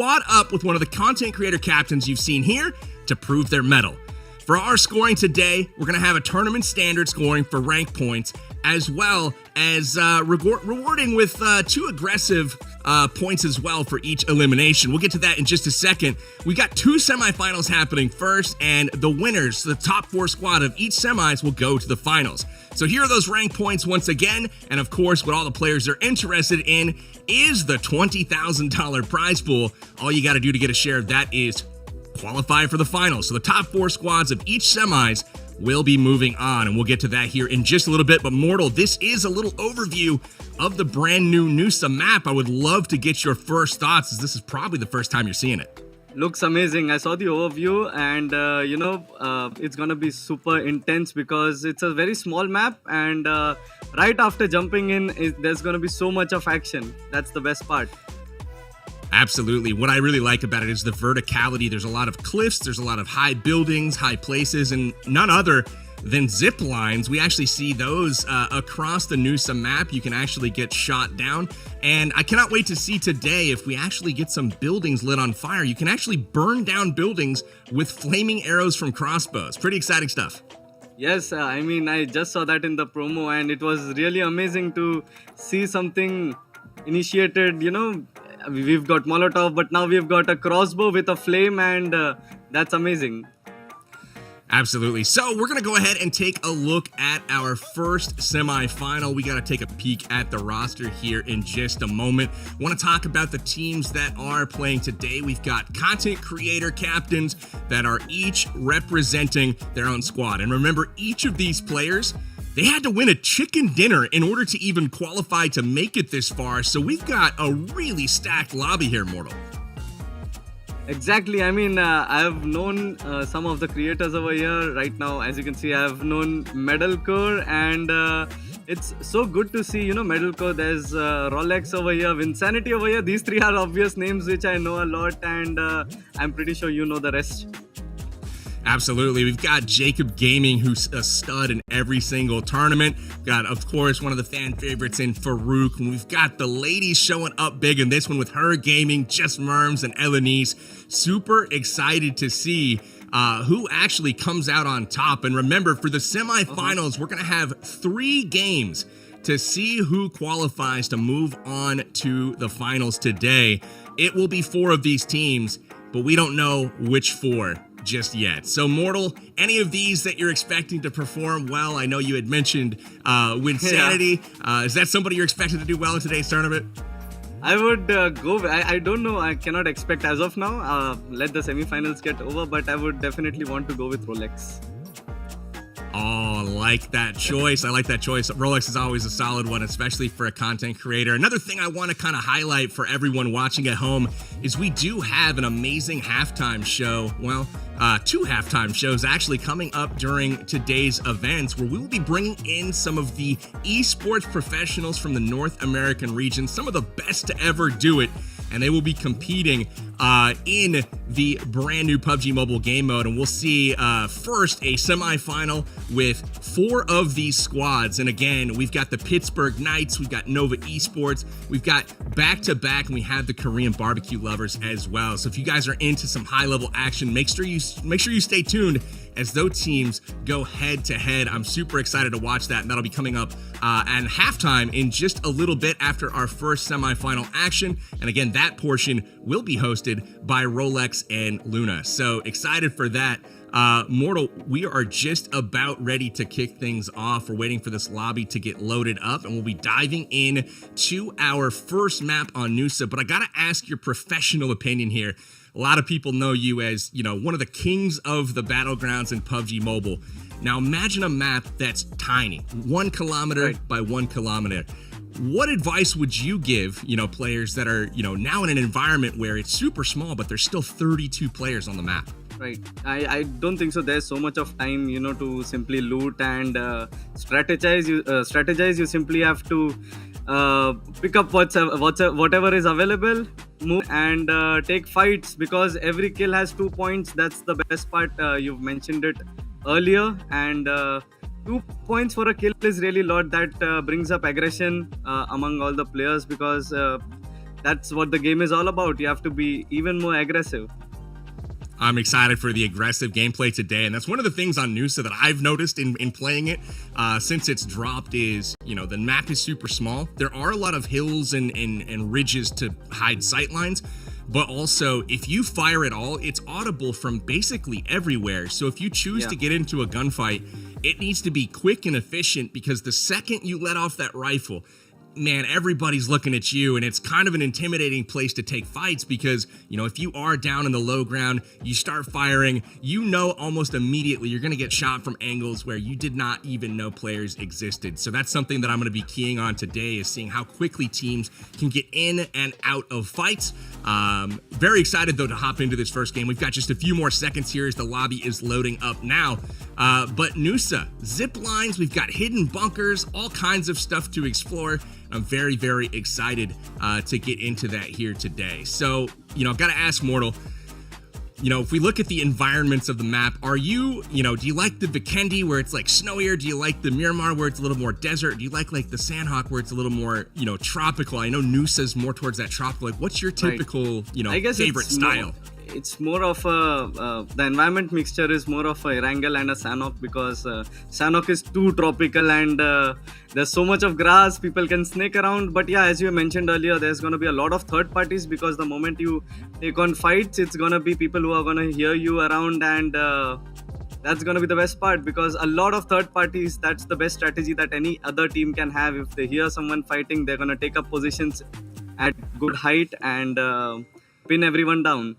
squad up with one of the content creator captains you've seen here to prove their mettle. For our scoring today, we're going to have a tournament standard scoring for rank points, as well as rewarding with 2 aggressive points as well for each elimination. We'll get to that in just a second. We got 2 semifinals happening first, and the winners, the top 4 squad of each semis, will go to the finals. So here are those rank points once again, and of course, what all the players are interested in is the $20,000 prize pool. All you got to do to get a share of that is qualify for the finals. So the top 4 squads of each semis will be moving on, and we'll get to that here in just a little bit. But Mortal, this is a little overview of the brand new Noosa map. I would love to get your first thoughts, as this is probably the first time you're seeing it. Looks amazing. I saw the overview, and it's gonna be super intense because it's a very small map, and right after jumping in, there's gonna be so much of action. That's the best part. Absolutely. What I really like about it is the verticality. There's a lot of cliffs, there's a lot of high buildings, high places, and none other than zip lines. We actually see those across the Noosa map. You can actually get shot down, and I cannot wait to see today if we actually get some buildings lit on fire. You can actually burn down buildings with flaming arrows from crossbows. Pretty exciting stuff. Yes, I just saw that in the promo, and it was really amazing to see something initiated. We've got Molotov, but now we've got a crossbow with a flame, and that's amazing. Absolutely. So we're going to go ahead and take a look at our first semifinal. We got to take a peek at the roster here in just a moment. Want to talk about the teams that are playing today. We've got content creator captains that are each representing their own squad. And remember, each of these players, they had to win a chicken dinner in order to even qualify to make it this far. So we've got a really stacked lobby here, Mortal. Exactly. I've known some of the creators over here right now. As you can see, I've known Medalcore, and it's so good to see, Medalcore. There's Rolex over here, Vinsanity over here. These 3 are obvious names which I know a lot, and I'm pretty sure you know the rest. Absolutely. We've got Jacob Gaming, who's a stud in every single tournament. We've got, of course, one of the fan favorites in Farouk. And we've got the ladies showing up big in this one with Her Gaming, Just Merms, and Elenice. Super excited to see who actually comes out on top. And remember, for the semifinals, we're going to have 3 games to see who qualifies to move on to the finals today. It will be 4 of these teams, but we don't know which 4 just yet. So Mortal, any of these that you're expecting to perform well? I know you had mentioned Winsanity. Yeah. Is that somebody you're expected to do well in today's tournament? I would go. I don't know. I cannot expect as of now. Let the semifinals get over, but I would definitely want to go with Rolex. Oh, I like that choice. Rolex is always a solid one, especially for a content creator. Another thing I want to kind of highlight for everyone watching at home is we do have an amazing halftime show. Well, 2 halftime shows actually coming up during today's events, where we will be bringing in some of the esports professionals from the North American region, some of the best to ever do it. And they will be competing in the brand new PUBG Mobile game mode. And we'll see first a semifinal with 4 of these squads. And again, we've got the Pittsburgh Knights, we've got Nova Esports, we've got back-to-back, and we have the Korean barbecue lovers as well. So if you guys are into some high-level action, make sure you stay tuned as those teams go head-to-head. I'm super excited to watch that, and that'll be coming up at halftime in just a little bit after our first semifinal action. And again, that portion will be hosted by Rolex and Luna. So excited for that. Mortal, we are just about ready to kick things off. We're waiting for this lobby to get loaded up, and we'll be diving in to our first map on Noosa. But I gotta ask your professional opinion here. A lot of people know you as, one of the kings of the battlegrounds in PUBG Mobile. Now imagine a map that's tiny, 1 kilometer by 1 kilometer. What advice would you give, players that are, now in an environment where it's super small, but there's still 32 players on the map? Right. I don't think so. There's so much of time, to simply loot and strategize. You simply have to pick up whatever is available, move and take fights, because every kill has 2 points. That's the best part. You've mentioned it earlier, and 2 points for a kill is really a lot. That brings up aggression among all the players, because that's what the game is all about. You have to be even more aggressive. I'm excited for the aggressive gameplay today, and that's one of the things on Noosa that I've noticed in playing it since it's dropped is, the map is super small. There are a lot of hills and ridges to hide sightlines, but also if you fire at all, it's audible from basically everywhere. So if you choose to get into a gunfight, it needs to be quick and efficient, because the second you let off that rifle, man, everybody's looking at you, and it's kind of an intimidating place to take fights because, if you are down in the low ground, you start firing, almost immediately you're going to get shot from angles where you did not even know players existed. So that's something that I'm going to be keying on today, is seeing how quickly teams can get in and out of fights. Very excited, though, to hop into this first game. We've got just a few more seconds here as the lobby is loading up now. But Noosa, zip lines, we've got hidden bunkers, all kinds of stuff to explore. I'm very, very excited to get into that here today. So, I've got to ask Mortal, if we look at the environments of the map, do you like the Vikendi where it's like snowier? Do you like the Miramar where it's a little more desert? Do you like the Sandhawk where it's a little more, tropical? I know Noosa's more towards that tropical. What's your typical, favorite style? It's more of the environment mixture is more of a Erangel and a Sanhok, because Sanhok is too tropical and there's so much of grass, people can snake around. But yeah, as you mentioned earlier, there's going to be a lot of third parties, because the moment you take on fights, it's going to be people who are going to hear you around, and that's going to be the best part, because a lot of third parties, that's the best strategy that any other team can have. If they hear someone fighting, they're going to take up positions at good height and pin everyone down.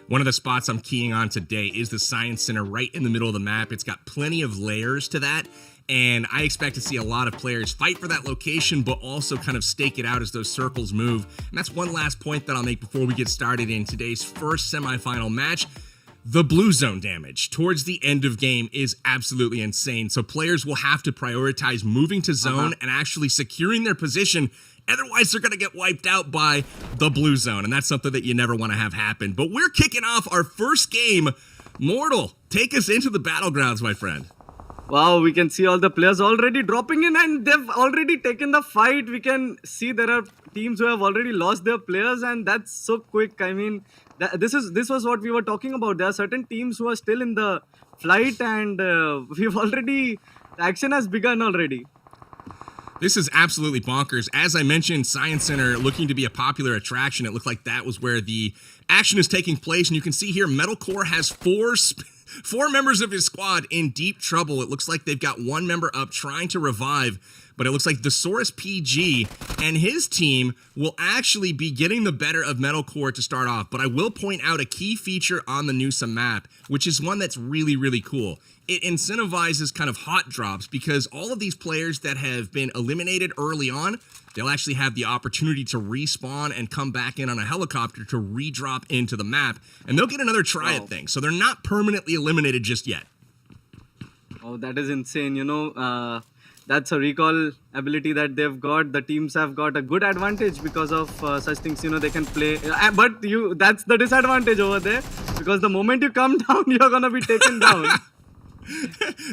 One of the spots I'm keying on today is the Science Center right in the middle of the map. It's got plenty of layers to that, and I expect to see a lot of players fight for that location, but also kind of stake it out as those circles move. And that's one last point that I'll make before we get started in today's first semifinal match. The blue zone damage towards the end of game is absolutely insane. So players will have to prioritize moving to zone and actually securing their position. Otherwise, they're going to get wiped out by the blue zone, and that's something that you never want to have happen. But we're kicking off our first game. Mortal, take us into the battlegrounds, my friend. Wow, we can see all the players already dropping in, and they've already taken the fight. We can see there are teams who have already lost their players, and that's so quick. I mean, this was what we were talking about. There are certain teams who are still in the flight, and the action has begun already. This is absolutely bonkers. As I mentioned, Science Center looking to be a popular attraction. It looked like that was where the action is taking place. And you can see here, Metalcore has four members of his squad in deep trouble. It looks like they've got one member up trying to revive, but it looks like Thesaurus PG and his team will actually be getting the better of Metalcore to start off. But I will point out a key feature on the Noosa map, which is one that's really, really cool. It incentivizes kind of hot drops, because all of these players that have been eliminated early on, they'll actually have the opportunity to respawn and come back in on a helicopter to redrop into the map, and they'll get another try at things. So they're not permanently eliminated just yet. Oh, that is insane. That's a recall ability that they've got. The teams have got a good advantage because of such things. They can play. But that's the disadvantage over there, because the moment you come down, you're going to be taken down.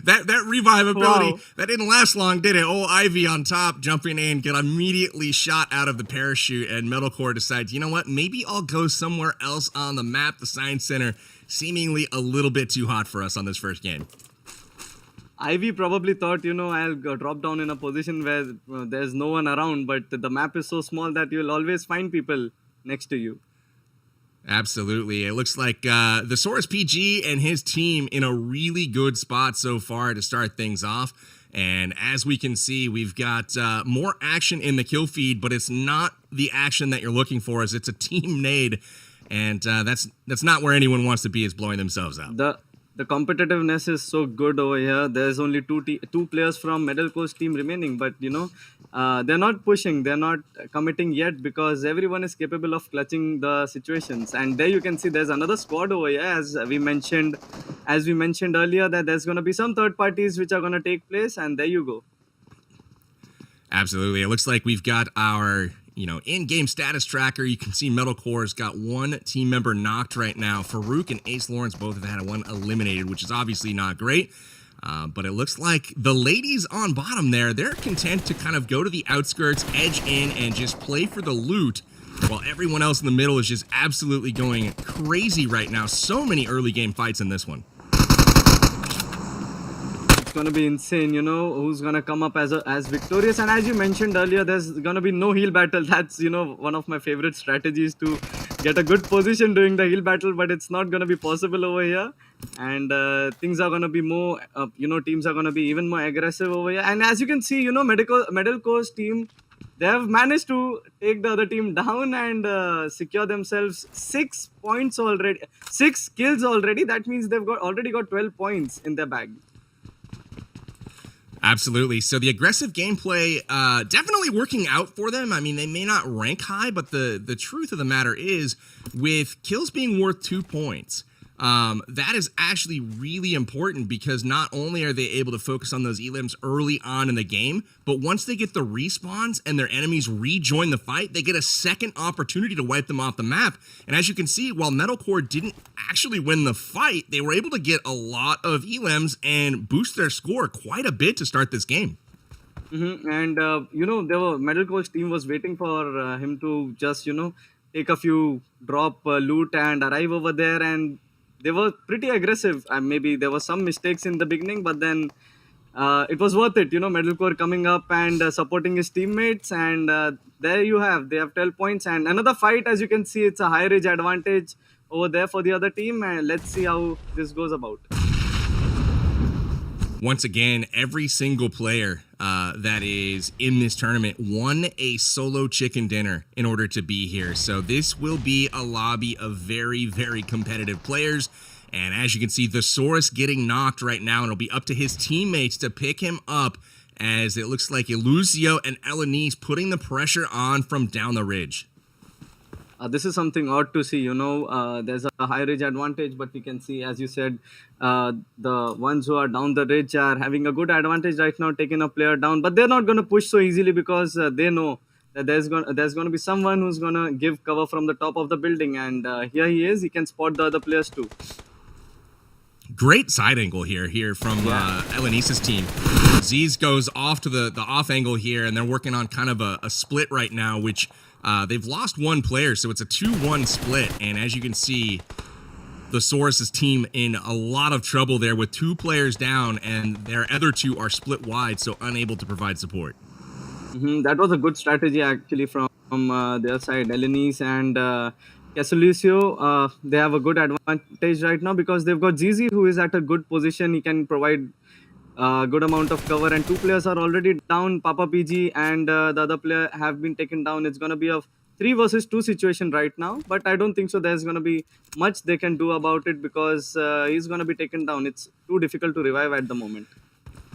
that revive ability, that didn't last long, did it? Old Ivy on top, jumping in, get immediately shot out of the parachute, and Metalcore decides, you know what, maybe I'll go somewhere else on the map. The Science Center seemingly a little bit too hot for us on this first game. Ivy probably thought, I'll drop down in a position where there's no one around, but the map is so small that you'll always find people next to you. Absolutely. It looks like Thesaurus PG and his team in a really good spot so far to start things off. And as we can see, we've got more action in the kill feed, but it's not the action that you're looking for, as it's a team nade. And that's not where anyone wants to be, is blowing themselves out. The competitiveness is so good over here. There's only two players from Metalcore's team remaining, but they're not pushing, they're not committing yet, because everyone is capable of clutching the situations. And there you can see there's another squad over here, as we mentioned earlier, that there's going to be some third parties which are going to take place, and there you go. Absolutely. It looks like we've got our in-game status tracker. You can see Metalcore's got one team member knocked right now. Farouk and Ace Lawrence both have had one eliminated, which is obviously not great. But it looks like the ladies on bottom there, they're content to kind of go to the outskirts, edge in, and just play for the loot, while everyone else in the middle is just absolutely going crazy right now. So many early game fights in this one. It's gonna be insane, who's gonna come up as victorious. And as you mentioned earlier, there's gonna be no heal battle. That's one of my favorite strategies to get a good position during the heal battle, but it's not gonna be possible over here. And things are gonna be more, teams are gonna be even more aggressive over here. And as you can see, Medal Coast team, they have managed to take the other team down and secure themselves 6 points already, 6 kills already. That means they've already got 12 points in their bag. Absolutely. So the aggressive gameplay definitely working out for them. I mean, they may not rank high, but the truth of the matter is, with kills being worth 2 points, that is actually really important, because not only are they able to focus on those elims early on in the game, but once they get the respawns and their enemies rejoin the fight, they get a second opportunity to wipe them off the map. And as you can see, while Metalcore didn't actually win the fight, they were able to get a lot of elims and boost their score quite a bit to start this game. And Medal Coach team was waiting for him to just take a few drop loot and arrive over there, and they were pretty aggressive. Maybe there were some mistakes in the beginning, but then it was worth it. Metalcore coming up and supporting his teammates, and there you have. They have 12 points and another fight. As you can see, it's a high ridge advantage over there for the other team, and let's see how this goes about. Once again, every single player that is in this tournament won a solo chicken dinner in order to be here. So this will be a lobby of very, very competitive players. And as you can see, the Saurus getting knocked right now, and it'll be up to his teammates to pick him up, as it looks like Elusio and Elenice putting the pressure on from down the ridge. This is something odd to see, there's a high ridge advantage, but we can see, as you said, the ones who are down the ridge are having a good advantage right now, taking a player down, but they're not going to push so easily, because they know that there's going to be someone who's going to give cover from the top of the building, and here he is. He can spot the other players too. Great side angle here from Elenice's team. Z's goes off to the off angle here, and they're working on kind of a split right now, which they've lost one player, so it's a 2-1 split. And as you can see, the Saurus' team in a lot of trouble there with 2 players down, and their other 2 are split wide, so unable to provide support. That was a good strategy actually from their side. Elenice and Casulicio, they have a good advantage right now, because they've got ZZ, who is at a good position. He can provide a good amount of cover, and 2 players are already down. Papa PG and the other player have been taken down. It's going to be a 3 versus 2 situation right now, but I don't think so there's going to be much they can do about it, because he's going to be taken down. It's too difficult to revive at the moment.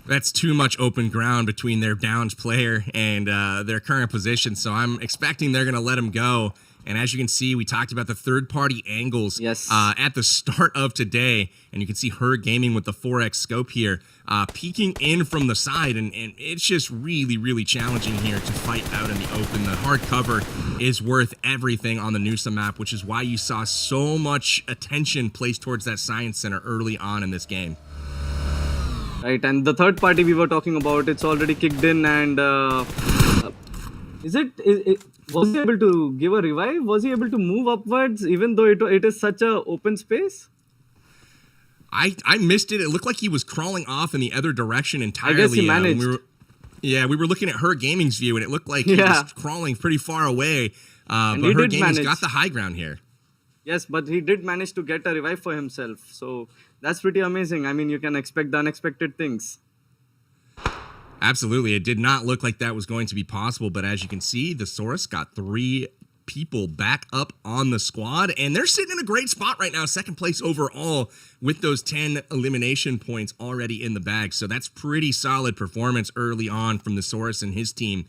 That's too much open ground between their downs player and their current position, so I'm expecting they're going to let him go. And as you can see, we talked about the third-party angles at the start of today, and you can see her gaming with the 4x scope here, peeking in from the side, and it's just really, really challenging here to fight out in the open. The hard cover is worth everything on the Noosa map, which is why you saw so much attention placed towards that Science Center early on in this game. Right, and the third party we were talking about, it's already kicked in, and was he able to give a revive? Was he able to move upwards, even though it is such a open space? I missed it. It looked like he was crawling off in the other direction entirely. I guess he managed. We were looking at her gaming's view, and it looked like he was crawling pretty far away. But her gaming's got the high ground here. Yes, but he did manage to get a revive for himself. So that's pretty amazing. I mean, you can expect the unexpected things. Absolutely. It did not look like that was going to be possible, but as you can see, the Saurus got 3 people back up on the squad, and they're sitting in a great spot right now, second place overall with those 10 elimination points already in the bag. So that's pretty solid performance early on from the Saurus and his team.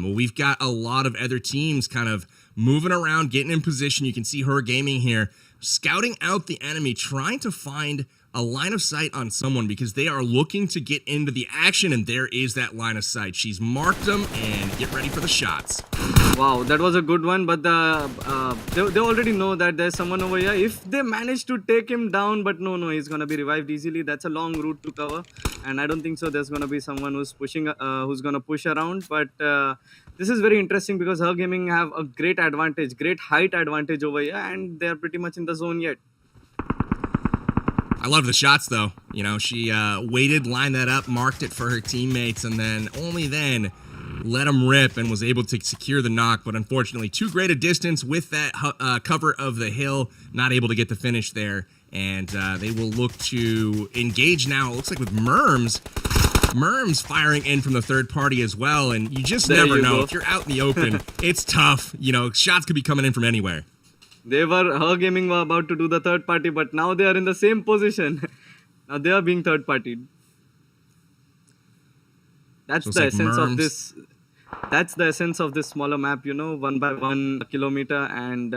We've got a lot of other teams kind of moving around, getting in position. You can see her gaming here, scouting out the enemy, trying to find a line of sight on someone because they are looking to get into the action, and there is that line of sight. She's marked them, and get ready for the shots. Wow, that was a good one, but they already know that there's someone over here. If they manage to take him down, but no, he's gonna be revived easily. That's a long route to cover, and I don't think so. There's gonna be someone who's who's gonna push around. But this is very interesting because her gaming have a great advantage, great height advantage over here, and they're pretty much in the zone yet. I love the shots, though. You know, she waited, lined that up, marked it for her teammates, and then only then let them rip and was able to secure the knock. But unfortunately, too great a distance with that cover of the hill, not able to get the finish there. And they will look to engage now. It looks like with Merms. Merms firing in from the third party as well. And you just never know. If you're out in the open, it's tough. You know, shots could be coming in from anywhere. Her gaming were about to do the third party, but now they are in the same position. Now they are being third partied. That's the essence of this. That's the essence of this smaller map, you know, 1 by 1 kilometer, and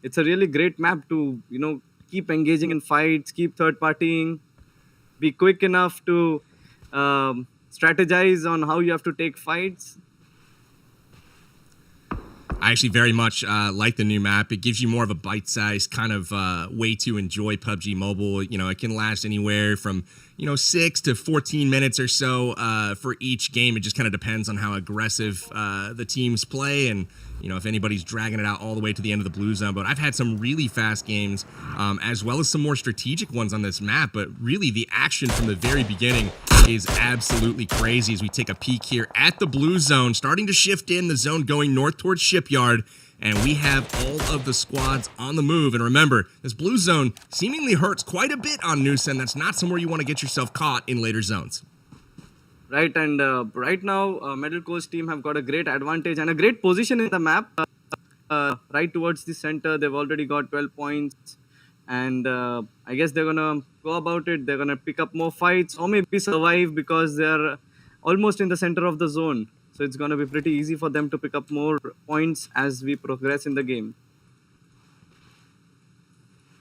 it's a really great map to, you know, keep engaging in fights, keep third partying, be quick enough to strategize on how you have to take fights. I actually very much like the new map. It gives you more of a bite-sized kind of way to enjoy PUBG Mobile. You know, it can last anywhere from, 6 to 14 minutes or so for each game. It just kind of depends on how aggressive the teams play and, if anybody's dragging it out all the way to the end of the blue zone. But I've had some really fast games as well as some more strategic ones on this map. But really, the action from the very beginning is absolutely crazy as we take a peek here at the blue zone, starting to shift in the zone going north towards Shipyard, and we have all of the squads on the move. And remember, this blue zone seemingly hurts quite a bit on Nusen. That's not somewhere you want to get yourself caught in later zones. Right, and right now, Metalcore's team have got a great advantage and a great position in the map. Right towards the center, they've already got 12 points. And I guess they're going to go about it. They're going to pick up more fights or maybe survive because they're almost in the center of the zone. So it's going to be pretty easy for them to pick up more points as we progress in the game.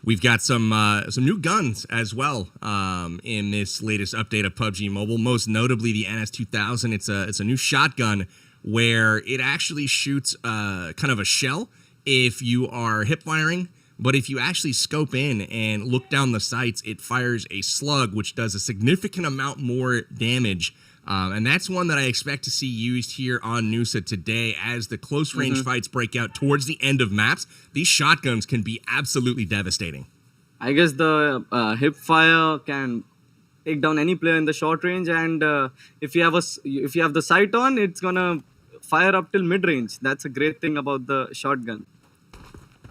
We've got some new guns as well in this latest update of PUBG Mobile, most notably the NS2000. It's a new shotgun where it actually shoots kind of a shell if you are hip firing. But if you actually scope in and look down the sights, it fires a slug, which does a significant amount more damage. And that's one that I expect to see used here on Nusa today as the close-range fights break out towards the end of maps. These shotguns can be absolutely devastating. I guess the hip fire can take down any player in the short range, and if you have the sight on, it's gonna fire up till mid-range. That's a great thing about the shotgun.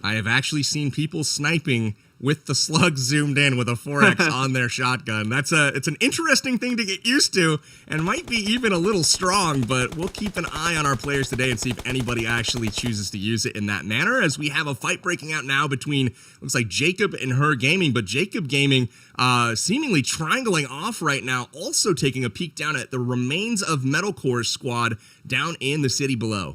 I have actually seen people sniping with the slug zoomed in with a 4X on their shotgun. It's an interesting thing to get used to and might be even a little strong, but we'll keep an eye on our players today and see if anybody actually chooses to use it in that manner as we have a fight breaking out now between, looks like Jacob and Her Gaming, but Jacob Gaming seemingly triangling off right now, also taking a peek down at the remains of Metalcore's squad down in the city below.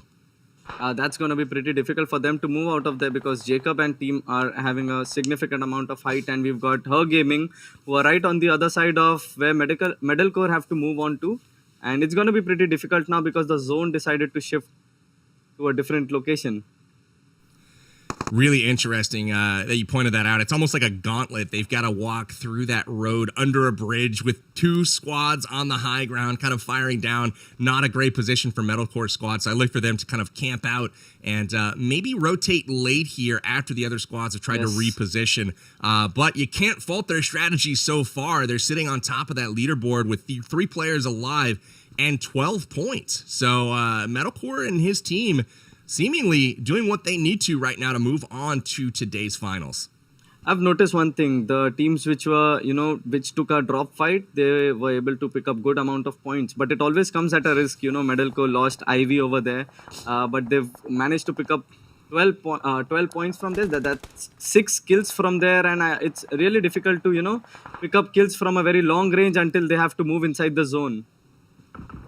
That's going to be pretty difficult for them to move out of there because Jacob and team are having a significant amount of height, and we've got Her Gaming who are right on the other side of where Metalcore have to move on to, and it's going to be pretty difficult now because the zone decided to shift to a different location. Really interesting that you pointed that out. It's almost like a gauntlet. They've got to walk through that road under a bridge with two squads on the high ground, kind of firing down. Not a great position for Metalcore squad, so I look for them to kind of camp out and maybe rotate late here after the other squads have tried to reposition. But you can't fault their strategy so far. They're sitting on top of that leaderboard with the 3 players alive and 12 points. So Metalcore and his team seemingly doing what they need to right now to move on to today's finals. I've noticed one thing: the teams which were, which took a drop fight, they were able to pick up good amount of points. But it always comes at a risk. Metalcore lost Ivy over there, but they've managed to pick up 12 points from this. That's 6 kills from there, and it's really difficult to pick up kills from a very long range until they have to move inside the zone.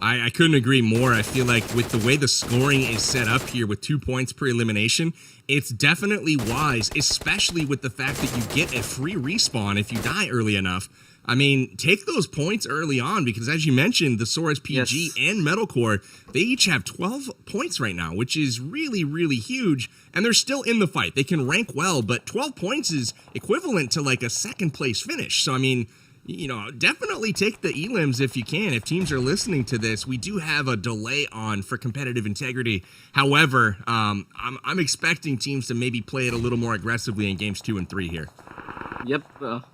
I couldn't agree more. I feel like with the way the scoring is set up here with 2 points per elimination, it's definitely wise, especially with the fact that you get a free respawn if you die early enough. I mean, take those points early on because, as you mentioned, the Sora's PG and Metalcore, they each have 12 points right now, which is really, really huge. And they're still in the fight. They can rank well, but 12 points is equivalent to like a second place finish. So, I mean, you know, definitely take the elims if you can. If teams are listening to this, we do have a delay on for competitive integrity. However, I'm expecting teams to maybe play it a little more aggressively in games 2 and 3 here. Yep,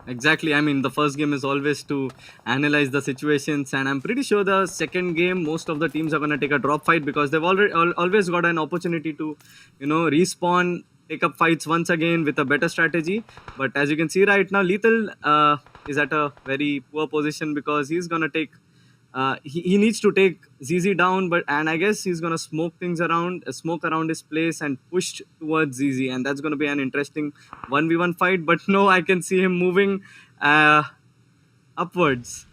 exactly. I mean, the first game is always to analyze the situations, and I'm pretty sure the second game, most of the teams are going to take a drop fight because they've always got an opportunity to, respawn, take up fights once again with a better strategy. But as you can see right now, Lethal is at a very poor position because he's going to take he needs to take ZZ down, and I guess he's gonna smoke around his place and push towards ZZ, and that's gonna be an interesting 1v1 fight. But no, I can see him moving upwards.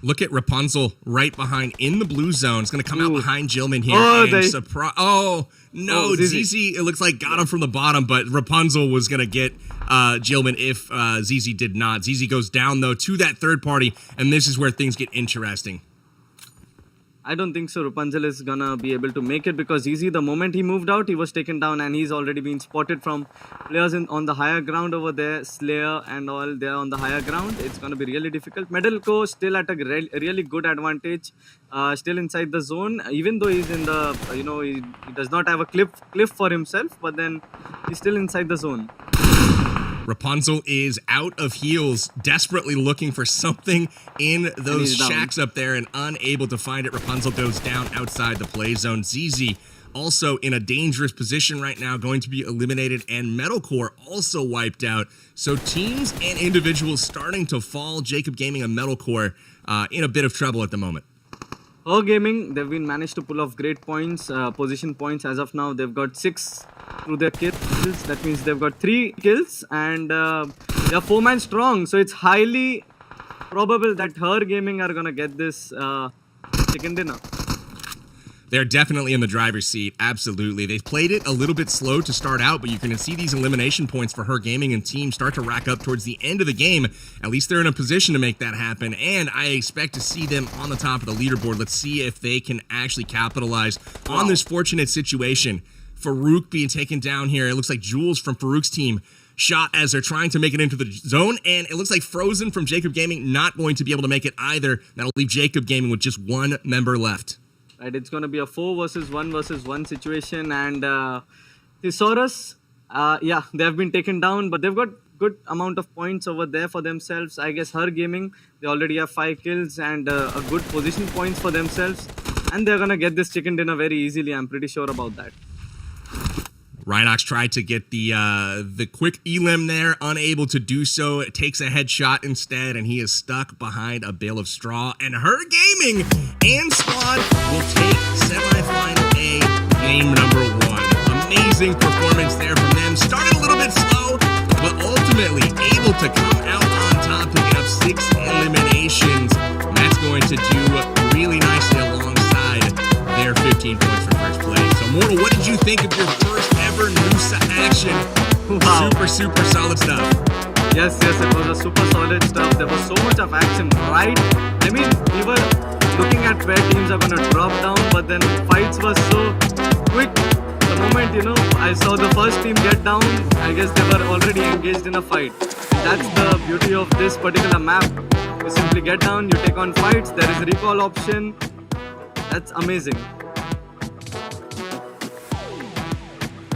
Look at Rapunzel right behind in the blue zone. It's going to come out behind Jillman here. ZZ, it looks like got him from the bottom, but Rapunzel was going to get Jillman if ZZ did not. ZZ goes down, though, to that third party, and this is where things get interesting. I don't think so. Rapunzel is gonna be able to make it because ZZ, the moment he moved out, he was taken down, and he's already been spotted from players on the higher ground over there. Slayer and all, they're on the higher ground. It's gonna be really difficult. Metalco still at a really good advantage, still inside the zone, even though he's in the, he does not have a cliff for himself, but then he's still inside the zone. Rapunzel is out of heals, desperately looking for something in those shacks up there and unable to find it. Rapunzel goes down outside the play zone. ZZ also in a dangerous position right now, going to be eliminated, and Metalcore also wiped out. So teams and individuals starting to fall. Jacob Gaming and Metalcore in a bit of trouble at the moment. Her Gaming, they've been managed to pull off great points, position points as of now. They've got 6 through their kills. That means they've got 3 kills and they're 4-man strong. So it's highly probable that Her Gaming are going to get this chicken dinner. They're definitely in the driver's seat. Absolutely. They've played it a little bit slow to start out, but you can see these elimination points for Her Gaming and team start to rack up towards the end of the game. At least they're in a position to make that happen, and I expect to see them on the top of the leaderboard. Let's see if they can actually capitalize on this fortunate situation. Farouk being taken down here. It looks like Jules from Farouk's team shot as they're trying to make it into the zone, and it looks like Frozen from Jacob Gaming not going to be able to make it either. That'll leave Jacob Gaming with just 1 member left. Right, it's going to be a 4 versus 1 situation, and Thesaurus, they have been taken down, but they've got good amount of points over there for themselves. I guess Her Gaming, they already have 5 kills and a good position points for themselves, and they're going to get this chicken dinner very easily. I'm pretty sure about that. Rhinox tried to get the quick elim there, unable to do so. It takes a headshot instead, and he is stuck behind a bale of straw. And Her Gaming and squad will take semifinal A, game number 1. Amazing performance there from them. Started a little bit slow, but ultimately able to come out on top, picking up 6 eliminations. And that's going to do really nicely alongside their 15 points for first place. So, Mortal, what did you think of your first ever Nusa action? Wow. Super solid stuff. Yes, it was a super solid stuff. There was so much of action, right? I mean, we were looking at where teams are going to drop down, but then fights were so quick. The moment, I saw the first team get down, I guess they were already engaged in a fight. That's the beauty of this particular map. You simply get down, you take on fights, there is a recall option. That's amazing.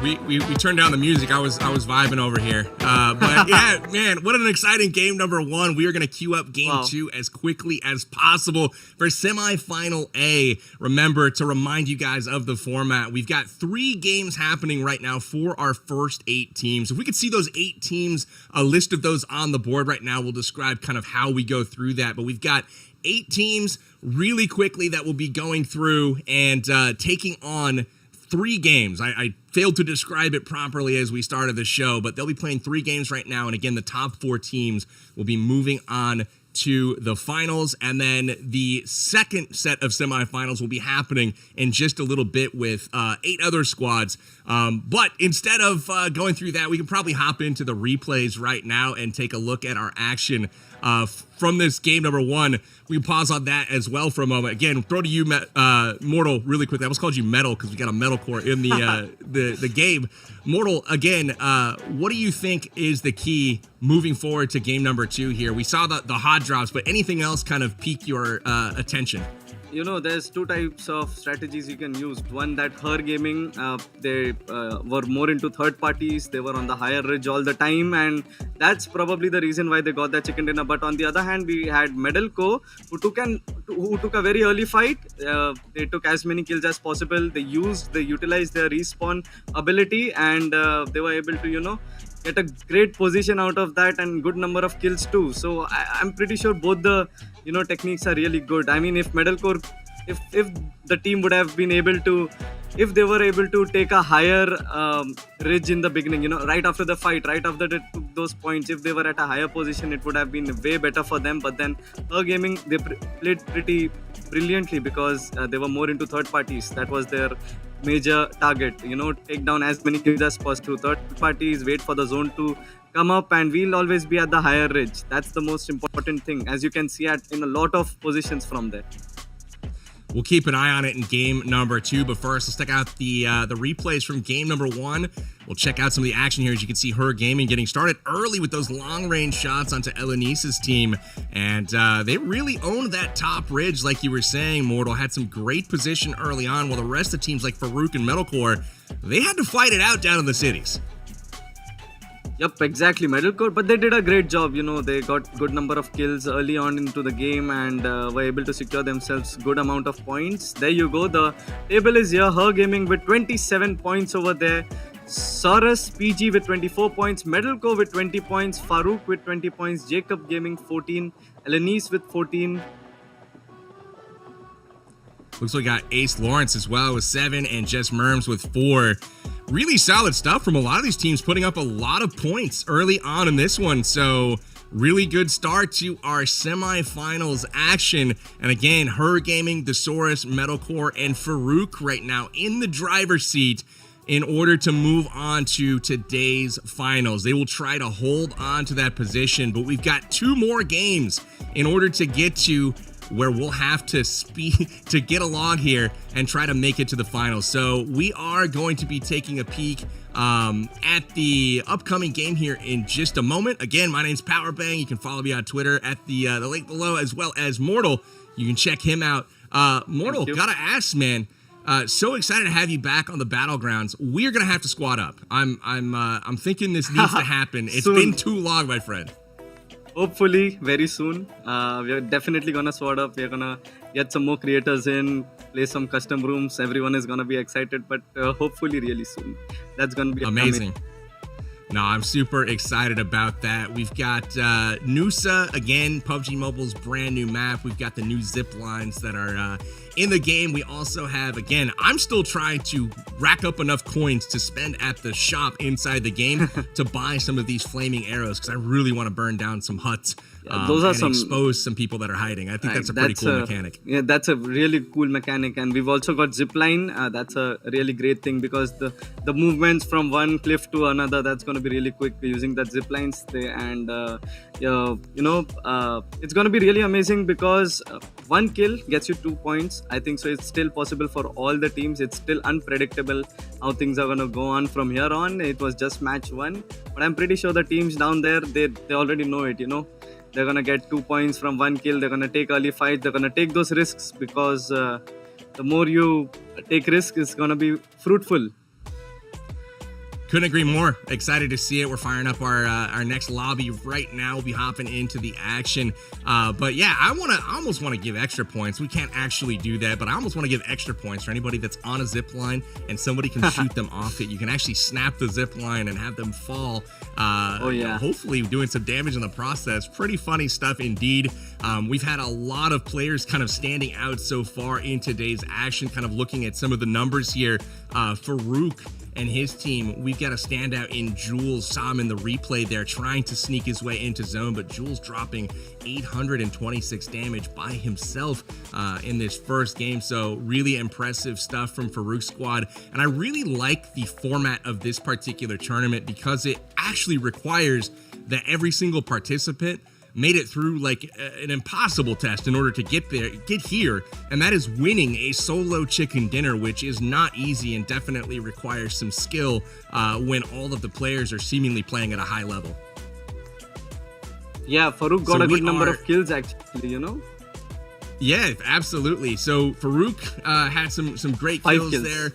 We turned down the music. I was vibing over here. But yeah, man, what an exciting game number 1. We are going to queue up game 2 as quickly as possible for semifinal A. Remember to remind you guys of the format. We've got 3 games happening right now for our first 8 teams. If we could see those 8 teams, a list of those on the board right now, we'll describe kind of how we go through that. But we've got 8 teams really quickly that will be going through and taking on 3 games. I failed to describe it properly as we started the show, but they'll be playing 3 games right now. And again, the top 4 teams will be moving on to the finals. And then the second set of semifinals will be happening in just a little bit with 8 other squads. But instead of going through that, we can probably hop into the replays right now and take a look at our action from this game number 1. We can pause on that as well for a moment. Again, throw to you, Mortal, really quickly. I almost called you Metal because we got a metalcore in the game. Mortal, again, what do you think is the key moving forward to game number 2 here? We saw the hot drops, but anything else kind of piqued your attention? There's 2 types of strategies you can use. One, that Her Gaming, they were more into third parties. They were on the higher ridge all the time, and that's probably the reason why they got that chicken dinner. But on the other hand, we had Medalco, who took a very early fight. They took as many kills as possible. They utilized their respawn ability, and they were able to, get a great position out of that and good number of kills too. So I'm pretty sure both the techniques are really good. I mean, if Metalcore, if the team would have been able to, if they were able to take a higher ridge in the beginning, right after the fight, right after they took those points, if they were at a higher position, it would have been way better for them. But then Her Gaming, they played pretty brilliantly because they were more into third parties. That was their major target, take down as many kills as possible. Third parties, wait for the zone to come up, and we'll always be at the higher ridge. That's the most important thing, as you can see in a lot of positions from there. We'll keep an eye on it in game number 2, but first, let's check out the replays from game number 1. We'll check out some of the action here. As you can see, Her Gaming getting started early with those long-range shots onto Elenice's team, and they really owned that top ridge, like you were saying, Mortal. Had some great position early on, while the rest of the teams like Farouk and Metalcore, they had to fight it out down in the cities. Yep, exactly, Metalcore, but they did a great job. They got good number of kills early on into the game and were able to secure themselves good amount of points. There you go. The table is here. Her Gaming with 27 points over there. Saurus PG with 24 points. Metalcore with 20 points. Farouk with 20 points. Jacob Gaming 14. Elenice with 14. Looks like we got Ace Lawrence as well with 7 and Jess Merms with 4. Really solid stuff from a lot of these teams, putting up a lot of points early on in this one. So really good start to our semifinals action. And again, Her Gaming, Thesaurus, Metalcore, and Farouk right now in the driver's seat in order to move on to today's finals. They will try to hold on to that position, but we've got 2 more games in order to get to where we'll have to to get along here and try to make it to the finals. So we are going to be taking a peek at the upcoming game here in just a moment. Again, my name's Powerbang. You can follow me on Twitter at the link below, as well as Mortal. You can check him out. Mortal, gotta ask, man. So excited to have you back on the battlegrounds. We're gonna have to squad up. I'm thinking this needs to happen. It's been too long, my friend. Hopefully very soon. We're definitely gonna squad up. We're gonna get some more creators in, play some custom rooms. Everyone is gonna be excited, but hopefully really soon. That's gonna be amazing. No, I'm super excited about that. We've got Noosa, again, PUBG Mobile's brand new map. We've got the new zip lines that are in the game. We also have, again, I'm still trying to rack up enough coins to spend at the shop inside the game to buy some of these flaming arrows, because I really want to burn down some huts. Those are and expose some people that are hiding. I think that's a pretty cool mechanic. Yeah, that's a really cool mechanic. And we've also got zipline. That's a really great thing, because the movements from one cliff to another, that's going to be really quick using that ziplines. It's going to be really amazing, because one kill gets you 2 points. I think so. It's still possible for all the teams. It's still unpredictable how things are going to go on from here on. It was just match 1, but I'm pretty sure the teams down there, they already know it. They're going to get 2 points from one kill. They're going to take early fights. They're going to take those risks, because the more you take risks, it's going to be fruitful. Couldn't agree more. Excited to see it. We're firing up our next lobby right now. We'll be hopping into the action. But yeah, I almost want to give extra points. We can't actually do that, but I almost want to give extra points for anybody that's on a zip line and somebody can shoot them off it. You can actually snap the zip line and have them fall. Hopefully doing some damage in the process. Pretty funny stuff indeed. We've had a lot of players kind of standing out so far in today's action, kind of looking at some of the numbers here. Farouk and his team. We've got a standout in Jules. Saw him in the replay there trying to sneak his way into zone, but Jules dropping 826 damage by himself in this first game. So really impressive stuff from Farouk's squad. And I really like the format of this particular tournament because it actually requires that every single participant made it through like an impossible test in order to get here, and that is winning a solo chicken dinner, which is not easy and definitely requires some skill when all of the players are seemingly playing at a high level. Yeah, Farouk got a good number of kills actually, Yeah, absolutely. So Farouk had some great kills there.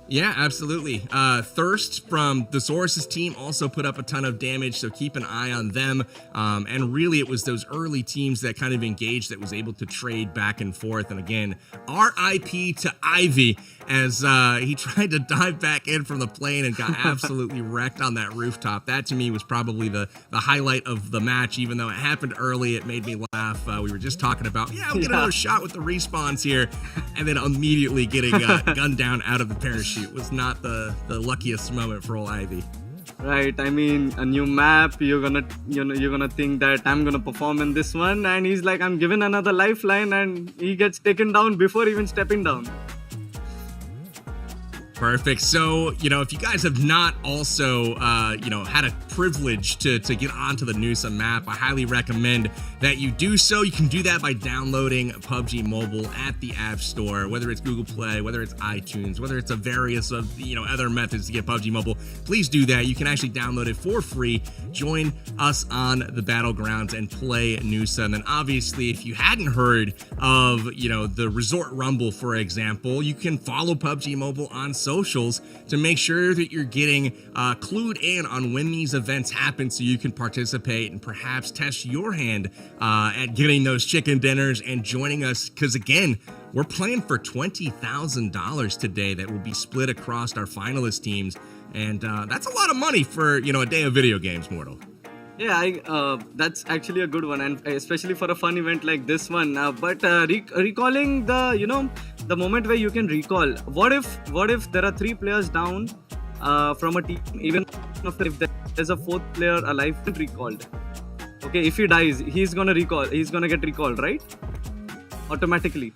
Yeah, absolutely. Thirst from the Source's team also put up a ton of damage, so keep an eye on them. And really, it was those early teams that kind of engaged that was able to trade back and forth. And again, RIP to Ivy as he tried to dive back in from the plane and got absolutely wrecked on that rooftop. That to me was probably the highlight of the match, even though it happened early. It made me laugh. We were just talking about, we'll get another shot with the respawns here, and then immediately getting gunned down out of the parachute was not the luckiest moment for old Ivy. Right, I mean, a new map, you're gonna think that I'm gonna perform in this one, and he's like, I'm given another lifeline, and he gets taken down before even stepping down. Perfect. So, if you guys have not also, had a privilege to get onto the Noosa map, I highly recommend that you do so. You can do that by downloading PUBG Mobile at the App Store, whether it's Google Play, whether it's iTunes, whether it's a various of, other methods to get PUBG Mobile. Please do that. You can actually download it for free. Join us on the Battlegrounds and play Noosa. And then obviously, if you hadn't heard of, the Resort Rumble, for example, you can follow PUBG Mobile on socials to make sure that you're getting clued in on when these events happen so you can participate and perhaps test your hand at getting those chicken dinners and joining us, because again, we're playing for $20,000 today that will be split across our finalist teams, and that's a lot of money for a day of video games, Mortal. Yeah, that's actually a good one, and especially for a fun event like this one. But recalling the moment where you can recall, what if there are 3 players down from a team, even if there's a 4th player alive and recalled. Okay, if he dies, he's gonna get recalled, right? Automatically.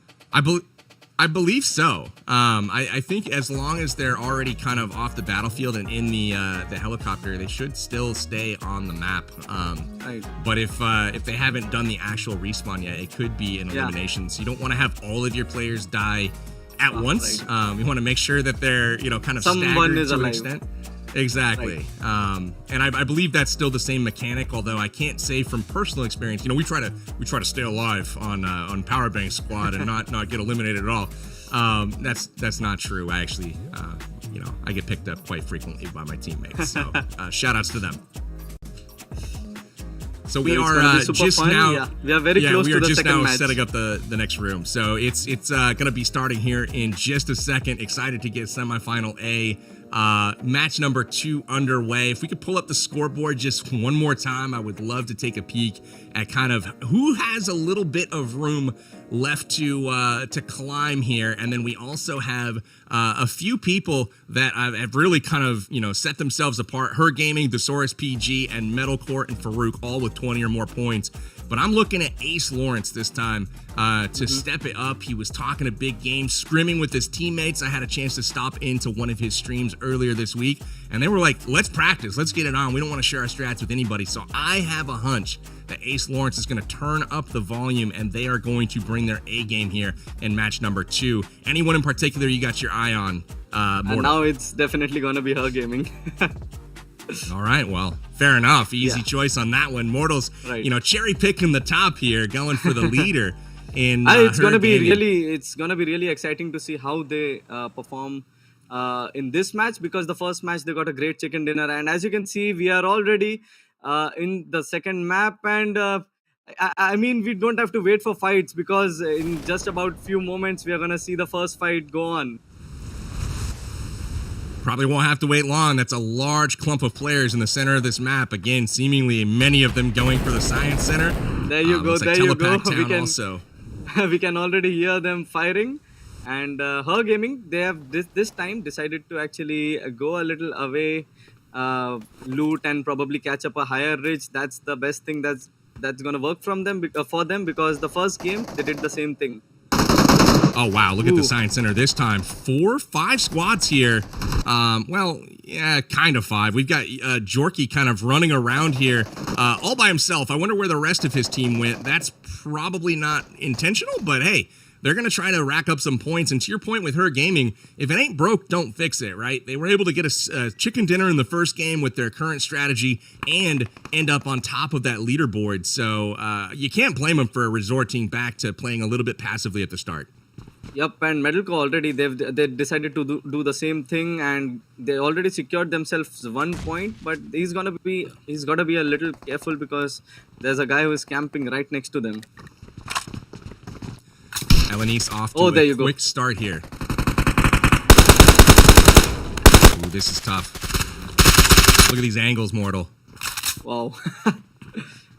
I believe so. I think as long as they're already kind of off the battlefield and in the helicopter, they should still stay on the map. Right. But if they haven't done the actual respawn yet, it could be an elimination. So you don't want to have all of your players die at once. Right. You want to make sure that they're kind of staggered to an extent. Exactly. Right. And I believe that's still the same mechanic, although I can't say from personal experience. We try to stay alive on Powerbang squad and not get eliminated at all. That's not true. I actually I get picked up quite frequently by my teammates. So shout outs to them. So we are just fun. Now. We are very close to the second match. Setting up the next room. So it's going to be starting here in just a second. Excited to get semifinal A. Match number 2 underway. If we could pull up the scoreboard just one more time, I would love to take a peek at kind of who has a little bit of room left to climb here. And then we also have a few people that have really kind of set themselves apart. Her Gaming, Thesaurus PG, and Metalcore and Farouk, all with 20 or more points. But I'm looking at Ace Lawrence this time to step it up. He was talking a big game, scrimming with his teammates. I had a chance to stop into one of his streams earlier this week, and they were like, let's practice, let's get it on. We don't want to share our strats with anybody. So I have a hunch that Ace Lawrence is going to turn up the volume, and they are going to bring their A game here in match number 2. Anyone in particular you got your eye on? And now it's definitely going to be Her Gaming. All right, well, fair enough. Easy choice on that one. Mortal's, cherry picking the top here, going for the leader. It's gonna be really exciting to see how they perform in this match, because the first match they got a great chicken dinner, and as you can see, we are already in the second map, and I mean, we don't have to wait for fights, because in just about few moments we are gonna see the first fight go on. Probably won't have to wait long. That's a large clump of players in the center of this map. Again, seemingly many of them going for the Science Center. There you go. There you go. We can already hear them firing. And her gaming, they have this time decided to actually go a little away, loot and probably catch up a higher ridge. That's the best thing that's going to work from them for them, because the first game they did the same thing. Oh, wow. Look at the Ooh. Science Center this time. 5 squads here. Well, yeah, kind of 5. We've got Jorky kind of running around here all by himself. I wonder where the rest of his team went. That's probably not intentional, but hey, they're going to try to rack up some points. And to your point with her gaming, if it ain't broke, don't fix it, right? They were able to get a chicken dinner in the first game with their current strategy and end up on top of that leaderboard. So you can't blame them for resorting back to playing a little bit passively at the start. Yep, and Metalco already they decided to do the same thing, and they already secured themselves 1 point. But he's gotta be a little careful, because there's a guy who is camping right next to them. Elenice off to there a you go. quick start here. Ooh, this is tough. Look at these angles, Mortal. Wow.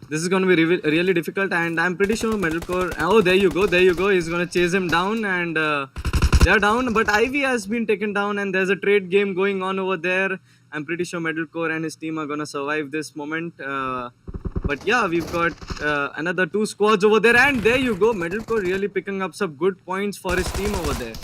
This is going to be really difficult, and I'm pretty sure Metalcore... Oh, there you go. He's going to chase him down, and they're down. But Ivy has been taken down, and there's a trade game going on over there. I'm pretty sure Metalcore and his team are going to survive this moment. But yeah, we've got another 2 squads over there, and there you go. Metalcore really picking up some good points for his team over there.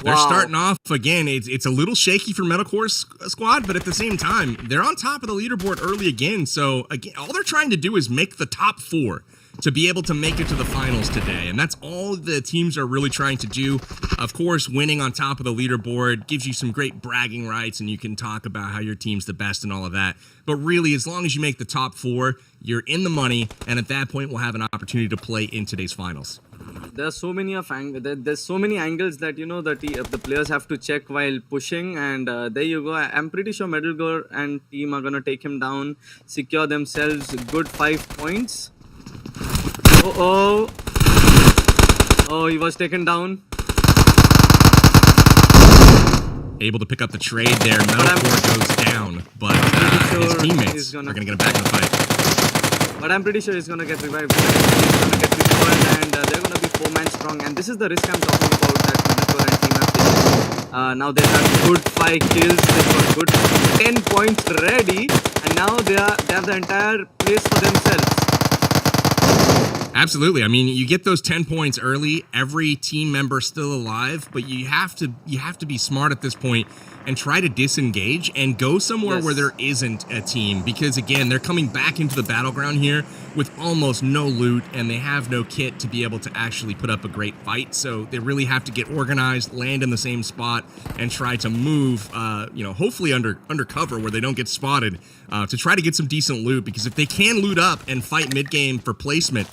They're starting off, again, it's a little shaky for Metalcore's squad, but at the same time, they're on top of the leaderboard early again. So, again, all they're trying to do is make the top 4 to be able to make it to the finals today. And that's all the teams are really trying to do. Of course, winning on top of the leaderboard gives you some great bragging rights, and you can talk about how your team's the best and all of that. But really, as long as you make the top 4, you're in the money, and at that point, we'll have an opportunity to play in today's finals. There's so many there's so many angles that the players have to check while pushing, and there you go. I'm pretty sure Metalcore and team are gonna take him down, secure themselves good 5 points. Oh, he was taken down. Able to pick up the trade there. Metalcore goes down, but his teammates are gonna get him back in the fight. But I'm pretty sure he's gonna get revived. He's gonna get revived, and they're gonna be 4-man strong. And this is the risk I'm talking about that Metalcore and team have taken. Now they have good 5 kills. They've got good 10 points ready, and now they have the entire place for themselves. Absolutely. I mean, you get those 10 points early, every team member still alive, but you have to be smart at this point and try to disengage and go somewhere where there isn't a team, because again, they're coming back into the battleground here with almost no loot, and they have no kit to be able to actually put up a great fight. So they really have to get organized, land in the same spot, and try to move, hopefully under cover where they don't get spotted, to try to get some decent loot, because if they can loot up and fight mid-game for placement,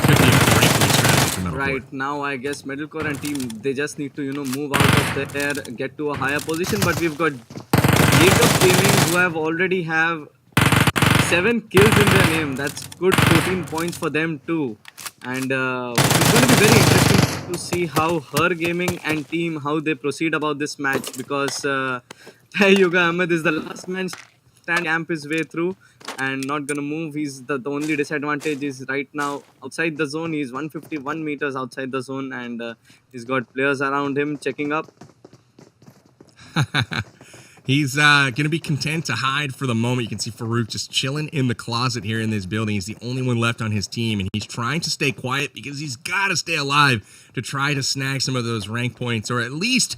could be a great strategy for Metalcore. Right now, I guess Metalcore and team, they just need to move out of there, get to a higher position. But we've got Jacob Gaming, who already have 7 kills in their name. That's good 14 points for them too. And it's going to be very interesting to see how Her Gaming and team, how they proceed about this match, because Yuga Ahmed is the last man stand, camp his way through and not gonna move. He's the only disadvantage is right now outside the zone. He's 151 meters outside the zone, and he's got players around him checking up. He's going to be content to hide for the moment. You can see Farouk just chilling in the closet here in this building. He's the only one left on his team, and he's trying to stay quiet because he's got to stay alive to try to snag some of those rank points, or at least,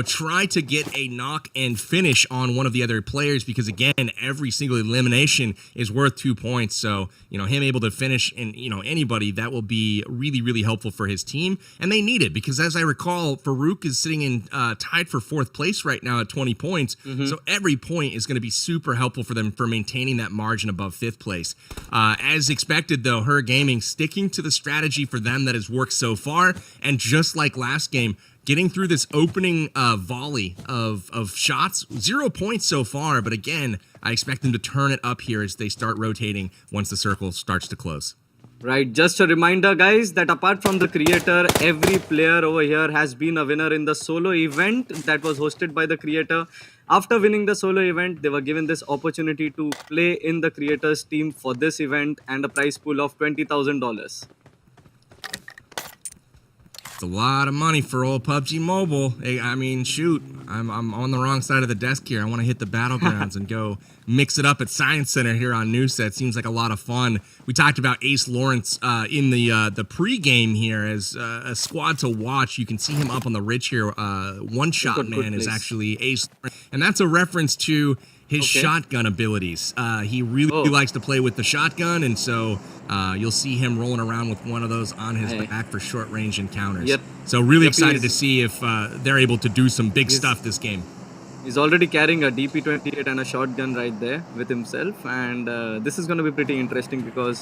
try to get a knock and finish on one of the other players, because again, every single elimination is worth 2 points. So, him able to finish and, anybody, that will be really, really helpful for his team. And they need it, because as I recall, Farouk is sitting in tied for 4th place right now at 20 points. So every point is going to be super helpful for them for maintaining that margin above 5th place. As expected, though, Her Gaming sticking to the strategy for them that has worked so far. And just like last game, getting through this opening volley of shots, 0 points so far. But again, I expect them to turn it up here as they start rotating once the circle starts to close. Right, just a reminder, guys, that apart from the creator, every player over here has been a winner in the solo event that was hosted by the creator. After winning the solo event, they were given this opportunity to play in the creator's team for this event and a prize pool of $20,000. a lot of money for old PUBG Mobile. I mean, shoot, I'm on the wrong side of the desk here. I want to hit the battlegrounds and go mix it up at Science Center here on Newset. Seems like a lot of fun. We talked about Ace Lawrence in the pregame here as a squad to watch. You can see him up on the ridge here. One Shot Man is actually Ace, and that's a reference to his shotgun abilities. He really likes to play with the shotgun, and so you'll see him rolling around with one of those on his back for short-range encounters. So really excited to see if they're able to do some big stuff this game. He's already carrying a DP28 and a shotgun right there with himself, and this is going to be pretty interesting because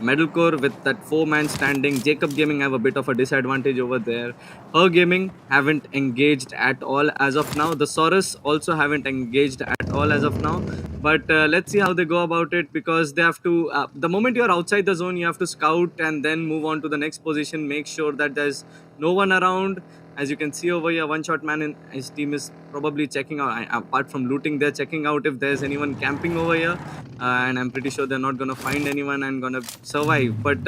Metalcore with that 4-man standing, Jacob Gaming have a bit of a disadvantage over there. Her Gaming haven't engaged at all as of now. The Saurus also haven't engaged at all as of now. But let's see how they go about it, because they have to, the moment you're outside the zone, you have to scout and then move on to the next position, make sure that there's no one around. As you can see over here, One Shot Man and his team is probably checking out, apart from looting, they're checking out if there's anyone camping over here. And I'm pretty sure they're not going to find anyone and going to survive. But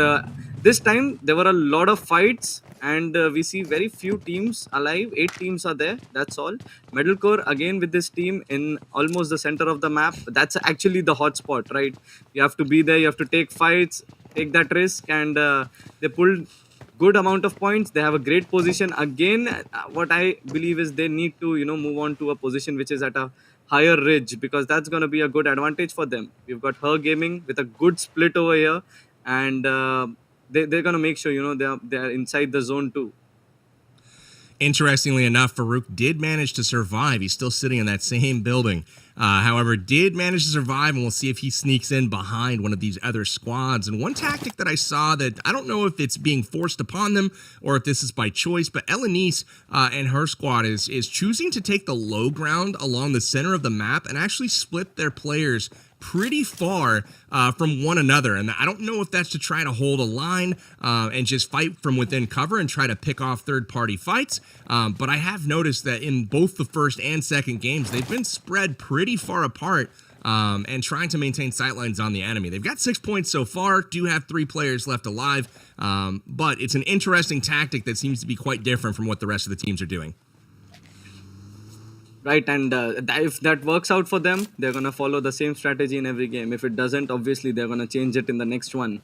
this time, there were a lot of fights, and we see very few teams alive. 8 teams are there, that's all. Metalcore, again with this team in almost the center of the map. That's actually the hot spot, right? You have to be there, you have to take fights, take that risk, and they pulled good amount of points. They have a great position. Again, what I believe is they need to, move on to a position which is at a higher ridge, because that's going to be a good advantage for them. We've got Her Gaming with a good split over here, and they're going to make sure, they're inside the zone too. Interestingly enough, Farouk did manage to survive. He's still sitting in that same building. However, did manage to survive, and we'll see if he sneaks in behind one of these other squads. And one tactic that I saw that I don't know if it's being forced upon them or if this is by choice, but Elenice and her squad is choosing to take the low ground along the center of the map and actually split their players pretty far from one another. And I don't know if that's to try to hold a line and just fight from within cover and try to pick off third-party fights. But I have noticed that in both the first and second games, they've been spread pretty far apart and trying to maintain sightlines on the enemy. They've got 6 points so far, do have 3 players left alive, but it's an interesting tactic that seems to be quite different from what the rest of the teams are doing. Right, and if that works out for them, they're going to follow the same strategy in every game. If it doesn't, obviously, they're going to change it in the next one.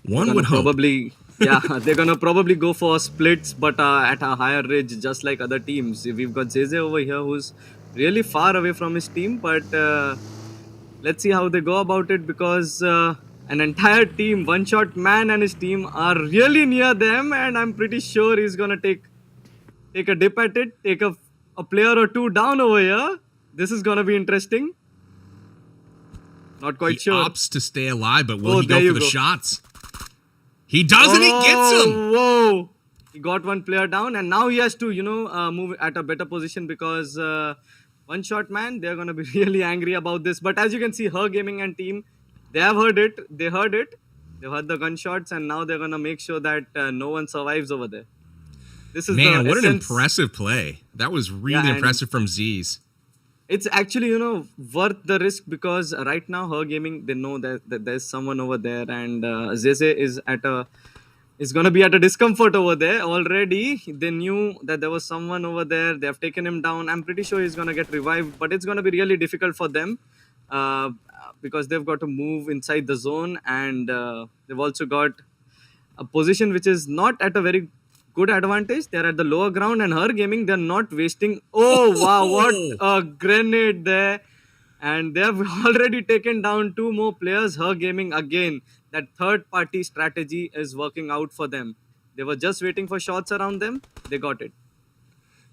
One would hope. They're going to probably go for splits, but at a higher ridge, just like other teams. We've got Zeze over here, who's really far away from his team, but let's see how they go about it, because an entire team, One Shot Man and his team, are really near them, and I'm pretty sure he's going to take a dip at it, take a player or two down over here. This is going to be interesting. Not quite sure. He opts to stay alive, but will he go for the shots? He does, and he gets him. Whoa. He got one player down, and now he has to, move at a better position, because One Shot Man, they're going to be really angry about this. But as you can see, Her Gaming and team, they have heard it. They heard it. They've heard the gunshots, and now they're going to make sure that no one survives over there. This is what an impressive play. That was really impressive from Z's. It's actually, worth the risk, because right now Her Gaming, they know that there's someone over there, and Zeze is going to be at a discomfort over there already. They knew that there was someone over there. They have taken him down. I'm pretty sure he's going to get revived, but it's going to be really difficult for them because they've got to move inside the zone, and they've also got a position which is not at a very good advantage. They're at the lower ground, and Her Gaming, they're not wasting. Oh wow, what a grenade there. And they have already taken down 2 more players. Her Gaming, again, that third party strategy is working out for them. They were just waiting for shots around them. They got it.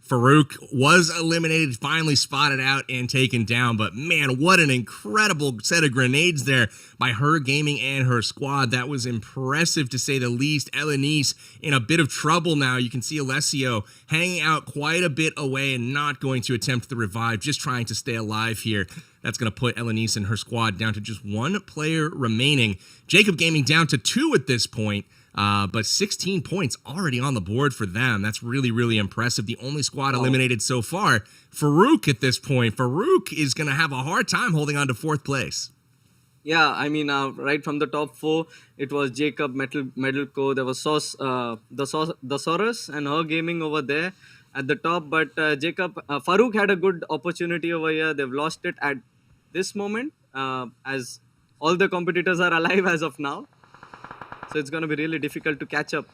Farouk was eliminated, finally spotted out and taken down. But man, what an incredible set of grenades there by Her Gaming and her squad. That was impressive, to say the least. Elenice in a bit of trouble now. You can see Alessio hanging out quite a bit away and not going to attempt the revive, just trying to stay alive here. That's going to put Elenice and her squad down to just 1 player remaining. Jacob Gaming down to 2 at this point. But 16 points already on the board for them. That's really, really impressive. The only squad eliminated so far. Farouk at this point. Farouk is going to have a hard time holding on to 4th place. Yeah, I mean, right from the top four, it was Jacob, Metalco. There was the Soros and her gaming over there at the top. But Jacob, Farouk had a good opportunity over here. They've lost it at this moment, as all the competitors are alive as of now. So it's going to be really difficult to catch up.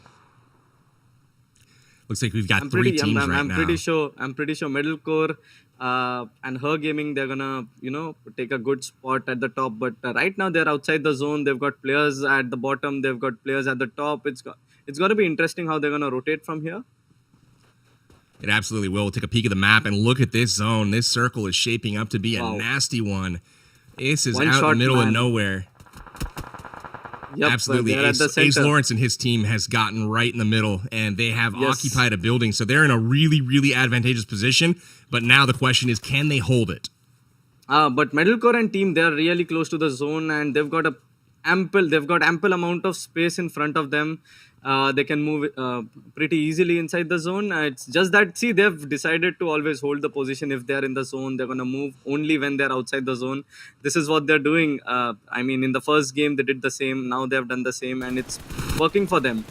Looks like we've got three teams right I'm now. pretty sure Metalcore and her gaming, they're gonna take a good spot at the top. But right now they're outside the zone. They've got players at the bottom. They've got players at the top. It's gonna be interesting how they're gonna rotate from here. It absolutely will. We'll take a peek at the map and look at this zone. This circle is shaping up to be a nasty one. This is out in the middle of nowhere. Yep, absolutely. Ace Lawrence and his team has gotten right in the middle, and they have occupied a building. So they're in a really, really advantageous position. But now the question is, can they hold it? But Metalcore and team, they're really close to the zone, and they've got ample amount of space in front of them. They can move pretty easily inside the zone. It's just that, see, they've decided to always hold the position. If they're in the zone, they're going to move only when they're outside the zone. This is what they're doing. I mean, in the first game, they did the same. Now they've done the same, and it's working for them.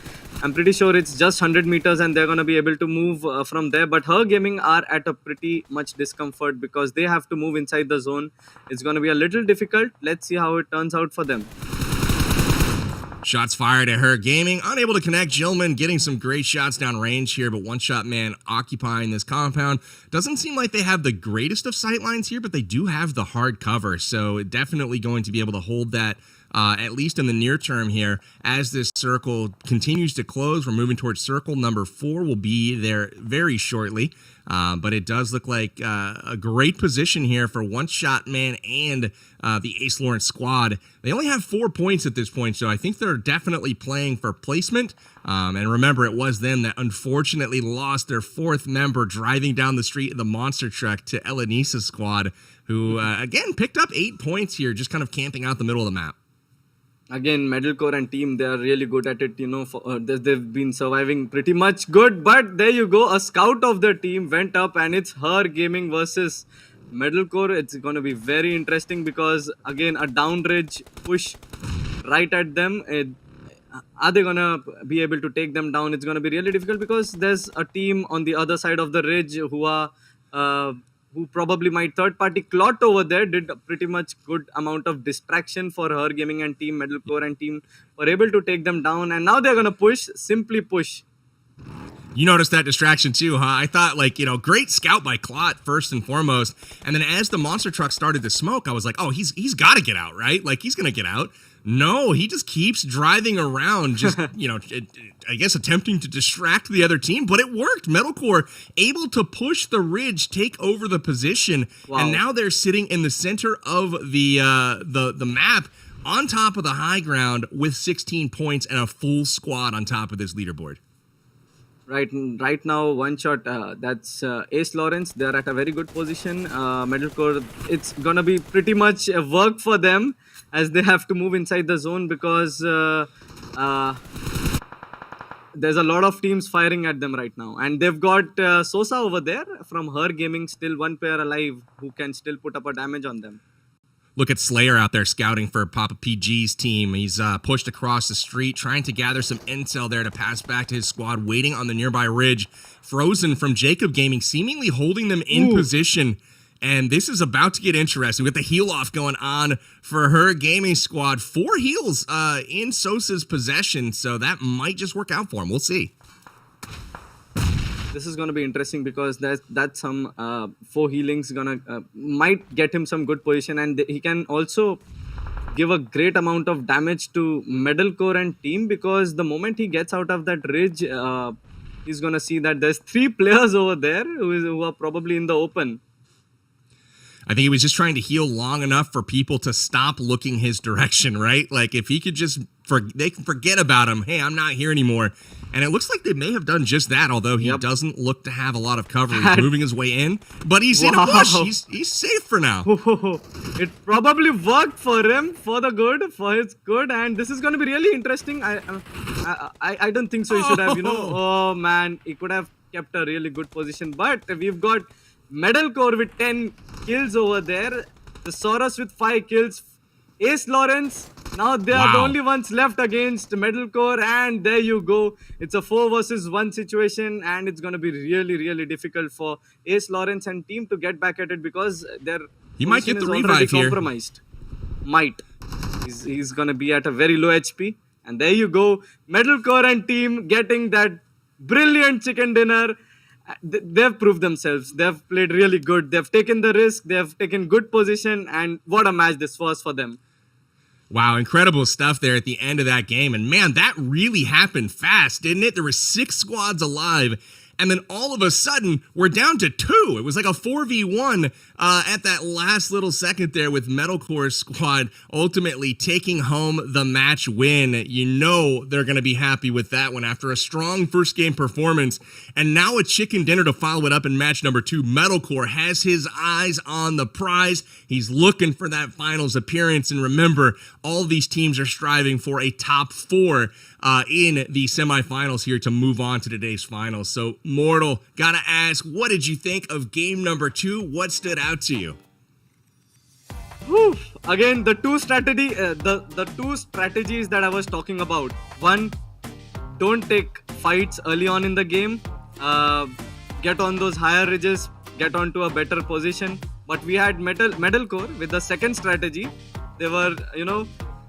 I'm pretty sure it's just 100 meters and they're going to be able to move from there. But her gaming are at a pretty much discomfort because they have to move inside the zone. It's going to be a little difficult. Let's see how it turns out for them. Shots fired at her gaming. Unable to connect. Gilman getting some great shots down range here, but One Shot Man occupying this compound. Doesn't seem like they have the greatest of sightlines here, but they do have the hard cover. So definitely going to be able to hold that at least in the near term here. As this circle continues to close, we're moving towards circle number 4. We'll be there very shortly. But it does look like a great position here for One Shot Man and the Ace Lawrence squad. They only have 4 points at this point, so I think they're definitely playing for placement. And remember, it was them that unfortunately lost their 4th member driving down the street in the monster truck to Elenisa's squad, who, again, picked up 8 points here, just kind of camping out the middle of the map. Again, Metalcore and team, they are really good at it. They've been surviving pretty much good. But there you go. A scout of the team went up, and it's her gaming versus Metalcore. It's going to be very interesting because, again, a down ridge push right at them. Are they going to be able to take them down? It's going to be really difficult because there's a team on the other side of the ridge who probably might third-party Clot over there did a pretty much good amount of distraction for her gaming and team. Metalcore and team were able to take them down, and now they're going to push, simply push. You noticed that distraction too, huh? I thought, great scout by Clot first and foremost, and then as the monster truck started to smoke, I was like, oh, he's got to get out, right? Like, he's going to get out. No, he just keeps driving around, just, I guess attempting to distract the other team, but it worked. Metalcore able to push the ridge, take over the position, and now they're sitting in the center of the map on top of the high ground with 16 points and a full squad on top of this leaderboard. Right now, One Shot, that's Ace Lawrence. They're at a very good position. Metalcore, it's going to be pretty much a work for them as they have to move inside the zone because there's a lot of teams firing at them right now. And they've got Sosa over there from her gaming, still one player alive who can still put up a damage on them. Look at Slayer out there scouting for Papa PG's team. He's pushed across the street, trying to gather some intel there to pass back to his squad, waiting on the nearby ridge. Frozen from Jacob Gaming, seemingly holding them in position. And this is about to get interesting with the heal off going on for her gaming squad. 4 heals in Sosa's possession, so that might just work out for him. We'll see. This is going to be interesting because that's some 4 healings might get him some good position, and he can also give a great amount of damage to Metalcore and team because the moment he gets out of that ridge, he's going to see that there's 3 players over there who are probably in the open. I think he was just trying to heal long enough for people to stop looking his direction, right? Like, if he could just, they can forget about him. Hey, I'm not here anymore. And it looks like they may have done just that, although he doesn't look to have a lot of cover. He's moving his way in, but he's in a bush. He's safe for now. It probably worked for him, for his good, and this is going to be really interesting. I don't think so. He should have, oh man, he could have kept a really good position, but we've got Metalcore with 10 kills over there, the Soros with 5 kills, Ace Lawrence. Now they are the Wow. only ones left against Metalcore, and there you go. It's a 4 versus 1 situation, and it's gonna be really, really difficult for Ace Lawrence and team to get back at it because their He might position get the is already revive here. compromised. Might. He's gonna be at a very low HP. And there you go. Metalcore and team getting that brilliant chicken dinner. They've proved themselves. They've played really good. They've taken the risk. They've taken good position. And what a match this was for them. Wow, incredible stuff there at the end of that game. And man, that really happened fast, didn't it? There were 6 squads alive. And then all of a sudden, we're down to 2. It was like a 4v1 at that last little second there with Metalcore's squad ultimately taking home the match win. You know they're going to be happy with that one after a strong first game performance. And now a chicken dinner to follow it up in match number 2. Metalcore has his eyes on the prize. He's looking for that finals appearance. And remember, all these teams are striving for a top 4 in the semifinals here to move on to today's finals. So, Mortal, gotta ask, what did you think of game number 2? What stood out to you? Whew. Again, the two strategies that I was talking about. One, don't take fights early on in the game. Get on those higher ridges, get onto a better position. But we had Metalcore with the second strategy. They were,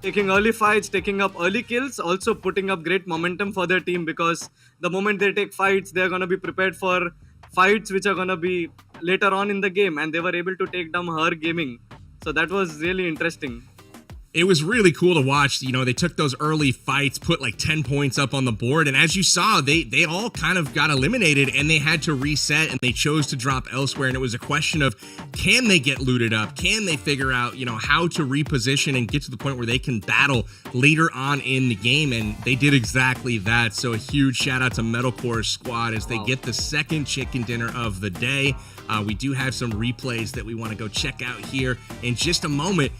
taking early fights, taking up early kills, also putting up great momentum for their team because the moment they take fights, they're going to be prepared for fights which are going to be later on in the game, and they were able to take down her gaming. So that was really interesting. It was really cool to watch. They took those early fights, put like 10 points up on the board. And as you saw, they all kind of got eliminated and they had to reset and they chose to drop elsewhere. And it was a question of, can they get looted up? Can they figure out, how to reposition and get to the point where they can battle later on in the game? And they did exactly that. So a huge shout out to Metalcore's squad as they get the second chicken dinner of the day. We do have some replays that we want to go check out here in just a moment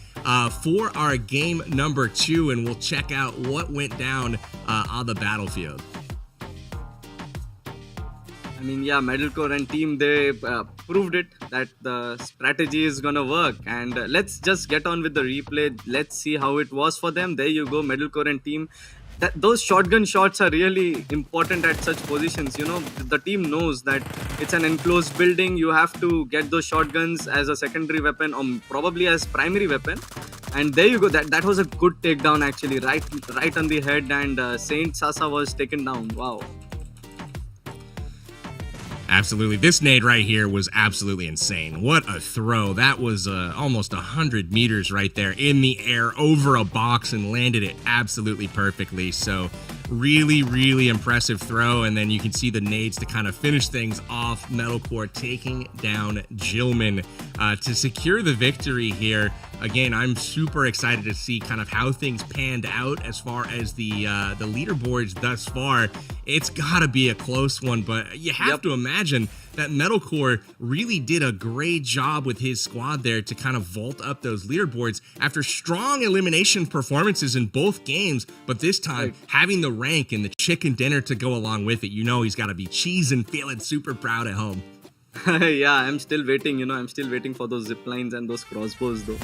for our game number 2, and we'll check out what went down on the battlefield. I mean, yeah, Metalcore and team, they proved it that the strategy is gonna work. And let's just get on with the replay. Let's see how it was for them. There you go, Metalcore and team. Those shotgun shots are really important at such positions. The team knows that it's an enclosed building. You have to get those shotguns as a secondary weapon or probably as primary weapon. And there you go. That was a good takedown actually, right on the head. And Saint Sasa was taken down. Wow. Absolutely. This nade right here was absolutely insane. What a throw. That was almost 100 meters right there in the air over a box and landed it absolutely perfectly. So really, really impressive throw. And then you can see the nades to kind of finish things off. Metalcore taking down Gilman to secure the victory here. Again, I'm super excited to see kind of how things panned out as far as the leaderboards thus far. It's got to be a close one, but you have to imagine that Metalcore really did a great job with his squad there to kind of vault up those leaderboards after strong elimination performances in both games, but this time having the rank and the chicken dinner to go along with it. He's got to be cheesing, feeling super proud at home. Yeah, I'm still waiting. I'm still waiting for those zip lines and those crossbows though.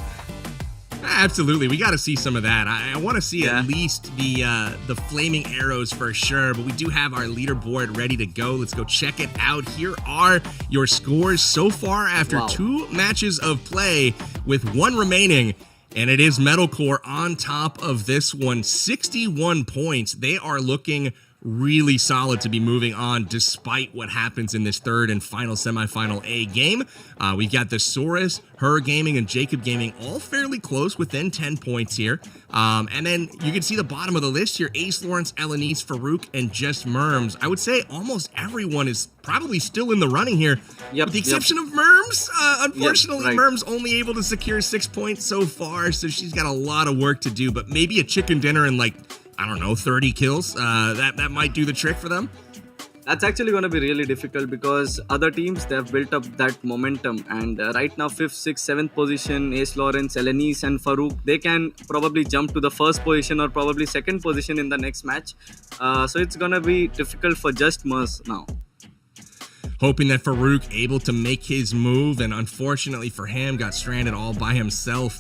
Absolutely, we got to see some of that. I want to see at least the flaming arrows for sure, but we do have our leaderboard ready to go. Let's go check it out. Here are your scores so far after 2 matches of play with 1 remaining. And it is Metalcore on top of this one, 61 points. They are looking really solid to be moving on despite what happens in this third and final semifinal A game. We've got the Saurus, Her Gaming, and Jacob Gaming all fairly close within 10 points here. And then you can see the bottom of the list here, Ace Lawrence, Elenice, Farouk, and Just Merms. I would say almost everyone is probably still in the running here, with the exception of Merms. Unfortunately, Merms only able to secure 6 points so far, so she's got a lot of work to do, but maybe a chicken dinner and 30 kills. That might do the trick for them. That's actually going to be really difficult because other teams, they have built up that momentum. And right now, 5th, 6th, 7th position, Ace Lawrence, Elenice, and Farouk, they can probably jump to the first position or probably second position in the next match. So it's going to be difficult for Just Mers now. hoping that Farouk able to make his move, and unfortunately for him, got stranded all by himself.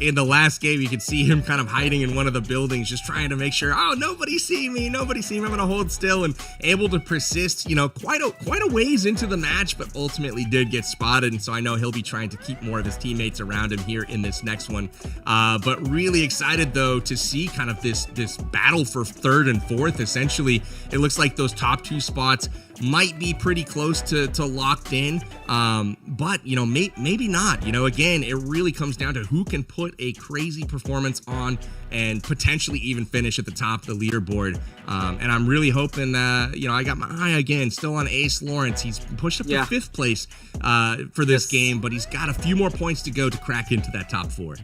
In the last game, you could see him kind of hiding in one of the buildings, just trying to make sure, oh, nobody see me, I'm gonna hold still, and able to persist, quite a ways into the match, but ultimately did get spotted. And so I know he'll be trying to keep more of his teammates around him here in this next one. But really excited though to see kind of this battle for third and fourth. Essentially, it looks like those top two spots might be pretty close to locked in, but maybe not. Again, it really comes down to who can put a crazy performance on and potentially even finish at the top of the leaderboard. And I'm really hoping I got my eye again still on Ace Lawrence. He's pushed up to 5th place for this game, but he's got a few more points to go to crack into that top 4.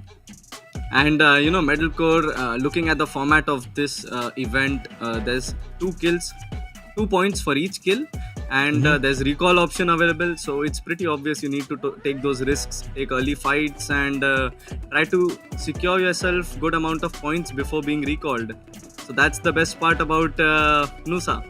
And Metalcore, looking at the format of this event, there's 2 kills, 2 points for each kill, and there's recall option available, so it's pretty obvious you need to take those risks, take early fights, and try to secure yourself good amount of points before being recalled. So that's the best part about Nusa.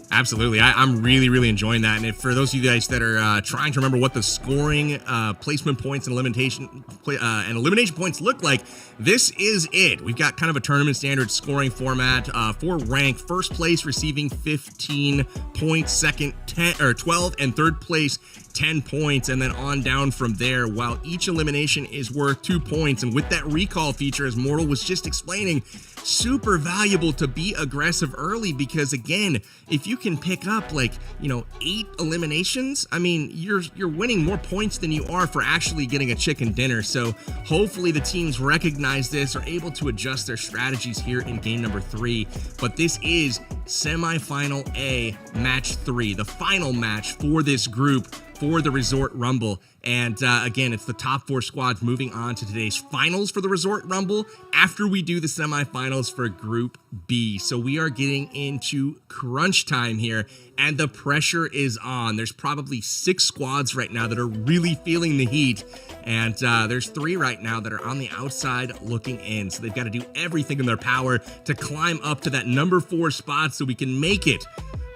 Absolutely. I'm really enjoying that. And for those of you guys that are trying to remember what the scoring, placement points, and elimination points look like, this is it. We've got kind of a tournament standard scoring format for rank. First place receiving 15 points, second 12, and third place 10 points, and then on down from there, while each elimination is worth 2 points. And with that recall feature, as Mortal was just explaining, super valuable to be aggressive early, because again, if you can pick up 8 eliminations, I mean, you're winning more points than you are for actually getting a chicken dinner. So hopefully the teams recognize this, are able to adjust their strategies here in game number 3. But this is semifinal A, match 3, the final match for this group for the Resort Rumble. And again, it's the top 4 squads moving on to today's finals for the Resort Rumble after we do the semifinals for Group B. So we are getting into crunch time here, and the pressure is on. There's probably 6 squads right now that are really feeling the heat, and there's 3 right now that are on the outside looking in. So they've got to do everything in their power to climb up to that number 4 spot so we can make it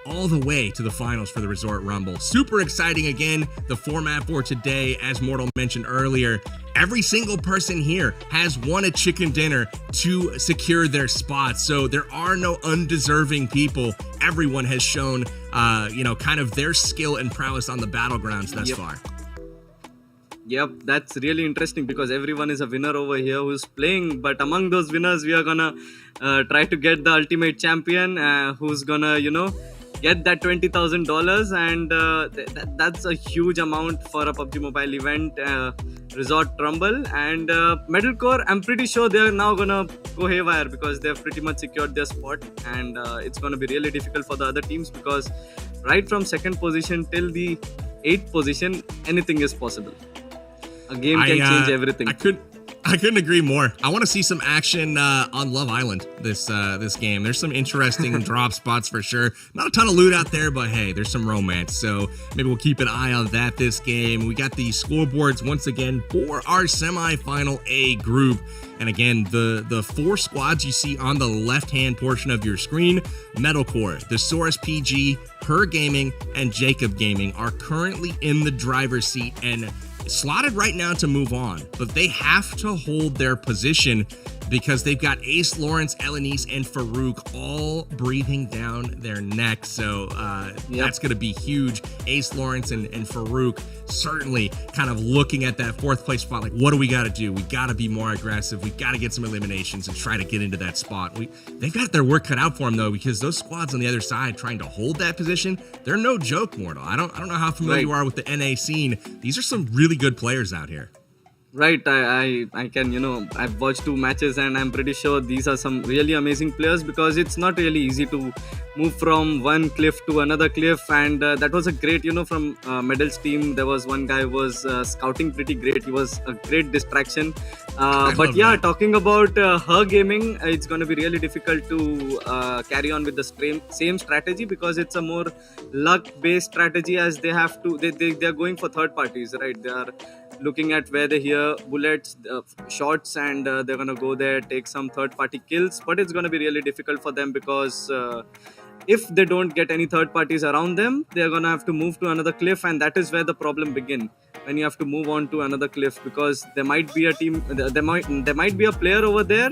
all the way to the finals for the Resort Rumble. Super exciting. Again, the format for today, as Mortal mentioned earlier, every single person here has won a chicken dinner to secure their spot. So there are no undeserving people. Everyone has shown, kind of their skill and prowess on the battlegrounds thus far. Yep, that's really interesting because everyone is a winner over here who's playing. But among those winners, we are gonna try to get the ultimate champion who's gonna, get that $20,000, and that's a huge amount for a PUBG Mobile event, Resort Rumble. And Metalcore, I'm pretty sure they're now gonna go haywire because they've pretty much secured their spot, and it's gonna be really difficult for the other teams because right from 2nd position till the 8th position, anything is possible. A game can change everything. I couldn't agree more. I want to see some action on Love Island this game. There's some interesting drop spots for sure. Not a ton of loot out there, but hey, there's some romance. So maybe we'll keep an eye on that this game. We got the scoreboards once again for our semifinal A group. And again, the 4 squads you see on the left-hand portion of your screen, Metalcore, Thesaurus PG, Her Gaming, and Jacob Gaming are currently in the driver's seat and slotted right now to move on, but they have to hold their position because they've got Ace Lawrence, Elenice, and Farouk all breathing down their neck. So that's going to be huge. Ace Lawrence and Farouk certainly kind of looking at that 4th place spot like, what do we got to do? We got to be more aggressive. We got to get some eliminations and try to get into that spot. They've got their work cut out for them though, because those squads on the other side trying to hold that position, they're no joke, Mortal. I don't know how familiar you are with the NA scene. These are some really good players out here. Right, I can, I've watched 2 matches and I'm pretty sure these are some really amazing players because it's not really easy to move from one cliff to another cliff, and that was a great, from Medal's team, there was one guy who was scouting pretty great. He was a great distraction. But yeah, talking about Her Gaming, it's going to be really difficult to carry on with the same strategy because it's a more luck-based strategy, as they have to, they're going for third parties, right? They are looking at where they hear bullets, shots, and they're going to go there, take some third party kills. But it's going to be really difficult for them because if they don't get any third parties around them, they're gonna have to move to another cliff, and that is where the problem begin. When you have to move on to another cliff, because there might be a team, there might be a player over there,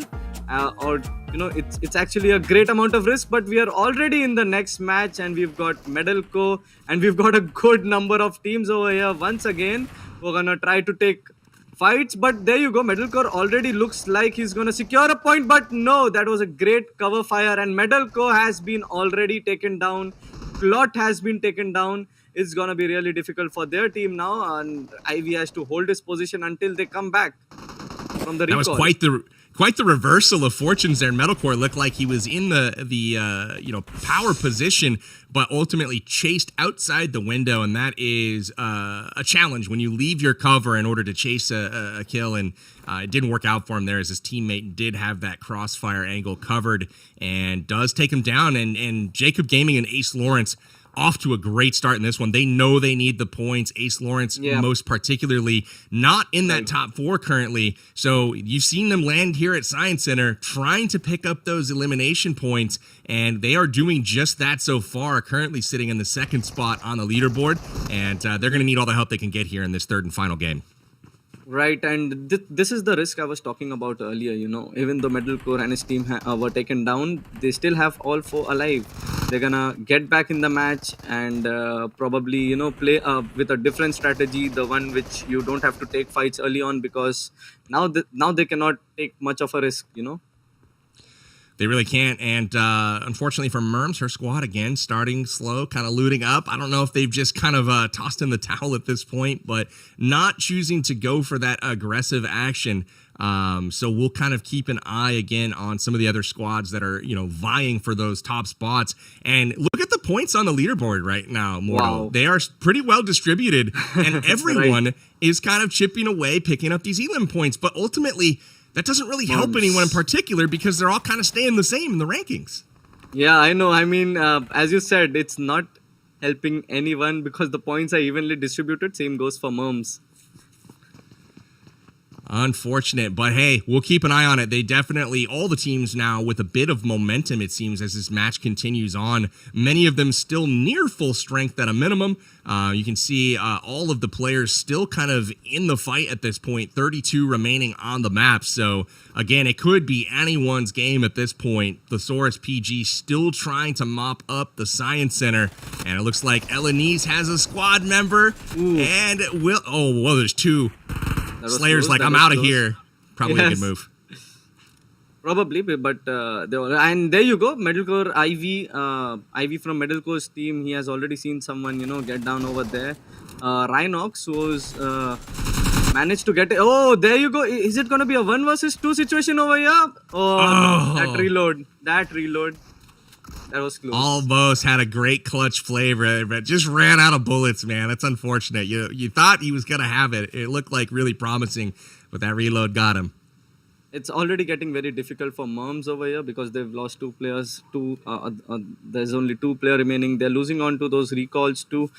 or it's actually a great amount of risk. But we are already in the next match, and we've got Medalco, and we've got a good number of teams over here. Once again, we're gonna try to take fights, but there you go. Medalcore already looks like he's going to secure a point, but no, that was a great cover fire, and Medalco has been already taken down. Clot has been taken down. It's going to be really difficult for their team now, and Ivy has to hold his position until they come back from the recall. That was quite the reversal of fortunes there. Metalcore looked like he was in the power position, but ultimately chased outside the window, and that is a challenge when you leave your cover in order to chase a kill, and it didn't work out for him there, as his teammate did have that crossfire angle covered and does take him down. And Jacob Gaming and Ace Lawrence off to a great start in this one. They know they need the points. Ace Lawrence, most particularly, not in that top 4 currently. So you've seen them land here at Science Center trying to pick up those elimination points, and they are doing just that so far, currently sitting in the 2nd spot on the leaderboard, and they're going to need all the help they can get here in this 3rd and final game. Right, and this is the risk I was talking about earlier. Even though Metalcore and his team were taken down, they still have all 4 alive. They're gonna get back in the match and probably play with a different strategy, the one which you don't have to take fights early on, because now they cannot take much of a risk. They really can't, and unfortunately for Merms, her squad, again, starting slow, kind of looting up. I don't know if they've just kind of tossed in the towel at this point, but not choosing to go for that aggressive action. So we'll kind of keep an eye, again, on some of the other squads that are, vying for those top spots. And look at the points on the leaderboard right now, Mortal. Wow. They are pretty well distributed, and everyone is kind of chipping away, picking up these elim points, but ultimately that doesn't really help anyone in particular, because they're all kind of staying the same in the rankings. Yeah, I know. I mean, as you said, it's not helping anyone because the points are evenly distributed. Same goes for Merms. Unfortunate, but hey, we'll keep an eye on it. They definitely, all the teams now with a bit of momentum, it seems, as this match continues on. Many of them still near full strength at a minimum. You can see all of the players still kind of in the fight at this point, 32 remaining on the map. So again, it could be anyone's game at this point. Thesaurus PG still trying to mop up the Science Center, and it looks like Elenise has a squad member. Ooh. And there's 2. Slayer's like, I'm out of here. Probably a good move. Probably, but and there you go. Metalcore Ivy from Metalcore's team. He has already seen someone get down over there. Rhinox was managed to get it. Oh, there you go. Is it gonna be a 1 versus 2 situation over here? Oh. That reload. That was close. Almost had a great clutch flavor, but just ran out of bullets, man. That's unfortunate. You thought he was going to have it. It looked like really promising, but that reload got him. It's already getting very difficult for Merms over here because they've lost 2 players. There's only 2 players remaining. They're losing on to those recalls too.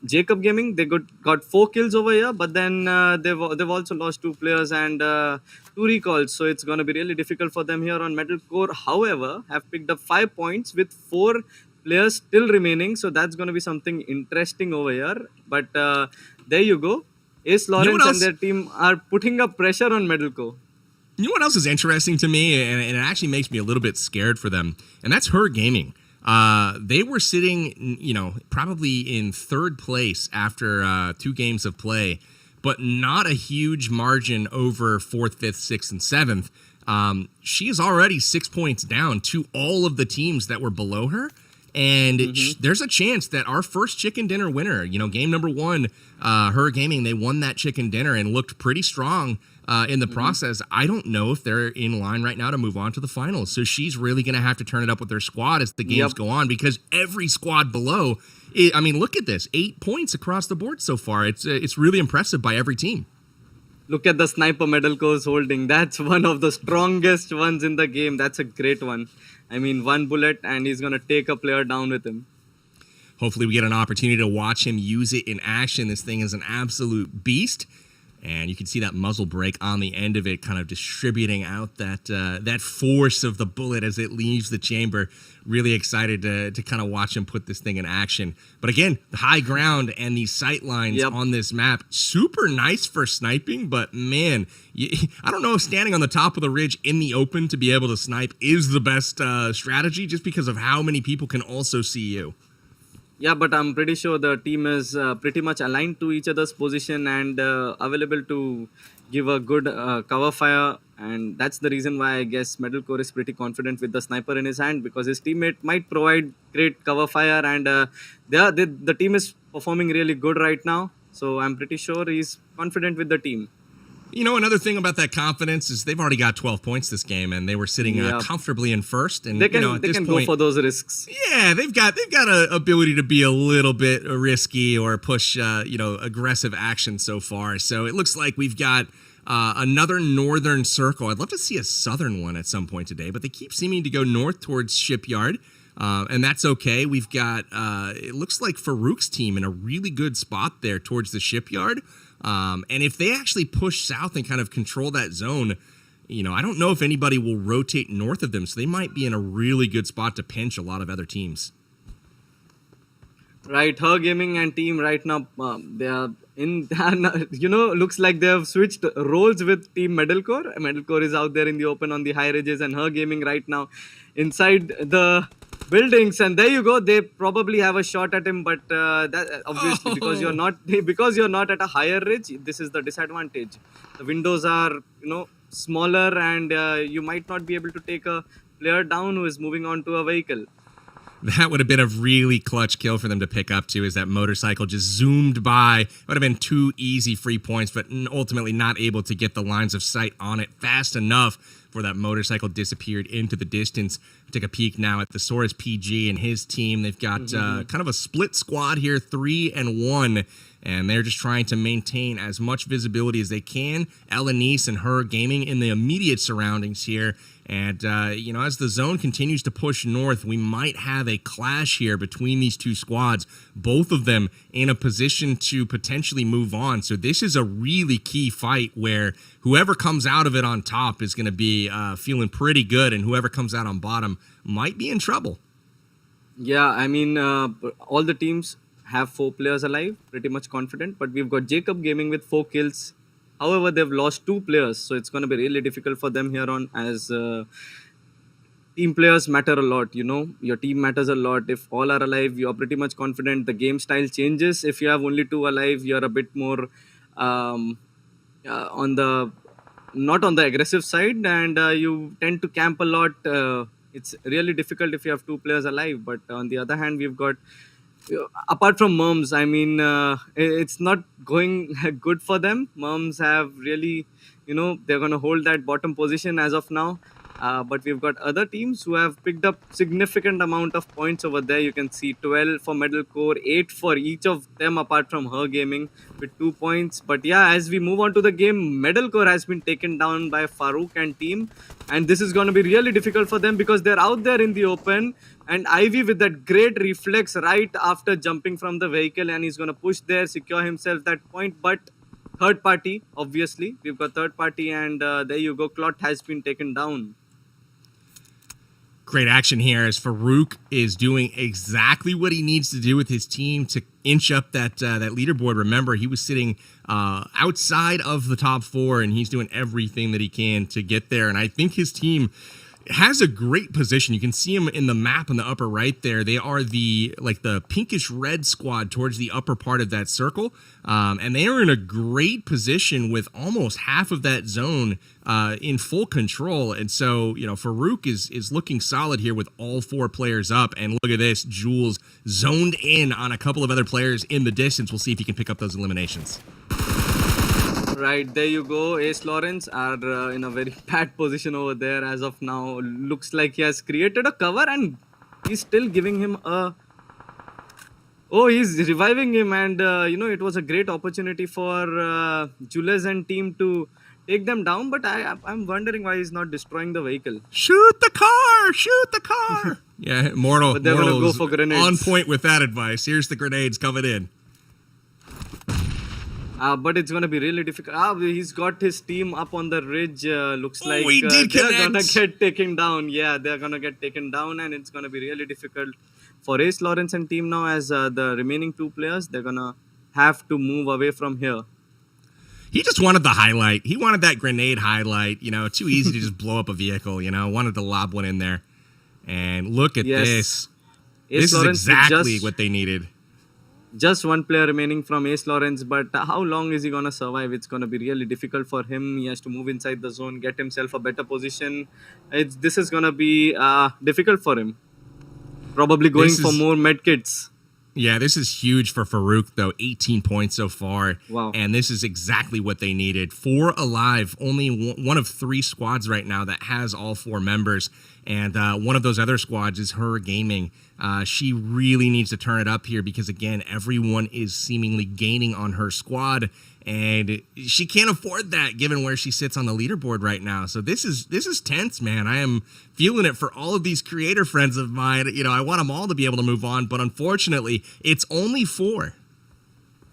Jacob Gaming, they got 4 kills over here, but then they've also lost 2 players and 2 recalls. So it's going to be really difficult for them here on Metalcore. However, have picked up 5 points with 4 players still remaining. So that's going to be something interesting over here. But there you go. Ace Lawrence and their team are putting up pressure on Metalcore. You know what else is interesting to me, and it actually makes me a little bit scared for them, and that's Her Gaming. They were sitting, probably in 3rd place after 2 games of play, but not a huge margin over 4th, 5th, 6th, and 7th. She is already 6 points down to all of the teams that were below her, and there's a chance that our first chicken dinner winner, game number 1, Her Gaming, they won that chicken dinner and looked pretty strong in the process. I don't know if they're in line right now to move on to the finals. So she's really going to have to turn it up with their squad as the games go on, because every squad below, look at this, 8 points across the board so far. It's really impressive by every team. Look at the sniper Metalcore's holding. That's one of the strongest ones in the game. That's a great one. 1 bullet and he's going to take a player down with him. Hopefully we get an opportunity to watch him use it in action. This thing is an absolute beast. And you can see that muzzle brake on the end of it kind of distributing out that force of the bullet as it leaves the chamber. Really excited to kind of watch him put this thing in action. But again, the high ground and these sight lines on this map, super nice for sniping. But man, I don't know if standing on the top of the ridge in the open to be able to snipe is the best strategy, just because of how many people can also see you. Yeah, but I'm pretty sure the team is pretty much aligned to each other's position and available to give a good cover fire. And that's the reason why I guess Metalcore is pretty confident with the sniper in his hand, because his teammate might provide great cover fire, and the team is performing really good right now. So I'm pretty sure he's confident with the team. You know, another thing about that confidence is they've already got 12 points this game, and they were sitting comfortably in first. And they can, at they this can point, go for those risks. Yeah, they've got a ability to be a little bit risky or push aggressive action so far. So it looks like we've got another northern circle. I'd love to see a southern one at some point today, but they keep seeming to go north towards Shipyard. And that's okay. We've got, it looks like Farouk's team in a really good spot there towards the Shipyard. And if they actually push south and kind of control that zone, I don't know if anybody will rotate north of them. So they might be in a really good spot to pinch a lot of other teams. Right. Her Gaming and team right now, they are in, looks like they have switched roles with team Metalcore. Metalcore is out there in the open on the high ridges, and Her Gaming right now inside the buildings, and there you go. They probably have a shot at him, but that obviously because you're not at a higher ridge, this is the disadvantage. The windows are smaller, and you might not be able to take a player down who is moving on to a vehicle. That would have been a really clutch kill for them to pick up too, as that motorcycle just zoomed by. It would have been 2 easy free points, but ultimately not able to get the lines of sight on it fast enough for that motorcycle disappeared into the distance. Take a peek now at the Saurus PG and his team. They've got kind of a split squad here, 3-1, and they're just trying to maintain as much visibility as they can. Elenice and Her Gaming in the immediate surroundings here. And, as the zone continues to push north, we might have a clash here between these two squads, both of them in a position to potentially move on. So this is a really key fight where whoever comes out of it on top is going to be feeling pretty good, and whoever comes out on bottom might be in trouble. Yeah, I mean, all the teams have 4 players alive, pretty much confident, but we've got Jacob Gaming with 4 kills. However, they've lost 2 players, so it's going to be really difficult for them here on, as team players matter a lot. Your team matters a lot. If all are alive, you're pretty much confident. The game style changes. If you have only 2 alive, you're a bit more not on the aggressive side, and you tend to camp a lot. It's really difficult if you have 2 players alive. But on the other hand, we've got, apart from Merms, I mean, it's not going good for them. Merms have really, they're going to hold that bottom position as of now. But we've got other teams who have picked up significant amount of points over there. You can see 12 for Metalcore, 8 for each of them apart from Her Gaming with 2 points. But yeah, as we move on to the game, Metalcore has been taken down by Farouk and team. And this is going to be really difficult for them because they're out there in the open. And Ivy with that great reflex right after jumping from the vehicle, and he's going to push there, secure himself that point. But third party, obviously, we've got third party, and there you go. Clot has been taken down. Great action here as Farouk is doing exactly what he needs to do with his team to inch up that leaderboard. Remember, he was sitting outside of the top 4, and he's doing everything that he can to get there. And I think his team has a great position. You can see them in the map in the upper right there. They are the pinkish red squad towards the upper part of that circle. And they are in a great position with almost half of that zone in full control. And so, Farouk is looking solid here with all 4 players up. And look at this, Jules zoned in on a couple of other players in the distance. We'll see if he can pick up those eliminations. Right, there you go. Ace Lawrence are in a very bad position over there as of now. Looks like he has created a cover, and he's still giving him a... Oh, he's reviving him, and it was a great opportunity for Jules and team to take them down, but I'm wondering why he's not destroying the vehicle. Shoot the car! Shoot the car! Yeah, Mortal, but they're going to go for grenades. On point with that advice. Here's the grenades coming in. But it's gonna be really difficult. He's got his team up on the ridge. Looks Oh, like he did they're gonna connect. get taken down. Yeah, they're gonna get taken down, and it's gonna be really difficult for Ace Lawrence and team now. As the remaining two players, they're gonna have to move away from here. He just wanted the highlight. He wanted that grenade highlight. Too easy to just blow up a vehicle. Wanted to lob one in there. And look at Yes, this. Ace This is Lawrence with exactly what they needed. just one player remaining from Ace Lawrence, but how long is he gonna survive? It's gonna be really difficult for him. He has to move inside the zone, get himself a better position. This is gonna be difficult for him. Probably going This for is more medkits. Yeah, this is huge for Farouk, though. 18 points so far. Wow. And this is exactly what they needed. 4 alive, only one of 3 squads right now that has all 4 members. And one of those other squads is Her Gaming. She really needs to turn it up here because, again, everyone is seemingly gaining on her squad. And she can't afford that given where she sits on the leaderboard right now. So this is tense, man. I am feeling it for all of these creator friends of mine. I want them all to be able to move on, but unfortunately, it's only 4.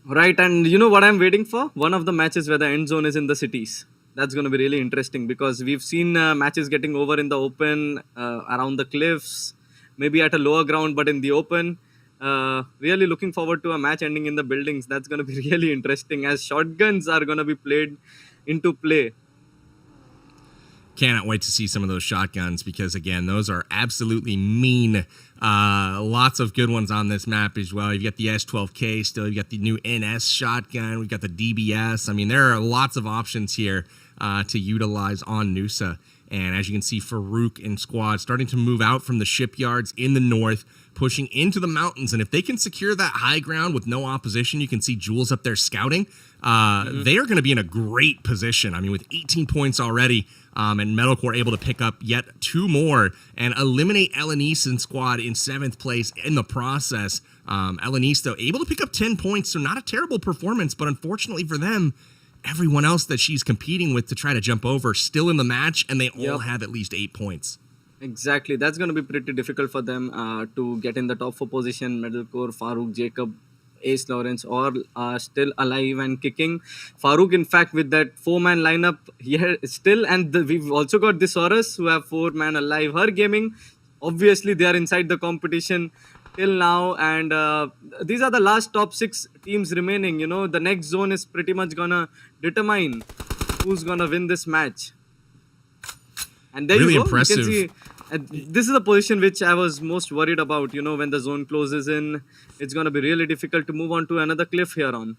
Right, and you know what I'm waiting for? One of the matches where the end zone is in the cities. That's going to be really interesting because we've seen matches getting over in the open, around the cliffs, maybe at a lower ground, but in the open. Really looking forward to a match ending in the buildings. That's going to be really interesting as shotguns are going to be played into play. Cannot wait to see some of those shotguns because, again, those are absolutely mean. Lots of good ones on this map as well. You've got the S12K still. You've got the new NS shotgun. We've got the DBS. I mean, there are lots of options here to utilize on Nusa. And as you can see, Farouk and squad starting to move out from the shipyards in the north, pushing into the mountains. And if they can secure that high ground with no opposition, you can see Jules up there scouting. They are going to be in a great position. I mean, with 18 points already, and Metalcore able to pick up yet 2 more and eliminate Elenice and squad in 7th place in the process. Elenice, though, able to pick up 10 points, so not a terrible performance, but unfortunately for them, everyone else that she's competing with to try to jump over still in the match, and they all have at least 8 points. Exactly. That's going to be pretty difficult for them to get in the top 4 position. Metalcore, Farouk, Jacob, Ace Lawrence, all are still alive and kicking. Farouk, in fact, with that 4-man lineup here still, and we've also got the Saurus who have 4-man alive. Her Gaming, obviously, they are inside the competition till now, and these are the last top 6 teams remaining. The next zone is pretty much gonna determine who's gonna win this match. And there Really you go. impressive. You can see, this is the position which I was most worried about. When the zone closes in, it's going to be really difficult to move on to another cliff here on.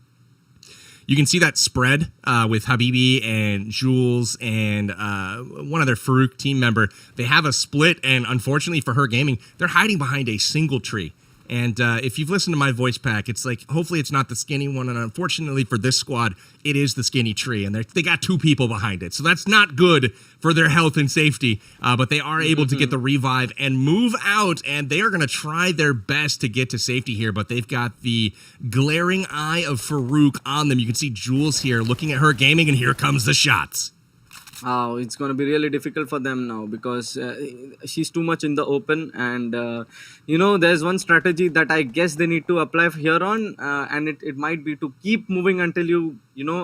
You can see that spread with Habibi and Jules and one other Farouk team member. They have a split, and unfortunately for Her Gaming, they're hiding behind a single tree. And if you've listened to my voice pack, it's like, hopefully it's not the skinny one. And unfortunately for this squad, it is the skinny tree. And they got 2 people behind it. So that's not good for their health and safety. But they are able to get the revive and move out. And they are going to try their best to get to safety here. But they've got the glaring eye of Farouk on them. You can see Jules here looking at Her Gaming. And here comes the shots. It's going to be really difficult for them now because she's too much in the open. And, there's one strategy that I guess they need to apply here on. And it might be to keep moving until you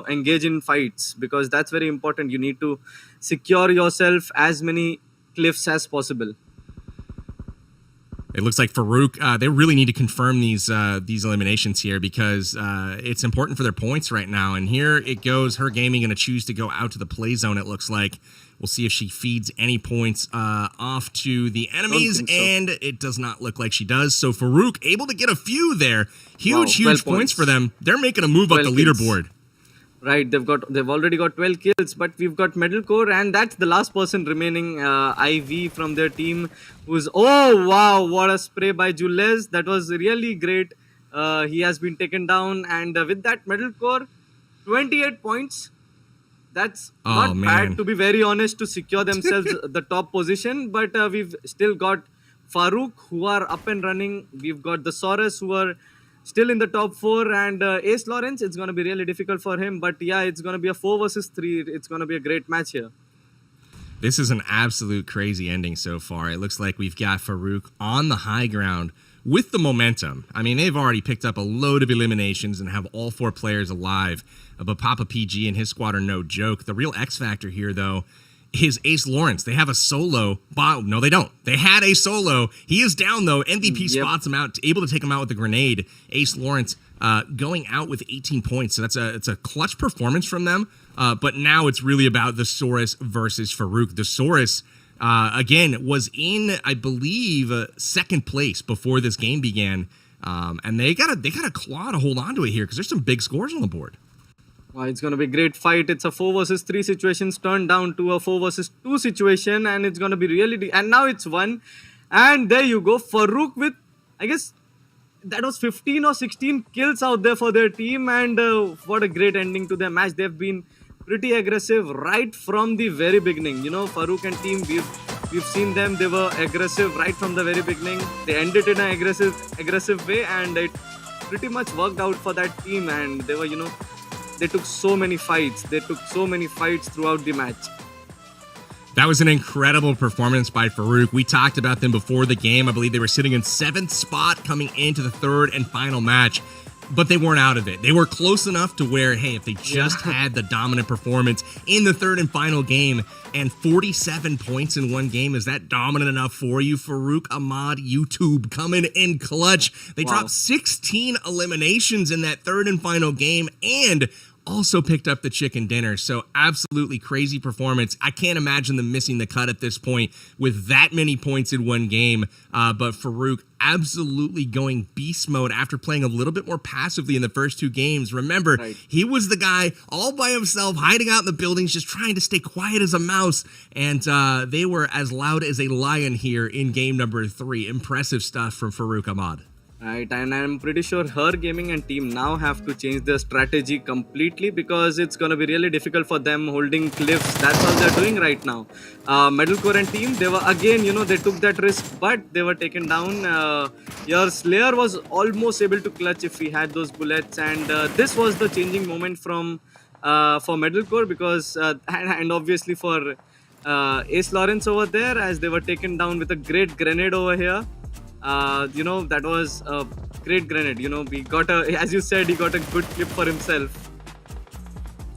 engage in fights, because that's very important. You need to secure yourself as many cliffs as possible. It looks like Farouk, they really need to confirm these eliminations here because it's important for their points right now. And here it goes. Her Gaming going to choose to go out to the play zone, it looks like. We'll see if she feeds any points off to the enemies, Don't think so. and it does not look like she does. So Farouk able to get a few there. Huge, Wow, huge 12 points for them. They're making a move up the 12 kills. leaderboard. Right, they've already got 12 kills, but we've got Metalcore, and that's the last person remaining, IV from their team, who's, oh wow, what a spray by Jules. That was really great. He has been taken down, and with that Metalcore, 28 points. That's not bad, to be very honest, to secure themselves the top position, but we've still got Farouk, who are up and running. We've got the Saurus, who are still in the top 4, and Ace Lawrence, it's going to be really difficult for him. But yeah, it's going to be a 4 versus 3. It's going to be a great match here. This is an absolute crazy ending so far. It looks like we've got Farouk on the high ground with the momentum. I mean, they've already picked up a load of eliminations and have all 4 players alive. But Papa PG and his squad are no joke. The real X factor here, though, is Ace Lawrence. They have a solo. No, they don't. They had a solo. He is down, though. MVP spots him out, able to take him out with a grenade. Ace Lawrence going out with 18 points. So it's a clutch performance from them. But now it's really about the Saurus versus Farouk. The Saurus, again, was in, I believe, second place before this game began. And they got a claw to hold on to it here because there's some big scores on the board. Well, it's going to be a great fight. It's a 4 versus 3 situations turned down to a 4 versus 2 situation. And it's going to be really... And now it's 1. And there you go. Farouk with, I guess, that was 15 or 16 kills out there for their team. And what a great ending to their match. They've been pretty aggressive right from the very beginning. You know, Farouk and team, we've seen them. They were aggressive right from the very beginning. They ended in an aggressive way. And it pretty much worked out for that team. And they were, they took so many fights. They took so many fights throughout the match. That was an incredible performance by Farouk. We talked about them before the game. I believe they were sitting in 7th spot coming into the 3rd and final match, but they weren't out of it. They were close enough to where, hey, if they just had the dominant performance in the 3rd and final game, and 47 points in one game, is that dominant enough for you? Farouk Ahmad YouTube coming in clutch. They dropped 16 eliminations in that 3rd and final game, and also picked up the chicken dinner. So absolutely crazy performance. I can't imagine them missing the cut at this point with that many points in one game. But Farouk absolutely going beast mode after playing a little bit more passively in the first 2 games. Remember, he was the guy all by himself, hiding out in the buildings, just trying to stay quiet as a mouse. And they were as loud as a lion here in game number 3. Impressive stuff from Farouk Ahmad. Right, and I'm pretty sure Her Gaming and team now have to change their strategy completely because it's going to be really difficult for them holding cliffs. That's all they're doing right now. Metalcore and team, they were again, they took that risk, but they were taken down. Your Slayer was almost able to clutch if he had those bullets, and this was the changing moment for Metalcore because, and obviously for Ace Lawrence over there, as they were taken down with a great grenade over here. That was a great grenade. We got as you said, he got a good clip for himself.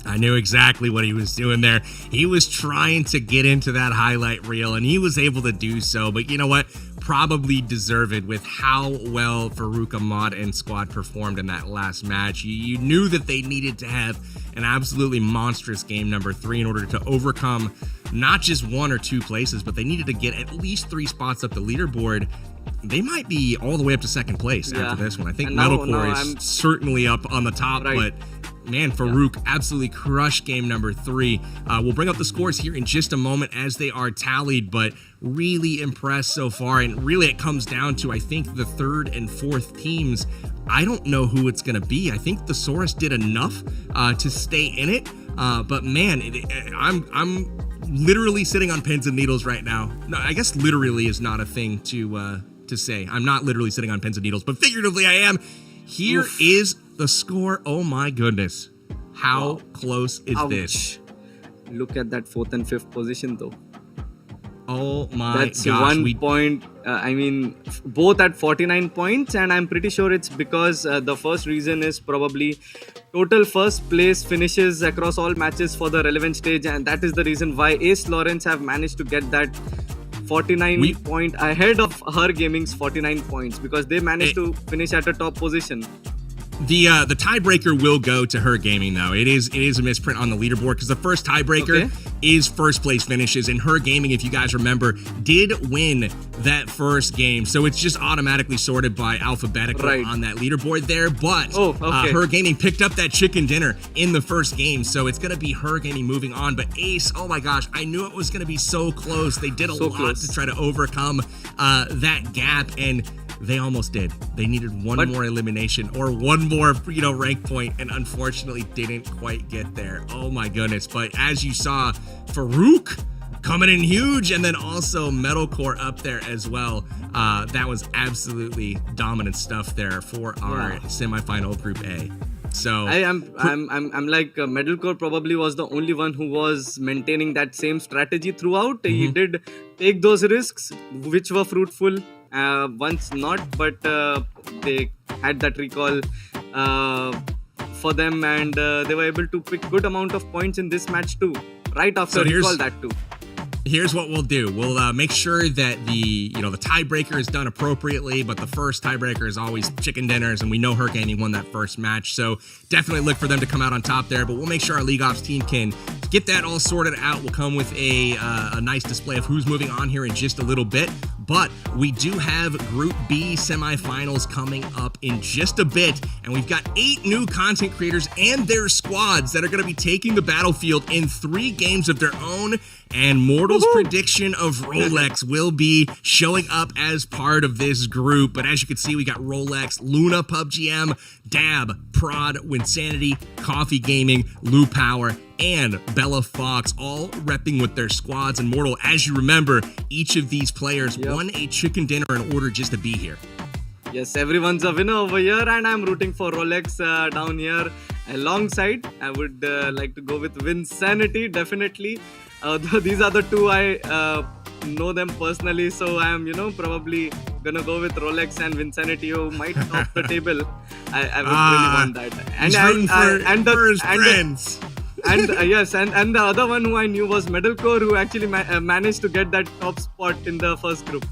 I knew exactly what he was doing there. He was trying to get into that highlight reel, and he was able to do so. But you know what? Probably deserved with how well Farouk Ahmad and squad performed in that last match. You knew that they needed to have an absolutely monstrous game number 3 in order to overcome not just 1 or 2 places, but they needed to get at least 3 spots up the leaderboard. They might be all the way up to 2nd place after this one. I think Metalcore is certainly up on the top, but man, Farouk absolutely crushed game number 3. We'll bring up the scores here in just a moment as they are tallied, but really impressed so far. And really it comes down to, I think, the 3rd and 4th teams. I don't know who it's going to be. I think the Saurus did enough to stay in it. But man, I'm literally sitting on pins and needles right now. No, I guess literally is not a thing to say. I'm not literally sitting on pins and needles, but figuratively I am. Here is the score. Oh my goodness. How close is this? Look at that 4th and 5th position though. Oh my That's gosh. 1 point. Both at 49 points, and I'm pretty sure it's because the first reason is probably total first place finishes across all matches for the relevant stage, and that is the reason why Ace Lawrence have managed to get that 49 point ahead of Her Gaming's 49 points because they managed to finish at a top position. The tiebreaker will go to Her Gaming, though. It is a misprint on the leaderboard because the first tiebreaker is first place finishes, and Her Gaming, if you guys remember, did win that first game, so it's just automatically sorted by alphabetical on that leaderboard there. But Her Gaming picked up that chicken dinner in the first game, so it's gonna be Her Gaming moving on. But Ace, oh my gosh, I knew it was gonna be so close. They did a lot to try to overcome that gap, and they almost did. They needed one more elimination or one more, rank point, and unfortunately didn't quite get there. Oh my goodness. But as you saw, Farouk coming in huge, and then also Metalcore up there as well. That was absolutely dominant stuff there for our semifinal Group A. So I'm like Metalcore probably was the only one who was maintaining that same strategy throughout. He did take those risks, which were fruitful. Once not, but they had that recall for them, and they were able to pick good amount of points in this match too. Right after recall that too. Here's what we'll do. We'll make sure that the tiebreaker is done appropriately, but the first tiebreaker is always chicken dinners, and we know Hurricane won that first match, so definitely look for them to come out on top there. But we'll make sure our League Ops team can get that all sorted out. We'll come with a nice display of who's moving on here in just a little bit. But we do have Group B semifinals coming up in just a bit, and we've got 8 new content creators and their squads that are going to be taking the battlefield in 3 games of their own. And Mortal's prediction of Rolex will be showing up as part of this group. But as you can see, we got Rolex, Luna, PUBG, Dab, Prod, Winsanity, Coffee Gaming, Lou Power, and Bella Fox, all repping with their squads. And Mortal, as you remember, each of these players won a chicken dinner in order just to be here. Yes, everyone's a winner over here, and I'm rooting for Rolex down here. Alongside, I would like to go with Winsanity, definitely. These are the 2 I know them personally, so I'm probably gonna go with Rolex and Winsanity, who might top the table. I would really want that. And his friends. And the other one who I knew was Metalcore, who actually managed to get that top spot in the first group.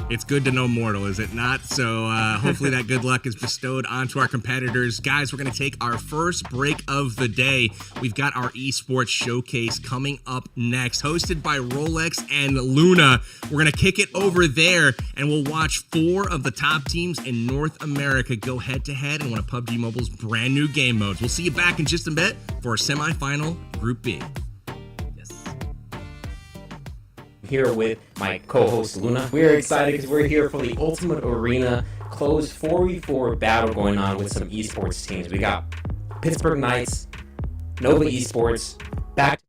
It's good to know Mortal, is it not? So hopefully that good luck is bestowed onto our competitors. Guys, we're going to take our first break of the day. We've got our esports showcase coming up next, hosted by Rolex and Luna. We're going to kick it over there, and we'll watch 4 of the top teams in North America go head-to-head in one of PUBG Mobile's brand new game modes. We'll see you back in just a bit for our semifinal Group B. Here with my co-host Luna. We're excited because we're here for the Ultimate Arena closed 4v4 battle going on with some esports teams. We got Pittsburgh Knights, Nova Esports, Back,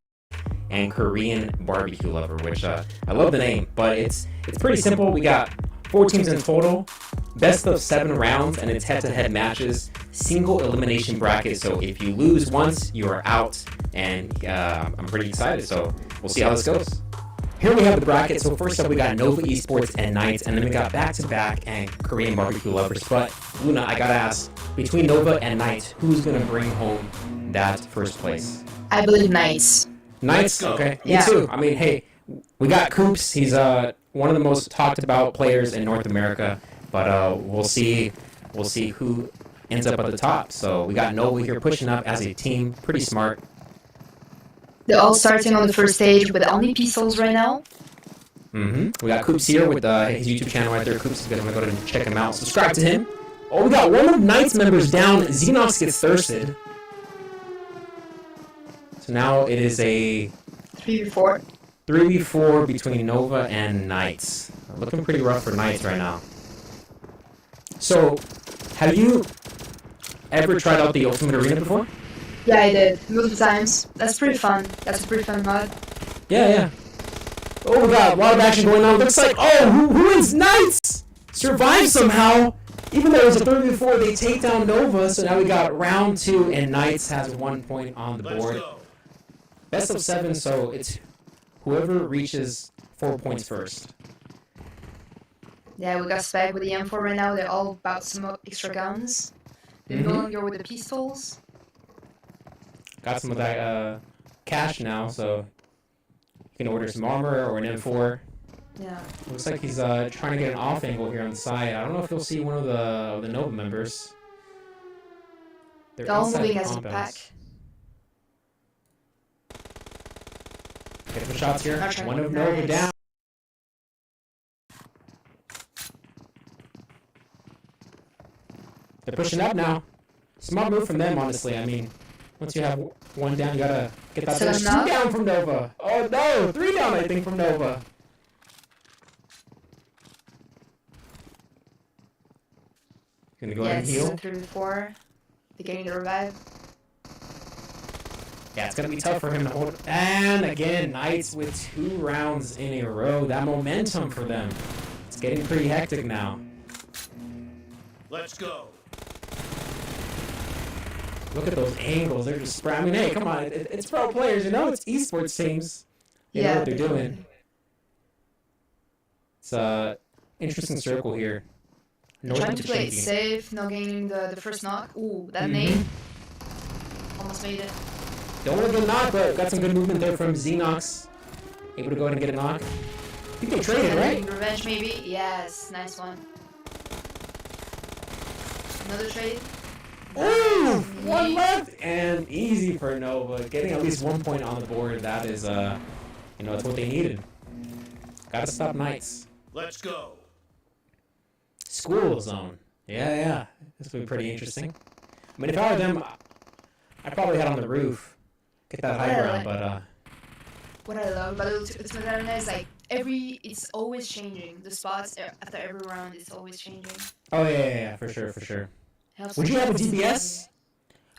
and Korean Barbecue Lover, which I love the name, but it's pretty simple. We got 4 teams in total, best of 7 rounds, and it's head-to-head matches, single elimination bracket. So if you lose once, you are out, and I'm pretty excited. So we'll see how this goes. Here we have the bracket. So first up, we got Nova Esports and Knights, and then we got Back-to-Back and Korean Barbecue Lovers. But Luna, I gotta ask, between Nova and Knights, who's gonna bring home that first place? I believe Knights. Knights? Okay, me too. I mean, hey, we got Coops. He's one of the most talked about players in North America. But we'll see who ends up at the top. So we got Nova here pushing up as a team, pretty smart. They're all starting on the first stage with only pistols right now. We got Coops here with his YouTube channel right there. Coops is going to go and check him out. Subscribe to him. Oh, we got one of Knights members down. Xenox gets thirsted. So now it is a 3v4. 3v4 between Nova and Knights. Looking pretty rough for Knights right now. So, have you ever tried out the Ultimate Arena before? Yeah, I did. Multiple times. That's pretty fun. That's a pretty fun mod. Yeah. Oh, we got a lot of action going on. Looks like, who wins? Knights! Survive somehow! Even though it was a 3v4, they take down Nova, so now we got round 2, and Knights has 1 point on the board. Best of 7, so it's whoever reaches 4 points first. Yeah, we got Spec with the M4 right now. They're all about some extra guns. They're no longer with the pistols. Got some of that cash now, so you can order some armor or an M4. Yeah. Looks like he's trying to get an off angle here on the side. I don't know if you'll see one of the Nova members. They're all moving as a pack. Get some shots here. One of Nova down. They're pushing up now. Smart move from them, honestly. I mean, once you have 1 down, you gotta get that. There's 2 down from Nova. Oh no, 3 down, I think, from Nova. Gonna go ahead and heal. 3v4. They're getting the revive. Yeah, it's gonna be tough for him to hold. And again, Knights with 2 rounds in a row. That momentum for them. It's getting pretty hectic now. Let's go. Look at those angles. They're just I mean, hey, come on. It's pro players, you know? It's esports teams. They know what they're doing. It's a interesting circle here. Trying to play it safe, not getting the first knock. Ooh, that nade. Almost made it. Don't want to get a knock, but got some good movement there from Xenox. Able to go ahead and get a knock. I think they traded, right? Revenge, maybe? Yes, nice one. Another trade. Ooh! One left! And easy for Nova. Getting at least 1 point on the board, that is, you know, that's what they needed. Gotta stop Knights. Let's go. School zone. Yeah. This would be pretty interesting. I mean, if I were them, I'd probably head on the roof. Get that high ground, but, What I love about Ultimate Arena is like it's always changing. The spots after every round is always changing. Oh yeah, for sure. Would you have a DPS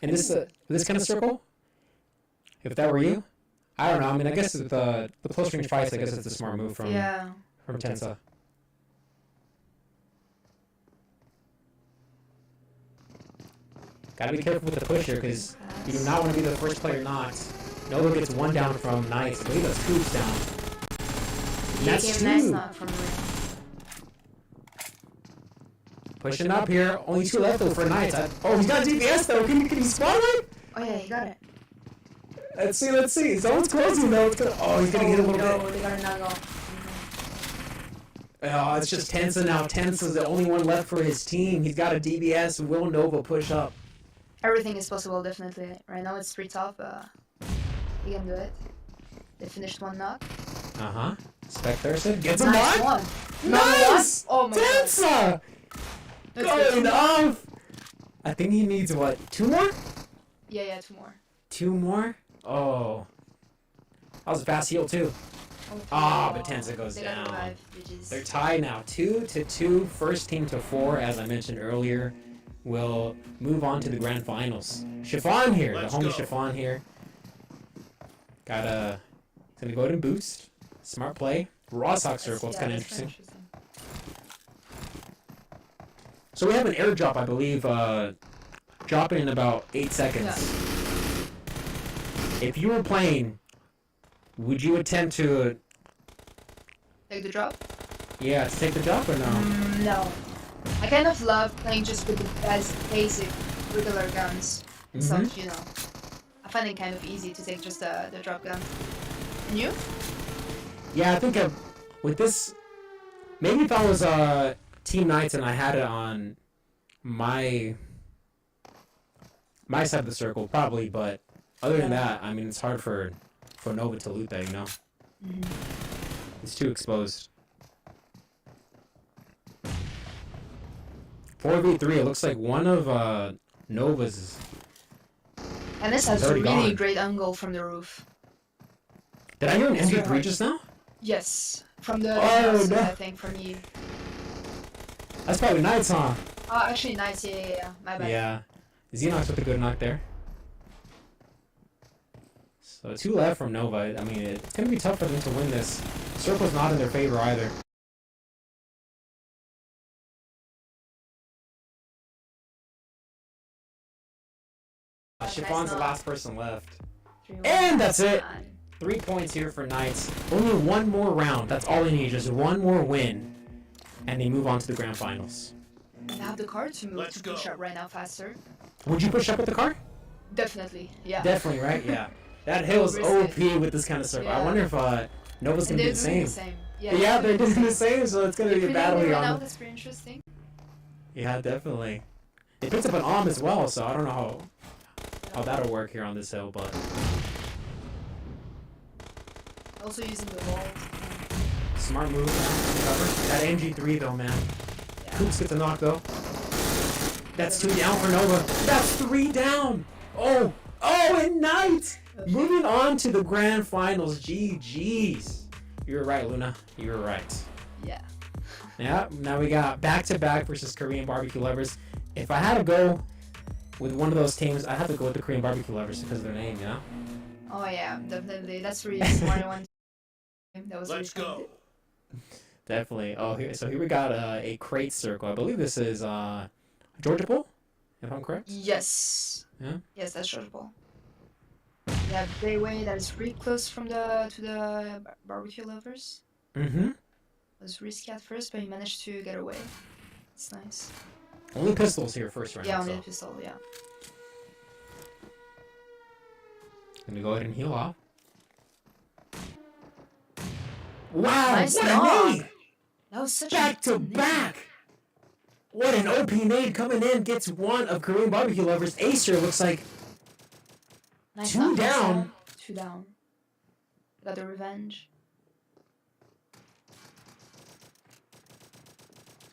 in this kind of circle? If that were you? I don't know. I mean, I guess with the close range fights, I guess it's a smart move from Tensa. Gotta be careful with the push here, because you do not want to be the first player knocked. Nova gets 1 down from Knights. I believe that's Coops down. That's 2. Nice knock from Pushing up here. Only 2 left though for Knights. Oh, he's got DPS though. Can he spotlight? Oh yeah, he got it. Let's see. Someone's closing though. Oh, he's gonna get a little bit. No, they got a knock off. Oh, it's just Tensa now. Tensa's the only one left for his team. He's got a DBS. Will Nova push up? Everything is possible, definitely. Right now it's pretty tough. He can do it. They finished 1 knock. Spectre gets a Nice knock. one. Nice! Oh my Tensa! god. Going off! I think he needs, what, 2 more? Yeah, 2 more. 2 more? Oh. That was a fast heal, too. But Tensa goes down. They're tied now, 2-2. First team to 4, as I mentioned earlier, will move on to the grand finals. Chiffon here, the homie Chiffon here. Gonna go ahead and boost. Smart play. Raw sock circle, it's kind of interesting. So we have an airdrop, I believe, dropping in about 8 seconds. Yeah. If you were playing, would you attempt to... Take the drop? Yeah, to take the drop or no? No. I kind of love playing just with the basic regular guns. So, you know, I find it kind of easy to take just the drop gun. And you? Yeah, I think with this, maybe if I was Team Knights and I had it on my side of the circle, probably. But other than that, I mean, it's hard for Nova to loot that, you know. It's too exposed. 4v3. It looks like one of Nova's. And this has a really gone. great angle from the roof. Did I hear an MG3 just now? Yes, from the Oh, no. I think from you. That's probably Knights, huh? Oh, actually, nice. Yeah. My bad. Yeah. Xenox with a good knock there. So 2 left from Nova. I mean, it's going to be tough for them to win this. Circle's not in their favor either. Chiffon's the last person left. And that's it. 3 points here for Knights. Only 1 more round. That's all they need. Just 1 more win. And they move on to the grand finals. I have the card to move to push up right now faster. Would you push up with the car? Definitely, yeah. Definitely, right? Yeah. That hill's OP with this kind of circle. Yeah. I wonder if Nova's going to do the same. Yeah, They're doing the same, so it's going to be a battle here on that's pretty interesting. Yeah, definitely. They picked up an ARM as well, so I don't know how that'll work here on this hill, but... Also using the wall. Smart move. Cover. That MG3 though, man. Yeah. Coops gets a knock though. That's 2 down for Nova. That's 3 down! Oh! And Knights! Moving on to the grand finals. GG's. You were right, Luna. You were right. Yeah. Yeah, now we got back-to-back versus Korean barbecue lovers. If I had to go with one of those teams, I'd have to go with the Korean barbecue lovers because of their name, you know? Oh yeah, definitely. That's really smart one. That was Let's really go. Definitely. Oh, here we got a crate circle. I believe this is Georgia Pool. if I'm correct. Yes. Yeah. Yes, that's chargeable. Yeah, Bayway that is really close from the barbecue lovers. Mm-hmm. Was risky at first, but he managed to get away. It's nice. Only pistols here first round. Yeah, so. only the pistol, yeah. Gonna go ahead and heal off. Wow, Nice what knock. a nade! That was such Back a to good nade. back! What an OP nade coming in, gets one of Korean barbecue lovers. Acer looks like Nice two knock, nice down. knock. 2 down. Got the revenge.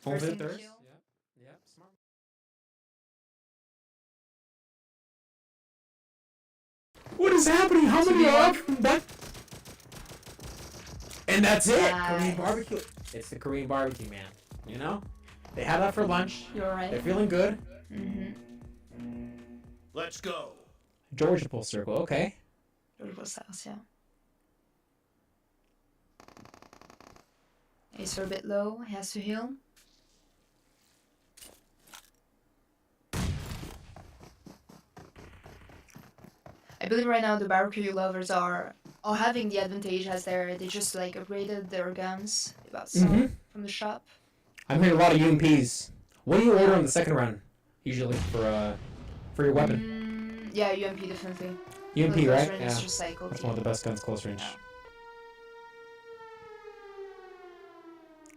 over the First thirst. kill. Yep, smart. What is happening? How many are up? That... And that's it. Korean Nice. barbecue. It's the Korean barbecue, man. You know, they had that for lunch. You're right. They're feeling good. Mm-hmm. Let's go. Georgia Pulse Circle. Okay. Beautiful styles, yeah. Acer a bit low, he has to heal. I believe right now the barbecue lovers are having the advantage as they just like upgraded their guns about some from the shop. I'm hearing a lot of UMPs. What do you order on the second run usually for your weapon? Yeah, UMP definitely. UMP, For the right? first range, Yeah. it's just like, okay. That's one of the best guns close range. Yeah.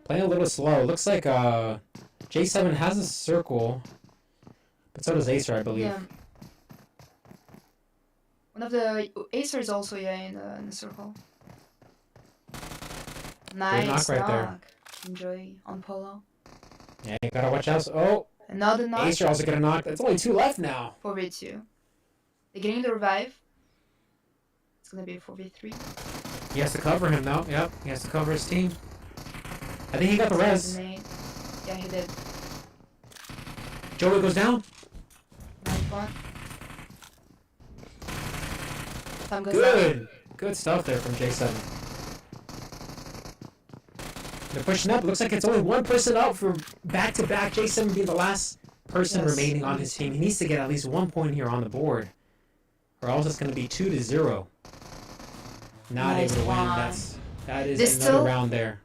Playing a little slow. Looks like J7 has a circle, but so does Acer, I believe. Yeah. One of the Acer is also in the circle. Nice knock right there. knock. Enjoy on Polo. Yeah, you gotta watch out. Oh, Another knock. Acer also gonna knock. That's only 2 left now. 4v2. They're getting the revive. It's gonna be a 4v3. He has to cover him now. Yep, he has to cover his team. I think he got the res. Yeah, he did. Joey goes down. Nice one. Time goes Good. Good stuff there from J7. They're pushing up. Looks like it's only one person up for back-to-back. J7 being the last person Yes. remaining on his team. He needs to get at least 1 point here on the board, or else it's going to be 2-0. Not Nice able to win. one. That is They another still- round there.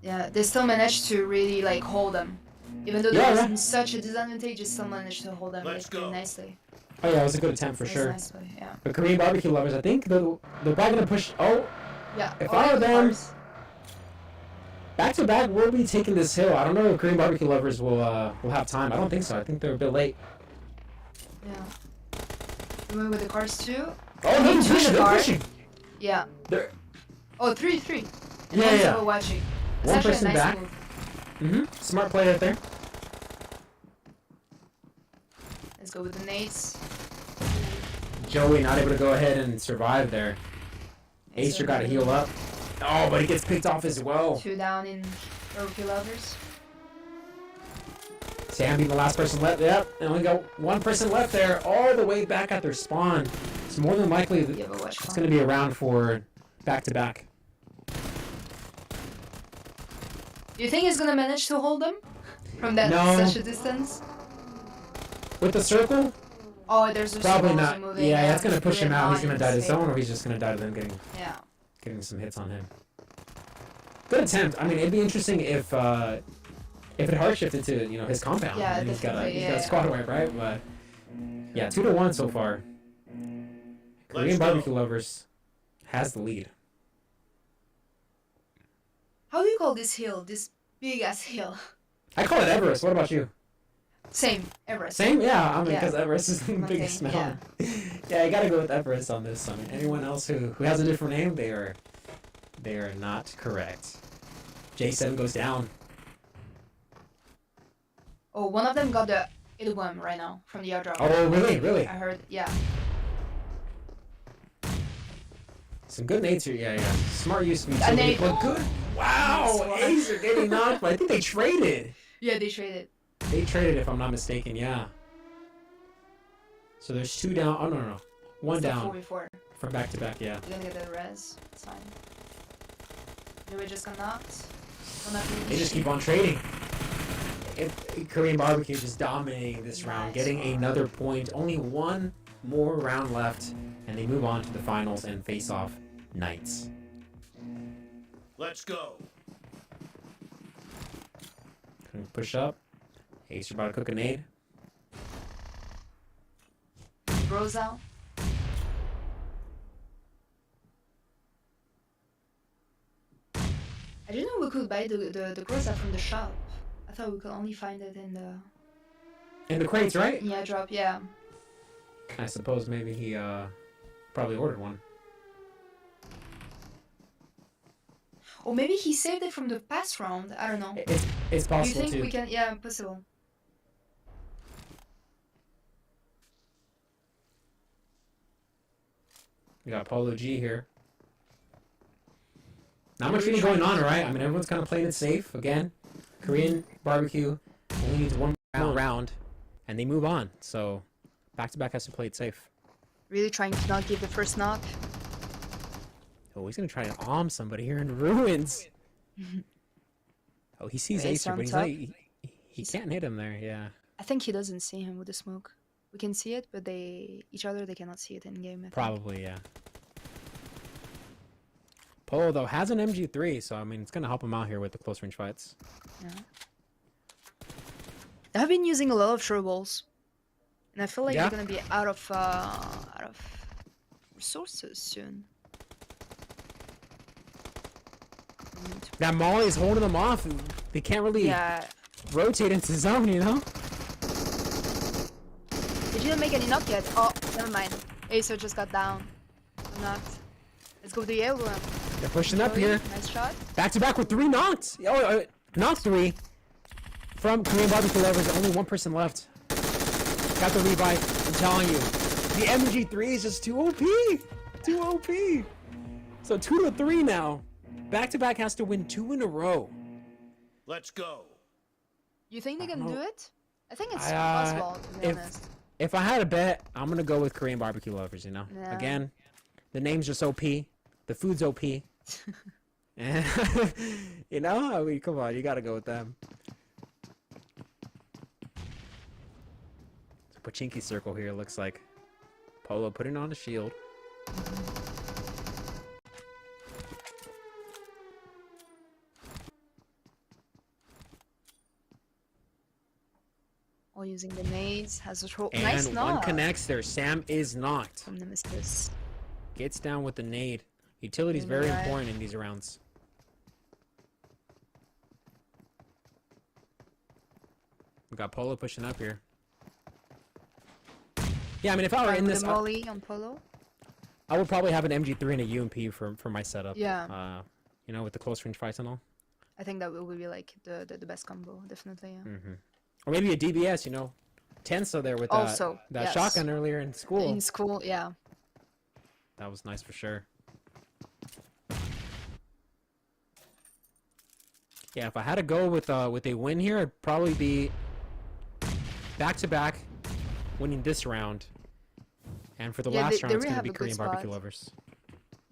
Yeah, they still managed to really like hold them. Even though Yeah, there yeah. was such a disadvantage, they still managed to hold them Let's like, really go. nicely. Oh yeah, it was a good attempt for Nice, sure. Nicely, yeah. But Korean barbecue lovers, I think they're probably going to push. Oh, Yeah. If all I were the them- cars. back-to-back, we'll be taking this hill. I don't know if Korean barbecue lovers will have time. I don't think so. I think they're a bit late. Yeah. We went with the cars too. Oh, no, Two they're pushing. in the They're car. pushing. Yeah. They're... Oh, 3-3. And Yeah, one's yeah. overwatching. It's One actually person a nice back. move. Smart play right there. Let's go with the nades. Joey not able to go ahead and survive there. Acer got to heal up. Oh, but he gets picked off as well. 2 down in barbecue lovers. Sam being the last person left. Yep, and only got 1 person left there, all the way back at their spawn. It's more than likely that Yeah, but watch it's going to be around for back-to-back. Do you think he's gonna manage to hold them from that No. such a distance? With the circle, Oh, there's a probably circle not. also moving. Yeah, that's going to push him really out. He's on going to die to his zone, favor. or he's just going to die to them Yeah. getting some hits on him. Good attempt. I mean, it'd be interesting if it hard shifted to his compound. Yeah, and he's got a definitely, he's got a yeah. squad wipe, right? But yeah, 2-1 so far. Korean go. barbecue lovers has the lead. How do you call this hill? This big ass hill? I call it Everest. What about you? Same, Everest. Same? Yeah, I mean, Yeah. because Everest is the Okay, biggest mountain. Yeah, you gotta go with Everest on this. I mean, anyone else who has a different name, they are not correct. J7 goes down. Oh, one of them got the 81 right now from the airdrop. Oh, really? Really? I heard, yeah. Some good nades here. Yeah. Smart use of A utility, nade. but good. Wow, Nice one. Ace are getting knocked, but I think they traded. Yeah, they traded. They traded, if I'm not mistaken, yeah. So there's 2 down. Oh, no. 1 It's a down 4v4. from back-to-back, yeah. You're gonna get the res. It's fine. They were just got knocked. Well, not really. They just keep on trading. Korean Barbecue just dominating this round, getting another point. Only one more round left, and they move on to the finals and face off Knights. Let's go. Push up. Ace, you're about to cook a nade. Bros out. I didn't know we could buy the groza from the shop. I thought we could only find it in the Crates, right? yeah drop. Yeah. I suppose maybe he probably ordered one. Or maybe he saved it from the past round. I don't know. It's possible You think too. we can? Yeah, possible. We got Polo G here. Not much really going on, right? I mean, everyone's kind of playing it safe again. Korean Barbecue only needs one more round, and they move on. So, back-to-back has to play it safe. Really trying to not give the first knock. Oh, he's gonna try to arm somebody here in ruins. Oh, he sees Ace Acer, on but top. he can't hit him there. Yeah. I think he doesn't see him with the smoke. We can see it, but each other they cannot see it in game. I think. Probably, yeah. Polo, though, has an MG3, so, I mean, it's going to help him out here with the close-range fights. Yeah. I've been using a lot of throwables, and I feel like Yeah? they're gonna be out of resources soon. That Molly is holding them off. And they can't really Yeah. rotate into zone, you know? They didn't make any knock yet. Oh, never mind. Acer just got down. Knocked. Let's go with the yellow one. They're pushing up here. Nice shot. Back-to-back with 3 knocks. Oh, knock 3 from Korean Barbecue Lovers. Only one person left. Got the revive. I'm telling you. The MG3 is just too OP. Too OP. So 2-3 now. Back-to-back has to win 2 in a row. Let's go. You think they can do it? I think it's I, possible, to be honest. If I had a bet, I'm going to go with Korean Barbecue Lovers, you know? Yeah. Again, the name's just OP. The food's OP. And, you know? I mean, come on. You got to go with them. So Pachinki circle here looks like Polo putting on a shield. All using the nades, has a throw. And Nice one knock connects there. Sam is knocked. from Nemesis. Gets down with the nade. Utility is very Right. important in these rounds. We got Polo pushing up here. Yeah, I mean, if I were in With this, the molly on Polo. I would probably have an MG3 and a UMP for my setup. Yeah. You know, with the close range fights and all. I think that will be like the best combo, definitely. Yeah. Or maybe a DBS, you know. Tenso there with Also, that yes. shotgun earlier in school. In school, yeah. That was nice for sure. Yeah, if I had to go with a win here, it'd probably be back-to-back winning this round. And for the Yeah, last they round, it's really going to have be a good Korean Barbecue spot. Lovers.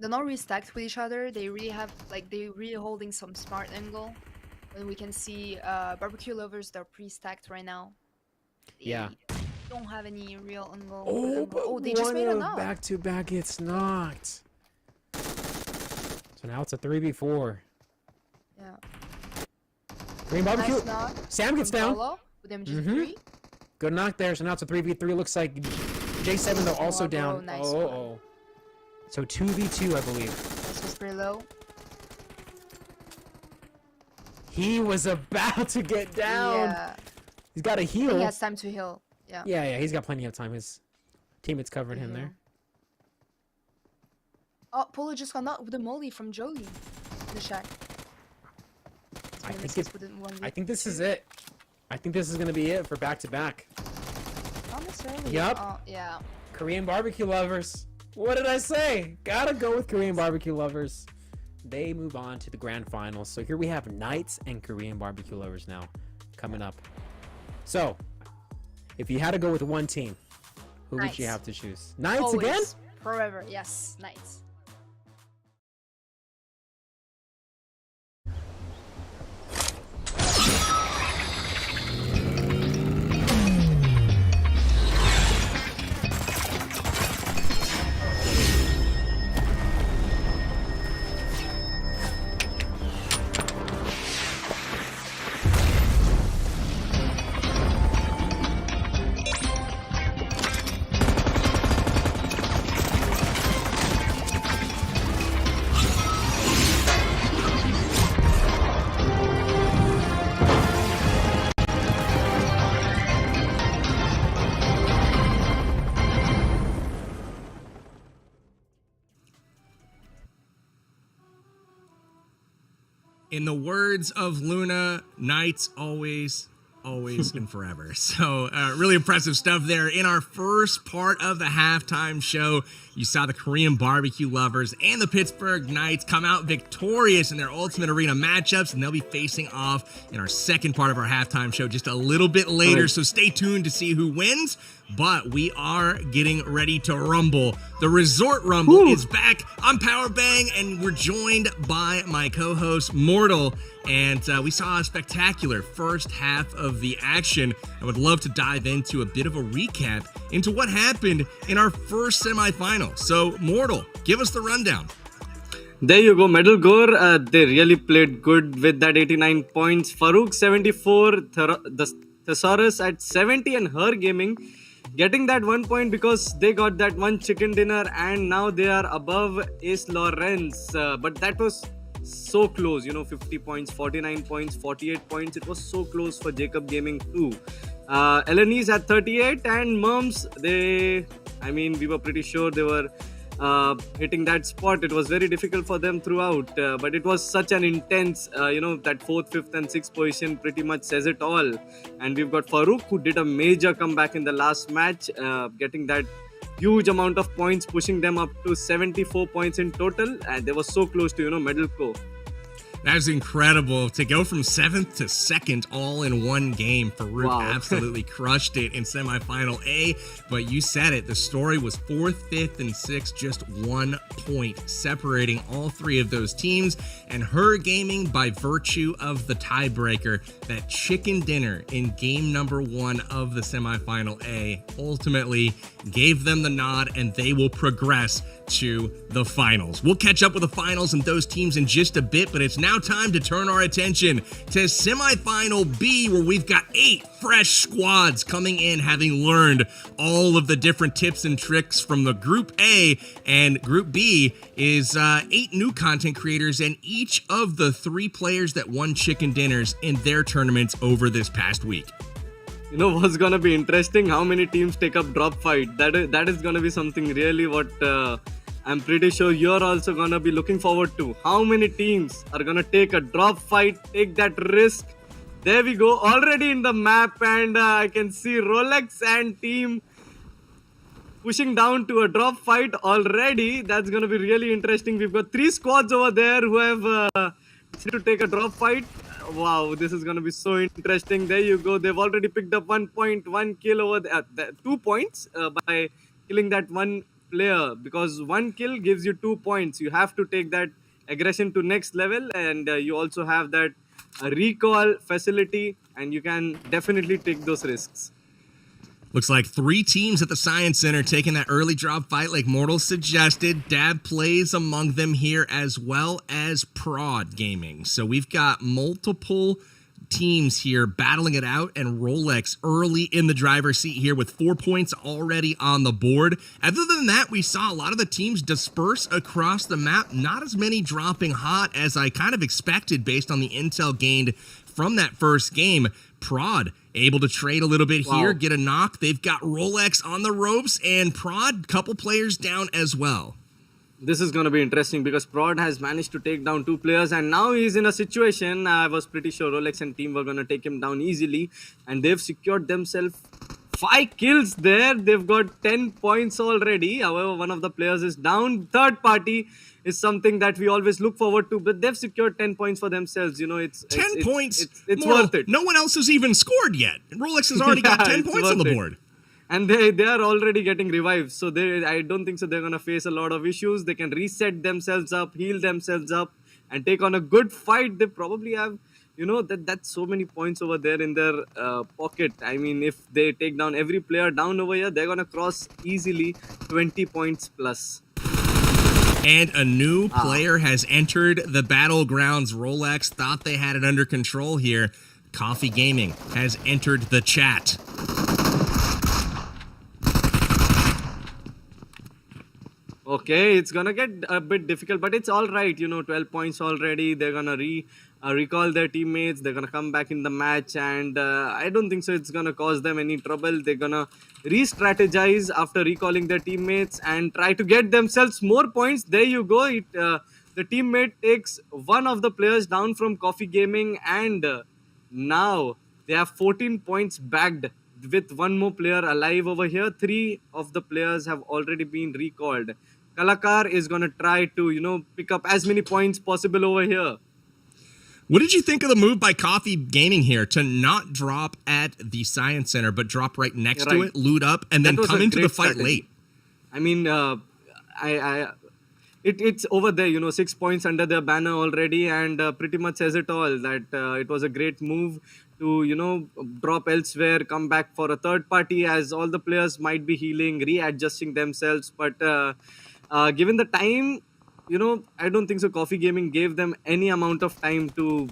They're not really stacked with each other. They really have they really holding some smart angle. And we can see Barbecue Lovers, they're pre-stacked right now. They Yeah. don't have any real angle. Oh, but they just made a one knock. back-to-back gets knocked. So now it's a 3v4. Yeah. Korean Barbecue. Nice knock Sam gets from down. Polo with MG3. Good knock there. So now it's a 3v3. Looks like J7 though also Oh, bro, down. nice Oh. So 2v2, I believe. This was pretty low. He was about to get down. Yeah. He's got a I think heal. he has time to heal. Yeah. Yeah, he's got plenty of time. His teammates covered him Yeah. there. Oh, Polo just got knocked with the molly from Jolie. The shack. I think it's. Within 1v. I think this is it. I think this is gonna be it for back-to-back. Not necessarily. Yup. Oh, yeah. Korean Barbecue Lovers. What did I say? Gotta go with Korean Barbecue Lovers. They move on to the grand finals. So here we have Knights and Korean Barbecue Lovers now coming up. So, if you had to go with one team, who would you Knights. have to choose? Knights Always. again? Forever. Yes. Nice. In the words of Luna, nights always and forever. So really impressive stuff there. In our first part of the halftime show, you saw the Korean barbecue lovers and the Pittsburgh Knights come out victorious in their Ultimate Arena matchups, and they'll be facing off in our second part of our halftime show just a little bit later. So stay tuned to see who wins. But we are getting ready to rumble. The Resort Rumble is back on Powerbang, and we're joined by my co-host Mortal. And we saw a spectacular first half of the action. I would love to dive into a bit of a recap into what happened in our first semifinal. So, Mortal, give us the rundown. There you go, Medal Gore. They really played good with that 89 points. Farouk 74, the Thesaurus at 70, and Her Gaming getting that 1 point because they got that one chicken dinner, and now they are above Ace Lawrence. But that was so close, 50 points, 49 points, 48 points. It was so close for Jacob Gaming too. Eleni's at 38, and Merms, we were pretty sure they were hitting that spot. It was very difficult for them throughout, but it was such an intense, that 4th, 5th and 6th position pretty much says it all. And we've got Farouk, who did a major comeback in the last match, getting that huge amount of points, pushing them up to 74 points in total, and they were so close to, Medal Co. That was incredible. To go from 7th to 2nd all in one game, Farouk absolutely crushed it in semifinal A. But you said it, the story was 4th, 5th, and 6th, just 1 point separating all three of those teams. And Her Gaming, by virtue of the tiebreaker, that chicken dinner in game number 1 of the semifinal A, ultimately gave them the nod, and they will progress to the finals. We'll catch up with the finals and those teams in just a bit, but it's now time to turn our attention to semifinal B, where we've got 8 fresh squads coming in, having learned all of the different tips and tricks from the Group A, and Group B is 8 new content creators, and each of the 3 players that won chicken dinners in their tournaments over this past week. What's gonna be interesting? How many teams take up drop fight? That is gonna be something really what I'm pretty sure you're also gonna be looking forward to. How many teams are gonna take a drop fight, take that risk? There we go, already in the map, and I can see Rolex and team pushing down to a drop fight already. That's gonna be really interesting. We've got 3 squads over there who have to take a drop fight. Wow, this is going to be so interesting. There you go. They've already picked up 1 point, 1 kill over there. 2 points by killing that one player, because 1 kill gives you 2 points. You have to take that aggression to next level, and you also have that recall facility, and you can definitely take those risks. Looks like 3 teams at the Science Center taking that early drop fight like Mortal suggested. Dab plays among them here, as well as Prod Gaming. So we've got multiple teams here battling it out, and Rolex early in the driver's seat here with 4 points already on the board. Other than that, we saw a lot of the teams disperse across the map. Not as many dropping hot as I kind of expected based on the intel gained from that first game. Prod able to trade a little bit here, get a knock. They've got Rolex on the ropes, and Prod, couple players down as well. This is going to be interesting because Prod has managed to take down 2 players, and now he's in a situation, I was pretty sure Rolex and team were going to take him down easily, and they've secured themselves 5 kills there. They've got 10 points already. However, one of the players is down. Third party is something that we always look forward to, but they've secured 10 points for themselves. It's 10 points. It's worth it. No one else has even scored yet. Rolex has already got 10 points on the board. And they are already getting revived. So I don't think so they're going to face a lot of issues. They can reset themselves up, heal themselves up, and take on a good fight. They probably have, that's so many points over there in their pocket. I mean, if they take down every player down over here, they're going to cross easily 20 points plus. And a new player has entered the battlegrounds. Rolex thought they had it under control here. Coffee Gaming has entered the chat. Okay, it's gonna get a bit difficult, but it's all right. 12 points already. They're gonna recall their teammates. They're gonna come back in the match, and I don't think so it's gonna cause them any trouble. They're gonna re-strategize after recalling their teammates and try to get themselves more points. There you go. The teammate takes one of the players down from Coffee Gaming, and now they have 14 points bagged with one more player alive over here. 3 of the players have already been recalled. Kalakar is going to try to, pick up as many points possible over here. What did you think of the move by Coffee Gaming here to not drop at the Science Center, but drop right next to it, loot up, and then come into the fight late? I mean, it's over there, 6 points under their banner already, and pretty much says it all that it was a great move to, drop elsewhere, come back for a third party, as all the players might be healing, readjusting themselves. But given the time, I don't think so. Coffee Gaming gave them any amount of time to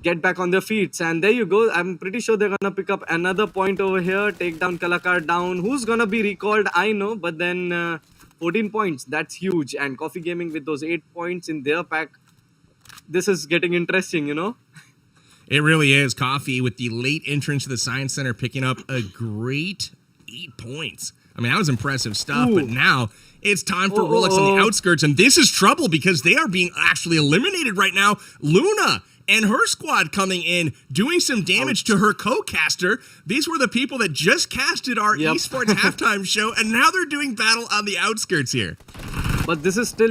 get back on their feet. And there you go. I'm pretty sure they're going to pick up another point over here, take down Kalakar down. Who's going to be recalled? I know. But then 14 points, that's huge. And Coffee Gaming with those 8 points in their pack, this is getting interesting. It really is. Coffee with the late entrance to the Science Center picking up a great 8 points. I mean, that was impressive stuff. But now it's time for Rolex on the outskirts. And this is trouble because they are being actually eliminated right now. Luna and her squad coming in, doing some damage to her co-caster. These were the people that just casted our esports halftime show, and now they're doing battle on the outskirts here. But this is still,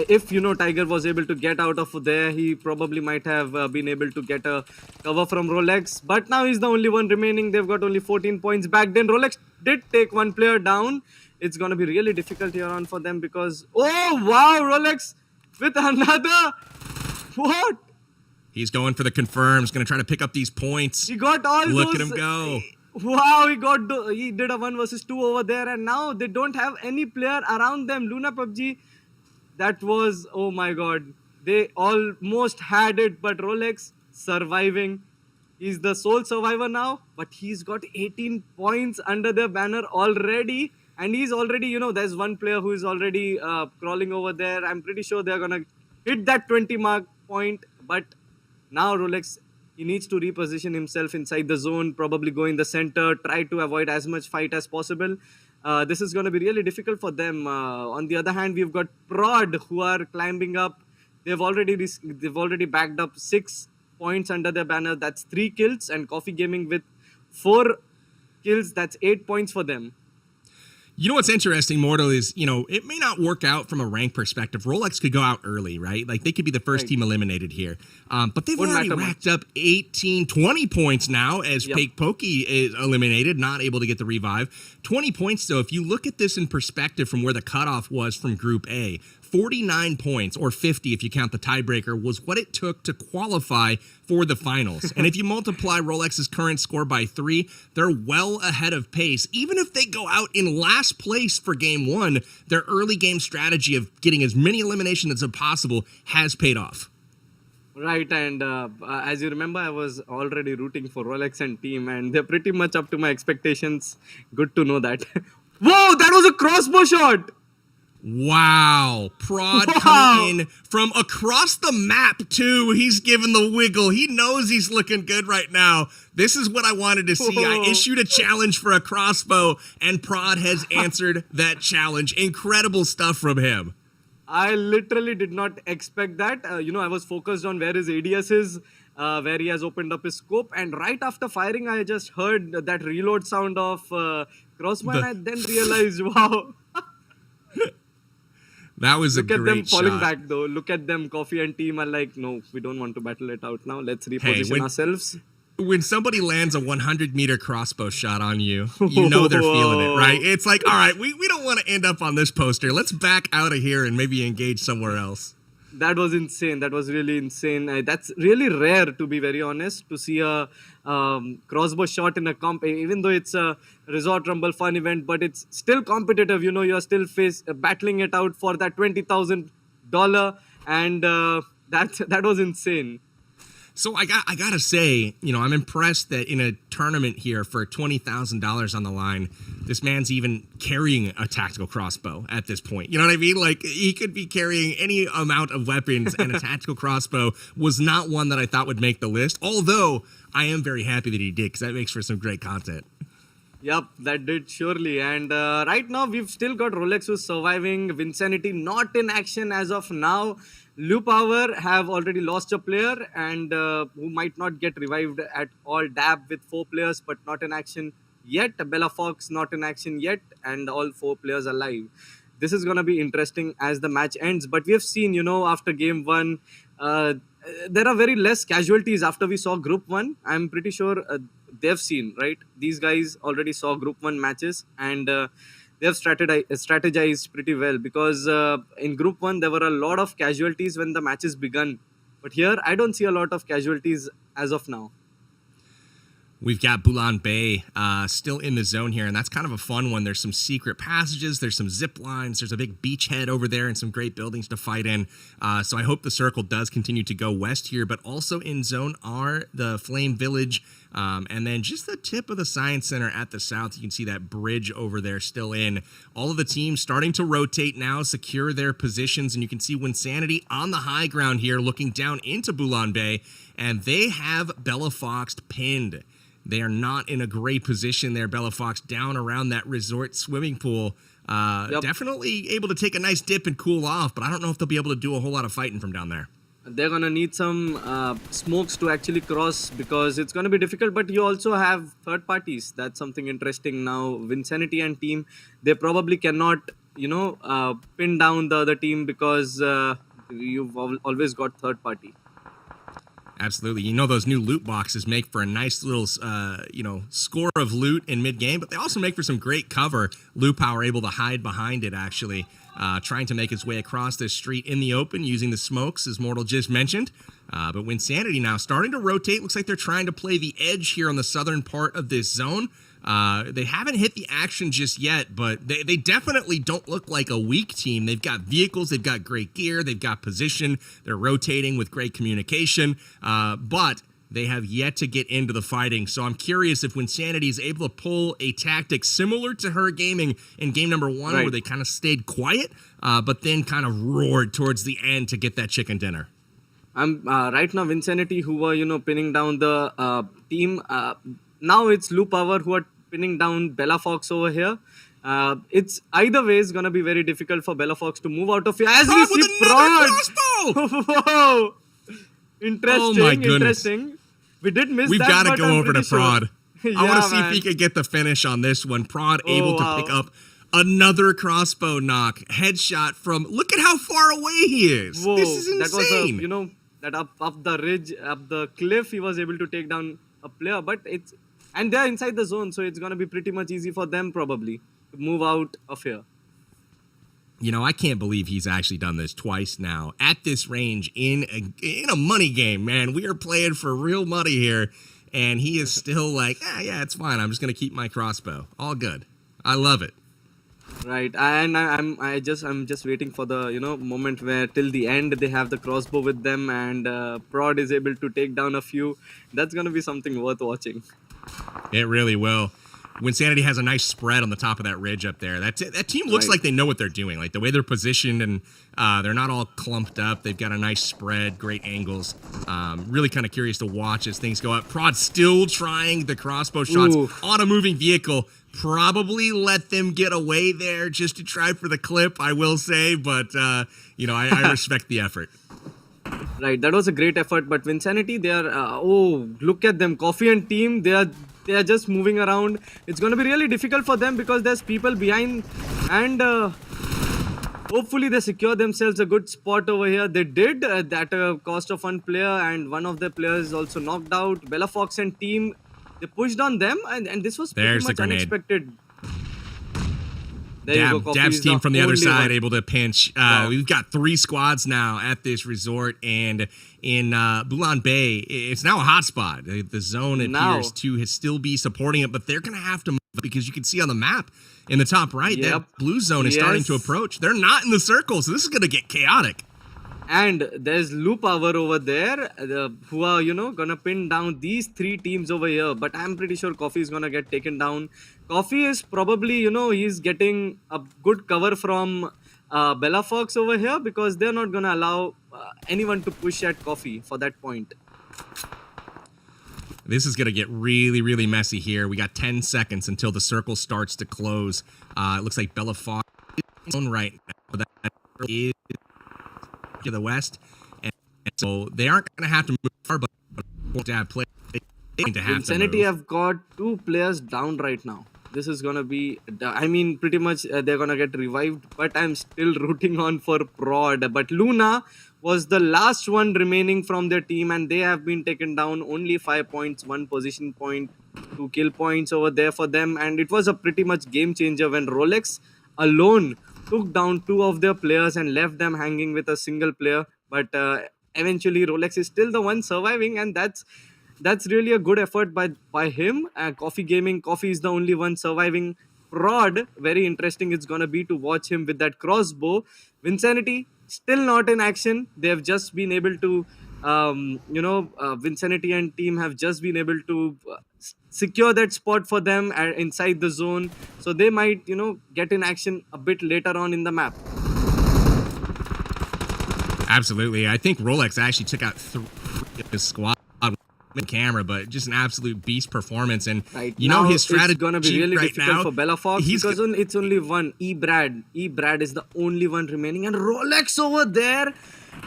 if, Tiger was able to get out of there, he probably might have been able to get a cover from Rolex. But now he's the only one remaining. They've got only 14 points back. Then Rolex did take one player down. It's going to be really difficult here on for them because, Rolex with another. What? He's going for the confirms, going to try to pick up these points. He got all Look those. at him go. Wow, he did a 1 versus 2 over there, and now they don't have any player around them. Luna PUBG, that was, oh my god, they almost had it, but Rolex surviving. He's the sole survivor now, but he's got 18 points under their banner already, and he's already, there's one player who is already crawling over there. I'm pretty sure they're gonna hit that 20 mark point, but now Rolex, he needs to reposition himself inside the zone, probably go in the center, try to avoid as much fight as possible. This is going to be really difficult for them. On the other hand, we've got Prod who are climbing up. They've already backed up 6 points under their banner. That's 3 kills, and Coffee Gaming with 4 kills. That's 8 points for them. You know what's interesting, Mortal, is, it may not work out from a rank perspective. Rolex could go out early, right? Like, they could be the first team eliminated here. But they've already racked up 18, 20 points now as Fake Pokey is eliminated, not able to get the revive. 20 points, though, if you look at this in perspective from where the cutoff was from Group A, 49 points, or 50 if you count the tiebreaker, was what it took to qualify for the finals. And if you multiply Rolex's current score by 3, they're well ahead of pace. Even if they go out in last place for Game 1, their early game strategy of getting as many eliminations as possible has paid off. Right, and as you remember, I was already rooting for Rolex and team, and they're pretty much up to my expectations. Good to know that. Whoa, that was a crossbow shot! Wow. Prod coming in from across the map, too. He's giving the wiggle. He knows he's looking good right now. This is what I wanted to see. I issued a challenge for a crossbow, and Prod has answered that challenge. Incredible stuff from him. I literally did not expect that. I was focused on where his ADS is, where he has opened up his scope. And right after firing, I just heard that reload sound of crossbow, and I then realized, wow. That was a great shot. Look at them falling back, though. Look at them. Coffee and team are like, no, we don't want to battle it out now. Let's reposition ourselves. When somebody lands a 100-meter crossbow shot on you, you know they're feeling it, right? It's like, all right, we don't want to end up on this poster. Let's back out of here and maybe engage somewhere else. That was insane. That was really insane. That's really rare, to be very honest, to see a crossbow shot in a comp, even though it's a Resort Rumble fun event, but it's still competitive. You're still battling it out for that $20,000, and that was insane. So I gotta say, I'm impressed that in a tournament here for $20,000 on the line, this man's even carrying a tactical crossbow at this point. You know what I mean? Like, he could be carrying any amount of weapons, and a tactical crossbow was not one that I thought would make the list. Although I am very happy that he did, because that makes for some great content. Yep, that did surely. And right now, we've still got Rolex who's surviving. Vinsanity not in action as of now. Lu Power have already lost a player and who might not get revived at all. Dab with 4 players but not in action yet. Bella Fox not in action yet, and all 4 players alive. This is going to be interesting as the match ends. But we have seen, after game one, uh, there are very less casualties after we saw group one. I'm pretty sure they've seen, right? These guys already saw group one matches and they have strategized pretty well because in group one, there were a lot of casualties when the matches begun. But here, I don't see a lot of casualties as of now. We've got Bulan Bay still in the zone here, and that's kind of a fun one. There's some secret passages, there's some zip lines, there's a big beachhead over there, and some great buildings to fight in. So I hope the circle does continue to go west here, but also in zone are the Flame Village, and then just the tip of the Science Center at the south. You can see that bridge over there still in. All of the teams starting to rotate now, secure their positions, and you can see Winsanity on the high ground here, looking down into Bulan Bay, and they have Bella Fox pinned. They are not in a great position there. Bella Fox down around that resort swimming pool. Definitely able to take a nice dip and cool off, but I don't know if they'll be able to do a whole lot of fighting from down there. They're going to need some smokes to actually cross because it's going to be difficult, but you also have third parties. That's something interesting now. Vinsanity and team, they probably cannot, pin down the other team because you've always got third party. Absolutely. You know, those new loot boxes make for a nice little, score of loot in mid-game, but they also make for some great cover. Lu Power able to hide behind it, actually, trying to make his way across this street in the open using the smokes, as Mortal just mentioned. But Winsanity now starting to rotate. Looks like they're trying to play the edge here on the southern part of this zone. They haven't hit the action just yet, but they definitely don't look like a weak team. They've got vehicles, they've got great gear, they've got position, they're rotating with great communication, but they have yet to get into the fighting. So I'm curious if Winsanity is able to pull a tactic similar to her gaming in game number one, where they kind of stayed quiet, but then kind of roared towards the end to get that chicken dinner. I'm right now Vinsanity who were pinning down the team. Now it's Lu Power who are pinning down Bella Fox over here. It's either way is gonna be very difficult for Bella Fox to move out of here. As we see Prod. Whoa! Interesting. We did miss We've that. We've got to go over to Prod. Sure. I want to see if he could get the finish on this one. Prod able to pick up another crossbow knock. Headshot from, look at how far away he is. Whoa, this is insane. That was that up the ridge, up the cliff, he was able to take down a player, but and they're inside the zone, so it's going to be pretty much easy for them probably to move out of here. I can't believe he's actually done this twice now at this range in a money game, man. We are playing for real money here, and he is still like, yeah, it's fine. I'm just going to keep my crossbow. All good. I love it. Right, and I'm just waiting for the moment where till the end they have the crossbow with them, and Prod is able to take down a few. That's going to be something worth watching. It really will. Winsanity has a nice spread on the top of that ridge up there. That team looks like they know what they're doing. Like the way they're positioned, and they're not all clumped up. They've got a nice spread, great angles. Really kind of curious to watch as things go up. Prod still trying the crossbow shots on a moving vehicle. Probably let them get away there just to try for the clip, I will say. But, I respect the effort. Right, that was a great effort. But Vinsanity, they are, look at them. Coffee and team, they are just moving around. It's going to be really difficult for them because there's people behind. And hopefully they secure themselves a good spot over here. They did at a cost of one player. And one of the players is also knocked out. Bella Fox and team, they pushed on them. And this was pretty much unexpected. Dab's team from the other side able to pinch. We've got 3 squads now at this resort, and in Bulan Bay, it's now a hotspot. The zone appears to still be supporting it, but they're going to have to move because you can see on the map in the top right, that blue zone is starting to approach. They're not in the circle, so this is going to get chaotic. And there's Lu Power over there who are, gonna pin down these 3 teams over here. But I'm pretty sure Coffee is gonna get taken down. Coffee is probably, he's getting a good cover from Bella Fox over here because they're not gonna allow anyone to push at Coffee for that point. This is going to get really, really messy here. We got 10 seconds until the circle starts to close. It looks like Bella Fox is on right now. That is to the west. And so they aren't going to have to move far, but to have play. Insanity have got 2 players down right now. This is going to be, I mean, pretty much they're going to get revived, but I'm still rooting on for Prod. But Luna was the last one remaining from their team, and they have been taken down. Only 5 points, 1 position point, 2 kill points over there for them. And it was a pretty much game changer when Rolex alone took down 2 of their players and left them hanging with a single player. But eventually Rolex is still the one surviving, and that's really a good effort by him. Coffee Gaming, Coffee is the only one surviving. Prod, very interesting it's gonna be to watch him with that crossbow. Vinsanity still not in action. They have just been able to Vinsanity and team have just been able to secure that spot for them inside the zone, so they might get in action a bit later on in the map. Absolutely. I think Rolex actually took out 3 of his squad with camera, but just an absolute beast performance. And right you know now, his strategy it's gonna be really right difficult now for Bella Fox because it's only one. Brad is the only one remaining, and Rolex over there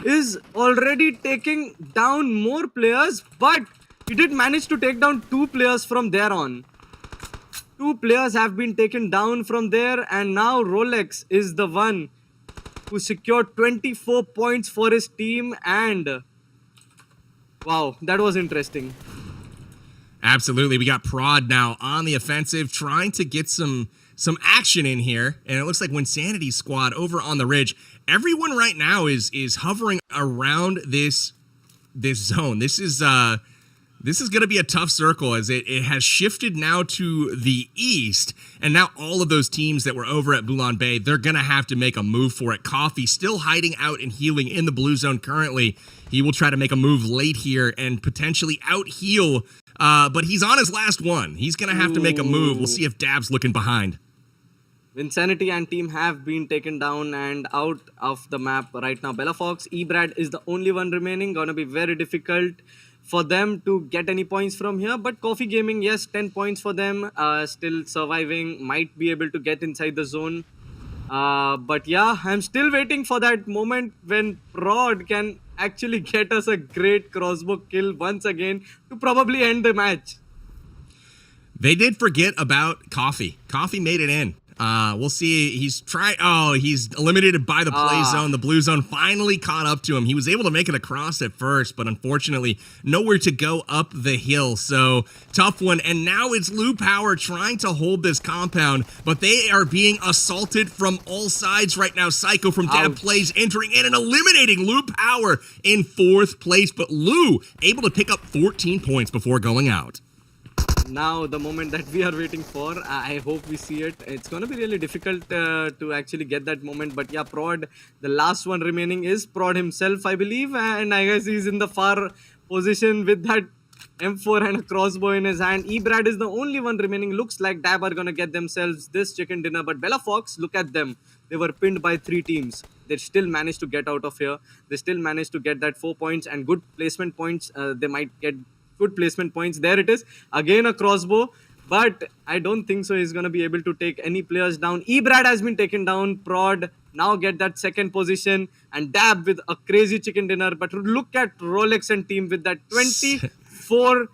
is already taking down more players, but he did manage to take down 2 players from there on. 2 players have been taken down from there, and now Rolex is the one who secured 24 points for his team. And wow, that was interesting. Absolutely. We got Prod now on the offensive, trying to get some action in here. And it looks like Winsanity's squad over on the ridge, everyone right now is hovering around this zone. This is going to be a tough circle, as it has shifted now to the east, and now all of those teams that were over at Bulan Bay, they're going to have to make a move for it. Coffee still hiding out and healing in the blue zone currently. He will try to make a move late here and potentially out-heal, but he's on his last one. He's going to have to make a move. We'll see if Dab's looking behind. Vinsanity and team have been taken down and out of the map right now. Bella Fox, Brad is the only one remaining. Gonna be very difficult for them to get any points from here, but Coffee Gaming, yes, 10 points for them, still surviving, might be able to get inside the zone. But yeah, I'm still waiting for that moment when Prod can actually get us a great crossbow kill once again to probably end the match. They did forget about Coffee. Coffee made it in. We'll see. He's eliminated by the play zone. The blue zone finally caught up to him. He was able to make it across at first, but unfortunately nowhere to go up the hill. So tough one. And now it's Lou Power trying to hold this compound, but they are being assaulted from all sides right now. Psycho from Dab Plays entering in and eliminating Lou Power in 4th place, but Lou able to pick up 14 points before going out. Now the moment that we are waiting for, I hope we see it. It's going to be really difficult to actually get that moment, but yeah, Prod, the last one remaining is Prod himself, I believe, and I guess he's in the far position with that M4 and a crossbow in his hand. Brad is the only one remaining. Looks like Dab are going to get themselves this chicken dinner, but Bella Fox, look at them. They were pinned by 3 teams. They still managed to get out of here. They still managed to get that 4 points and good placement points. They might get good placement points. There it is. Again, a crossbow. But I don't think so he's going to be able to take any players down. Brad has been taken down. Prod now get that 2nd position. And Dab with a crazy chicken dinner. But look at Rolex and team with that 24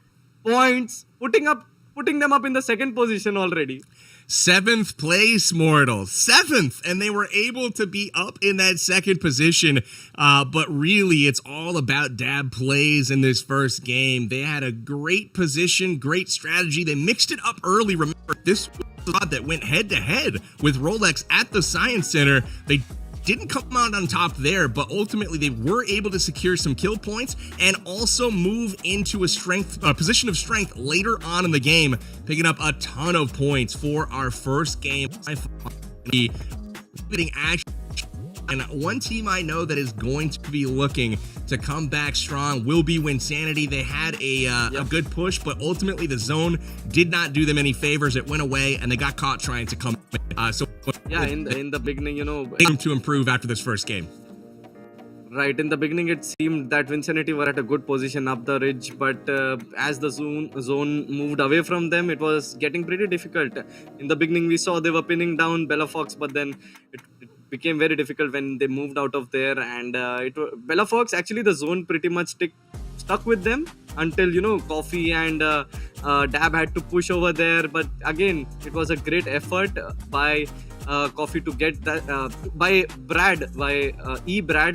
points. Putting them up in the 2nd position already. 7th place, mortal. 7th, and they were able to be up in that 2nd position. But really, it's all about Dab Plays in this first game. They had a great position, great strategy. They mixed it up early. Remember, this was the spot that went head-to-head with Rolex at the Science Center. They didn't come out on top there, but ultimately they were able to secure some kill points and also move into a position of strength later on in the game, picking up a ton of points for our first game. And one team I know that is going to be looking to come back strong will be Winsanity. They had a good push, but ultimately the zone did not do them any favors. It went away, and they got caught trying to come. In the beginning, to improve after this first game. Right, in the beginning, it seemed that Vincenity were at a good position up the ridge, but as the zone moved away from them, it was getting pretty difficult. In the beginning, we saw they were pinning down Bella Fox, but then it became very difficult when they moved out of there. And Bella Fox, actually, the zone pretty much stuck with them until Coffee and Dab had to push over there. But again, it was a great effort by Coffee to get that by Brad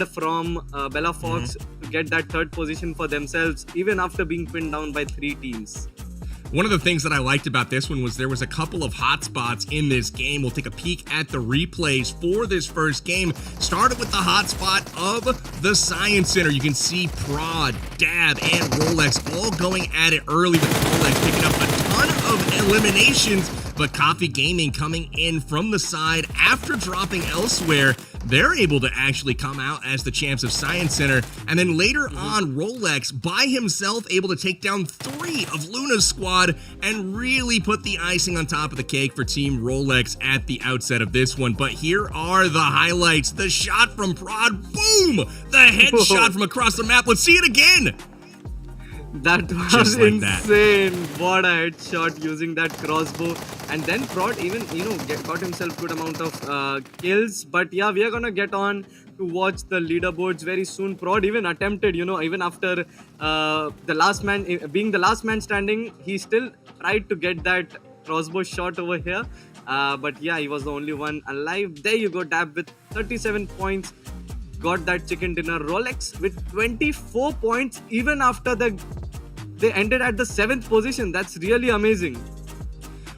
from Bella Fox to get that third position for themselves, even after being pinned down by 3 teams. One of the things that I liked about this one was there was a couple of hot spots in this game. We'll take a peek at the replays for this first game. Started with the hot spot of the Science Center. You can see Prod, Dab, and Rolex all going at it early with Rolex picking up a ton of eliminations, but Coffee Gaming coming in from the side after dropping elsewhere. They're able to actually come out as the champs of Science Center. And then later on, Rolex by himself able to take down 3 of Luna's squad and really put the icing on top of the cake for Team Rolex at the outset of this one. But here are the highlights. The shot from Prod, boom! The headshot from across the map. Let's see it again. That was Just like insane. What a headshot using that crossbow. And then Prod even, got himself good amount of kills. But yeah, we are gonna get on to watch the leaderboards very soon. Prod even attempted, even after being the last man standing, he still tried to get that crossbow shot over here. But yeah, he was the only one alive. There you go, Dab with 37 points. Got that chicken dinner. Rolex with 24 points even after they ended at the 7th position. That's really amazing.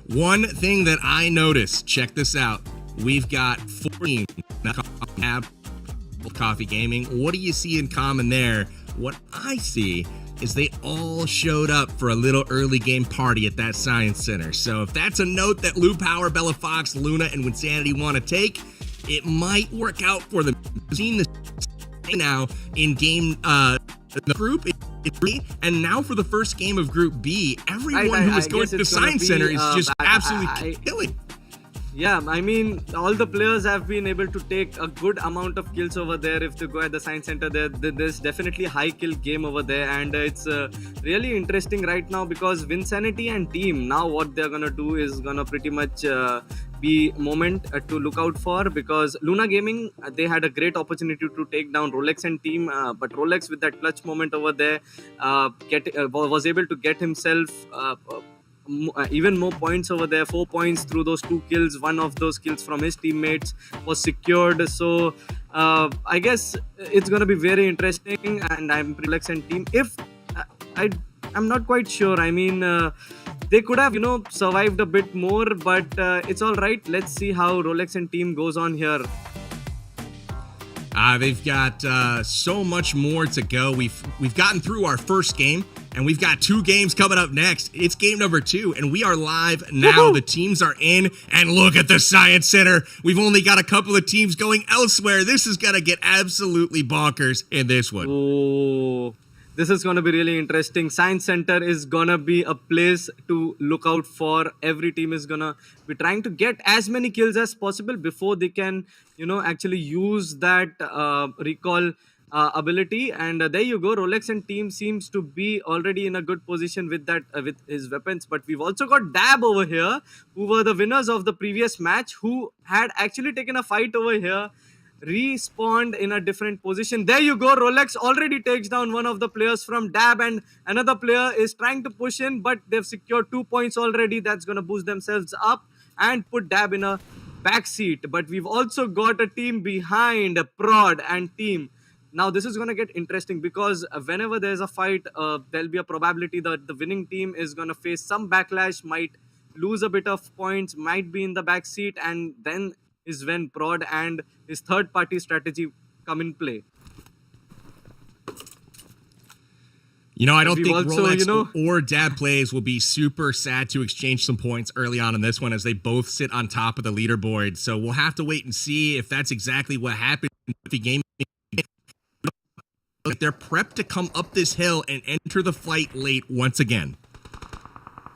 One thing that I noticed, check this out. We've got 14 Coffee Gaming. What do you see in common there? What I see is they all showed up for a little early game party at that Science Center. So if that's a note that Lou Power, Bella Fox, Luna, and Winsanity want to take, it might work out for them. We've seen this now in game the group and now for the first game of Group B, everyone who was going to the Science Center is just absolutely killing. Yeah, I mean, all the players have been able to take a good amount of kills over there. If they go at the Science Center, there's definitely high kill game over there, and it's really interesting right now because Vinsanity and team, now what they're gonna do is gonna pretty much be moment to look out for, because Luna Gaming, they had a great opportunity to take down Rolex and team, but Rolex with that clutch moment over there was able to get himself even more points over there. 4 points through those 2 kills. One of those kills from his teammates was secured. So I guess it's going to be very interesting, and I'm Rolex and team. If I'm not quite sure. I mean, they could have survived a bit more, but it's all right. Let's see how Rolex and team goes on here. They've got so much more to go. We've gotten through our first game, and we've got 2 games coming up next. It's game number 2, and we are live now. Woo-hoo! The teams are in, and look at the Science Center. We've only got a couple of teams going elsewhere. This is going to get absolutely bonkers in this one. Oh, this is going to be really interesting. Science Center is going to be a place to look out for. Every team is going to be trying to get as many kills as possible before they can, actually use that recall ability. And there you go. Rolex and team seems to be already in a good position with that with his weapons. But we've also got Dab over here, who were the winners of the previous match, who had actually taken a fight over here, respawned in a different position. There you go. Rolex already takes down one of the players from Dab, and another player is trying to push in, but they've secured 2 points already. That's going to boost themselves up and put Dab in a backseat. But we've also got a team behind, Prod and team. Now this is going to get interesting, because whenever there's a fight, there'll be a probability that the winning team is going to face some backlash, might lose a bit of points, might be in the backseat, and then is when Prod and his third-party strategy come in play. I don't think Rolex or Dab plays will be super sad to exchange some points early on in this one, as they both sit on top of the leaderboard. So we'll have to wait and see if that's exactly what happened with the game. They're prepped to come up this hill and enter the fight late once again.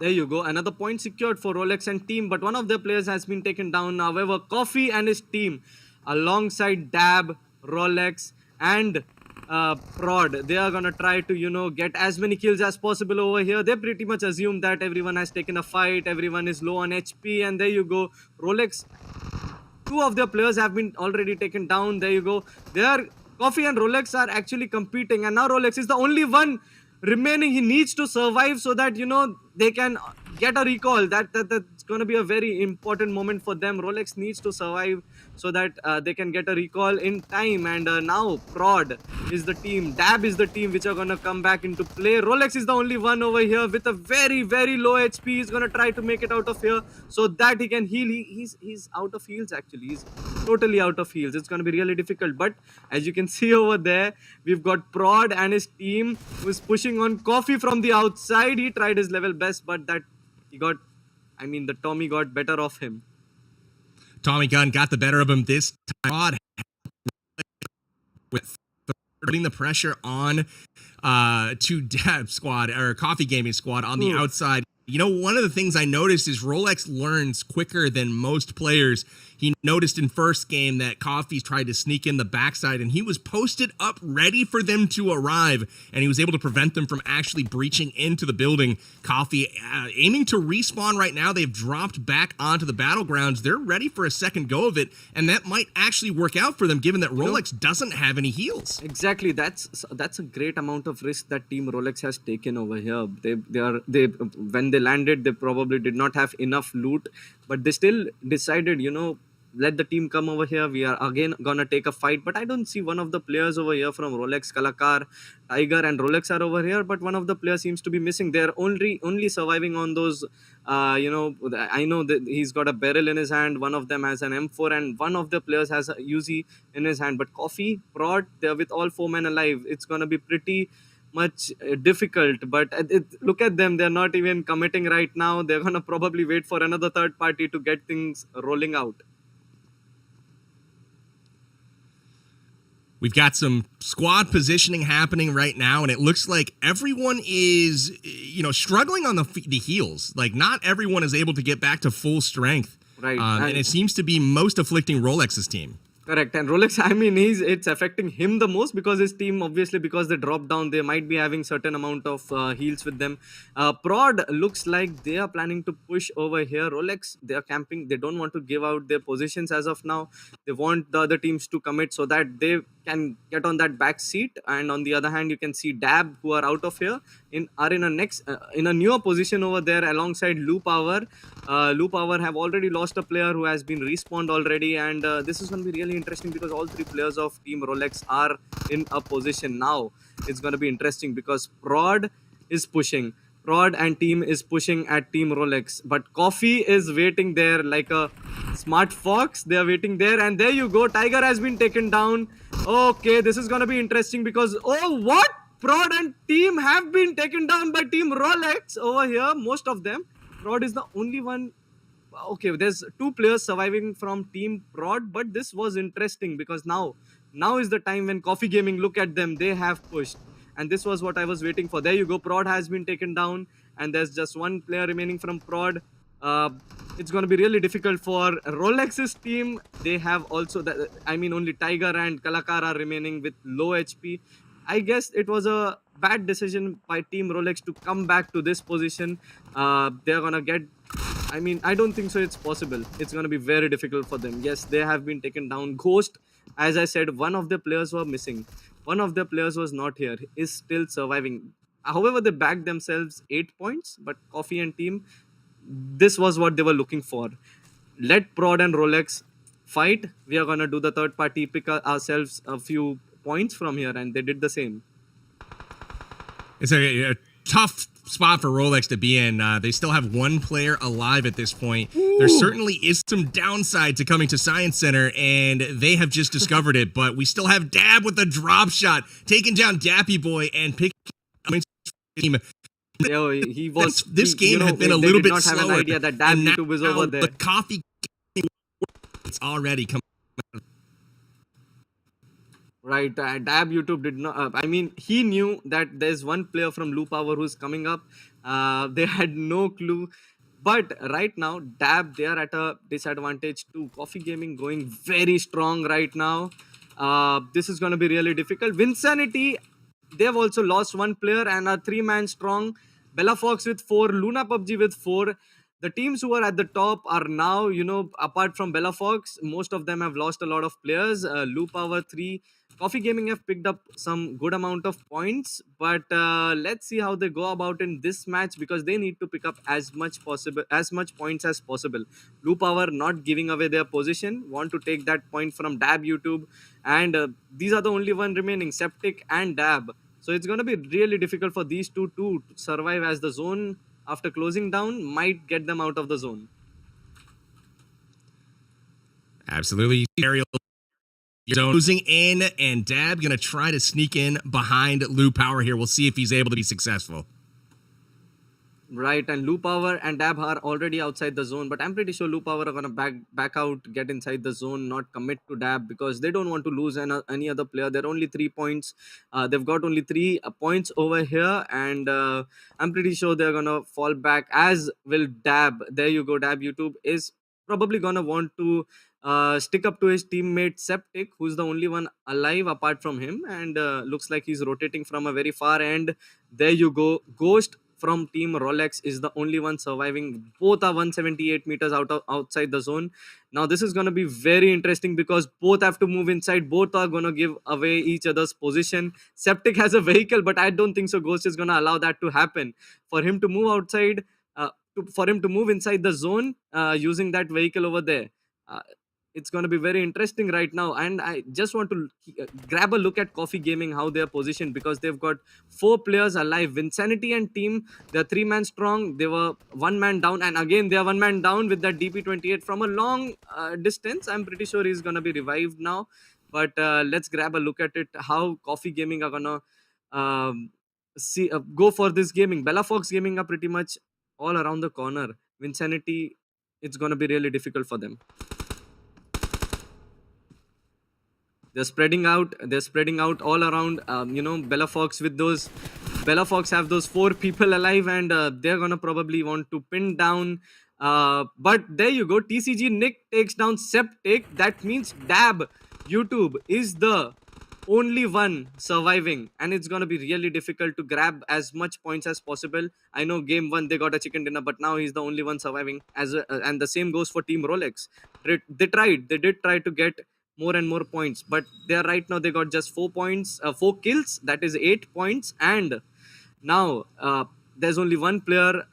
There you go. Another point secured for Rolex and team, but one of their players has been taken down. However, Coffee and his team, alongside Dab, Rolex, and Prod, they are gonna try to, get as many kills as possible over here. They pretty much assume that everyone has taken a fight, everyone is low on HP, and there you go. Rolex, two of their players have been already taken down. There you go. Their Coffee and Rolex are actually competing, and now Rolex is the only one remaining. He needs to survive so that they can get a recall. That's going to be a very important moment for them. Rolex needs to survive so that they can get a recall in time. And now Prod is the team, Dab is the team which are going to come back into play. Rolex is the only one over here with a very, very low HP. He's going to try to make it out of here so that he can heal. He's out of heals actually. He's totally out of heals. It's going to be really difficult. But as you can see over there, we've got Prod and his team who's pushing on Coffee from the outside. He tried his level best, but the Tommy got better of him. Tommy Gunn got the better of him this time. With putting the pressure on to Dab squad or Coffee Gaming squad on the outside. One of the things I noticed is Rolex learns quicker than most players. He noticed in first game that Coffee tried to sneak in the backside, and he was posted up ready for them to arrive, and he was able to prevent them from actually breaching into the building. Coffee aiming to respawn right now. They've dropped back onto the battlegrounds. They're ready for a second go of it, and that might actually work out for them given that Rolex doesn't have any heals. Exactly. That's a great amount of risk that Team Rolex has taken over here. They when they landed, they probably did not have enough loot, but they still decided, let the team come over here. We are again gonna take a fight, but I don't see one of the players over here from Rolex. Kalakar, Tiger and Rolex are over here, but one of the players seems to be missing. They're only surviving on those, I know that he's got a barrel in his hand. One of them has an M4 and one of the players has a Uzi in his hand. But Coffee, Prod, they're with all 4 men alive. It's gonna be pretty much difficult, but look at them. They're not even committing right now. They're gonna probably wait for another third party to get things rolling out. We've got some squad positioning happening right now, and it looks like everyone is, struggling on the heals. Like, not everyone is able to get back to full strength. Right. And it seems to be most afflicting Rolex's team. Correct. And Rolex, it's affecting him the most because his team, obviously, because they dropped down, they might be having certain amount of heals with them. Prod looks like they are planning to push over here. Rolex, they are camping. They don't want to give out their positions as of now. They want the other teams to commit so that they can get on that back seat. And on the other hand, you can see Dab, who are out of here, are in a newer position over there alongside Lou Power. Lou Power have already lost a player who has been respawned already, and this is going to be really interesting because all 3 players of Team Rolex are in a position now. It's going to be interesting because Prod and team is pushing at Team Rolex, but Coffee is waiting there like a smart fox. They are waiting there, and there you go. Tiger has been taken down. Okay, this is going to be interesting because what? Prod and team have been taken down by Team Rolex over here, most of them. Prod is the only one. Okay, there's 2 players surviving from Team Prod, but this was interesting because now is the time when Coffee Gaming, look at them, they have pushed. And this was what I was waiting for. There you go, Prod has been taken down, and there's just 1 player remaining from Prod. It's going to be really difficult for Rolex's team. They have also, only Tiger and Kalakar are remaining with low HP. I guess it was a bad decision by Team Rolex to come back to this position. They're going to get... I don't think so it's possible. It's going to be very difficult for them. Yes, they have been taken down. Ghost, as I said, one of the players were missing. One of the players was not here, is still surviving. However, they backed themselves 8 points, but Coffee and team, this was what they were looking for. Let Prod and Rolex fight. We are going to do the third party, pick ourselves a few points from here, and they did the same. It's a tough spot for Rolex to be in. They still have 1 player alive at this point. Ooh. There certainly is some downside to coming to Science Center, and they have just discovered it, but we still have Dab with a drop shot, taking down Dappy Boy and picking team. He was. This game had been a little bit slower. They did not have an idea that Dab YouTube was over there. The Coffee, it's already come. Right, Dab YouTube did not. He knew that there's 1 player from Lou Power who's coming up. They had no clue. But right now, Dab, they are at a disadvantage too. Coffee Gaming going very strong right now. This is going to be really difficult. Vinsanity, they've also lost one player and are three-man strong. Bella Fox with four, Luna PUBG with four. The teams who are at the top are now, apart from Bella Fox, most of them have lost a lot of players. Lu Power 3, Coffee Gaming have picked up some good amount of points, but let's see how they go about in this match, because they need to pick up as much points as possible. Lu Power not giving away their position, want to take that point from Dab YouTube, and these are the only one remaining, Septic and Dab. So it's going to be really difficult for these two to survive, as the zone after closing down might get them out of the zone. Absolutely. Ariel losing in, and Dab gonna try to sneak in behind Lou Power here. We'll see if he's able to be successful. Right, and Lu Power and Dab are already outside the zone, but I'm pretty sure Lu Power are gonna back out, get inside the zone, not commit to Dab, because they don't want to lose any other player. They're only 3 points. They've got only 3 points over here, and I'm pretty sure they're gonna fall back. As will Dab. There you go. Dab YouTube is probably gonna want to stick up to his teammate Septic, who's the only one alive apart from him, and looks like he's rotating from a very far end. There you go. Ghost from Team Rolex is the only one surviving. Both are 178 meters outside the zone. Now this is going to be very interesting, because both have to move inside. Both are going to give away each other's position. Septic has a vehicle, but I don't think so Ghost is going to allow that to happen. For him to move outside, for him to move inside the zone using that vehicle over there. Uh, it's going to be very interesting right now, and I just want to grab a look at Coffee Gaming, how they're positioned, because they've got 4 players alive. Vinsanity and team, they're 3-man strong. They were 1 man down, and again they are 1 man down with that DP28 from a long distance. I'm pretty sure he's gonna be revived now, but let's grab a look at it, how Coffee Gaming are gonna um, see go for this gaming. Bella Fox Gaming are pretty much all around the corner. Vinsanity, it's gonna be really difficult for them. They're spreading out. They're spreading out all around. Bella Fox with those. Bella Fox have those 4 people alive, and they're gonna probably want to pin down. But there you go. TCG Nick takes down Septic. That means Dab YouTube is the only one surviving, and it's gonna be really difficult to grab as much points as possible. I know game one they got a chicken dinner, but now he's the only one surviving. And the same goes for Team Rolex. They did try to get more and more points, but they are right now, they got just 4 points, 4 kills, that is 8 points, and now there's only one player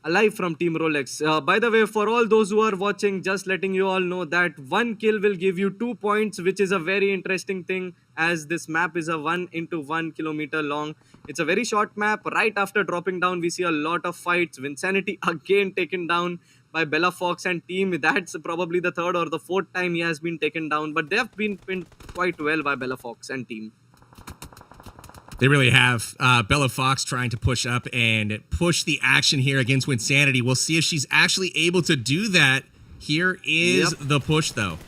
alive from Team Rolex. By the way, for all those who are watching, just letting you all know that one kill will give you 2 points, which is a very interesting thing, as this map is a 1 into 1 kilometer long. It's a very short map. Right after dropping down, we see a lot of fights. Vinsanity again taken down by Bella Fox and team. That's probably the third or the fourth time he has been taken down, but they have been pinned quite well by Bella Fox and team. They really have. Bella Fox trying to push up and push the action here against Winsanity. We'll see if she's actually able to do that. Here is the push, though.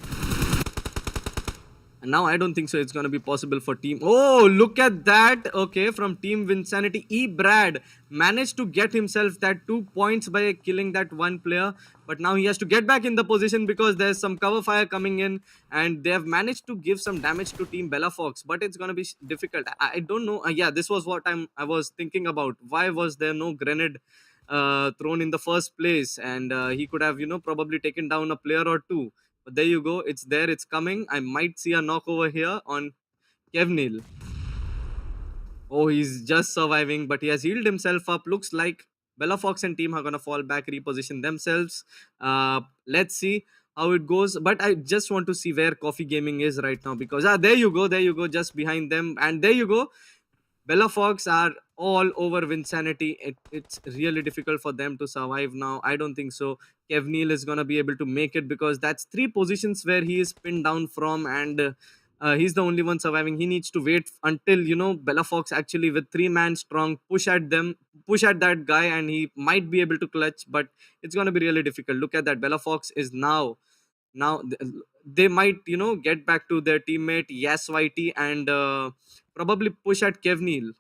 And now I don't think so it's going to be possible for team. Oh, look at that. Okay, from Team Vinsanity, Brad managed to get himself that 2 points by killing that one player. But now he has to get back in the position, because there's some cover fire coming in, and they have managed to give some damage to Team Bella Fox. But it's going to be difficult. I don't know. Yeah, this was what I was thinking about. Why was there no grenade thrown in the first place? And he could have, probably taken down a player or two. But there you go. It's there. It's coming. I might see a knock over here on Kevnil. Oh, he's just surviving, but he has healed himself up. Looks like Bella Fox and team are going to fall back, reposition themselves. Let's see how it goes. But I just want to see where Coffee Gaming is right now, because there you go. There you go. Just behind them. And there you go. Bella Fox are all over Vinsanity. It's really difficult for them to survive now. I don't think so. Kevnil is going to be able to make it, because that's 3 positions where he is pinned down from, and he's the only one surviving. He needs to wait until, Bella Fox actually with 3-man strong push at that guy, and he might be able to clutch, but it's going to be really difficult. Look at that. Bella Fox is now they might, get back to their teammate Yes YT, and probably push at Kevnil.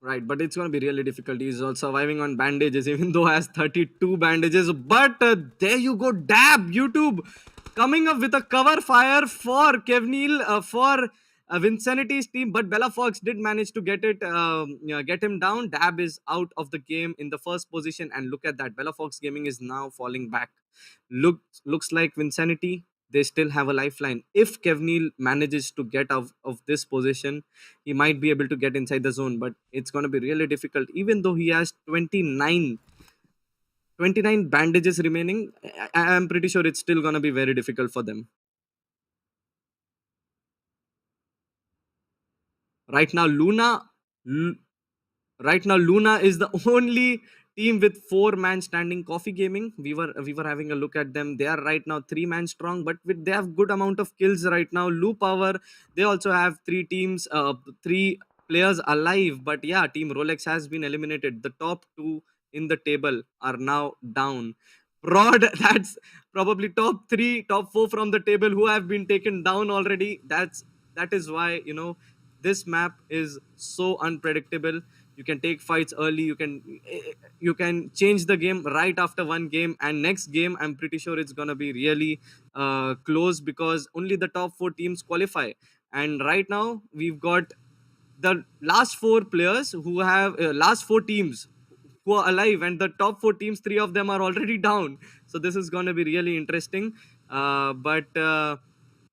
Right, but it's going to be really difficult. He's all surviving on bandages, even though has 32 bandages. But there you go, Dab YouTube coming up with a cover fire for Kevnil for Vincinity's team. But Bella Fox did manage to get him down. Dab is out of the game in the first position, and look at that. Bella Fox Gaming is now falling back. Looks like Vincenity, they still have a lifeline. If Kevnil manages to get out of this position, he might be able to get inside the zone, but it's going to be really difficult. Even though he has 29 bandages remaining, I'm pretty sure it's still going to be very difficult for them. Right now, Luna is the only team with 4-man standing. Coffee Gaming, we were having a look at them. They are right now 3-man strong, but they have good amount of kills right now. Lu Power, they also have 3 players alive. But yeah, Team Rolex has been eliminated. The top 2 in the table are now down. Prod, that's probably top 4 from the table who have been taken down already. That is why, this map is so unpredictable. You can take fights early, you can change the game right after one game, and next game I'm pretty sure it's gonna be really close, because only the top 4 teams qualify. And right now we've got the last 4 players who have last 4 teams who are alive, and the top 4 teams, 3 of them are already down. So this is going to be really interesting. But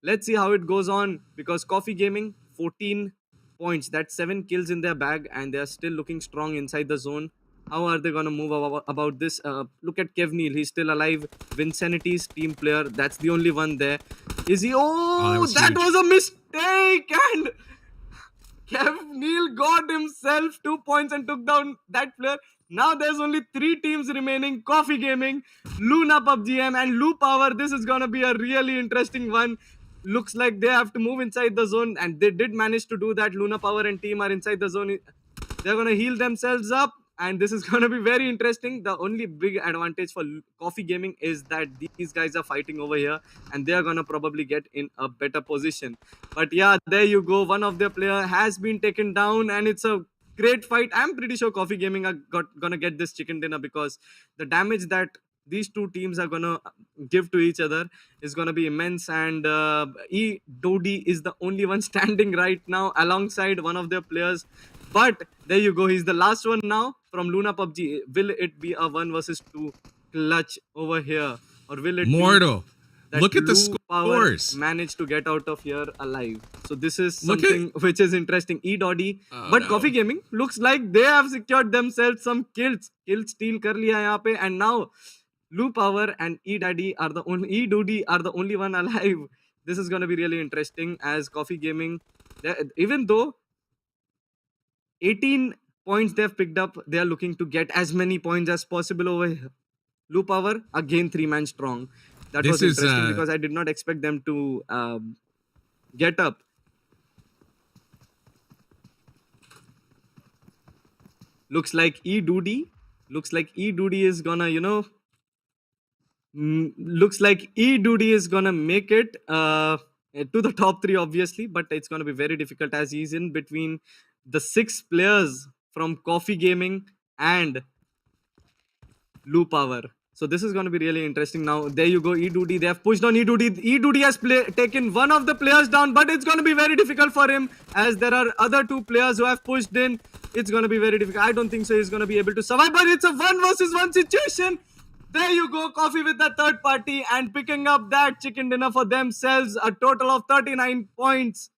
let's see how it goes on, because Coffee Gaming 14 points, that's 7 kills in their bag, and they are still looking strong inside the zone. How are they going to move about this? Look at Kevnil, he's still alive. Vincinity's team player, that's the only one there. Is he? That was a mistake, and Kevnil got himself 2 points and took down that player. Now there's only 3 teams remaining: Coffee Gaming, Luna PUBG, and Lu Power. This is gonna be a really interesting one. Looks like they have to move inside the zone, and they did manage to do that. Luna Power and team are inside the zone. They're gonna heal themselves up, and this is gonna be very interesting. The only big advantage for Coffee Gaming is that these guys are fighting over here, and they are gonna probably get in a better position. But yeah, there you go. One of their player has been taken down, and it's a great fight. I'm pretty sure Coffee Gaming are gonna get this chicken dinner, because the damage that these 2 teams are gonna give to each other is gonna be immense. And E Dodi is the only one standing right now alongside one of their players. But there you go, he's the last one now from Luna PUBG. Will it be a 1 versus 2 clutch over here, or will it Mortal, that look at the Lu Power scores. managed to get out of here alive? So this is something which is interesting. E-Doddy. But no. Coffee Gaming looks like they have secured themselves some kills. Kill steal kar liya yahan pe, and now Lu Power and E-Doddy are the only one alive. This is going to be really interesting, as Coffee Gaming, even though 18 points they've picked up, they are looking to get as many points as possible over here. Lu Power, again 3-man strong. That was interesting, because I did not expect them to get up. Looks like E-Doody is gonna, looks like E-Doody is gonna make it to the top 3, obviously, but it's gonna be very difficult, as he's in between the 6 players from Coffee Gaming and Lu Power. So this is going to be really interesting. Now there you go, E-Doody, they have pushed on E-Doody. E-Doody has taken one of the players down, but it's going to be very difficult for him, as there are other 2 players who have pushed in. It's going to be very difficult. I don't think so he's going to be able to survive, but it's a 1 versus 1 situation. There you go, Coffee with the third party and picking up that chicken dinner for themselves. A total of 39 points.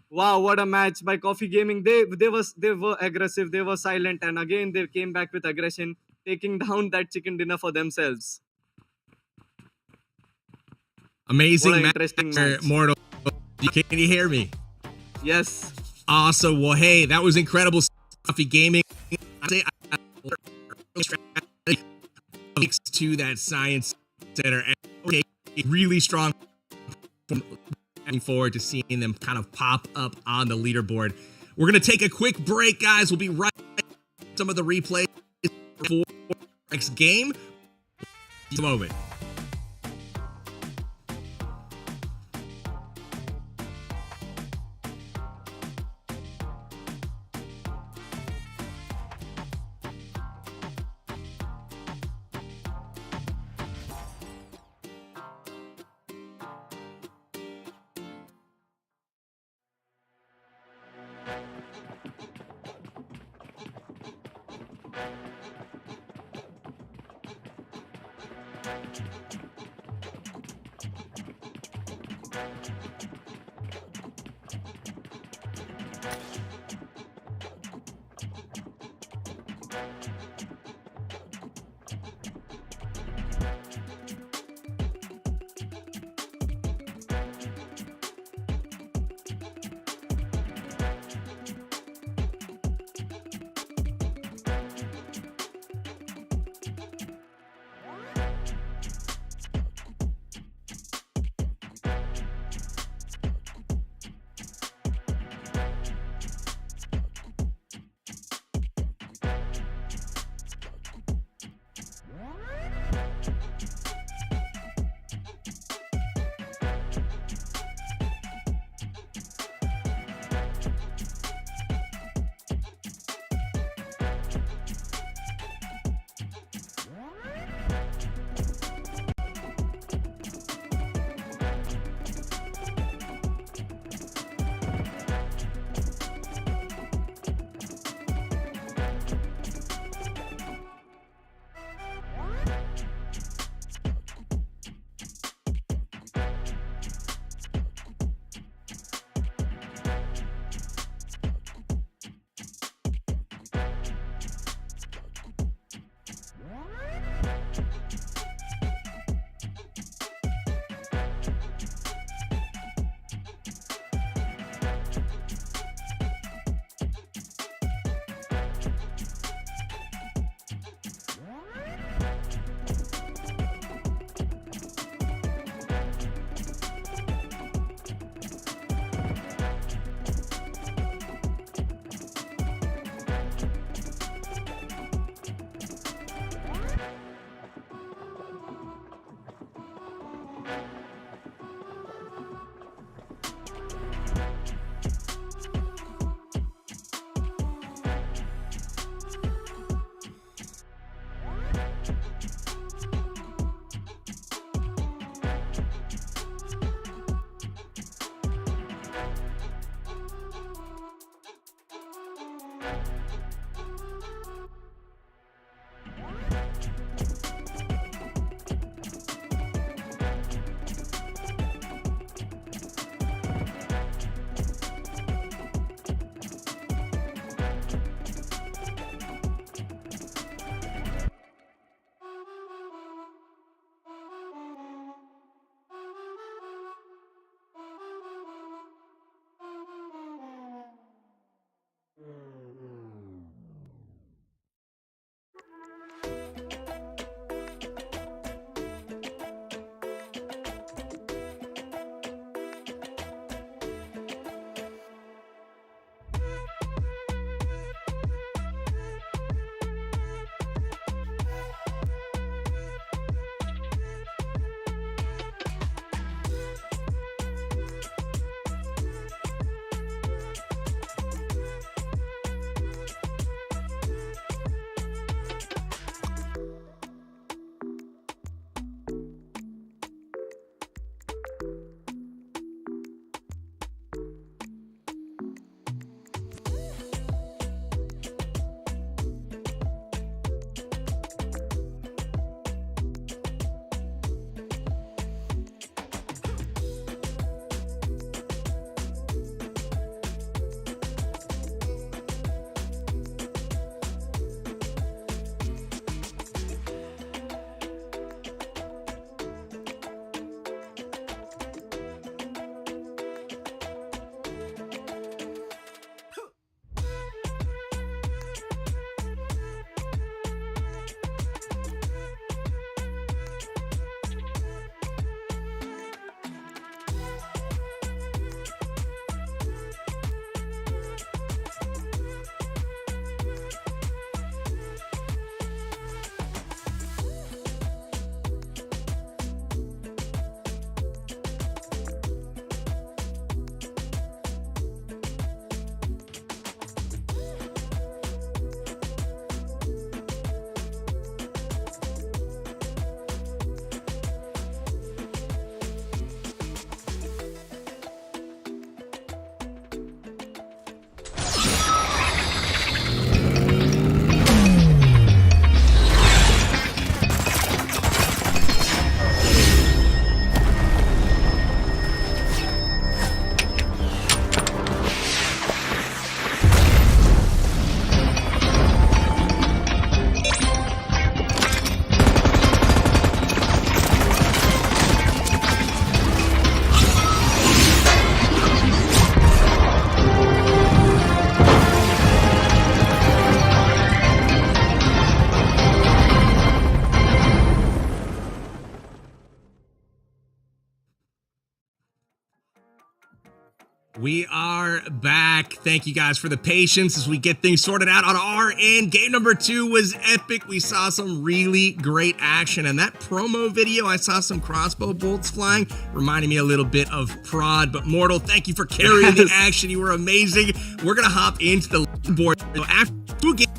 Wow, what a match by Coffee Gaming. They were aggressive, they were silent, and again they came back with aggression, taking down that chicken dinner for themselves. Amazing What an match, interesting match. Mortal. Can you hear me? Yes. Awesome. Well, hey, that was incredible. Coffee Gaming to that science center. Okay, really strong. Looking forward to seeing them kind of pop up on the leaderboard. We're going to take a quick break, guys. We'll be right back. Some of the replays for next game. Just a moment. We are back. Thank you guys for the patience as we get things sorted out on our end. Game number 2 was epic. We saw some really great action, and that promo video, I saw some crossbow bolts flying, reminding me a little bit of Prod. But Mortal, thank you for carrying the action. You were amazing. We're gonna hop into the board after 2 games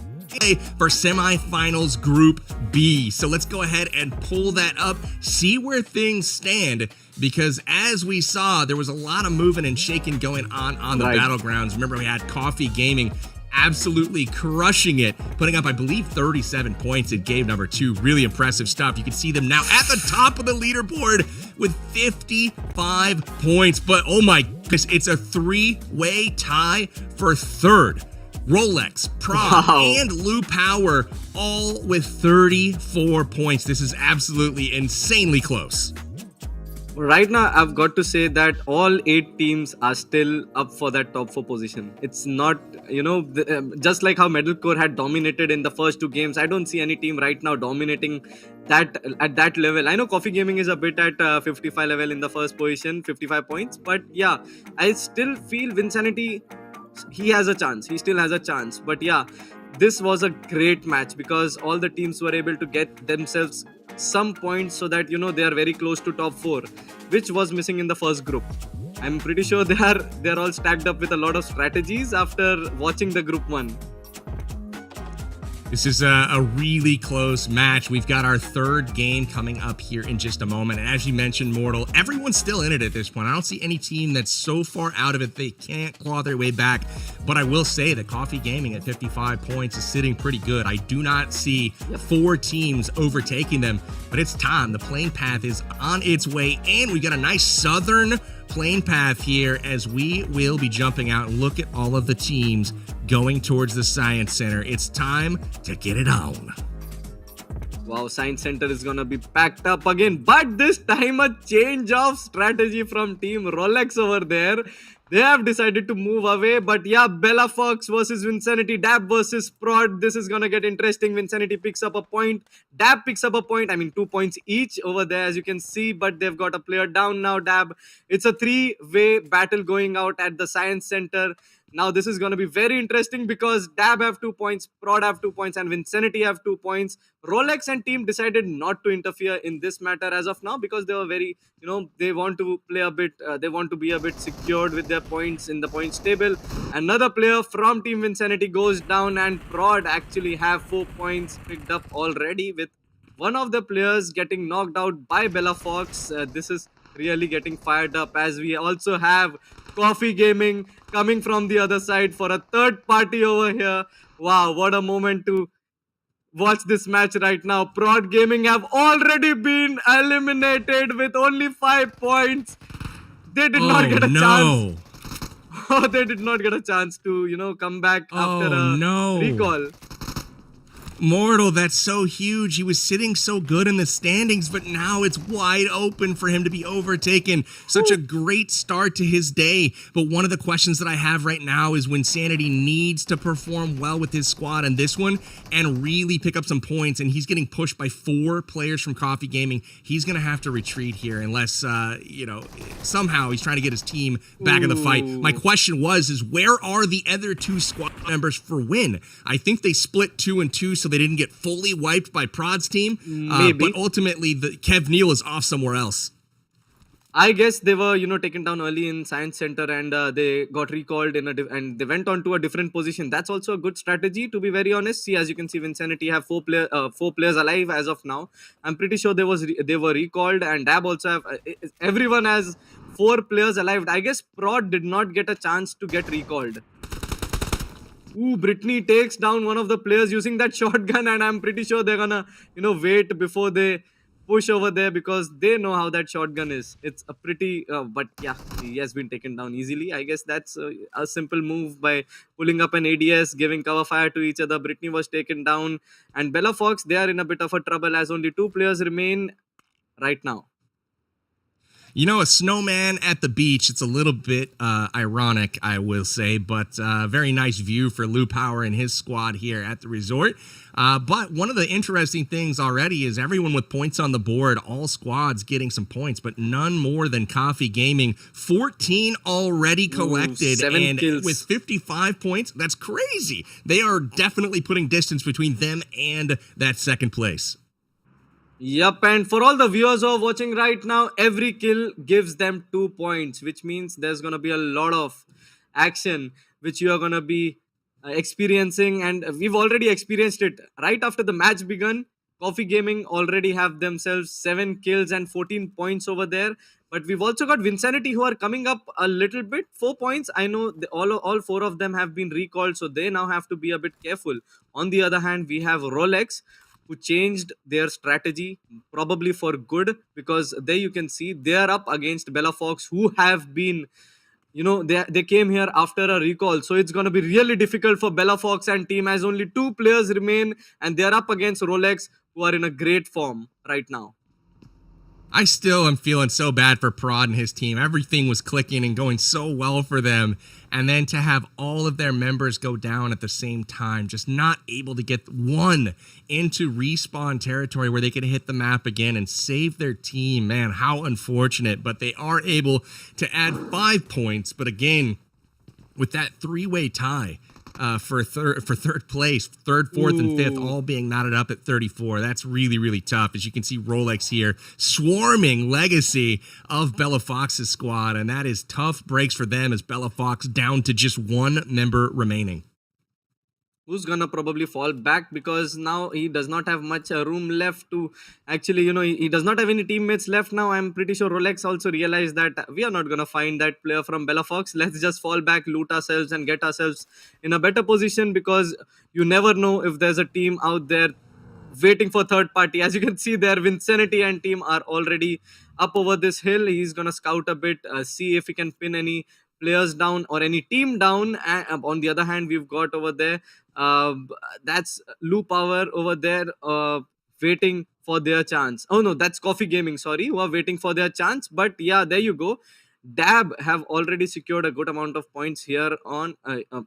for semifinals Group B. So let's go ahead and pull that up, see where things stand, because as we saw, there was a lot of moving and shaking going on the battlegrounds. Remember, we had Coffee Gaming absolutely crushing it, putting up, I believe, 37 points in game number 2. Really impressive stuff. You can see them now at the top of the leaderboard with 55 points. But oh my goodness, it's a 3-way tie for third. Rolex, Prod, and Lou Power all with 34 points. This is absolutely insanely close. Right now, I've got to say that all 8 teams are still up for that top 4 position. It's not, just like how Metalcore had dominated in the first 2 games, I don't see any team right now dominating that at that level. I know Coffee Gaming is a bit at 55 level in the first position, 55 points. But yeah, I still feel Vinsanity, he has a chance. He still has a chance. But yeah, this was a great match because all the teams were able to get themselves some points so that they are very close to top 4, which was missing in the first group. I'm pretty sure they're all stacked up with a lot of strategies after watching the group 1. This is a really close match. We've got our third game coming up here in just a moment. And as you mentioned, Mortal, everyone's still in it at this point. I don't see any team that's so far out of it they can't claw their way back. But I will say that Coffee Gaming at 55 points is sitting pretty good. I do not see 4 teams overtaking them, but it's time. The plane path is on its way, and we got a nice southern plane path here as we will be jumping out and look at all of the teams going towards the Science Center. It's time to get it on. Wow, Science Center is gonna be packed up again, but this time a change of strategy from Team Rolex over there. They have decided to move away, but yeah, Bella Fox versus Vinsanity, Dab versus Prod. This is gonna get interesting. Vinsanity picks up a point, Dab picks up a point. I mean, 2 points each over there, as you can see, but they've got a player down now, Dab. It's a 3-way battle going out at the Science Center. Now this is going to be very interesting because Dab have 2 points, Prod have 2 points, and Vinsanity have 2 points. Rolex and team decided not to interfere in this matter as of now because they were very, they want to play a bit, they want to be a bit secured with their points in the points table. Another player from Team Vinsanity goes down, and Prod actually have 4 points picked up already, with one of the players getting knocked out by Bella Fox. This is really getting fired up as we also have Coffee Gaming coming from the other side for a third party over here. Wow, what a moment to watch this match right now. Prod Gaming have already been eliminated with only 5 points. They did not get a chance. Oh, they did not get a chance to, come back after a recall. Mortal, that's so huge. He was sitting so good in the standings, but now it's wide open for him to be overtaken. Such a great start to his day. But one of the questions that I have right now is when Sanity needs to perform well with his squad in this one and really pick up some points, and he's getting pushed by 4 players from Coffee Gaming, he's going to have to retreat here unless, somehow he's trying to get his team back in the fight. My question is where are the other 2 squad members for win? I think they split 2 and 2, so they didn't get fully wiped by Prod's team. But ultimately, Kev Neal is off somewhere else. I guess they were, taken down early in Science Center, and they got recalled and they went on to a different position. That's also a good strategy, to be very honest. See, as you can see, Vinsanity have 4 players alive as of now. I'm pretty sure they were recalled, and Dab also have. Everyone has 4 players alive. I guess Prod did not get a chance to get recalled. Brittany takes down one of the players using that shotgun, and I'm pretty sure they're gonna, wait before they push over there because they know how that shotgun is. It's a pretty, but yeah, he has been taken down easily. I guess that's a simple move by pulling up an ADS, giving cover fire to each other. Brittany was taken down, and Bella Fox, they are in a bit of a trouble as only 2 players remain right now. A snowman at the beach, it's a little bit ironic, I will say, but very nice view for Lou Power and his squad here at the resort. But one of the interesting things already is everyone with points on the board, all squads getting some points, but none more than Coffee Gaming. 14 already collected, 7 kills. with 55 points, that's crazy. They are definitely putting distance between them and that second place. Yup, and for all the viewers who are watching right now, every kill gives them 2 points, which means there's gonna be a lot of action which you are gonna be experiencing, and we've already experienced it right after the match begun. Coffee Gaming already have themselves 7 kills and 14 points over there. But we've also got Vinsanity who are coming up a little bit, 4 points. I know all 4 of them have been recalled, so they now have to be a bit careful. On the other hand, we have Rolex, who changed their strategy probably for good, because there you can see they are up against Bella Fox, who have been, they came here after a recall, so it's going to be really difficult for Bella Fox and team, as only 2 players remain and they are up against Rolex, who are in a great form right now. I still am feeling so bad for Prod and his team. Everything was clicking and going so well for them. And then to have all of their members go down at the same time, just not able to get one into respawn territory where they could hit the map again and save their team. Man, how unfortunate. But they are able to add 5 points. But again, with that 3-way tie, for third place, third, fourth, and fifth, all being knotted up at 34. That's really, really tough. As you can see, Rolex here swarming Legacy of Bella Fox's squad, and that is tough breaks for them, as Bella Fox down to just 1 member remaining. Who's gonna probably fall back, because now he does not have much room left to actually, he does not have any teammates left now. I'm pretty sure Rolex also realized that we are not gonna find that player from Bella Fox. Let's just fall back, loot ourselves, and get ourselves in a better position, because you never know if there's a team out there waiting for third party. As you can see there, Vinsanity and team are already up over this hill. He's gonna scout a bit, see if he can pin any players down or any team down. And on the other hand, we've got over there, that's Lou Power over there, waiting for their chance. Oh no, that's Coffee Gaming, sorry, who are waiting for their chance. But yeah, there you go. Dab have already secured a good amount of points here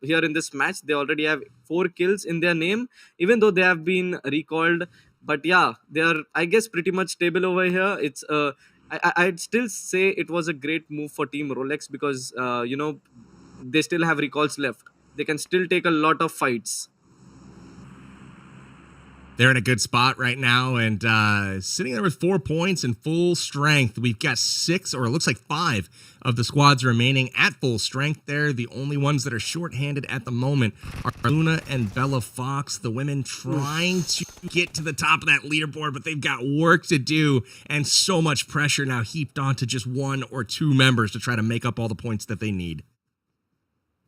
here in this match. They already have 4 kills in their name, even though they have been recalled. But yeah, they are, I guess, pretty much stable over here. It's I'd still say it was a great move for Team Rolex, because they still have recalls left. They can still take a lot of fights. They're in a good spot right now, and sitting there with 4 points and full strength. We've got 6, or it looks like 5 of the squads remaining at full strength there. The only ones that are shorthanded at the moment are Luna and Bella Fox. The women trying to get to the top of that leaderboard, but they've got work to do, and so much pressure now heaped onto just 1 or 2 members to try to make up all the points that they need.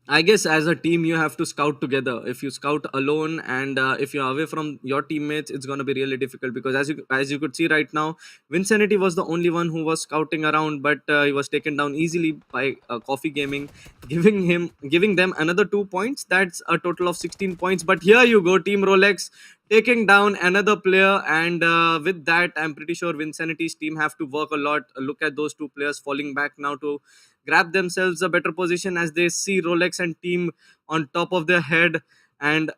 I guess as a team, you have to scout together. If you scout alone, and if you're away from your teammates, it's going to be really difficult, because as you could see right now, Vinsanity was the only one who was scouting around, but he was taken down easily by Coffee Gaming, giving them another 2 points. That's a total of 16 points. But here you go, Team Rolex taking down another player, and with that, I'm pretty sure Vinsanity's team have to work a lot. Look at those 2 players falling back now to grab themselves a better position, as they see Rolex and team on top of their head. And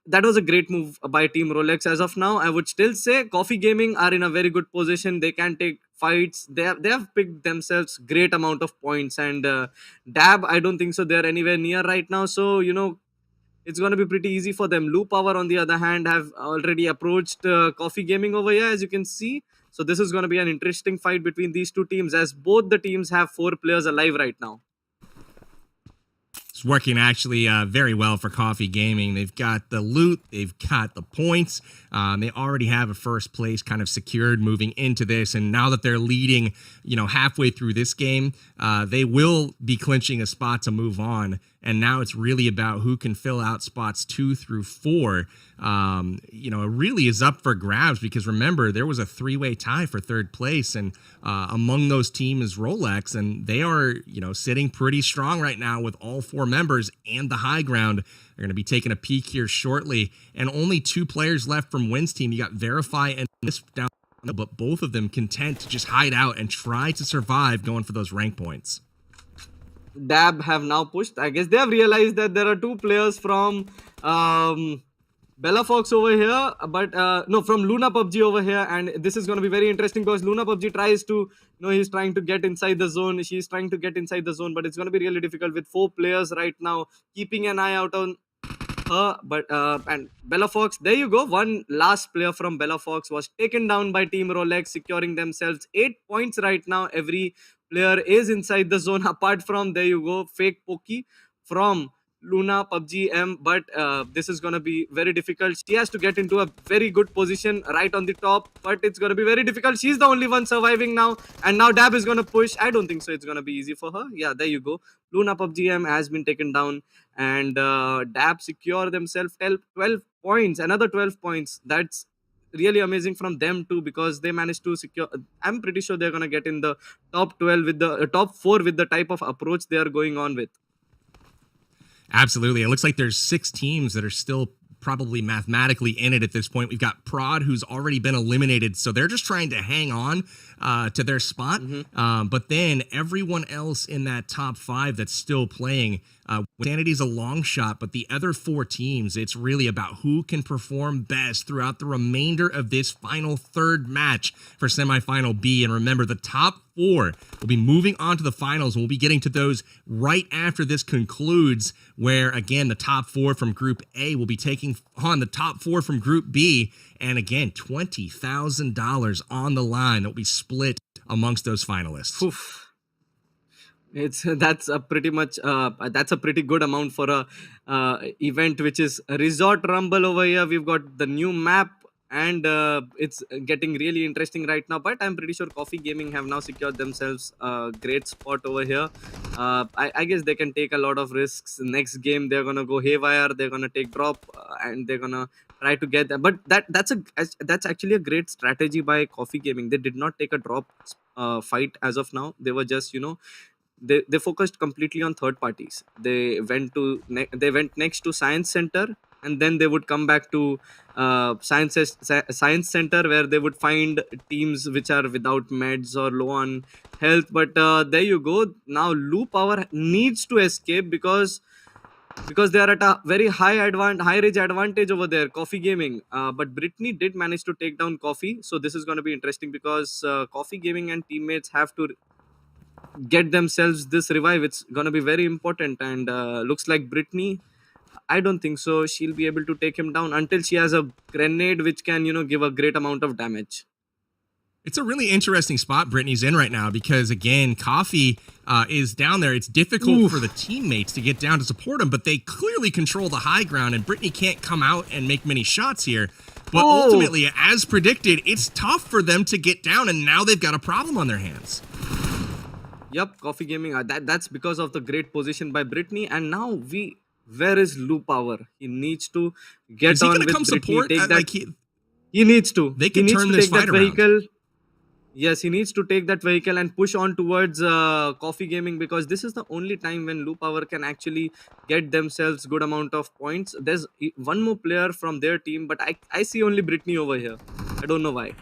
that was a great move by Team Rolex. As of now, I would still say Coffee Gaming are in a very good position. They can take fights. They have picked themselves great amount of points, and Dab, I don't think so they're anywhere near right now, so it's going to be pretty easy for them. Lou Power, on the other hand, have already approached Coffee Gaming over here, as you can see. So this is going to be an interesting fight between these 2 teams, as both the teams have 4 players alive right now. It's working actually very well for Coffee Gaming. They've got the loot, they've got the points. They already have a first place kind of secured moving into this, and now that they're leading, halfway through this game, they will be clinching a spot to move on. And now it's really about who can fill out spots 2 through 4. It really is up for grabs, because remember, there was a 3-way tie for third place, and among those teams is Rolex, and they are, sitting pretty strong right now with all 4 members and the high ground. They're going to be taking a peek here shortly, and only 2 players left from Wynn's team. You got Verify and Wisp down, but both of them content to just hide out and try to survive going for those rank points. Dab have now pushed. I guess they have realized that there are 2 players from Bella Fox over here, but no, from Luna PUBG over here, and this is going to be very interesting because Luna PUBG tries to, he's trying to get inside the zone. She's trying to get inside the zone, but it's going to be really difficult with 4 players right now, keeping an eye out on her. But and Bella Fox, there you go. One last player from Bella Fox was taken down by Team Rolex, securing themselves 8 points right now. Every player is inside the zone. Apart from, there you go, Fake Pokey from Luna PUBG M, but this is gonna be very difficult. She has to get into a very good position right on the top, but it's gonna be very difficult. She's the only one surviving now, and now Dab is gonna push. I don't think so. It's gonna be easy for her. Yeah, there you go. Luna PUBG M has been taken down, and Dab secure themselves 12 points. Another 12 points. That's really amazing from them too, because they managed to secure. I'm pretty sure they're gonna get in the top 12 with the top 4 with the type of approach they are going on with. Absolutely. It looks like there's 6 teams that are still probably mathematically in it at this point. We've got Prod, who's already been eliminated, so they're just trying to hang on to their spot. But then everyone else in that top 5 that's still playing, Sanity's a long shot, but the other 4 teams, it's really about who can perform best throughout the remainder of this final 3rd match for semifinal B. And remember, the top 4 will be moving on to the finals, and we'll be getting to those right after this concludes, where, again, the top 4 from Group A will be taking on the top 4 from Group B, and again, $20,000 on the line that will be split amongst those finalists. Oof. That's a pretty much that's a pretty good amount for a event which is a Resort Rumble over here. We've got the new map, and it's getting really interesting right now, but I'm pretty sure Coffee Gaming have now secured themselves a great spot over here. I guess they can take a lot of risks. Next game they're gonna go haywire, they're gonna take drop, and they're gonna try to get that. But that's actually a great strategy by Coffee Gaming. They did not take a drop fight as of now. They were just, they focused completely on third parties. They went next to Science Center, and then they would come back to Science Center, where they would find teams which are without meds or low on health. But there you go. Now Lu Power needs to escape because they are at a very high range advantage over there, Coffee Gaming. But Brittany did manage to take down Coffee, so this is going to be interesting because Coffee Gaming and teammates have to get themselves this revive. It's gonna be very important, and looks like Brittany, I don't think so she'll be able to take him down until she has a grenade which can, give a great amount of damage. It's a really interesting spot Brittany's in right now because, again, Coffee is down there. It's difficult for the teammates to get down to support him, but they clearly control the high ground, and Brittany can't come out and make many shots here. But ultimately, as predicted, it's tough for them to get down, and now they've got a problem on their hands. Yep, Coffee Gaming. That's because of the great position by Brittany. And now where is Lu Power? He needs to get on with come Brittany. Support? Take that. Like he needs to. They can turn this fight around. Yes, he needs to take that vehicle and push on towards Coffee Gaming, because this is the only time when Lu Power can actually get themselves good amount of points. There's one more player from their team, but I see only Brittany over here. I don't know why.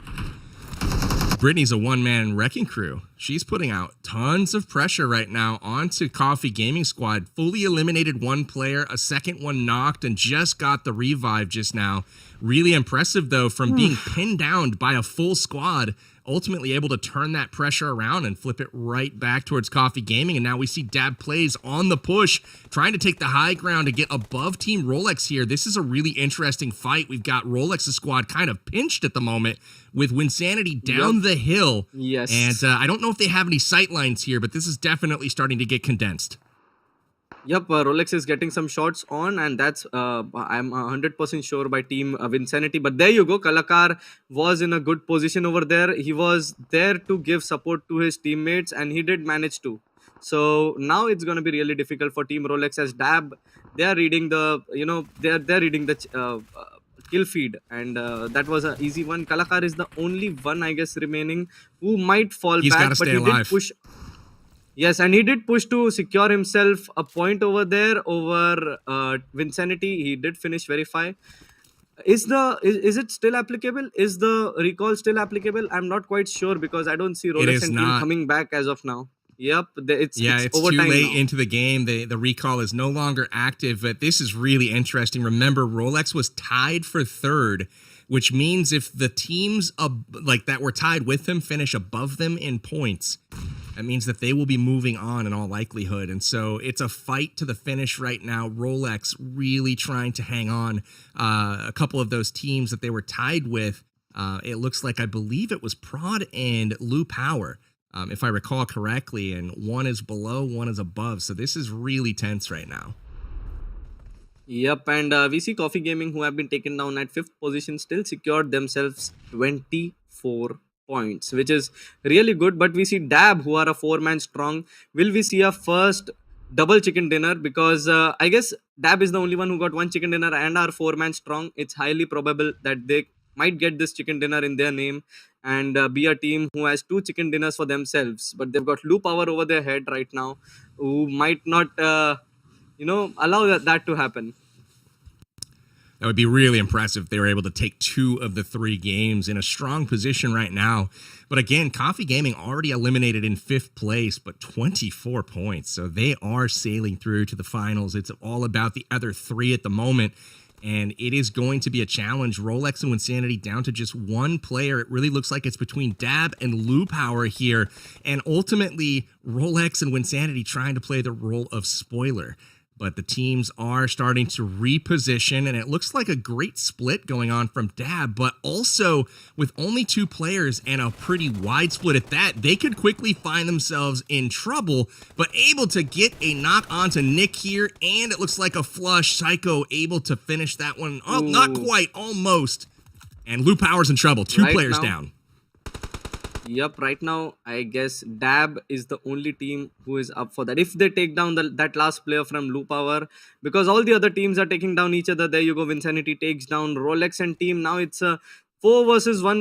Brittany's a one-man wrecking crew. She's putting out tons of pressure right now onto Coffee Gaming Squad. Fully eliminated one player, a second one knocked, and just got the revive just now. Really impressive, though, from being pinned down by a full squad, ultimately able to turn that pressure around and flip it right back towards Coffee Gaming. And now we see Dab Plays on the push, trying to take the high ground to get above Team Rolex here. This is a really interesting fight. We've got Rolex's squad kind of pinched at the moment with Winsanity down the hill. Yes. And I don't know if they have any sight lines here, but this is definitely starting to get condensed. Yep, Rolex is getting some shots on, and that's I'm 100% sure by Team Winsanity. But there you go, Kalakar was in a good position over there. He was there to give support to his teammates, and he did manage to. So now it's going to be really difficult for Team Rolex, as Dab, they are reading the, they're reading the kill feed, and that was an easy one. Kalakar is the only one, I guess, remaining who might fall He's back, but he did push. Yes, and he did push to secure himself a point over there over Winsanity. He did finish verify. Is it still applicable? Is the recall still applicable? I'm not quite sure, because I don't see Rolex and team coming back as of now. Yep, it's Yeah, it's too overtime late now. into the game. The recall is no longer active, but this is really interesting. Remember, Rolex was tied for third, which means if the teams like that were tied with them finish above them in points, that means that they will be moving on in all likelihood. And so it's a fight to the finish right now. Rolex really trying to hang on. A couple of those teams that they were tied with, it looks like, I believe it was Prod and Lou Power, if I recall correctly, and one is below, one is above. So this is really tense right now. Yep, and we see Coffee Gaming, who have been taken down at 5th position, still secured themselves 24 points, which is really good. But we see Dab, who are a 4-man strong. Will we see a first double chicken dinner? Because I guess Dab is the only one who got one chicken dinner and are 4-man strong. It's highly probable that they might get this chicken dinner in their name and be a team who has 2 chicken dinners for themselves. But they've got Lou Power over their head right now, who might not, allow that to happen. That would be really impressive if they were able to take 2 of the 3 games in a strong position right now. But again, Coffee Gaming already eliminated in 5th place, but 24 points. So they are sailing through to the finals. It's all about the other 3 at the moment. And it is going to be a challenge. Rolex and Winsanity down to just 1 player. It really looks like it's between Dab and Lou Power here. And ultimately, Rolex and Winsanity trying to play the role of spoiler. But the teams are starting to reposition, and it looks like a great split going on from Dab, but also with only 2 players and a pretty wide split at that, they could quickly find themselves in trouble, but able to get a knock onto Nick here, and it looks like a flush. Psycho able to finish that one. Oh, not quite, almost. And Lou Power's in trouble, 2 players down. Yep, right now, I guess Dab is the only team who is up for that. If they take down that last player from Lou Power, because all the other teams are taking down each other. There you go, Vinsanity takes down Rolex and team. Now it's a 4 versus 1.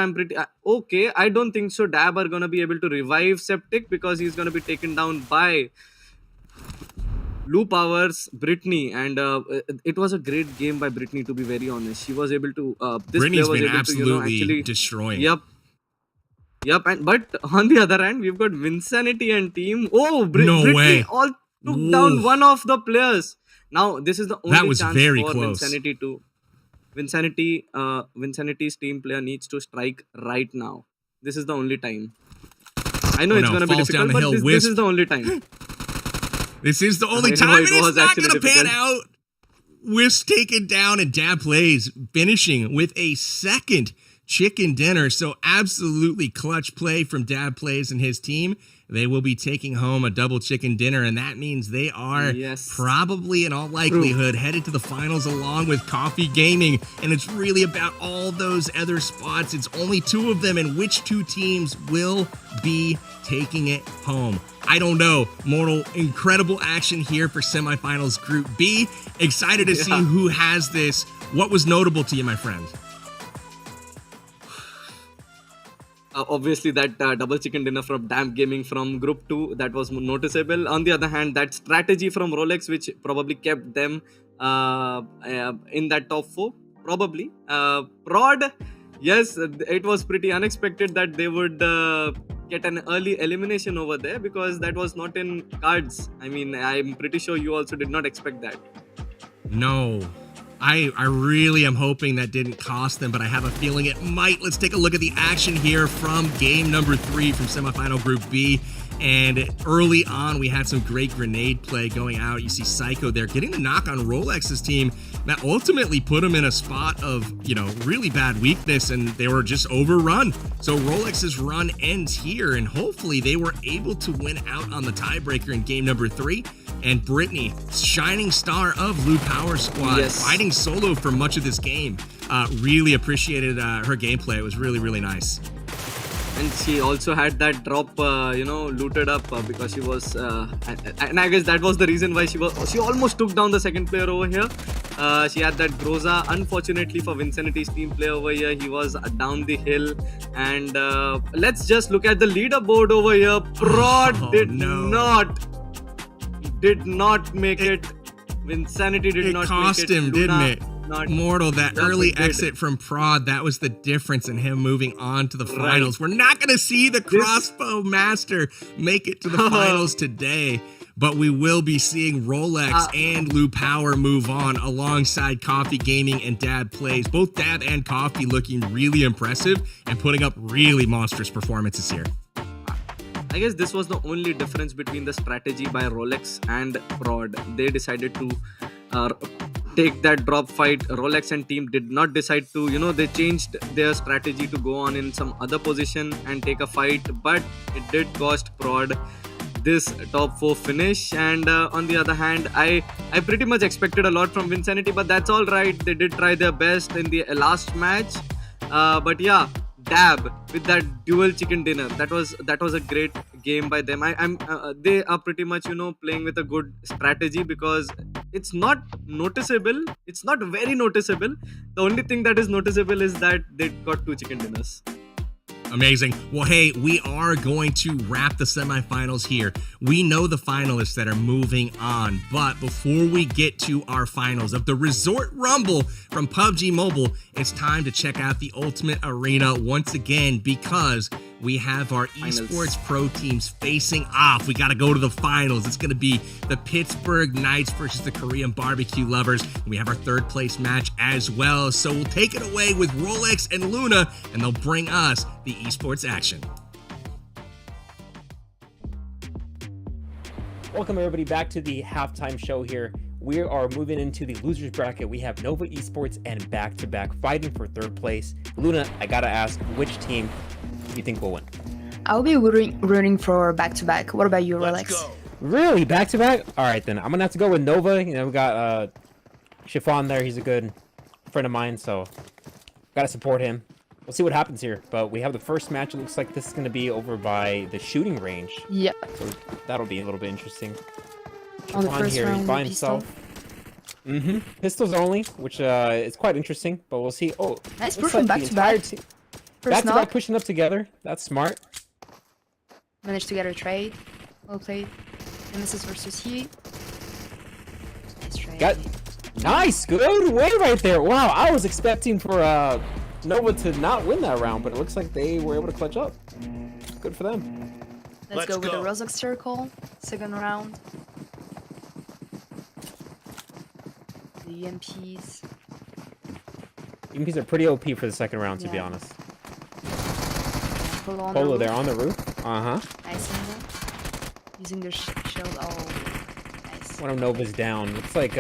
I'm pretty... okay, I don't think so. Dab are going to be able to revive Septic because he's going to be taken down by Lou Power's Brittany, and it was a great game by Brittany, to be very honest. She was able to... Brittany's been able absolutely to, actually destroying. Yep, but on the other hand, we've got Vinsanity and team. Oh, No Brittany way. all took down one of the players. Now, this is the only That was chance very for close. Vinsanity to... Vinsanity's team player needs to strike right now. This is the only time. I know it's going to be difficult, but this is the only time. This is the only I know time, it and it's was not actually going to pan difficult. out. Wisp taken down, and Dab plays, finishing with a second chicken dinner. So absolutely clutch play from Dab Plays and his team. They will be taking home a double chicken dinner, and that means they are probably, in all likelihood, headed to the finals along with Coffee Gaming. And it's really about all those other spots. It's only 2 of them, and which 2 teams will be taking it home? I don't know. Mortal, incredible action here for semifinals Group B. Excited to see who has this. What was notable to you, my friend? Obviously, that double chicken dinner from Damp Gaming from Group 2, that was noticeable. On the other hand, that strategy from Rolex, which probably kept them in that top 4, probably. Prod, yes, it was pretty unexpected that they would get an early elimination over there, because that was not in cards. I mean, I'm pretty sure you also did not expect that. No. I really am hoping that didn't cost them, but I have a feeling it might. Let's take a look at the action here from game number 3 from semifinal Group B. And early on, we had some great grenade play going out. You see Psycho there getting the knock on Rolex's team that ultimately put him in a spot of, really bad weakness, and they were just overrun. So Rolex's run ends here, and hopefully they were able to win out on the tiebreaker in game number 3. And Brittany, shining star of Lou Power Squad, fighting solo for much of this game. Really appreciated her gameplay. It was really, really nice. And she also had that drop, looted up because she was... and I guess that was the reason why she almost took down the second player over here. She had that Groza. Unfortunately for Vinsanity's team player over here, he was down the hill. And let's just look at the leaderboard over here. Prod did not make it. Vinsanity did not make it. It cost him, didn't it? not. Mortal, that Just early it did. exit from Prod, that was the difference in him moving on to the finals. We're not going to see the crossbow master make it to the finals today, but we will be seeing Rolex and Lou Power move on alongside Coffee Gaming and Dab Plays. Both Dab and Coffee looking really impressive and putting up really monstrous performances here. I guess this was the only difference between the strategy by Rolex and Prod. They decided to take that drop fight. Rolex and team did not decide to, they changed their strategy to go on in some other position and take a fight, but it did cost Prod this top 4 finish. And on the other hand, I pretty much expected a lot from Vinsanity, but that's all right. They did try their best in the last match. But yeah, Dab with that dual chicken dinner, that was a great game by them. They are pretty much playing with a good strategy, because it's not noticeable, it's not very noticeable. The only thing that is noticeable is that they got 2 chicken dinners. Amazing. Well, hey, we are going to wrap the semifinals here. We know the finalists that are moving on, but before we get to our finals of the Resort Rumble from PUBG Mobile, it's time to check out the Ultimate Arena once again, because we have our esports pro teams facing off. We got to go to the finals. It's going to be the Pittsburgh Knights versus the Korean Barbecue Lovers. We have our 3rd place match as well. So we'll take it away with Rolex and Luna, and they'll bring us the esports action. Welcome everybody back to the halftime show here. We are moving into the losers bracket. We have Nova Esports and Back-to-Back fighting for 3rd place. Luna, I gotta ask, which team do you think will win? I'll be rooting for Back-to-Back. What about you, Let's Rolex? go. Really? Back-to-back? All right, then. I'm gonna have to go with Nova. We got Chiffon there. He's a good friend of mine, so gotta support him. We'll see what happens here. But we have the first match. It looks like this is gonna be over by the shooting range. Yep. So that'll be a little bit interesting. On the Chiffon first here, he's round, by pistol. himself. Pistols only, which is quite interesting, but we'll see. Oh, Nice looks proof from like the entire Back-to-Back. team- First Back-to-back knock. pushing up together. That's smart. Managed to get a trade. Well played. Nemesis versus Heat. Nice trade. Got nice, good win right there. Wow, I was expecting for Nova to not win that round, but it looks like they were able to clutch up. Good for them. Let's go with the go. Rozok Circle. 2nd round. The EMPs. EMPs are pretty OP for the 2nd round, to be Yeah. honest. Polo on Polo the there roof. on the roof. Nice angle. Using their shield. Oh, nice. One of Nova's down. Looks like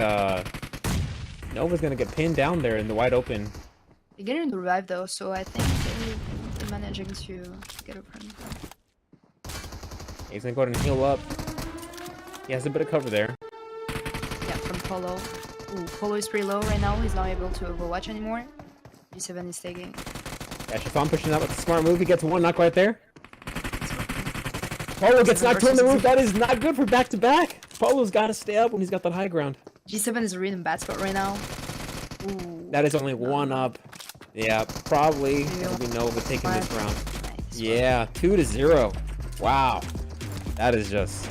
Nova's gonna get pinned down there in the wide open. They're getting the revive though, so I think they're managing to get over him. He's gonna go ahead and heal up. He has a bit of cover there. Yeah, from Polo. Ooh, Polo is pretty low right now. He's not able to overwatch anymore. G7 is taking. Yeah, Chiffon pushing up with a smart move. He gets 1 knock right there. Polo gets knocked on the roof. That is not good for back-to-back. Polo's got to stay up when he's got that high ground. G7 is really in bad spot right now. Ooh. That is only 1 up. Yeah, probably it'll be Nova taking this round. Nice. Yeah, 2-0. Wow, that is just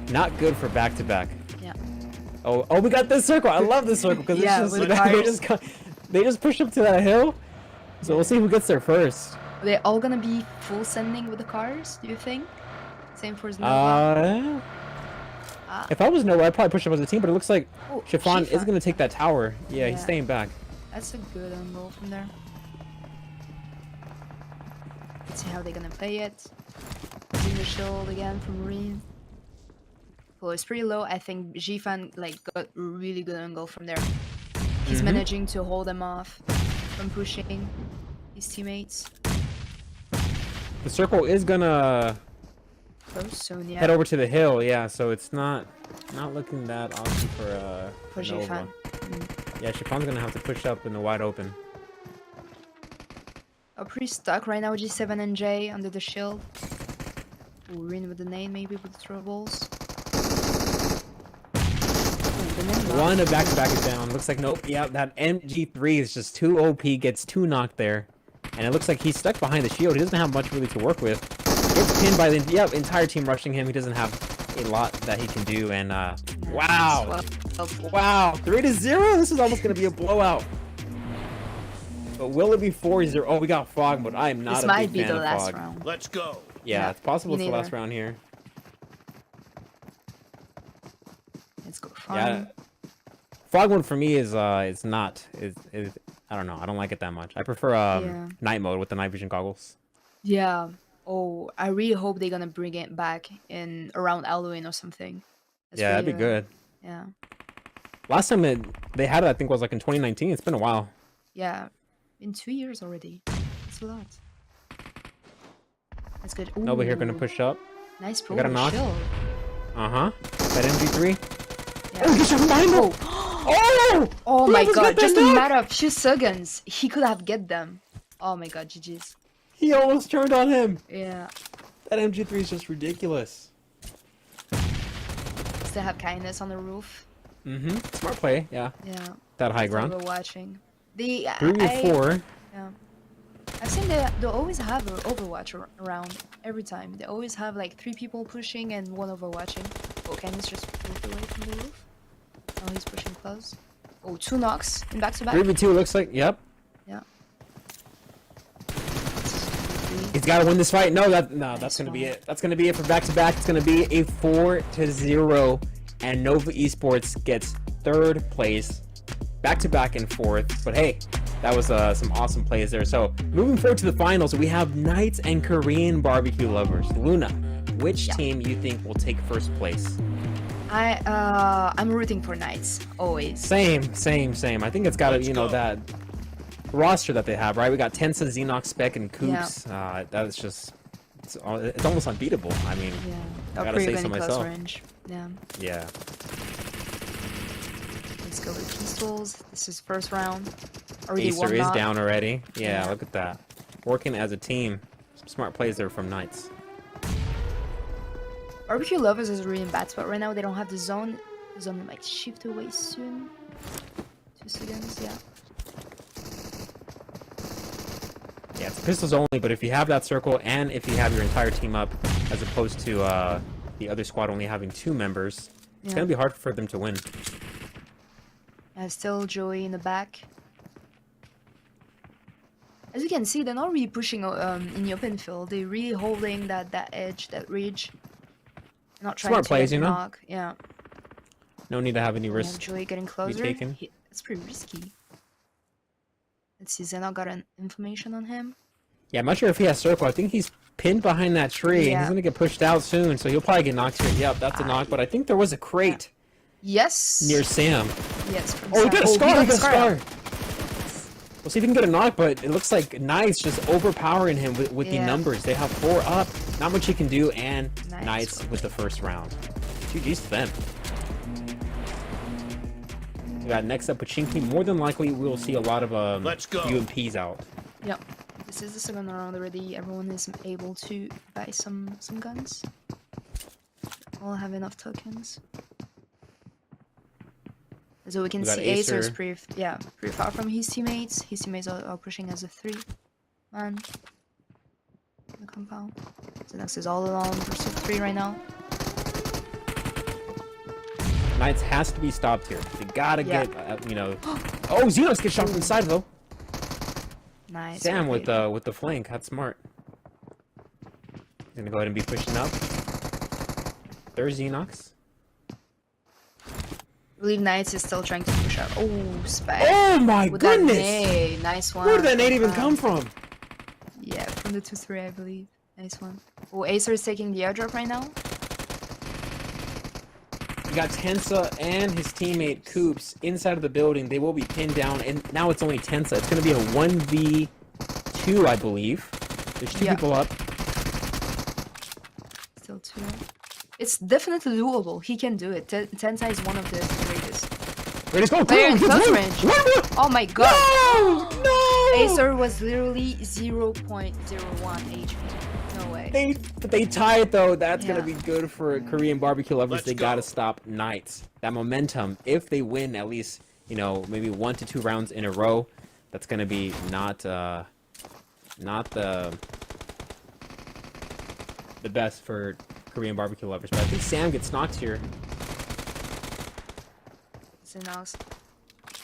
not good for back-to-back. Yeah. Oh, we got this circle. I love this circle because Yeah, it's with just the they just push up to that hill. So we'll see who gets there first. Are they all gonna be full sending with the cars, do you think? Same for Nova. If I was Nova, I'd probably push up as a team, but it looks like Oh, Chiffon is Chiffon. going to take that tower. Yeah, he's Yeah. staying back. That's a good angle from there. Let's see how they're gonna play it. Using the shield again from Marine. Polo is pretty low. I think Jifan got really good angle from there. He's managing to hold them off from pushing his teammates. The circle is going to Close soon, yeah. head over to the hill. Yeah, so it's not looking that awesome for For Nova. Jifan. Yeah, Chiffon's going to have to push up in the wide open. Pretty stuck right now, G7 and J under the shield. Ooh, Rin with the nade, maybe with the throwables. One of back-to-back is down. Looks like nope. Yeah, that MG3 is just too OP. Gets 2 knocked there. And it looks like he's stuck behind the shield. He doesn't have much really to work with. Gets pinned by the entire team rushing him. He doesn't have a lot that he can do. And wow. Wow. 3-0. This is almost going to be a blowout. But will it be 4-0? Oh, we got Fog, but I am not This a might big be fan the of last Fog. round. Let's go. Yeah, it's possible me it's the last neither. round here. Let's go farm. Yeah. Fog one for me is not I don't know. I don't like it that much. I prefer Yeah. night mode with the night vision goggles. Yeah. Oh, I really hope they're gonna bring it back in around Halloween or something. That's Yeah, that'd be really, good. Yeah. Last time they had it, I think, was like in 2019. It's been a while. Yeah. In 2 years already. That's a lot. That's good. Ooh, Nova here gonna push up. Nice pull. got a knock. Shield. That MG3. Yeah. Oh, he shot behind him! Oh. Oh! Oh my Whoever's got god, that just a knock! matter of few seconds. He could have get them. Oh my god, GG's. He almost turned on him. Yeah. That MG3 is just ridiculous. Still have kindness on the roof. Smart play, yeah. Yeah. That high Still ground. we're watching. The 3v4. Yeah. I've seen they always have an Overwatch around every time. They always have like 3 people pushing and 1 overwatching. Oh, Candice just moved away from the roof. Oh, he's pushing close. Oh, 2 knocks in back to back. 3v2 looks like, yep. Yeah. He's got to win this fight. No, that's Nice gonna be one. it. That's gonna be it for back to back. It's gonna be a 4-0, and Nova Esports gets 3rd place, back to back and 4th. But hey, that was some awesome plays there. So moving forward to the finals, we have Knights and Korean barbecue lovers. Luna, which team you think will take 1st place? I'm rooting for Knights always. Same. I think it's got to, Let's go. that roster that they have, right? We got Tensa, Xenox, Spec, and Coops. That is just, it's almost unbeatable. I mean, Yeah. I They're gotta pretty say good so in close myself. range. Yeah. Yeah. Let's go with pistols. This is 1st round. Already Acer one is knock. down already. Yeah, Yeah. look at that. Working as a team. Some smart plays there from Knights. Barbecue Lovers is really in bad spot right now. They don't have the zone. The zone might shift away soon. 2 seconds, yeah. Yeah, it's pistols only, but if you have that circle and if you have your entire team up, as opposed to the other squad only having 2 members, it's Yeah. gonna be hard for them to win. Still Joey in the back. As you can see, they're not really pushing in the open field. They're really holding that edge, that ridge. Not trying Smart to plays, get you know? knock. Yeah. No need to have any We have risk. Joey getting closer. taken. It's pretty risky. Let's see, Zeno got an information on him. Yeah, I'm not sure if he has circle. I think he's pinned behind that tree. Yeah. He's gonna get pushed out soon, so he'll probably get knocked here. Yep, that's a knock. But I think there was a crate Yes. near Sam. Yes. From Oh, he Sam. got a scar! He got a scar. scar! We'll see if he can get a knock, but it looks like Knights just overpowering him with the Yeah. numbers. They have 4 up, not much he can do, and Nice Knights work. with the 1st round. GG's to them. We got next up Pachinki. More than likely, we'll see a lot of Let's go. UMPs out. Yep. This is the 2nd round already. Everyone is able to buy some guns. All have enough tokens. So we can We got see Acer's Acer. pretty far from his teammates. His teammates are pushing as a 3-man in the compound. So next is all alone versus 3 right now. Knights has to be stopped here. They gotta Yeah. get, Oh, Xenos gets shot from the side though. Nice. Sam well played. with the flank. That's smart. Gonna go ahead and be pushing up. There's Xenox. I believe Knights is still trying to push up. Oh, Spec. Oh my With that goodness! nade. Nice one. Where did that nade even Wow. come from? Yeah, from the 2-3, I believe. Nice one. Oh, Acer is taking the airdrop right now. We got Tensa and his teammate Coops inside of the building. They will be pinned down, and now it's only Tensa. It's going to be a 1v2, I believe. There's 2 Yeah. people up. Still 2. It's definitely doable. He can do it. Tensa is one of the greatest. Ready to go! Player in He's close one. range. One more. Oh my god! No! No! Acer was literally 0.01 HP. No way. They tie it though. That's Yeah. gonna be good for Korean barbecue lovers. Let's They go. gotta stop Knights. That momentum. If they win at least, maybe 1 to 2 rounds in a row, that's gonna be not the best for Korean barbecue lovers. But I think Sam gets knocked here. So now it's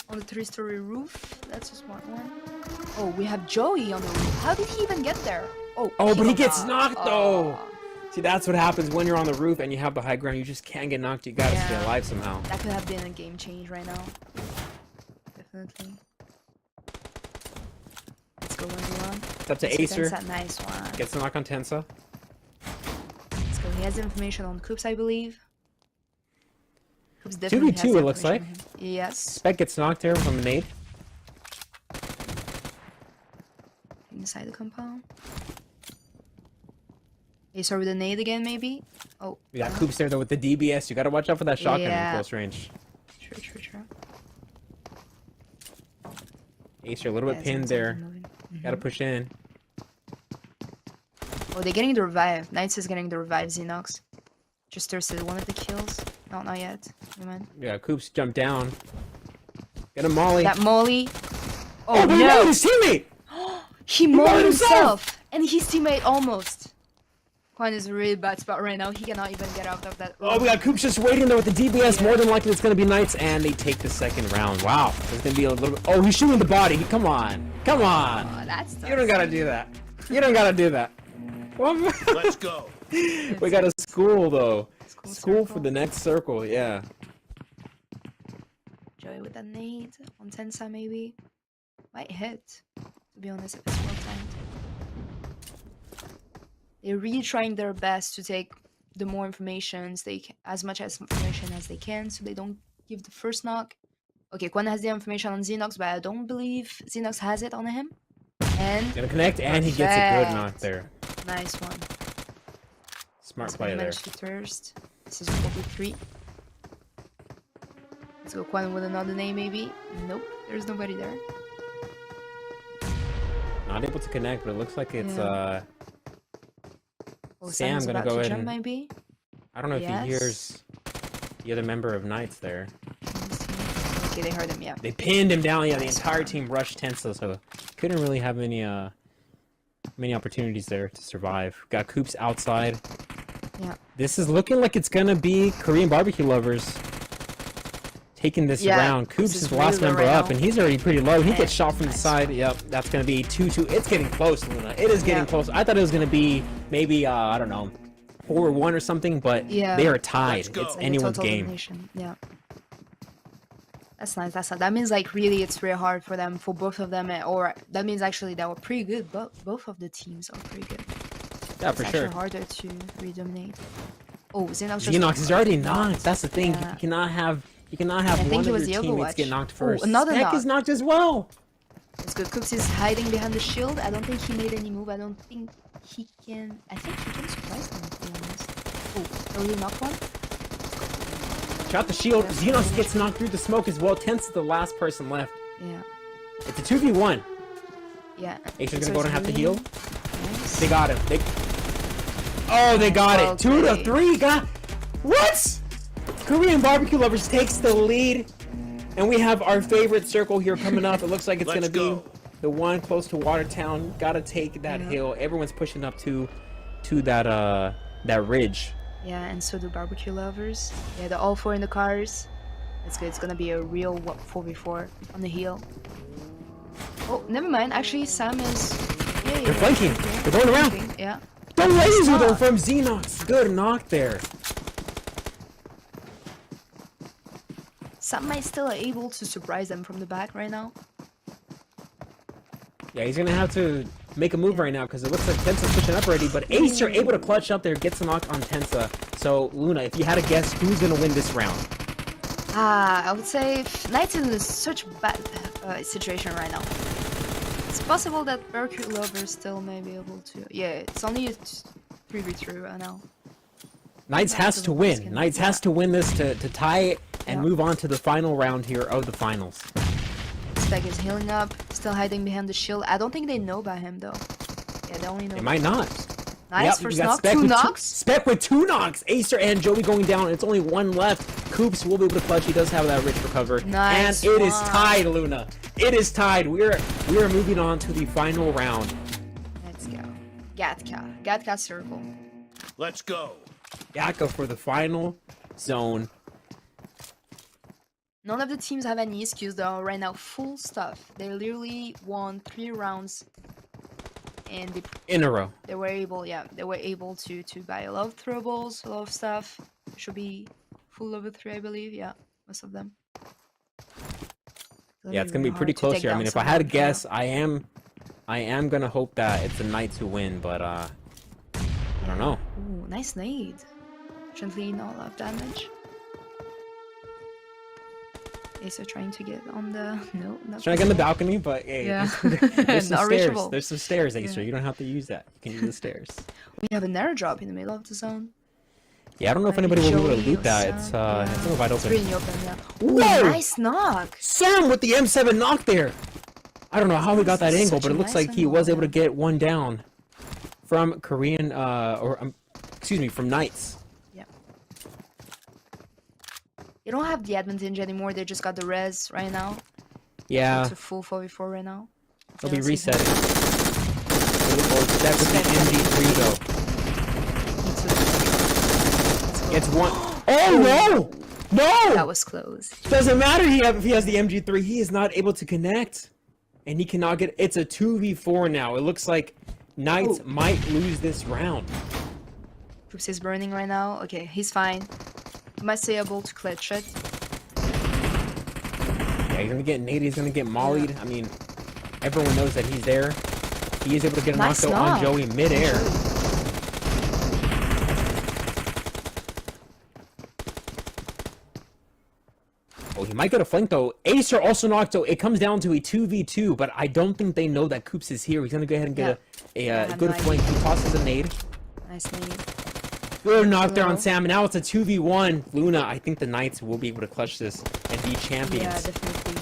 on the 3-story roof. That's a smart one. Oh, we have Joey on the roof. How did he even get there? Oh, but he got gets knocked though. Oh, See, that's what happens when you're on the roof and you have the high ground. You just can't get knocked. You gotta stay Yeah. alive somehow. that could have been a game change right now. Definitely. Let's go 1v1. It's up to Acer. That's a nice one. Gets the knock on Tensa. Let's go. He has information on Coops, I believe. Coops definitely 2v2 has the it looks like. information on him. Yes. Spec gets knocked there from a nade. Inside the compound. Acer with a nade again, maybe? Oh. We got Coops there though with the DBS. You gotta watch out for that shotgun Yeah. in close range. True. Acer a little bit Yeah, pinned Xenox there. moving. Gotta push in. Oh, they're getting the revive. Knights is getting the revive, Xenox. Just thirsted one of the kills. No, not yet. Never mind. Yeah, Coops jumped down. Get a molly. That molly. Oh, Oh, but no! his teammate! He molled molled himself! himself! And his teammate almost. Quan is a really bad spot right now. He cannot even get out of that. Oh, we got Coops just waiting there with the DBS. More than likely, it's gonna be Knights, and they take the second round. Wow, there's gonna be a little bit. Oh, he's shooting the body. Come on, come on. Oh, that's You don't gotta do that. You don't gotta do that. Let's go. We got a school though. School for circle. the next circle. Yeah. Joey with that nade on Tensa maybe. Might hit. To be honest, if it's well timed. They're really trying their best to take the more informations as much as information as they can, so they don't give the first knock. Okay, Quan has the information on Xenox, but I don't believe Xenox has it on him. And Gonna connect, and he gets a good knock Perfect. there. nice one. Smart Let's play there. manage to thirst. This is 4v3. Let's go Quan with another name maybe. Nope, there's nobody there. Not able to connect, but it looks like it's Yeah. Oh, Sam Sam's gonna about go to ahead jump and- maybe. I don't know if Yes. he hears the other member of Knights there. Okay, they heard him, yeah. They pinned him down. Yeah, the Nice entire one. team rushed Tensa, so couldn't really have many opportunities there to survive. Got Coops outside. Yeah. This is looking like it's gonna be Korean barbecue lovers taking this Yeah, round. this Coops is is the last really low member right up, now. and he's already pretty low. He And gets shot from the nice side. Yep, that's gonna be 2-2. It's getting close, Luna. It is getting Yeah. close. I thought it was gonna be maybe I don't know, 4-1 or something, but Yeah. they are tied. Let's go. It's Like a anyone's total game. domination, yeah. That's nice. That means like really it's very hard for them, for both of them, or that means actually they were pretty good. But both of the teams are pretty good. Yeah, It's for actually sure. harder to redominate. Oh, Xenox just Xenox is already knocked. That's the thing. Yeah. You cannot have I one think of it was your the teammates get Overwatch. knocked Oh, first. another Spec is knock. knocked as well. It's good. Cooks is hiding behind the shield. I don't think he made any move. I don't think he can. I think he can surprise them, to be honest. Oh, early knock one. Shot the shield. Yes. Xenox gets knocked through the smoke as well. Tense is the last person left. Yeah. It's a 2v1. Yeah. Acer's So gonna go it's and have to healing. heal. Nice. They got him. Oh, they got Well it. 2-3. played. What? Korean barbecue lovers takes the lead, and we have our favorite circle here coming up. It looks like it's Let's gonna be go. the one close to Watertown. Gotta take that Yeah. hill. Everyone's pushing up to that ridge. Yeah, and so do barbecue lovers. Yeah, they're all four in the cars. That's good. It's gonna be a real 4v4 on the hill. Oh, never mind. Actually, Sam is. Yeah, They're flanking. They're going around. flanking, yeah. The laser though Stop. from Xenox. Good knock there. Sam might still able to surprise them from the back right now. Yeah, he's gonna have to make a move right now because it looks like Tensa's pushing up already. But Acer able to clutch up there, gets a knock on Tensa. So Luna, if you had to guess, who's gonna win this round? I would say Knights is in such bad situation right now. It's possible that barbecue lovers still may be able to. Yeah, it's only a 3v3 right now. Knights has to win. Knights has to win this to tie it and Yeah. move on to the final round here of the finals. Spec is healing up, still hiding behind the shield. I don't think they know about him though. Yeah, they only know. They might not. Nice, Yep, first you got knock, Spec two with knocks. Spec with 2 knocks. Acer and Joey going down. It's only 1 left. Coops will be able to clutch. He does have that rich recover. Nice and it is one. tied, Luna. It is tied. We are moving on to the final round. Let's go. Gatka circle. Let's go. Yakka for the final zone. None of the teams have any excuse. They are right now full stuff. They literally won 3 rounds, and In a row. they were able, to buy a lot of throwables, a lot of stuff. Should be full level 3, I believe. Yeah, most of them. Yeah, it's gonna be pretty close here. I mean, if I had to guess, I am gonna hope that it's the Knights who win, but I don't know. Ooh, nice nade. Fortunately, not a lot of damage. Ace are trying to get on the not Trying to get on the balcony, but hey, Yeah. there's some Not stairs. reachable. There's some stairs, Acer. Yeah. You don't have to use that. You can use the stairs. We have an airdrop in the middle of the zone. Yeah, I don't know if Maybe anybody will be able to Joey loot or that. It's Sam. it's in a wide It's open. really open, yeah. Ooh, Whoa! nice knock. Sam with the M7 knock there. I don't know how he got that This is angle, such but a it looks nice like he angle, was able to yeah. get one down from Korean from Knights. Yeah. They don't have the advantage anymore. They just got the res right now. Yeah, It's a full 4v4 right now. they'll be Yeah, let's see resetting. Or that with the MG3 though. It's one. Oh no! No! That was close. Doesn't matter if he has the MG3, he is not able to connect. And he cannot get, it's a 2v4 now. It looks like Knights might lose this round. Oops, is burning right now. Okay, he's fine. He might stay able to clutch it. Yeah, he's gonna get naded, he's gonna get mollied. I mean, everyone knows that he's there. He is able to get a Nice knockdown on knock. Joey midair. Oh, he might get a flank though. Acer also knocked out. It comes down to a 2v2, but I don't think they know that Koops is here. He's gonna go ahead and get Yeah, I a have good no flank. He tosses a nade. Nice nade. Good knockdown on Hello. Sam, and now it's a 2v1. Luna, I think the Knights will be able to clutch this and be Yeah, champions definitely.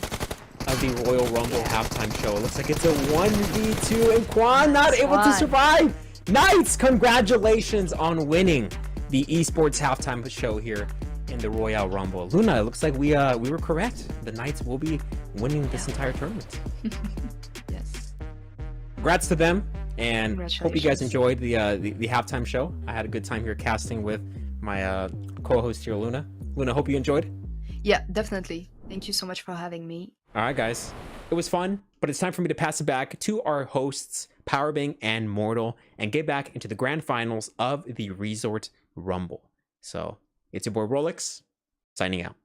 of the Royal Rumble halftime show. It looks like it's a 1v2, and Quan not able to Quan. survive. Knights, congratulations on winning the esports halftime show here in the Royal Rumble. Luna, it looks like we were correct. The Knights will be winning this entire tournament. Yes. Congrats to them, and hope you guys Congratulations. enjoyed the halftime show. I had a good time here casting with my co-host here, Luna. Luna, hope you enjoyed. Yeah, definitely. Thank you so much for having me. All right, guys. It was fun, but it's time for me to pass it back to our hosts, Powerbang and Mortal, and get back into the grand finals of the Resort Rumble. So, it's your boy Rolex, signing out.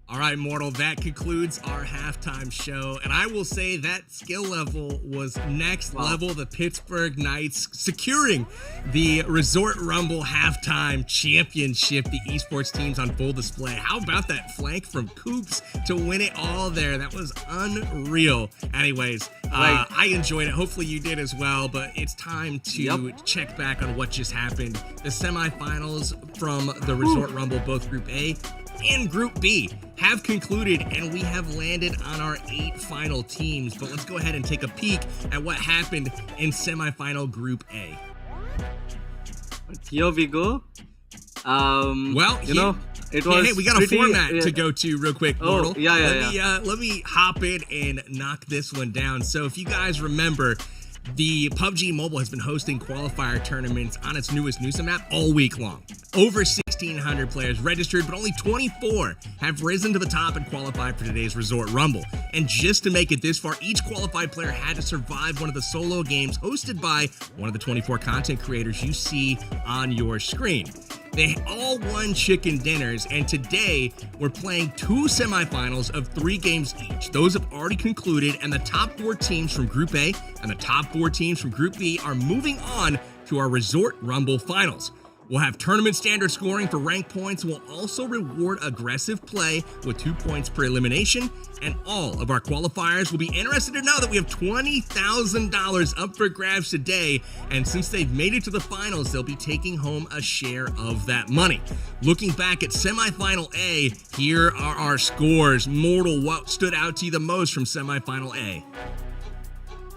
All right, Mortal, that concludes our halftime show. And I will say that skill level was next level. The Pittsburgh Knights securing the Resort Rumble halftime championship. The esports teams on full display. How about that flank from Koops to win it all there? That was unreal. Anyways, I enjoyed it. Hopefully you did as well. But it's time to check back on what just happened. The semifinals from the Resort Rumble, both Group A and Group B, have concluded, and we have landed on our 8 final teams. But let's go ahead and take a peek at what happened in semifinal Group A. Here we go. Well, it was hey, we got a pretty, format to go to real quick, Mortal. Let me hop in and knock this one down. So if you guys remember, the PUBG Mobile has been hosting qualifier tournaments on its newest Noosa map all week long. Over 1,600 players registered, but only 24 have risen to the top and qualified for today's Resort Rumble. And just to make it this far, each qualified player had to survive one of the solo games hosted by one of the 24 content creators you see on your screen. They all won chicken dinners, and today we're playing 2 semifinals of 3 games each. Those have already concluded, and the top 4 teams from Group A and the top 4 teams from Group B are moving on to our Resort Rumble finals. We'll have tournament standard scoring for rank points. We'll also reward aggressive play with 2 points per elimination. And all of our qualifiers will be interested to know that we have $20,000 up for grabs today. And since they've made it to the finals, they'll be taking home a share of that money. Looking back at semifinal A, here are our scores. Mortal, what stood out to you the most from semifinal A?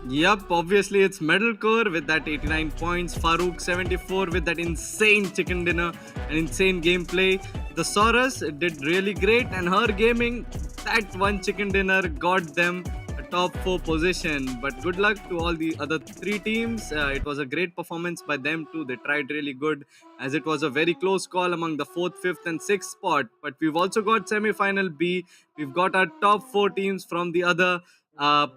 Yep, obviously it's Metalcore with that 89 points, Farouk 74 with that insane chicken dinner and insane gameplay. The Saurus did really great, and her gaming, that one chicken dinner got them a top 4 position. But good luck to all the other 3 teams. It was a great performance by them too. They tried really good, as it was a very close call among the 4th, 5th and 6th spot. But we've also got semi-final B. We've got our top 4 teams from the other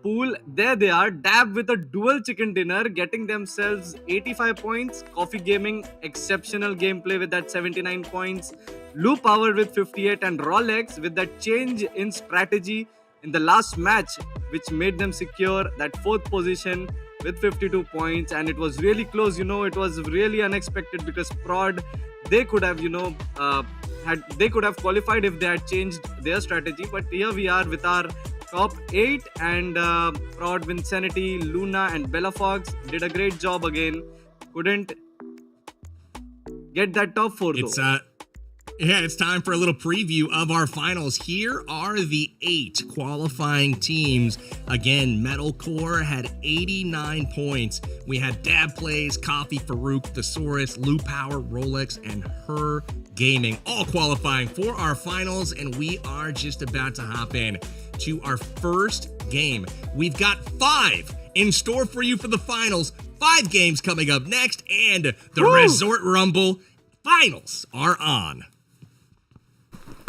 pool. There they are, Dab with a dual chicken dinner, getting themselves 85 points. Coffee Gaming, exceptional gameplay with that 79 points. Lou Power with 58, and Rolex with that change in strategy in the last match, which made them secure that 4th position with 52 points. And it was really close, it was really unexpected, because Prod, they could have, they could have qualified if they had changed their strategy. But here we are with our top 8, and Prod, Vincenity, Luna and Bella Fox did a great job again. Couldn't get that top 4 though. It's time for a little preview of our finals. Here are the 8 qualifying teams. Again, Metalcore had 89 points. We had Dab Plays, Coffee, Farouk, Thesaurus, Lou Power, Rolex, and Her Gaming, all qualifying for our finals. And we are just about to hop in to our first game. We've got 5 in store for you for the finals. 5 games coming up next, and the Resort Rumble finals are on.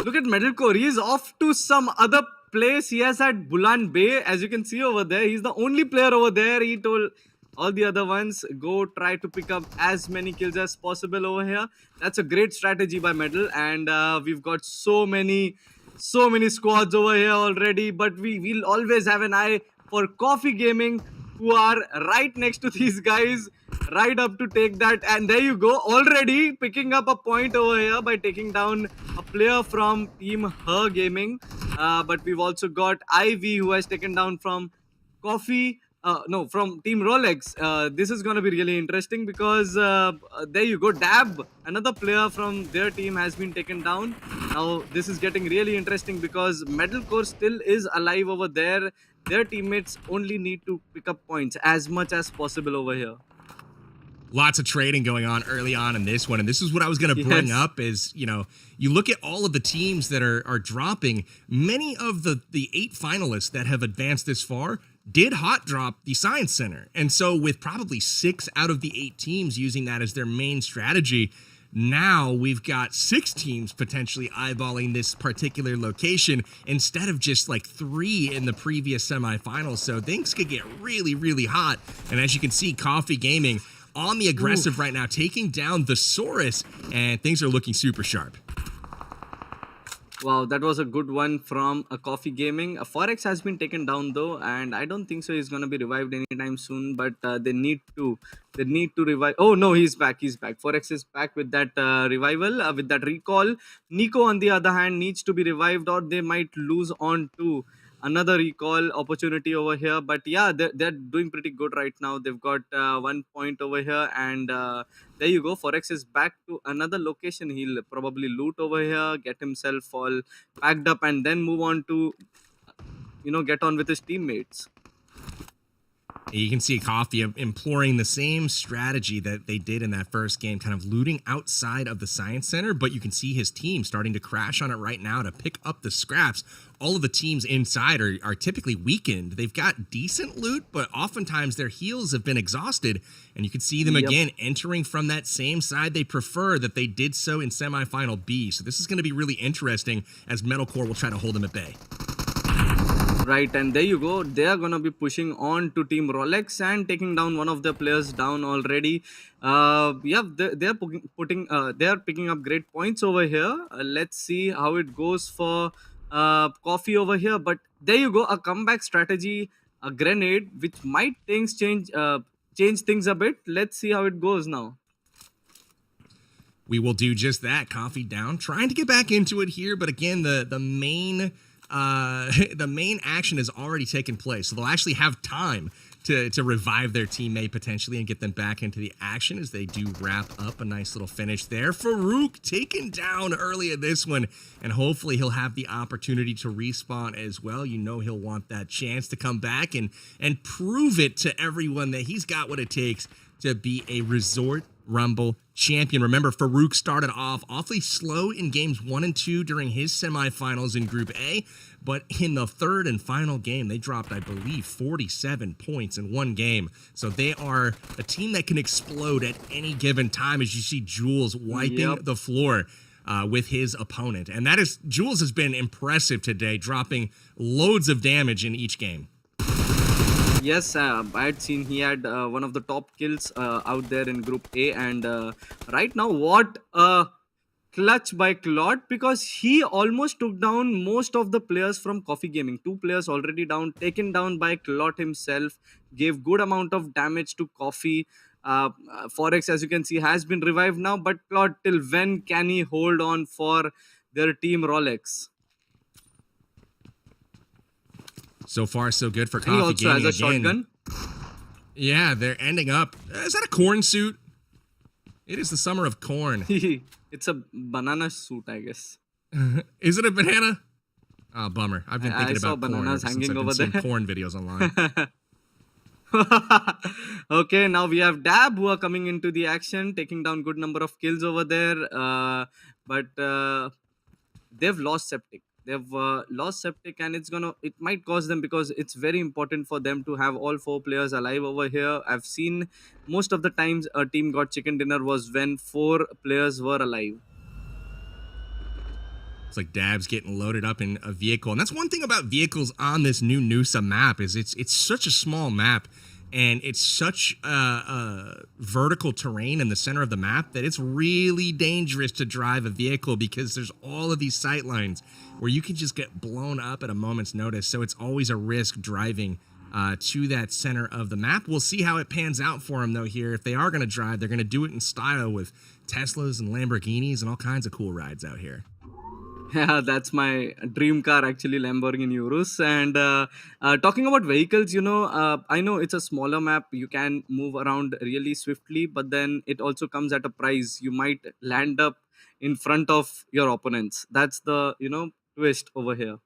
Look at Metalcore. He is off to some other place. He has had Bulan Bay, as you can see over there. He's the only player over there. He told all the other ones, go try to pick up as many kills as possible over here. That's a great strategy by Metal. And we've got so many squads over here already. But we will always have an eye for Coffee Gaming, who are right next to these guys, right up to take that. And there you go, already picking up a point over here by taking down a player from Team Her Gaming. But we've also got Ivy, who has taken down from from Team Rolex. This is going to be really interesting, because there you go, Dab, another player from their team, has been taken down. Now this is getting really interesting, because Metalcore still is alive over there. Their teammates only need to pick up points as much as possible over here. Lots of trading going on early on in this one. And this is what I was going to bring up is, you look at all of the teams that are dropping. Many of the 8 finalists that have advanced this far did hot drop the Science Center. And so with probably 6 out of the 8 teams using that as their main strategy, now we've got 6 teams potentially eyeballing this particular location instead of just like 3 in the previous semifinals. So things could get really, really hot. And as you can see, Coffee Gaming on the aggressive right now, taking down the Saurus, and things are looking super sharp. Wow, that was a good one from a Coffee Gaming. Forex has been taken down though, and I don't think so he's gonna be revived anytime soon. But they need to revive. Oh no, he's back. Forex is back with that revival, with that recall. Nico, on the other hand, needs to be revived, or they might lose on to another recall opportunity over here. But yeah, they're doing pretty good right now. They've got 1 point over here, and there you go. Forex is back to another location. He'll probably loot over here, get himself all packed up, and then move on to get on with his teammates. You can see Coffee employing the same strategy that they did in that first game, kind of looting outside of the Science Center, but you can see his team starting to crash on it right now to pick up the scraps. All of the teams inside are typically weakened. They've got decent loot, but oftentimes their heals have been exhausted, and you can see them again entering from that same side they prefer that they did so in semifinal B. So this is going to be really interesting as Metalcore will try to hold them at bay. Right, and there you go. They are gonna be pushing on to Team Rolex and taking down one of their players down already. They are picking up great points over here. Let's see how it goes for Coffee over here. But there you go, a comeback strategy, a grenade, which might change things a bit. Let's see how it goes now. We will do just that. Coffee down, trying to get back into it here, but again, the main the main action has already taken place, so they'll actually have time to revive their teammate potentially and get them back into the action as they do wrap up a nice little finish there. Farouk taken down early in this one, and hopefully he'll have the opportunity to respawn as well. You know he'll want that chance to come back and prove it to everyone that he's got what it takes to be a Resort Rumble champion. Remember, Farouk started off awfully slow in games 1 and 2 during his semifinals in Group A, but in the third and final game, they dropped, I believe, 47 points in one game. So they are a team that can explode at any given time, as you see Jules wiping the floor with his opponent. And that is, Jules has been impressive today, dropping loads of damage in each game. Yes, I had seen he had one of the top kills out there in Group A, and right now, what a clutch by Claude, because he almost took down most of the players from Coffee Gaming. 2 players already down, taken down by Claude himself, gave good amount of damage to Coffee. Forex, as you can see, has been revived now, but Claude, till when can he hold on for their team Rolex? So far, so good for He Coffee also Gaming has a again. shotgun. Yeah, they're ending up. Is that a corn suit? It is the summer of corn. It's a banana suit, I guess. Is it a banana? Oh, bummer. I've been thinking I saw about corn bananas since hanging I've been over seeing there. corn videos online. Okay, now we have Dab who are coming into the action, taking down good number of kills over there. But they've lost Septic. They've lost Septic, and it might cost them, because it's very important for them to have all 4 players alive over here. I've seen most of the times a team got chicken dinner was when 4 players were alive. It's like Dab's getting loaded up in a vehicle. And that's one thing about vehicles on this new Noosa map is it's such a small map, and it's such vertical terrain in the center of the map that it's really dangerous to drive a vehicle, because there's all of these sight lines where you can just get blown up at a moment's notice. So it's always a risk driving to that center of the map. We'll see how it pans out for them, though, here. If they are going to drive, they're going to do it in style with Teslas and Lamborghinis and all kinds of cool rides out here. Yeah, that's my dream car, actually, Lamborghini Urus. And talking about vehicles, I know it's a smaller map. You can move around really swiftly, but then it also comes at a price. You might land up in front of your opponents. That's the, twist over here.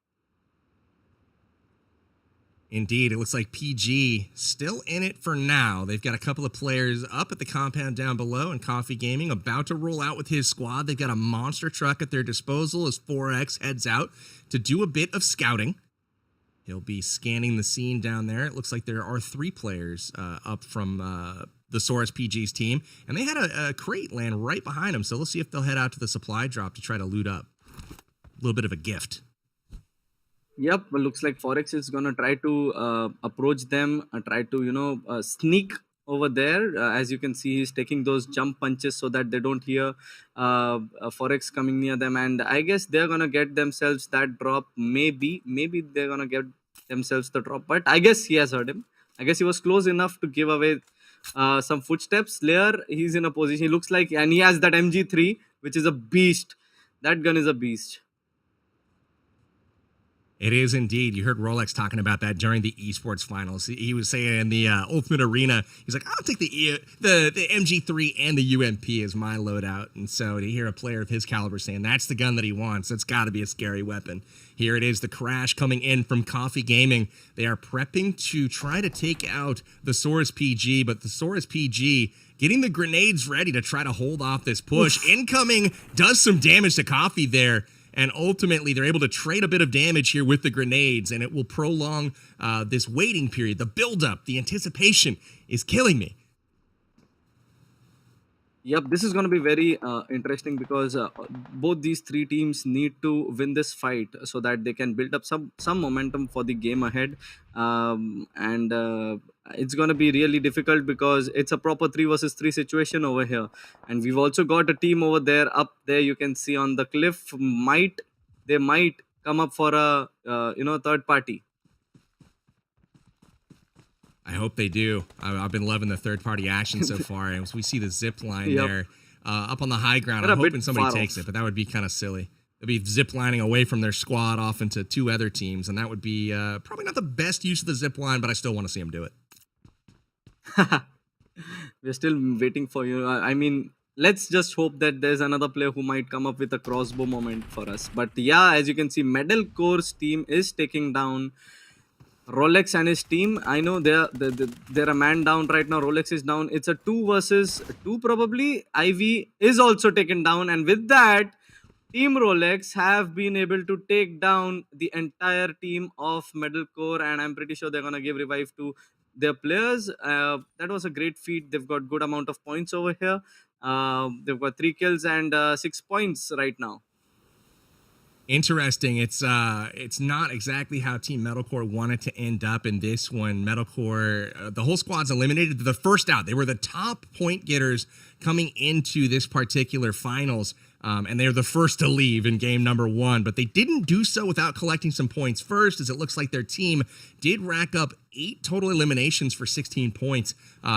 Indeed, it looks like PG still in it for now. They've got a couple of players up at the compound down below, and Coffee Gaming about to roll out with his squad. They've got a monster truck at their disposal as 4X heads out to do a bit of scouting. He'll be scanning the scene down there. It looks like there are 3 players up from the Saurus PG's team, and they had a crate land right behind them, so let's see if they'll head out to the supply drop to try to loot up. A little bit of a gift. Yep, well, looks like Forex is gonna try to approach them, try to sneak over there. As you can see, he's taking those jump punches so that they don't hear Forex coming near them, and I guess they're gonna get themselves that drop. Maybe they're gonna get themselves the drop, but I guess he has heard him. I guess he was close enough to give away some footsteps. Lair, he's in a position. He looks like, and he has that MG3, which is a beast. That gun is a beast. It is indeed. You heard Rolex talking about that during the esports finals. He was saying in the Ultimate Arena, he's like, I'll take the MG3 and the UMP as my loadout. And so to hear a player of his caliber saying that's the gun that he wants, that's got to be a scary weapon. Here it is, the crash coming in from Coffee Gaming. They are prepping to try to take out the Saurus PG, but the Saurus PG getting the grenades ready to try to hold off this push. Oof. Incoming does some damage to Coffee there. And ultimately, they're able to trade a bit of damage here with the grenades, and it will prolong this waiting period. The buildup, the anticipation is killing me. Yep, this is going to be very interesting, because both these 3 teams need to win this fight so that they can build up some momentum for the game ahead. And it's going to be really difficult, because it's a proper 3 versus 3 situation over here. And we've also got a team over there, up there, you can see on the cliff. They might come up for a third party. I hope they do. I've been loving the third-party action so far, and as we see the zip line there up on the high ground. They're I'm a bit hoping somebody far takes off. it, but that would be kind of silly. They'd be zip lining away from their squad off into two other teams, and that would be probably not the best use of the zip line, but I still want to see them do it. We're still waiting for you. I mean, let's just hope that there's another player who might come up with a crossbow moment for us. But yeah, as you can see, Medal Core's team is taking down Rolex and his team. I know they're a man down right now. Rolex is down. It's a 2 versus 2 probably. Ivy is also taken down, and with that, Team Rolex have been able to take down the entire team of Medal Core, and I'm pretty sure they're gonna give revive to their players. That was a great feat. They've got good amount of points over here. They've got 3 kills and 6 points right now. Interesting. It's not exactly how Team Metalcore wanted to end up in this one. Metalcore, the whole squad's eliminated. The first out. They were the top point getters coming into this particular finals. And they're the first to leave in game number 1, but they didn't do so without collecting some points first, as it looks like their team did rack up 8 total eliminations for 16 points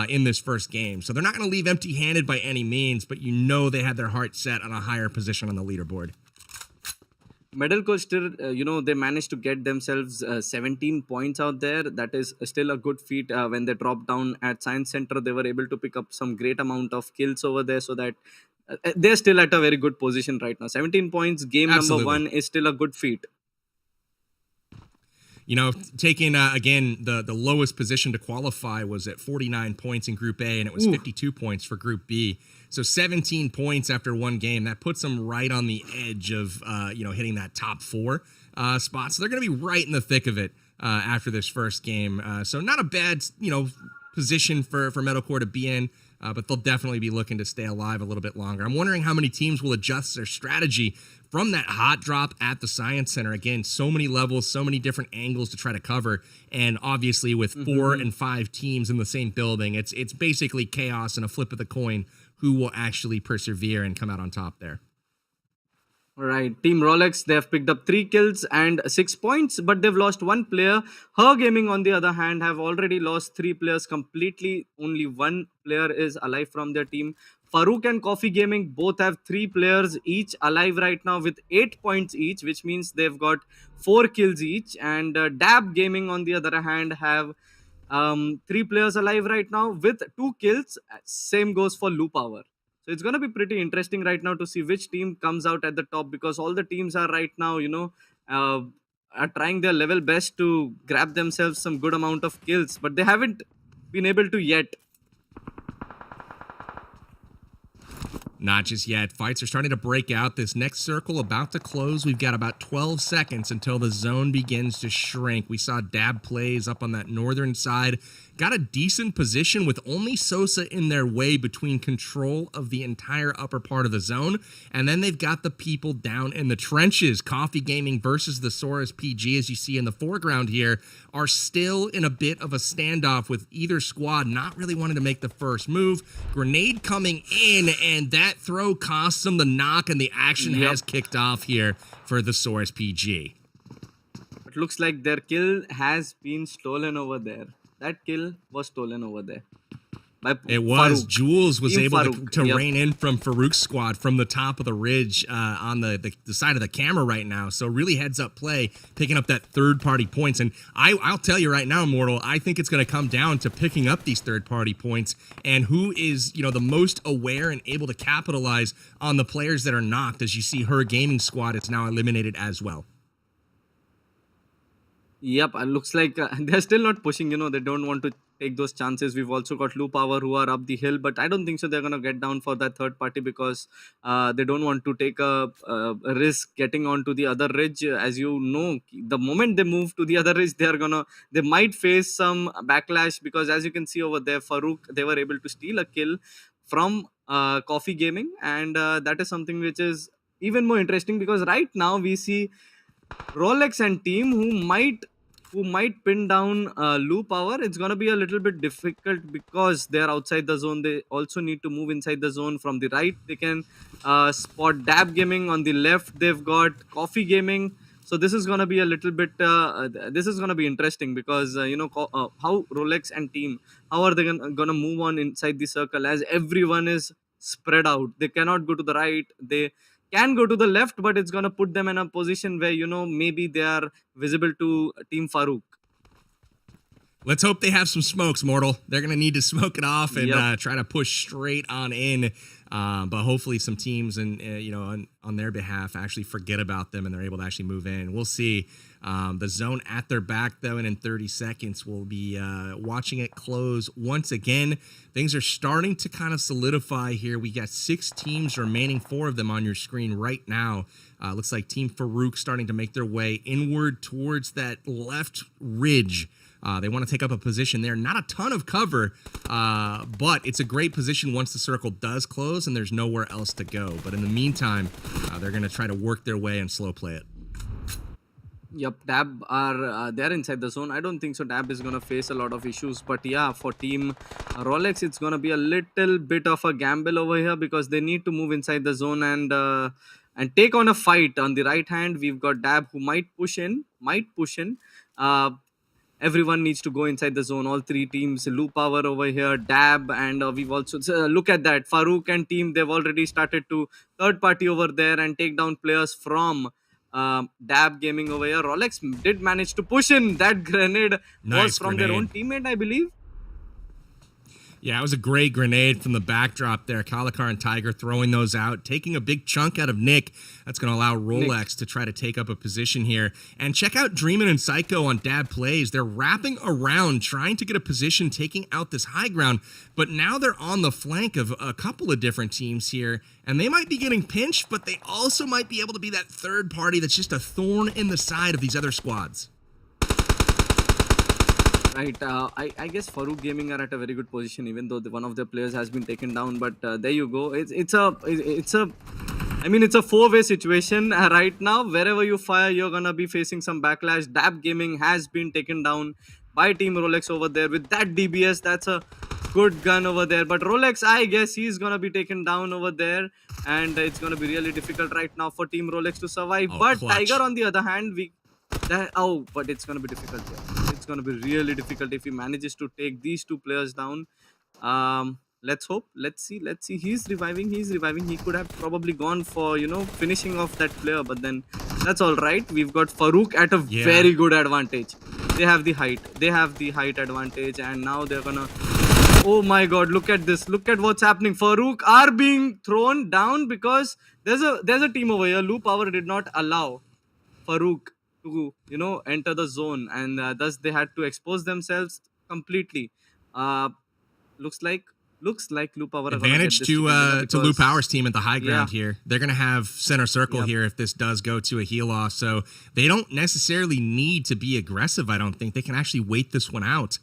in this first game. So they're not going to leave empty-handed by any means, but you know they had their heart set on a higher position on the leaderboard. Medal Coach still, they managed to get themselves 17 points out there. That is still a good feat. When they dropped down at Science Center, they were able to pick up some great amount of kills over there, so that they're still at a very good position right now. 17 points, game Absolutely. number 1 is still a good feat. You know, taking, again, the lowest position to qualify was at 49 points in Group A, and it was 52 points for Group B. So 17 points after one game. That puts them right on the edge of, hitting that top 4 spot. So they're going to be right in the thick of it after this first game. So not a bad, position for Metalcore to be in. But they'll definitely be looking to stay alive a little bit longer. I'm wondering how many teams will adjust their strategy from that hot drop at the Science Center. Again, so many levels, so many different angles to try to cover. And obviously with 4 and 5 teams in the same building, it's basically chaos and a flip of the coin who will actually persevere and come out on top there. Right, Team Rolex, they have picked up 3 kills and 6 points, but they've lost 1 player. Her Gaming, on the other hand, have already lost 3 players completely. Only 1 player is alive from their team. Farouk and Coffee Gaming both have 3 players each alive right now with 8 points each, which means they've got 4 kills each. And Dab Gaming, on the other hand, have 3 players alive right now with 2 kills. Same goes for Lou Power. So it's going to be pretty interesting right now to see which team comes out at the top, because all the teams are right now, are trying their level best to grab themselves some good amount of kills, but they haven't been able to yet. Not just yet. Fights are starting to break out. This next circle about to close. We've got about 12 seconds until the zone begins to shrink. We saw Dab plays up on that northern side. Got a decent position with only Sosa in their way between control of the entire upper part of the zone. And then they've got the people down in the trenches. Coffee Gaming versus the Saurus PG, as you see in the foreground here, are still in a bit of a standoff with either squad not really wanting to make the first move. Grenade coming in, and that throw costs them the knock, and the action has kicked off here for the Saurus PG. It looks like their kill has been stolen over there. That kill was stolen over there. It was. Farouk. Jules was Team able Farouk, to yep. rein in from Farouk's squad from the top of the ridge on the side of the camera right now. So really heads up play, picking up that third-party points. And I'll tell you right now, Mortal, I think it's going to come down to picking up these third-party points and who is, the most aware and able to capitalize on the players that are knocked. As you see, her gaming squad is now eliminated as well. Yep, it looks like they're still not pushing. They don't want to take those chances. We've also got Lou Power who are up the hill, but I don't think so they're going to get down for that third party, because they don't want to take a risk getting onto the other ridge. As you know, the moment they move to the other ridge, they might face some backlash, because as you can see over there, Farouk, they were able to steal a kill from Coffee Gaming, and that is something which is even more interesting, because right now we see Rolex and team who might pin down Lou Power. It's gonna be a little bit difficult because they're outside the zone. They also need to move inside the zone. From the right, they can spot Dab Gaming. On the left, they've got Coffee Gaming. So this is gonna be a little bit. This is gonna be interesting, because how Rolex and team, how are they gonna move on inside the circle, as everyone is spread out. They cannot go to the right. They can go to the left, but it's gonna put them in a position where maybe they are visible to Team Farouk. Let's hope they have some smokes, Mortal. They're going to need to smoke it off and try to push straight on in. But hopefully some teams and on their behalf actually forget about them and they're able to actually move in. We'll see. The zone at their back, though, and in 30 seconds, we'll be watching it close once again. Things are starting to kind of solidify here. We got 6 teams remaining, 4 of them on your screen right now. Looks like Team Farouk starting to make their way inward towards that left ridge. They want to take up a position there. Not a ton of cover, but it's a great position once the circle does close and there's nowhere else to go. But in the meantime, they're going to try to work their way and slow play it. Yep, Dab are they're inside the zone. I don't think so Dab is going to face a lot of issues. But yeah, for Team Rolex, it's going to be a little bit of a gamble over here because they need to move inside the zone and take on a fight. On the right hand, we've got Dab who might push in. Everyone needs to go inside the zone. All 3 teams, Lu Power over here, Dab, and we've also look at that. Farouk and team, they've already started to third party over there and take down players from Dab Gaming over here. Rolex did manage to push in. That grenade was from their own teammate, I believe. Yeah, it was a great grenade from the backdrop there. Kalakar and Tiger throwing those out, taking a big chunk out of Nick. That's going to allow Rolex to try to take up a position here. And check out Dreamin' and Psycho on Dab Plays. They're wrapping around, trying to get a position, taking out this high ground. But now they're on the flank of a couple of different teams here. And they might be getting pinched, but they also might be able to be that third party that's just a thorn in the side of these other squads. Right, I guess Farouk Gaming are at a very good position, even though one of their players has been taken down. But there you go. It's a 4-way situation right now. Wherever you fire, you're gonna be facing some backlash. Dab Gaming has been taken down by Team Rolex over there with that DBS. That's a good gun over there. But Rolex, I guess he's gonna be taken down over there, and it's gonna be really difficult right now for Team Rolex to survive. But clutch. Tiger, on the other hand, but it's gonna be difficult here. It's gonna be really difficult if he manages to take these 2 players down. Let's hope. Let's see. He's reviving. He could have probably gone for finishing off that player, but then that's all right. We've got Farouk at a very good advantage. They have the height advantage, and now they're gonna. Oh my God! Look at this. Look at what's happening. Farouk are being thrown down because there's a team over here. Lu Power did not allow Farouk to enter the zone, and thus they had to expose themselves completely. Looks like Lu Power advantage to Lu Power's team at the high ground here. They're gonna have center circle here if this does go to a heal off, so they don't necessarily need to be aggressive. I don't think they can actually wait this one out.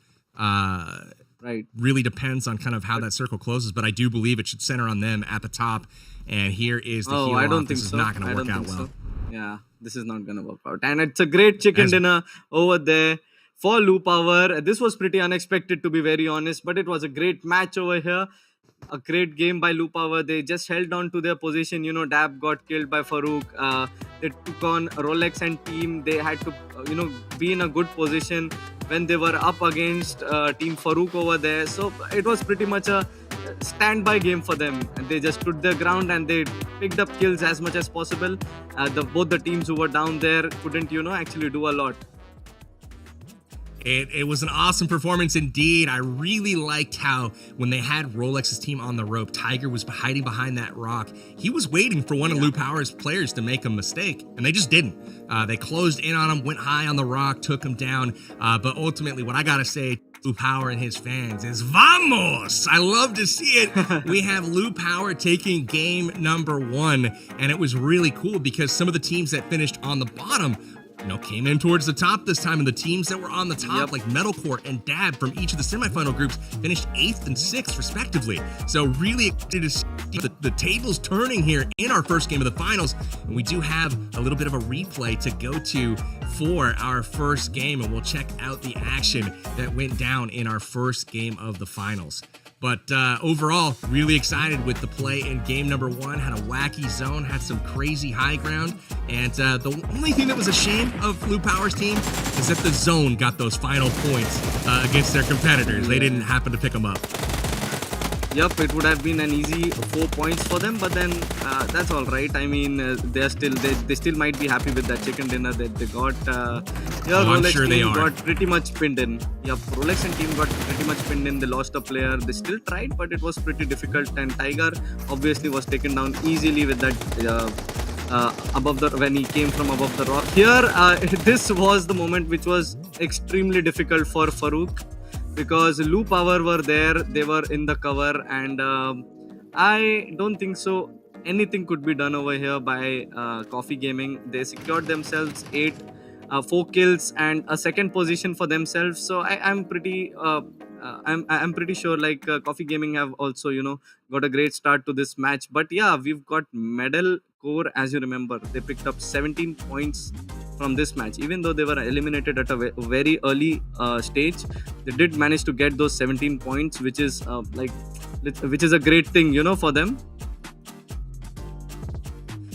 Right, really depends on kind of how that circle closes, but I do believe it should center on them at the top. And here is the heal off. I don't think this is so. not gonna work out well. So. Yeah, this is not gonna work out, and it's a great chicken dinner over there for Lu Power. This was pretty unexpected, to be very honest, but it was a great match over here. A great game by Lu Power. They just held on to their position. Dab got killed by Farouk. They took on Rolex and team. They had to be in a good position when they were up against Team Farouk over there. So it was pretty much a standby game for them, and they just stood their ground and they picked up kills as much as possible. Both the teams who were down there couldn't actually do a lot. It was an awesome performance indeed. I really liked how when they had Rolex's team on the rope, Tiger was hiding behind that rock. He was waiting for one of Lu Power's players to make a mistake, and they just didn't. They closed in on him, went high on the rock, took him down. But ultimately, what I gotta say, Lu Power and his fans is vamos! I love to see it. We have Lu Power taking game number 1, and it was really cool because some of the teams that finished on the bottom came in towards the top this time, and the teams that were on the top, like Metalcore and Dab from each of the semifinal groups, finished 8th and 6th respectively. So really excited to see the tables turning here in our first game of the finals, and we do have a little bit of a replay to go to for our first game, and we'll check out the action that went down in our first game of the finals. But overall, really excited with the play in game number 1. Had a wacky zone, had some crazy high ground. And the only thing that was a shame of Lu Power's team is that the zone got those final points against their competitors. They didn't happen to pick them up. Yup, it would have been an easy 4 points for them, but then that's all right. I mean, they still might be happy with that chicken dinner that they got. Your I'm Rolex sure they team are. got pretty much pinned in. Yup, Rolex and team got pretty much pinned in. They lost a player. They still tried, but it was pretty difficult. And Tiger obviously was taken down easily with that. When he came from above the rock. Here, this was the moment which was extremely difficult for Farouk, because Lu Power were there, they were in the cover, and I don't think so anything could be done over here by Coffee Gaming. They secured themselves 4 kills and a second position for themselves. So I'm pretty I'm pretty sure like Coffee Gaming have also got a great start to this match. But yeah, we've got Medal Core. As you remember, they picked up 17 points from this match. Even though they were eliminated at a very early stage, they did manage to get those 17 points, which is which is a great thing for them.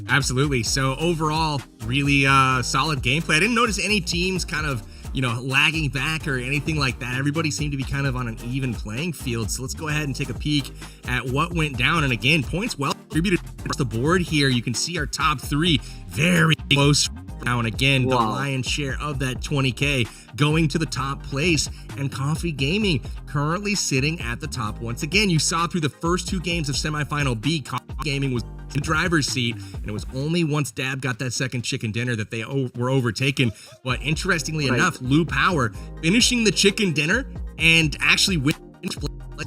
Absolutely. So overall, really solid gameplay. I didn't notice any teams kind of lagging back or anything like that. Everybody seemed to be kind of on an even playing field. So let's go ahead and take a peek at what went down. And again, points well distributed across the board here. You can see our top 3 very close now. And again, the lion's share of that 20K going to the top place, and Coffee Gaming currently sitting at the top once again. You saw through the first 2 games of semifinal B, Coffee Gaming was in the driver's seat, and it was only once Dab got that second chicken dinner that they were overtaken. But interestingly enough, Lu Power finishing the chicken dinner and actually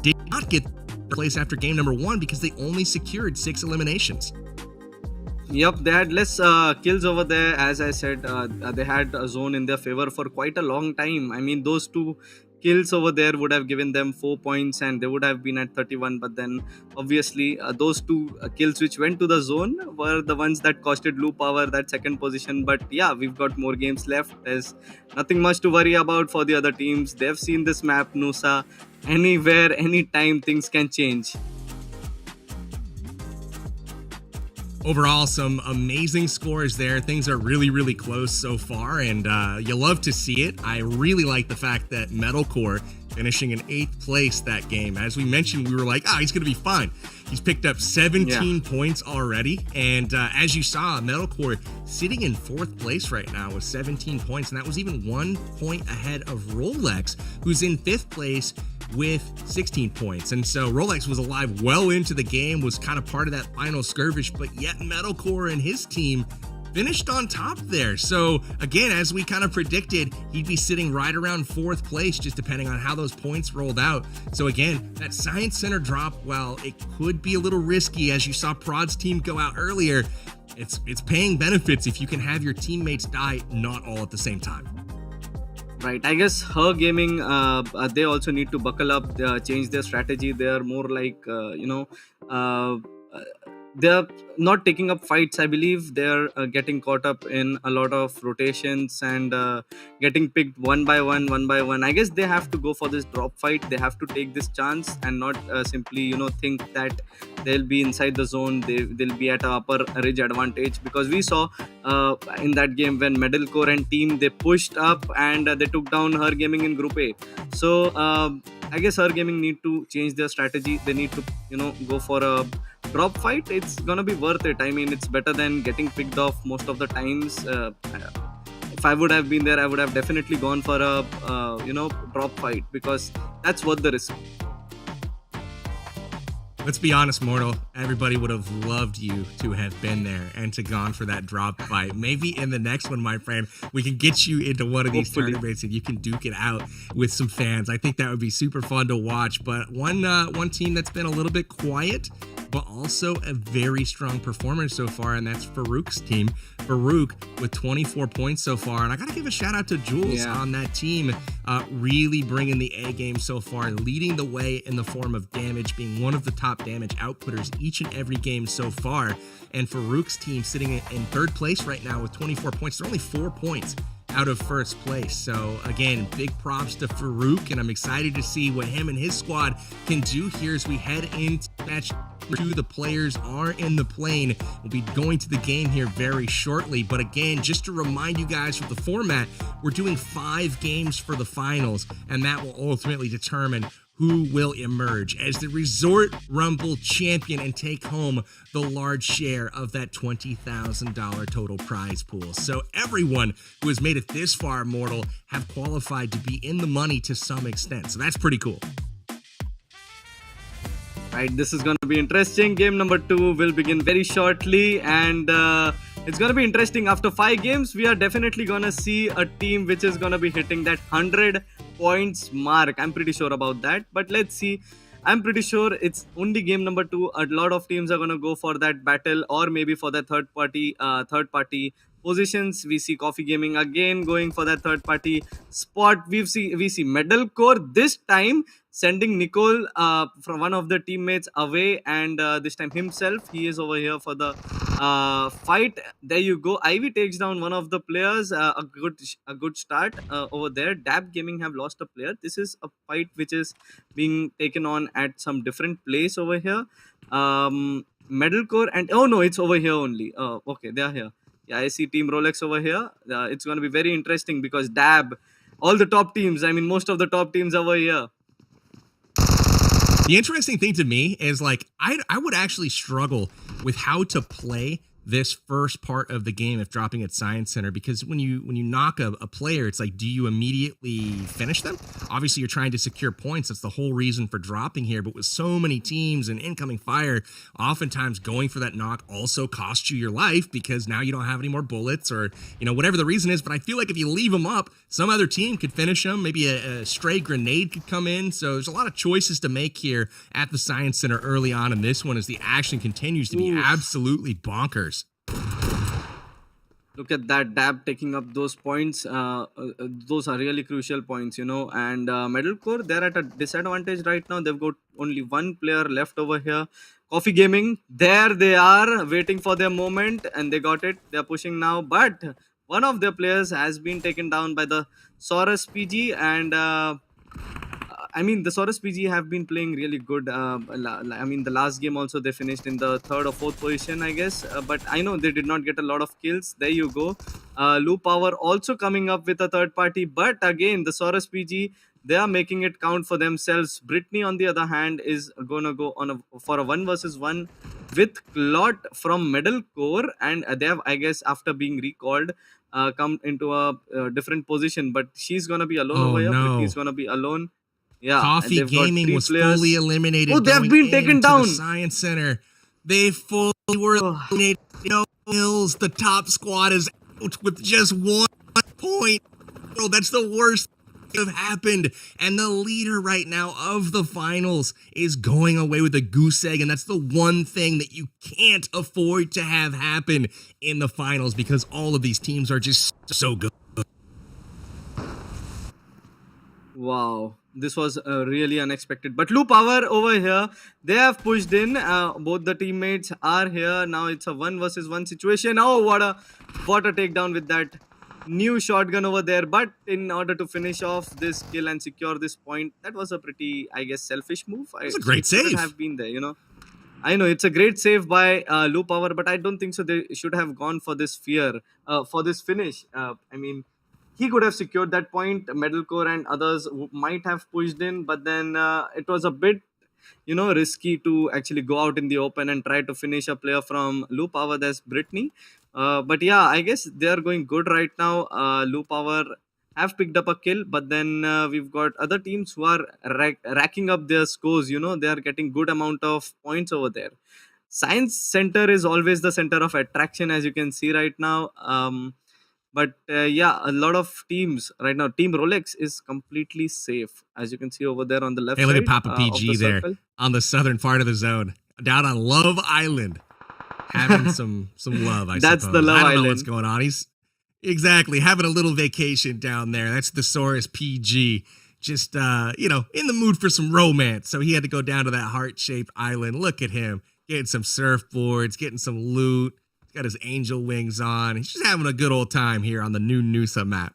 did not get place after game number 1 because they only secured 6 eliminations. Yup, they had less kills over there. As I said, they had a zone in their favor for quite a long time. I mean, those 2 kills over there would have given them 4 points and they would have been at 31. But then obviously those 2 kills which went to the zone were the ones that costed Lu Power that second position. But yeah, we've got more games left. There's nothing much to worry about for the other teams. They've seen this map, Nusa. Anywhere, anytime, things can change. Overall, some amazing scores there. Things are really, really close so far, and you love to see it. I really like the fact that Metalcore finishing in 8th place that game. As we mentioned, we were like, he's going to be fine. He's picked up 17 points already, and as you saw, Metalcore sitting in 4th place right now with 17 points, and that was even 1 point ahead of Rolex, who's in 5th place with 16 points. And so Rolex was alive well into the game, was kind of part of that final skirmish, but yet Metalcore and his team finished on top there. So again, as we kind of predicted, he'd be sitting right around 4th place, just depending on how those points rolled out. So again, that Science Center drop, while it could be a little risky, as you saw Prod's team go out earlier, it's paying benefits if you can have your teammates die not all at the same time. Right, I guess Her Gaming, they also need to buckle up, change their strategy. They are more like, they're not taking up fights. I believe they're getting caught up in a lot of rotations and getting picked one by one. I guess they have to go for this drop fight. They have to take this chance and not simply, think that they'll be inside the zone. They'll be at a upper ridge advantage, because we saw in that game when Metalcore and team, they pushed up and they took down Her Gaming in Group A. So I guess Her Gaming need to change their strategy. They need to, go for a drop fight. It's gonna be worth it. I mean, it's better than getting picked off most of the times. If I would have been there, I would have definitely gone for a drop fight, because that's worth the risk. Let's be honest, Mortal. Everybody would have loved you to have been there and to gone for that drop fight. Maybe in the next one, my friend, we can get you into one of these tournaments and you can duke it out with some fans. I think that would be super fun to watch. But one team that's been a little bit quiet, but also a very strong performer so far, and that's Farouk's team. Farouk with 24 points so far, and I gotta give a shout out to Jules on that team, really bringing the A game so far, leading the way in the form of damage, being one of the top damage outputters each and every game so far. And Farouk's team sitting in 3rd place right now with 24 points. They're only 4 points out of 1st place. So again, big props to Farouk, and I'm excited to see what him and his squad can do here as we head into match 2. The players are in the plane. We'll be going to the game here very shortly. But again, just to remind you guys of the format, we're doing 5 games for the finals, and that will ultimately determine who will emerge as the Resort Rumble champion and take home the large share of that $20,000 total prize pool. So everyone who has made it this far mortal have qualified to be in the money to some extent. So that's pretty cool. Right, this is going to be interesting. Game number 2 will begin very shortly, and it's going to be interesting. After 5 games, we are definitely going to see a team which is going to be hitting that 100 points mark. I'm pretty sure about that, but let's see. I'm pretty sure it's only game number 2. A lot of teams are going to go for that battle, or maybe for the third party positions. We see Coffee Gaming again going for that third party spot. We see Medal Core this time sending Nicole from one of the teammates away, and this time himself. He is over here for the fight. There you go. Ivy takes down one of the players. A good start over there. Dab Gaming have lost a player. This is a fight which is being taken on at some different place over here. Metalcore and oh no, it's over here only. Okay, they are here. Yeah, I see Team Rolex over here. It's going to be very interesting because Dab, all the top teams. I mean, most of the top teams over here. The interesting thing to me is like I would actually struggle with how to play this first part of the game if dropping at Science Center, because when you knock a player, it's like, do you immediately finish them? Obviously, you're trying to secure points. That's the whole reason for dropping here. But with so many teams and incoming fire, oftentimes going for that knock also costs you your life because now you don't have any more bullets or, whatever the reason is. But I feel like if you leave them up, some other team could finish them. Maybe a stray grenade could come in. So there's a lot of choices to make here at the Science Center early on in this one as the action continues to be absolutely bonkers. Look at that, Dab taking up those points. Those are really crucial points, And Metalcore, they're at a disadvantage right now. They've got only one player left over here. Coffee Gaming, there they are, waiting for their moment, and they got it. They're pushing now, but one of their players has been taken down by the Saurus PG, and the Saurus PG have been playing really good. The last game also they finished in the 3rd or 4th position, I guess. But I know they did not get a lot of kills. There you go. Lou Power also coming up with a third party. But again, the Saurus PG, they are making it count for themselves. Brittany, on the other hand, is going to go on for a 1 versus 1 with Clot from Medal Core. And they have, I guess, after being recalled, come into a different position. But she's going to be alone over here. No. Brittany's going to be alone. Yeah, Coffee Gaming was fully eliminated. Oh, they have been taken down. The Science Center. They fully were eliminated. Mills, the top squad is out with just 1 point. Bro, that's the worst thing that have happened. And the leader right now of the finals is going away with a goose egg. And that's the one thing that you can't afford to have happen in the finals because all of these teams are just so good. Wow, this was really unexpected. But Lou Power over here, they have pushed in. Both the teammates are here. Now it's a 1 versus 1 situation. Oh, what a takedown with that new shotgun over there. But in order to finish off this kill and secure this point, that was a pretty, I guess, selfish move. It was a great save. Have been there, I know it's a great save by Lou Power, but I don't think so. They should have gone for this for this finish. He could have secured that point. Metalcore and others might have pushed in, but then it was a bit, risky to actually go out in the open and try to finish a player from Lou Power. There's Brittany. But yeah, I guess they are going good right now. Lou Power have picked up a kill, but then we've got other teams who are racking up their scores. They are getting good amount of points over there. Science Center is always the center of attraction, as you can see right now. But a lot of teams right now. Team Rolex is completely safe, as you can see over there on the left side. Hey, look at Papa PG there on the southern part of the zone, down on Love Island, having some love. That's suppose. The Love Island. I don't know what's going on. He's exactly having a little vacation down there. That's the Saurus PG, just in the mood for some romance. So he had to go down to that heart-shaped island. Look at him getting some surfboards, getting some loot. Got his angel wings on. He's just having a good old time here on the new Noosa map.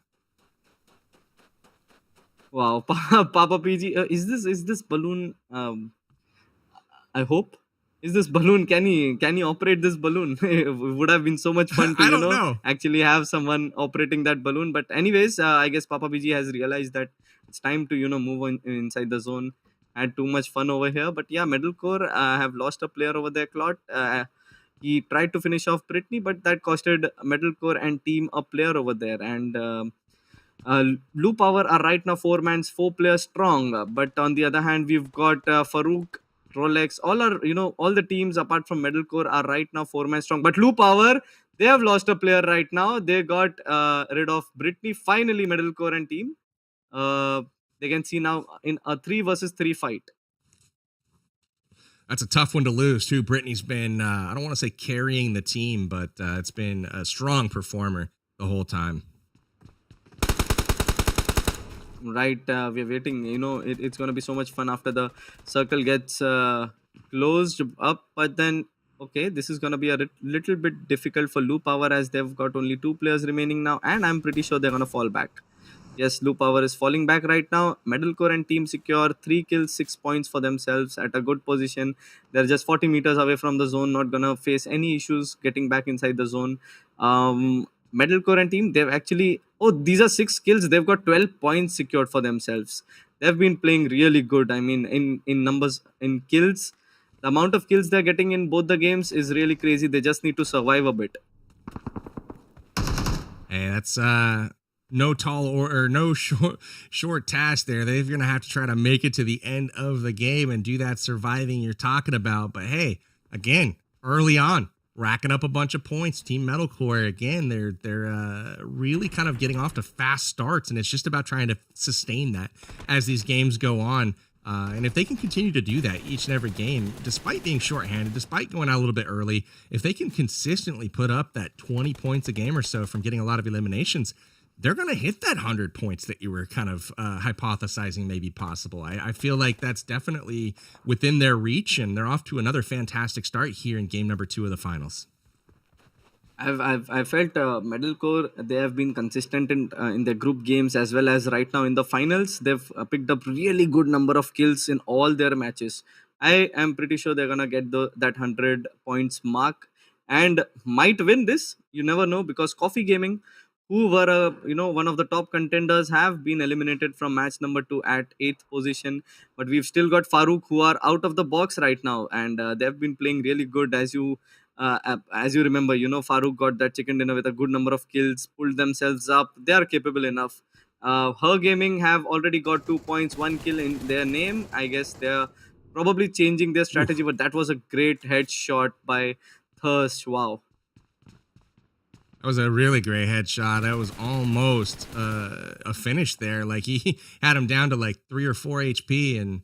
Wow, Papa PG, is this balloon? I hope. Is this balloon? Can he operate this balloon? It would have been so much fun to know. Actually have someone operating that balloon. But anyways, I guess Papa PG has realized that it's time to move on inside the zone. had too much fun over here. But yeah, Metalcore have lost a player over there, Clot. He tried to finish off Brittany, but that costed Metalcore and team a player over there. And Blue Power are right now four players strong. But on the other hand, we've got Farouk, Rolex, all the teams apart from Metalcore are right now four-man strong. But Blue Power, they have lost a player right now. They got rid of Brittany. Finally, Metalcore and team. Uh, they can see now in a 3 versus 3 fight. That's a tough one to lose too. Brittany's been, I don't want to say carrying the team, but it's been a strong performer the whole time. Right, we're waiting. It's going to be so much fun after the circle gets closed up. But then, okay, this is going to be a little bit difficult for Blue Power as they've got only 2 players remaining now, and I'm pretty sure they're going to fall back. Yes, Blue Power is falling back right now. Metalcore and team secure 3 kills, 6 points for themselves at a good position. They're just 40 meters away from the zone, not gonna face any issues getting back inside the zone. Metalcore and team, they've actually, these are 6 kills. They've got 12 points secured for themselves. They've been playing really good. I mean, in numbers, in kills, the amount of kills they're getting in both the games is really crazy. They just need to survive a bit. Hey, that's no tall or no short task there. They're going to have to try to make it to the end of the game and do that surviving you're talking about. But hey, again, early on, racking up a bunch of points. Team Metalcore, again, they're really kind of getting off to fast starts, and it's just about trying to sustain that as these games go on. And if they can continue to do that each and every game, despite being shorthanded, despite going out a little bit early, if they can consistently put up that 20 points a game or so from getting a lot of eliminations, they're going to hit that 100 points that you were kind of hypothesizing may be possible. I feel like that's definitely within their reach, and they're off to another fantastic start here in game number 2 of the finals. I've felt Metalcore, they have been consistent in their group games as well as right now in the finals. They've picked up really good number of kills in all their matches. I am pretty sure they're gonna get that 100 points mark and might win this. You never know, because Coffee Gaming, who were one of the top contenders, have been eliminated from match number 2 at 8th position. But we've still got Farouk, who are out of the box right now, and they've been playing really good. As you remember, Farouk got that chicken dinner with a good number of kills, pulled themselves up. They are capable enough. Her Gaming have already got 2 points, 1 kill in their name. I guess they're probably changing their strategy, but that was a great headshot by Thirst. Wow. That was a really great headshot. That was almost a finish there. Like, he had him down to like 3 or 4 HP, and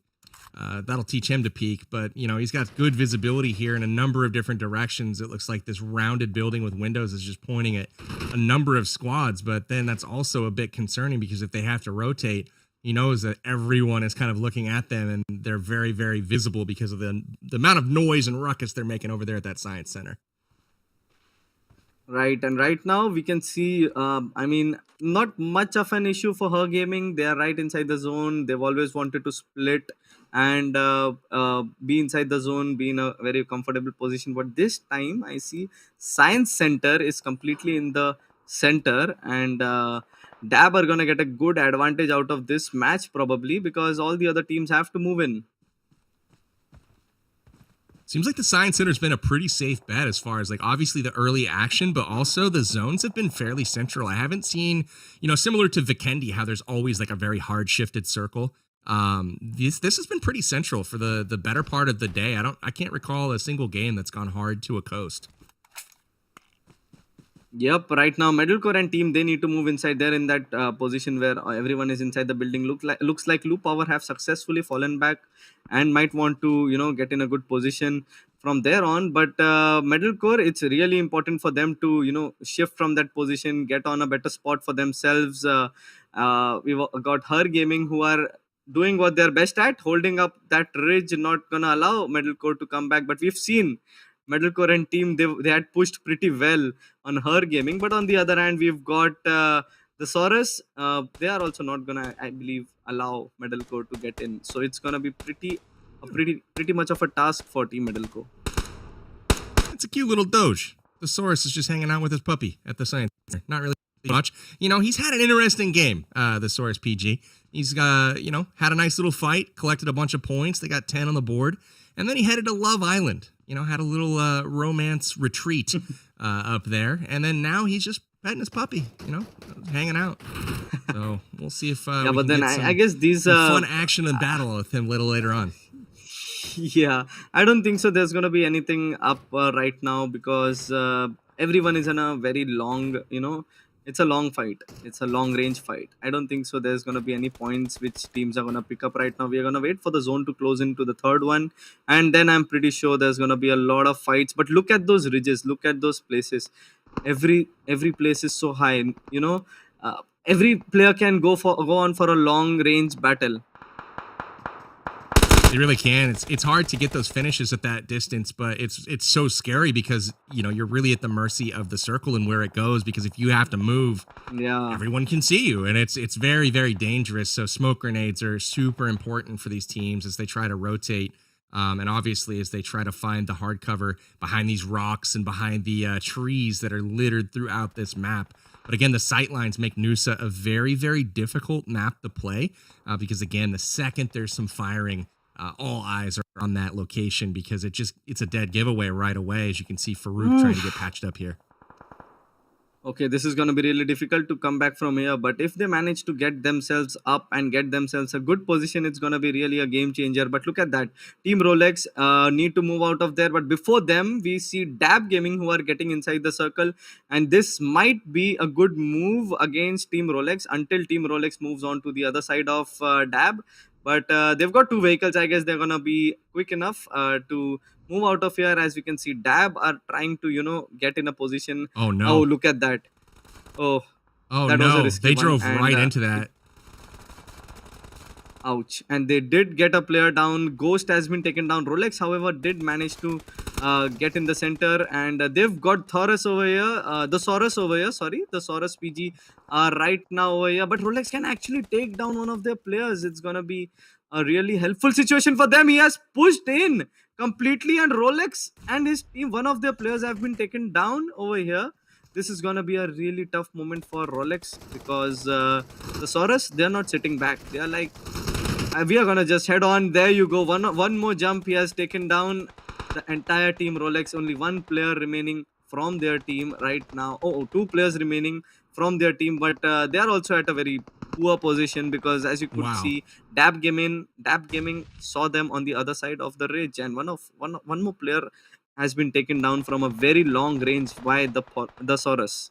that'll teach him to peak. But, he's got good visibility here in a number of different directions. It looks like this rounded building with windows is just pointing at a number of squads. But then that's also a bit concerning, because if they have to rotate, he knows that everyone is kind of looking at them, and they're very, very visible because of the amount of noise and ruckus they're making over there at that science center. Right, and right now we can see, not much of an issue for Her Gaming. They are right inside the zone. They've always wanted to split and be inside the zone, be in a very comfortable position. But this time I see Science Center is completely in the center, and Dab are going to get a good advantage out of this match probably, because all the other teams have to move in. Seems like the Science Center's been a pretty safe bet as far as, like, obviously the early action, but also the zones have been fairly central. I haven't seen, similar to Vikendi, how there's always like a very hard shifted circle. This has been pretty central for the better part of the day. I can't recall a single game that's gone hard to a coast. Yep, right now Metalcore and team, they need to move inside. They're in that position where everyone is inside the building. Looks like Blue Power have successfully fallen back and might want to get in a good position from there on. But Metalcore, it's really important for them to shift from that position, get on a better spot for themselves. We've got Her Gaming, who are doing what they're best at, holding up that ridge, not gonna allow Metalcore to come back. But we've seen Metalcore and team, they had pushed pretty well on Her Gaming. But on the other hand, we've got the Saurus. They are also not gonna, I believe, allow Metalcore to get in. So it's gonna be pretty much of a task for Team Metalcore. It's a cute little Doge. The Saurus is just hanging out with his puppy at the science center. Not really much. He's had an interesting game, the Saurus PG. He's, had a nice little fight, collected a bunch of points. They got 10 on the board. And then he headed to Love Island, had a little romance retreat up there. And then now he's just petting his puppy, hanging out. So we'll see if Yeah, we but can then get I guess these some fun action and battle with him a little later on. yeah, I don't think so. There's gonna be anything up right now because everyone is in a very long, it's a long fight. It's a long range fight. I don't think so. There's gonna be any points which teams are gonna pick up right now. We are gonna wait for the zone to close into the third one, and then I'm pretty sure there's gonna be a lot of fights. But look at those ridges. Look at those places. Every place is so high. Every player can go on for a long range battle. They really can. It's hard to get those finishes at that distance, but it's so scary because you're really at the mercy of the circle and where it goes. Because if you have to move, Yeah. everyone can see you, and it's very, very dangerous. So smoke grenades are super important for these teams as they try to rotate, and obviously as they try to find the hard cover behind these rocks and behind the trees that are littered throughout this map. But again, the sightlines make Noosa a very, very difficult map to play because again, the second there's some firing, all eyes are on that location because it's a dead giveaway right away. As you can see, Farouk trying to get patched up here. Okay, this is going to be really difficult to come back from here, but if they manage to get themselves up and get themselves a good position, it's going to be really a game changer. But look at that. Team Rolex need to move out of there, but before them, we see Dab Gaming who are getting inside the circle, and this might be a good move against Team Rolex until Team Rolex moves on to the other side of Dab. But they've got two vehicles. I guess they're going to be quick enough to move out of here. As we can see, Dab are trying to, get in a position. Oh, no. Oh, look at that. Oh, that was a no. risky They one. drove And, right into that. Ouch. And they did get a player down. Ghost has been taken down. Rolex, however, did manage to get in the center. And they've got Taurus over here. The Saurus over here. Sorry. The Saurus PG right now over here. But Rolex can actually take down one of their players. It's going to be a really helpful situation for them. He has pushed in completely. And Rolex and his team, one of their players have been taken down over here. This is going to be a really tough moment for Rolex because the Saurus, they're not sitting back. They are like, we are going to just head on. There you go. One more jump. He has taken down the entire team Rolex. Only one player remaining from their team right now. Oh, two players remaining from their team. But they are also at a very poor position because as you could see, Dab Gaming saw them on the other side of the ridge. And one more player has been taken down from a very long range by the Saurus.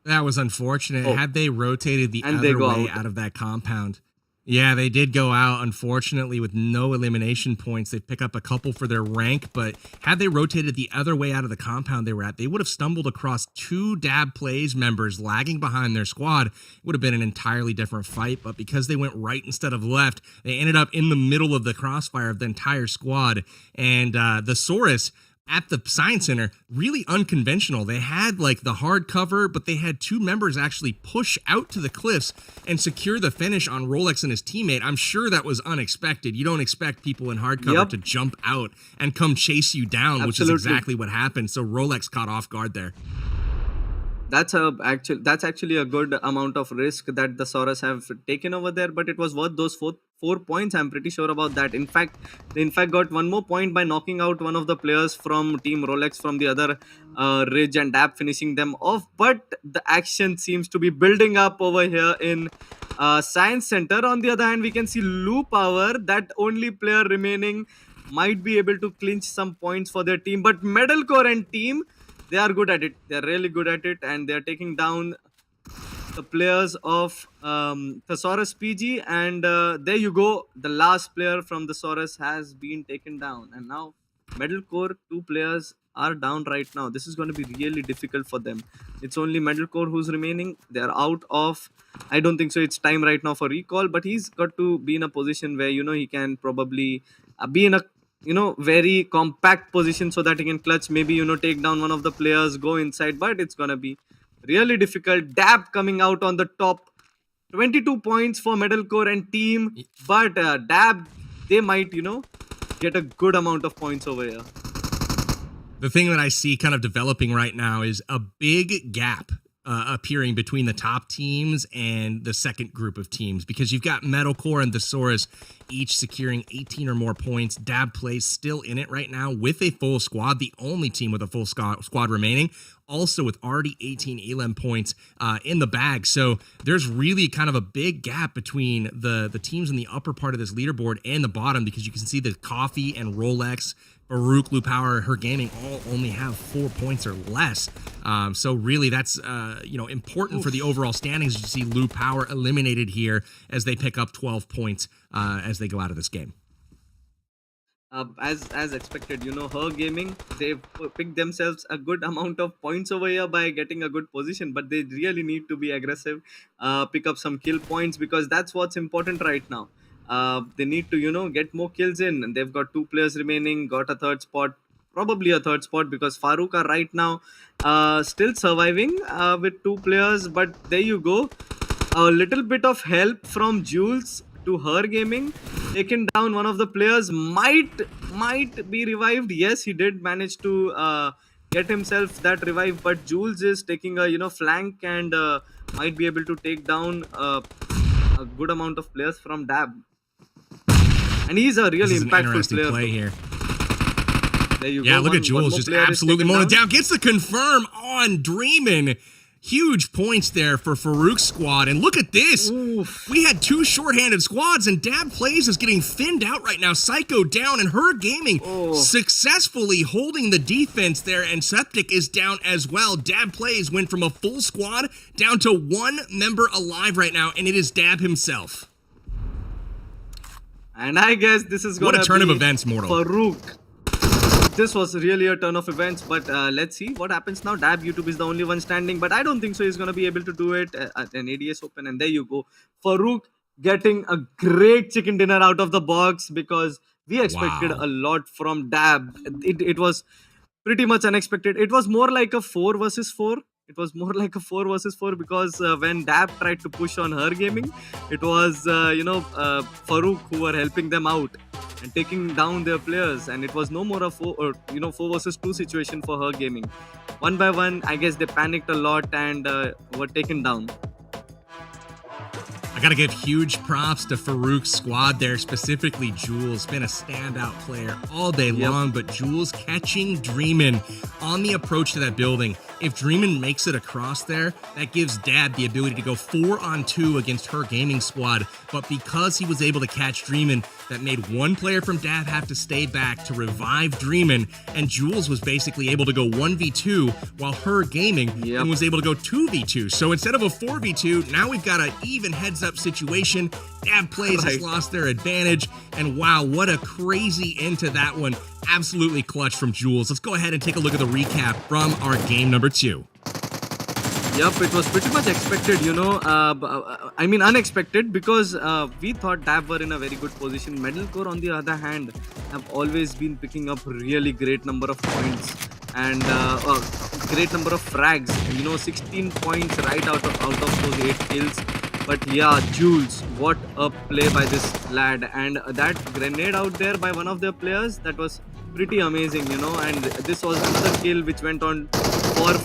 That was unfortunate. Oh. Had they rotated the other way out of that compound. Yeah, they did go out, unfortunately, with no elimination points. They pick up a couple for their rank, but had they rotated the other way out of the compound they were at, they would have stumbled across two Dab Plays members lagging behind their squad. It would have been an entirely different fight, but because they went right instead of left, they ended up in the middle of the crossfire of the entire squad. And the Saurus at the Science Center, really unconventional. They had like the hard cover, but they had two members actually push out to the cliffs and secure the finish on Rolex and his teammate. I'm sure that was unexpected. You don't expect people in hard cover to jump out and come chase you down, which is exactly what happened. So Rolex caught off guard there. That's actually a good amount of risk that the Saurus have taken over there, but it was worth those four points. I'm pretty sure about that. In fact, they got one more point by knocking out one of the players from Team Rolex from the other ridge and Dab finishing them off. But the action seems to be building up over here in Science Center. On the other hand, we can see Lou Power, that only player remaining, might be able to clinch some points for their team. But Metalcore and team, they are good at it. They're really good at it, and they're taking down the players of Thesaurus PG. And there you go. The last player from the Thesaurus has been taken down. And now Metalcore, two players are down right now. This is going to be really difficult for them. It's only Metalcore who's remaining. They're out of... I don't think so. It's time right now for recall, but he's got to be in a position where, he can probably be in a very compact position so that he can clutch, maybe, take down one of the players, go inside, but it's gonna be really difficult. Dab coming out on the top, 22 points for Metalcore and team, but Dab, they might, get a good amount of points over here. The thing that I see kind of developing right now is a big gap appearing between the top teams and the second group of teams, because you've got Metalcore and Thesaurus each securing 18 or more points. Dab Plays still in it right now with a full squad, the only team with a full squad remaining, also with already 18 elim points in the bag. So there's really kind of a big gap between the teams in the upper part of this leaderboard and the bottom, because you can see the Coffee and Rolex, Farouk, Lu Power, Her Gaming all only have 4 points or less. So really that's important for the overall standings. You see Lu Power eliminated here as they pick up 12 points as they go out of this game. As expected, Her Gaming, they've picked themselves a good amount of points over here by getting a good position, but they really need to be aggressive, pick up some kill points, because that's what's important right now. They need to, get more kills in, and they've got 2 players remaining, got a third spot, probably a third spot, because Farouk are right now still surviving with 2 players, but there you go. A little bit of help from Jules to Her Gaming, taken down one of the players, might be revived. Yes, he did manage to get himself that revive, but Jules is taking a flank and might be able to take down a good amount of players from Dab, and he's a really impactful player. Play here. There you go. Look at Jules just absolutely mowing it down. Gets the confirm on Dreamin'. Huge points there for Farouk's squad. And look at this. Oof. We had 2 shorthanded squads, and Dab Plays is getting thinned out right now. Psycho down, and Her Gaming successfully holding the defense there, and Septic is down as well. Dab Plays went from a full squad down to 1 member alive right now, and it is Dab himself. And I guess this is going to be... What a turn of events, Mortal. Farouk. This was really a turn of events, but let's see what happens now. Dab YouTube is the only one standing, but I don't think so he's going to be able to do it at an ADS Open. And there you go. Farouk getting a great chicken dinner out of the box, because we expected a lot from Dab. It was pretty much unexpected. It was more like a 4 versus 4. Because when Dab tried to push on Her Gaming, it was, Farouk who were helping them out and taking down their players, and it was no more a 4 versus 2 situation for Her Gaming. One by one, I guess they panicked a lot and were taken down. I gotta give huge props to Farouk's squad there, specifically Jules. Been a standout player all day long, but Jules catching Dreamin' on the approach to that building. If Dreamin' makes it across there, that gives Dab the ability to go 4-on-2 against Her Gaming squad. But because he was able to catch Dreamin', that made 1 player from Dab have to stay back to revive Dreamin', and Jules was basically able to go 1v2 while Her Gaming and was able to go 2v2. So instead of a 4v2, now we've got an even heads-up situation. Dab Plays has lost their advantage, and wow, what a crazy end to that one. Absolutely clutch from Jules. Let's go ahead and take a look at the recap from our game number 2. Yep, it was pretty much expected, unexpected, because we thought Dab were in a very good position. Metalcore, on the other hand, have always been picking up really great number of points and great number of frags. 16 points right out of those 8 kills. But yeah, Jules, what a play by this lad, and that grenade out there by one of their players, that was pretty amazing, and this was another kill which went on for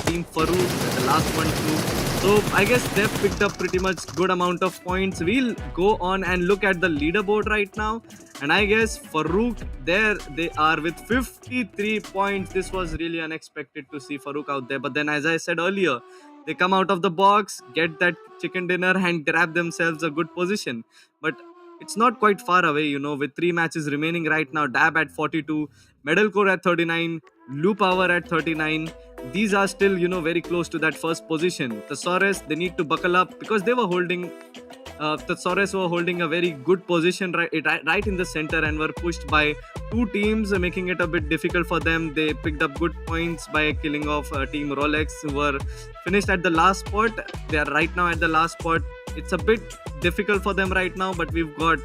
Team Farouk, the last one too. So I guess they've picked up pretty much good amount of points. We'll go on and look at the leaderboard right now, and I guess Farouk, there they are with 53 points. This was really unexpected to see Farouk out there, but then as I said earlier, they come out of the box, get that chicken dinner and grab themselves a good position. But it's not quite far away, with 3 matches remaining right now. Dab at 42, Metalcore at 39, Lu Power at 39. These are still, very close to that first position. Thesaurus, they need to buckle up, because they were holding... Thesaurus were holding a very good position right in the center and were pushed by 2 teams, making it a bit difficult for them. They picked up good points by killing off Team Rolex, who were finished at the last spot. They are right now at the last spot. It's a bit difficult for them right now, but we've got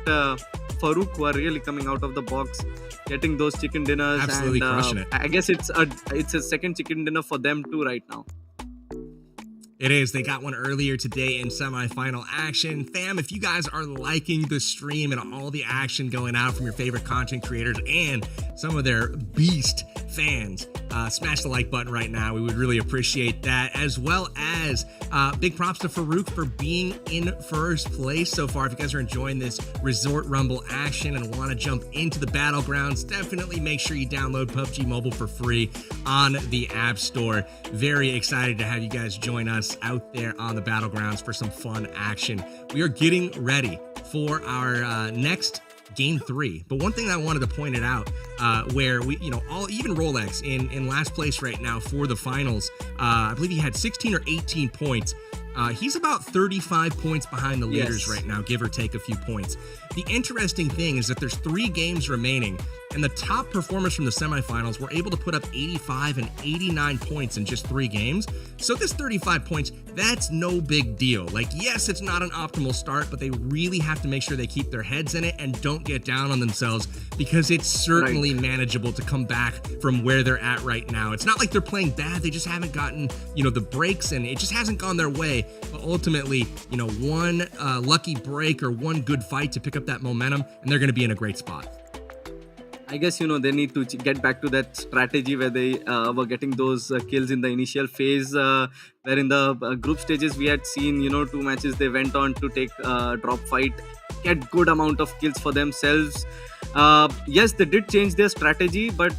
Farouk, who are really coming out of the box, getting those chicken dinners. Absolutely crushing it. I guess it's a second chicken dinner for them too right now. It is. They got one earlier today in semifinal action. Fam, if you guys are liking the stream and all the action going out from your favorite content creators and some of their beast fans, smash the like button right now. We would really appreciate that. As well as big props to Farouk for being in first place so far. If you guys are enjoying this Resort Rumble action and want to jump into the battlegrounds, definitely make sure you download PUBG Mobile for free on the App Store. Very excited to have you guys join us out there on the battlegrounds for some fun action. We are getting ready for our next game 3. But one thing I wanted to point it out, where we, even Rolex in last place right now for the finals, I believe he had 16 or 18 points. He's about 35 points behind the leaders right now, give or take a few points. The interesting thing is that there's 3 games remaining, and the top performers from the semifinals were able to put up 85 and 89 points in just 3 games. So this 35 points, that's no big deal. Like, yes, it's not an optimal start, but they really have to make sure they keep their heads in it and don't get down on themselves, because it's certainly manageable to come back from where they're at right now. It's not like they're playing bad. They just haven't gotten, the breaks, and it just hasn't gone their way. But ultimately, one lucky break or one good fight to pick up that momentum, and they're going to be in a great spot. I guess, they need to get back to that strategy where they were getting those kills in the initial phase, where in the group stages we had seen, 2 matches they went on to take drop fight, get good amount of kills for themselves. Yes, they did change their strategy, but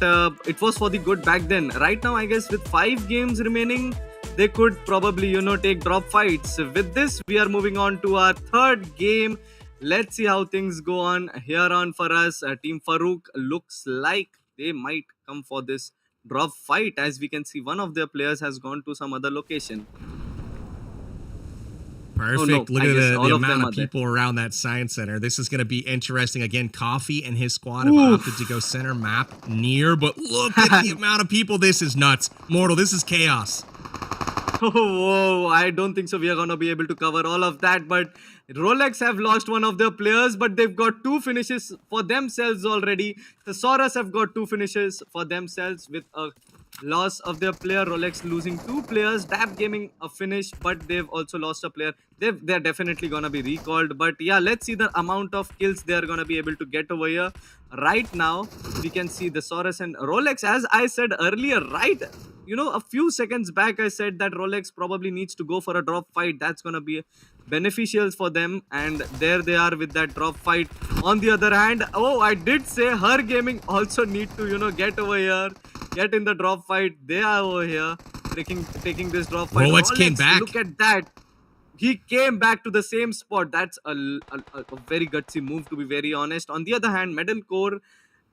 it was for the good back then. Right now, I guess with 5 games remaining, they could probably, take drop fights. With this, we are moving on to our 3rd game. Let's see how things go on here on for us. Team Farouk looks like they might come for this drop fight. As we can see, one of their players has gone to some other location. Perfect. Oh, no. Look I at guess the all of them amount are of there. people around that science center. This is going to be interesting. Again, Coffee and his squad have opted to go center map near, but look at the amount of people. This is nuts. Mortal, this is chaos. Oh, whoa, I don't think so we are going to be able to cover all of that, but Rolex have lost one of their players, but they've got 2 finishes for themselves already. Thesaurus have got 2 finishes for themselves with a loss of their player. Rolex losing 2 players. Dab Gaming a finish, but they've also lost a player. They're definitely going to be recalled, but yeah, let's see the amount of kills they're going to be able to get over here. Right now, we can see the Thesaurus and Rolex, as I said earlier, right? A few seconds back, I said that Rolex probably needs to go for a drop fight. That's going to be beneficial for them. And there they are with that drop fight. On the other hand, I did say Her Gaming also need to, get over here. Get in the drop fight. They are over here taking this drop fight. Rolex came back. Look at that. He came back to the same spot. That's a very gutsy move, to be very honest. On the other hand, Medal Core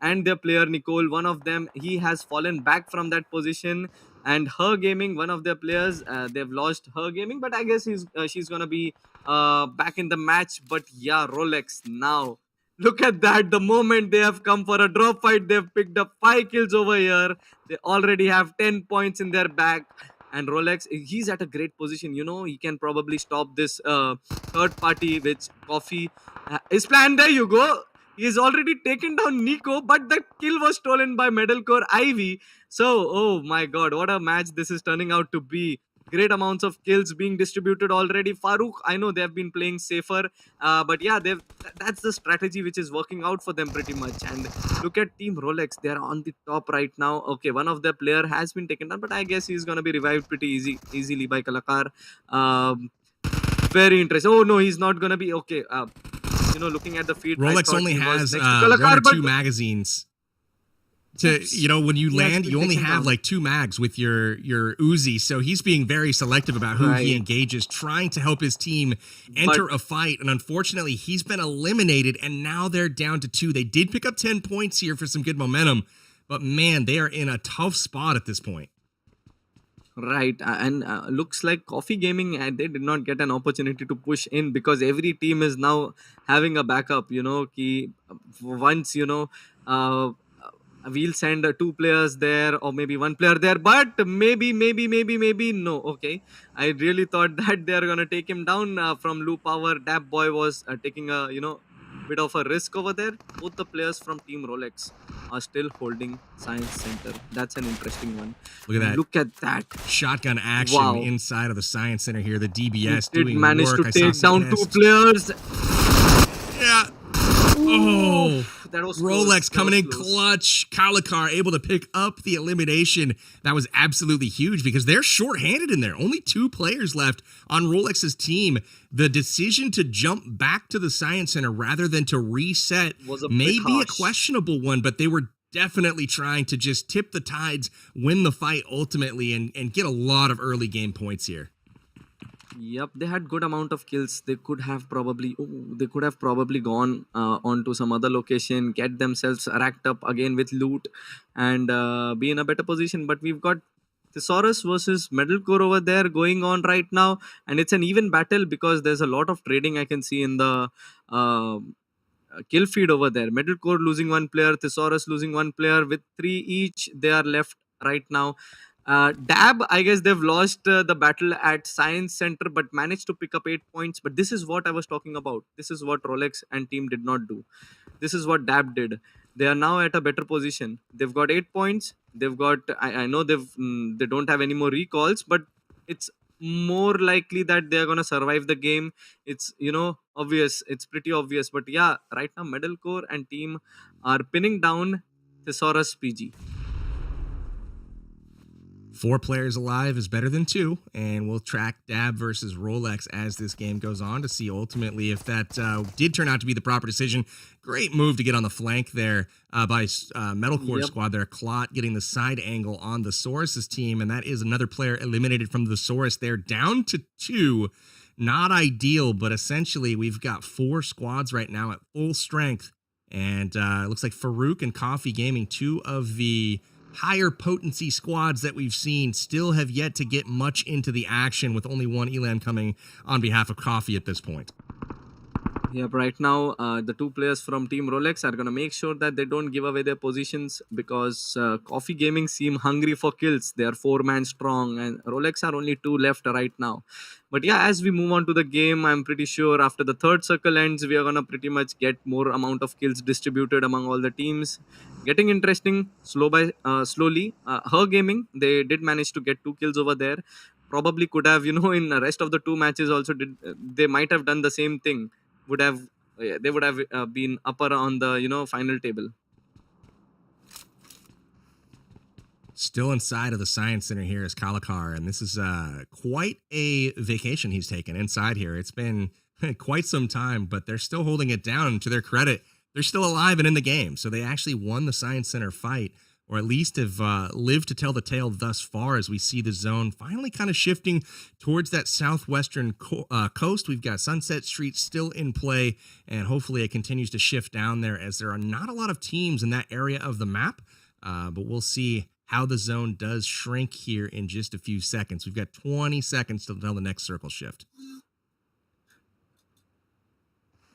and their player Nicole, one of them, he has fallen back from that position. And Her Gaming, one of their players, they've lost Her Gaming, but I guess she's gonna be back in the match. But yeah, Rolex now. Look at that. The moment they have come for a drop fight, they've picked up 5 kills over here. They already have 10 points in their bag. And Rolex, he's at a great position. He can probably stop this 3rd party, which Coffee is planned. There you go. He's already taken down Nico, but the kill was stolen by Metalcore Ivy. So, oh my god, what a match this is turning out to be. Great amounts of kills being distributed already. Farouk, I know they've been playing safer, but yeah, that's the strategy which is working out for them pretty much. And look at Team Rolex, they're on the top right now. Okay, one of their player has been taken down, but I guess he's gonna be revived pretty easily by Kalakar. Very interesting. Oh no, he's not gonna be okay. Looking at the feed, Rolex only has 1 or 2 magazines. When you land, you only have like 2 mags with your Uzi. So he's being very selective about who he engages, trying to help his team enter a fight. And unfortunately, he's been eliminated, and now they're down to 2. They did pick up 10 points here for some good momentum, but man, they are in a tough spot at this point. Right, and looks like Coffee Gaming, they did not get an opportunity to push in, because every team is now having a backup. Once we'll send 2 players there, or maybe 1 player there, but maybe no. Okay, I really thought that they are gonna take him down from low power. Dap Boy was taking a bit of a risk over there. Both the players from Team Rolex are still holding Science Center. That's an interesting one. Look at that. Look at that. Shotgun action Wow. inside of the Science Center here. The He DBS did doing manage work. to I saw take some down 2 missed. players. Yeah. Oh, That was Rolex close. coming in That was close. clutch. Kalikar able to pick up the elimination. That was absolutely huge because they're shorthanded in there. Only 2 players left on Rolex's team. The decision to jump back to the Science Center rather than to reset Was a may bit be a harsh. questionable one, but they were definitely trying to just tip the tides, win the fight ultimately, and get a lot of early game points here. Yep, they had good amount of kills. They could have probably gone on to some other location, get themselves racked up again with loot, and be in a better position. But we've got Thesaurus versus Metalcore over there going on right now, and it's an even battle because there's a lot of trading I can see in the kill feed over there. Metalcore losing 1 player, Thesaurus losing 1 player with 3 each. They are left right now. Dab, I guess they've lost the battle at Science Center but managed to pick up 8 points. But this is what I was talking about. This is what Rolex and team did not do. This is what Dab did. They are now at a better position. They've got 8 points. They've got, I know they don't have any more recalls, but it's more likely that they're going to survive the game. It's, obvious. It's pretty obvious. But yeah, right now, Metalcore and team are pinning down Thesaurus PG. 4 players alive is better than 2, and we'll track Dab versus Rolex as this game goes on to see ultimately if that did turn out to be the proper decision. Great move to get on the flank there by Metalcore squad there. Clot getting the side angle on the Saurus's team, and that is another player eliminated from the Saurus. They're down to 2. Not ideal, but essentially we've got 4 squads right now at full strength, and it looks like Farouk and Coffee Gaming, 2 of the higher potency squads that we've seen, still have yet to get much into the action, with only 1 Elam coming on behalf of Coffee at this point. Yep, right now the 2 players from Team Rolex are going to make sure that they don't give away their positions because Coffee Gaming seem hungry for kills. They are 4-man strong and Rolex are only 2 left right now. But yeah, as we move on to the game, I'm pretty sure after the 3rd circle ends, we are going to pretty much get more amount of kills distributed among all the teams. Getting interesting slowly. Her Gaming, they did manage to get 2 kills over there. Probably could have, in the rest of the 2 matches also they might have done the same thing. They would have been upper on the final table. Still inside of the Science Center here is Kalikar, and this is quite a vacation he's taken inside here. It's been quite some time, but they're still holding it down. To their credit, they're still alive and in the game, so they actually won the Science Center fight, or at least have lived to tell the tale thus far as we see the zone finally kind of shifting towards that southwestern coast. We've got Sunset Street still in play, and hopefully it continues to shift down there as there are not a lot of teams in that area of the map, but we'll see how the zone does shrink here in just a few seconds. We've got 20 seconds till the next circle shift.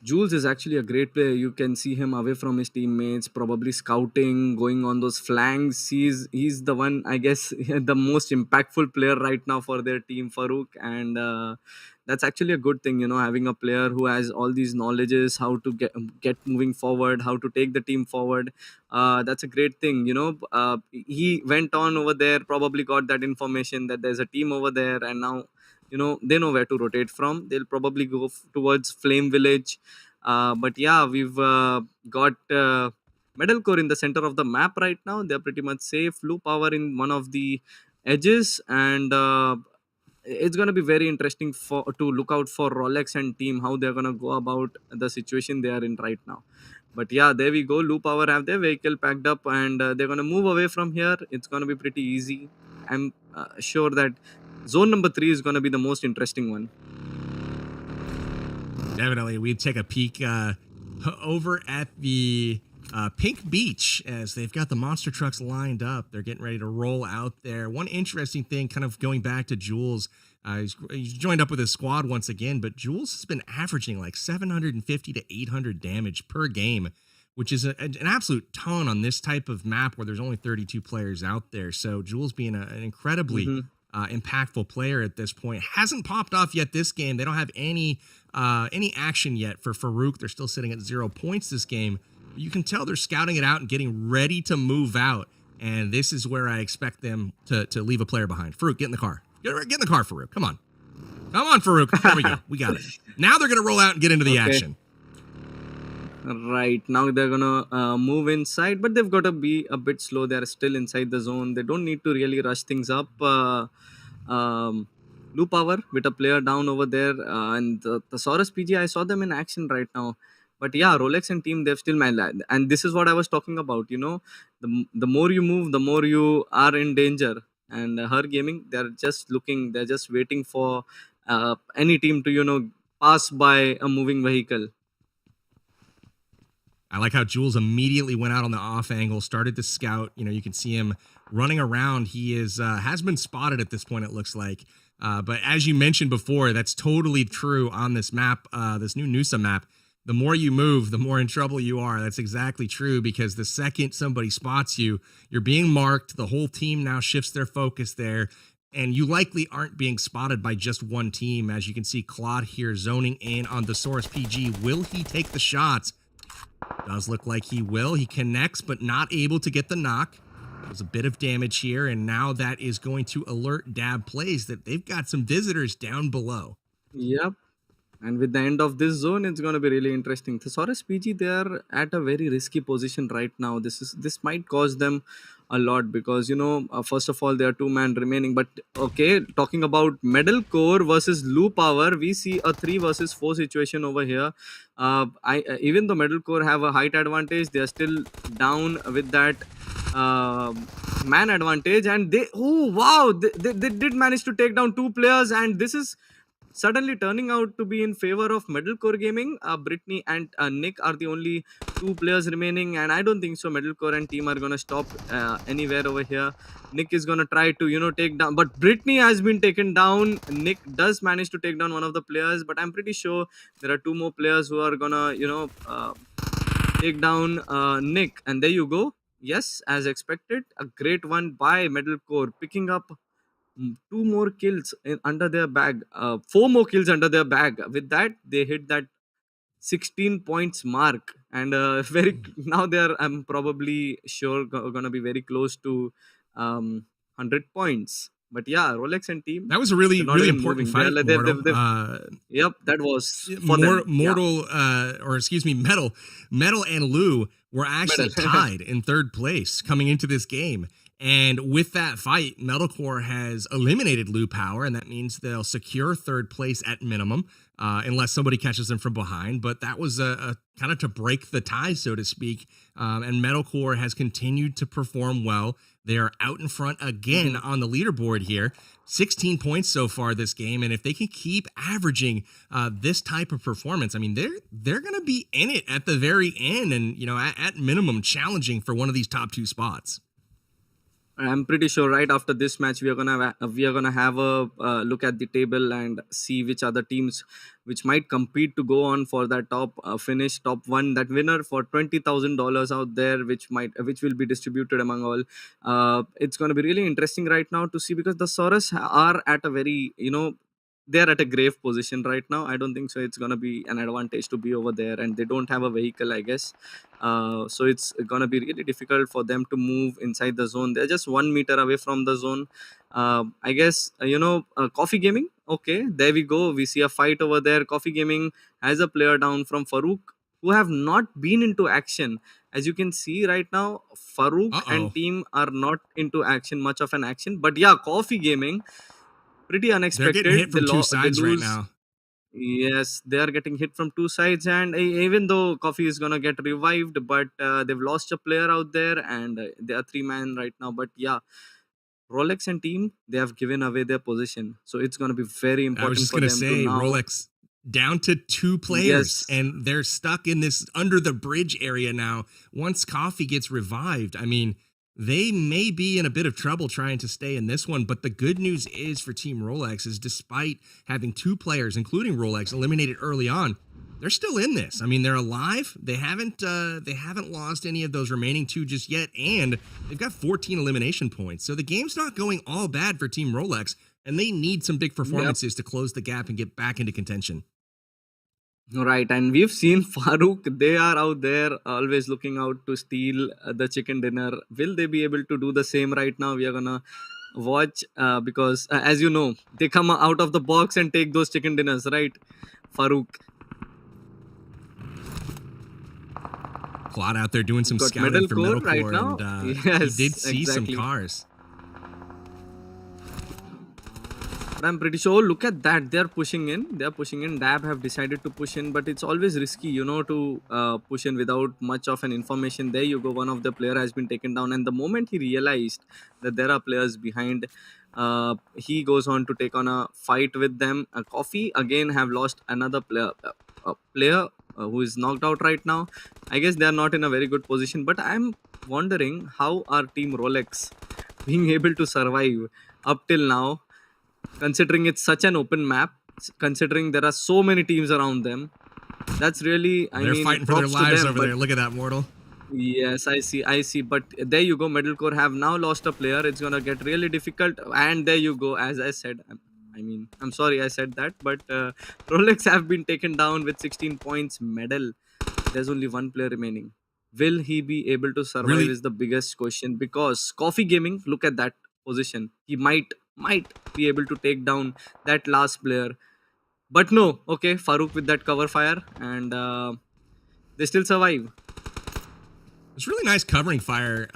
Jules is actually a great player. You can see him away from his teammates, probably scouting, going on those flanks. He's the one, I guess, the most impactful player right now for their team, Farouk. And that's actually a good thing, having a player who has all these knowledges, how to get moving forward, how to take the team forward. That's a great thing, he went on over there, probably got that information that there's a team over there, and now they know where to rotate from. They'll probably go towards Flame Village. But yeah, we've got Metalcore in the center of the map right now. They're pretty much safe. Blue Power in one of the edges, and it's going to be very interesting to look out for Rolex and team, how they're going to go about the situation they are in right now. But yeah, there we go. Blue Power have their vehicle packed up, and they're going to move away from here. It's going to be pretty easy. I'm sure that zone number 3 is going to be the most interesting one. Definitely. We take a peek over at the Pink Beach as they've got the monster trucks lined up. They're getting ready to roll out there. One interesting thing, kind of going back to Jules, he's joined up with his squad once again, but Jules has been averaging like 750 to 800 damage per game, which is an absolute ton on this type of map where there's only 32 players out there. So Jules being an incredibly impactful player at this point. Hasn't popped off yet this game. They don't have any action yet for Farouk. They're still sitting at 0 points this game. You can tell they're scouting it out and getting ready to move out. And this is where I expect them to leave a player behind. Farouk, get in the car. Get in the car, Farouk. Come on. Come on, Farouk. There we go. We got it. Now they're going to roll out and get into the action. Right now they're gonna move inside, but they've got to be a bit slow. They're still inside the zone. They don't need to really rush things up. Blue Power with a player down over there, and the Saurus PG. I saw them in action right now. But yeah, Rolex and team, they've still managed. And this is what I was talking about. The more you move, the more you are in danger. And Her Gaming, they're just waiting for any team to pass by a moving vehicle. I like how Jules immediately went out on the off angle, started to scout. You can see him running around. He has been spotted at this point, it looks like. But as you mentioned before, that's totally true on this map, this new Noosa map. The more you move, the more in trouble you are. That's exactly true, because the second somebody spots you, you're being marked. The whole team now shifts their focus there. And you likely aren't being spotted by just one team. As you can see, Claude here zoning in on the Saurus PG. Will he take the shots? Does look like he will. He connects, but not able to get the knock. There's a bit of damage here, and now that is going to alert Dab Plays that they've got some visitors down below. Yep. And with the end of this zone, it's going to be really interesting. Thesaurus PG, they are at a very risky position right now. This might cause them a lot because, first of all, there are 2 men remaining. But, okay, talking about Medal Core versus Blue Power, we see a 3 versus 4 situation over here. Even though Medal Core have a height advantage, they are still down with that man advantage. And they did manage to take down 2 players. And this is suddenly turning out to be in favor of Metalcore Gaming. Brittany and Nick are the only 2 players remaining, and I don't think so Metalcore and team are gonna stop anywhere over here. Nick is gonna try to take down, but Brittany has been taken down. Nick does manage to take down one of the players, but I'm pretty sure there are 2 more players who are gonna take down Nick. And there you go. Yes, as expected, a great one by Metalcore, picking up 2 more kills under their bag, 4 more kills under their bag. With that, they hit that 16 points mark, and now they're, I'm probably sure, gonna be very close to 100 points. But yeah, Rolex and team, that was a really important fight. Yep, that was for them. Metal and Lou were actually tied in 3rd place coming into this game. And with that fight, Metalcore has eliminated Lou Power, and that means they'll secure 3rd place at minimum, unless somebody catches them from behind. But that was a kind of to break the tie, so to speak. And Metalcore has continued to perform well. They are out in front again on the leaderboard here. 16 points so far this game, and if they can keep averaging this type of performance, I mean, they're going to be in it at the very end, and at minimum challenging for one of these top 2 spots. I'm pretty sure right after this match we are gonna have a look at the table and see which other teams which might compete to go on for that top top 1, that winner for $20,000 out there, which will be distributed among all. It's gonna be really interesting right now to see, because the Saurus are at a very they're at a grave position right now. I don't think so it's gonna be an advantage to be over there, and they don't have a vehicle, I guess. So it's gonna be really difficult for them to move inside the zone. They're just 1 meter away from the zone. I guess Coffee Gaming. Okay, there we go. We see a fight over there. Coffee Gaming has a player down from Farouk, who have not been into action. As you can see right now, Farouk and team are not into action, much of an action. But yeah, Coffee Gaming, pretty unexpected. They're getting hit from 2 sides right now. Yes, they are getting hit from 2 sides, and even though Coffee is gonna get revived, but they've lost a player out there, and they are 3 man right now. But yeah, Rolex and team, they have given away their position, so it's gonna be very important. I was just gonna say, Rolex down to 2 players, and they're stuck in this under the bridge area now. Once Coffee gets revived, I mean, they may be in a bit of trouble trying to stay in this one, but the good news is for Team Rolex is, despite having 2 players, including Rolex, eliminated early on, they're still in this. I mean, they're alive. They haven't lost any of those remaining 2 just yet, and they've got 14 elimination points. So the game's not going all bad for Team Rolex, and they need some big performances to close the gap and get back into contention. Right, and we've seen Farouk. They are out there always looking out to steal the chicken dinner. Will they be able to do the same right now? We are gonna watch because, as you know, they come out of the box and take those chicken dinners, right? Farouk. Plot out there doing some Got scouting for Metalcore Metalcore, right now. and Yes, he did see exactly. some cars. But I'm pretty sure, look at that, they're pushing in. Dab have decided to push in, but it's always risky, to push in without much of an information. There you go, one of the player has been taken down, and the moment he realized that there are players behind, he goes on to take on a fight with them. Coffee again have lost another player who is knocked out right now. I guess they are not in a very good position, but I'm wondering how our team Rolex being able to survive up till now, considering it's such an open map, considering there are so many teams around them. That's really, They're fighting for their props to lives them, over but there. Look at that, Mortal. yes, I see. But there you go, Metalcore have now lost a player. It's gonna get really difficult. And there you go, as I said. I'm sorry I said that, but Rolex have been taken down with 16 points. Medal. There's only one player remaining. Will he be able to survive? Really? Is the biggest question, because Coffee Gaming, look at that position. He might be able to take down that last player. But no, okay, Farouk with that cover fire, and they still survive. It's really nice covering fire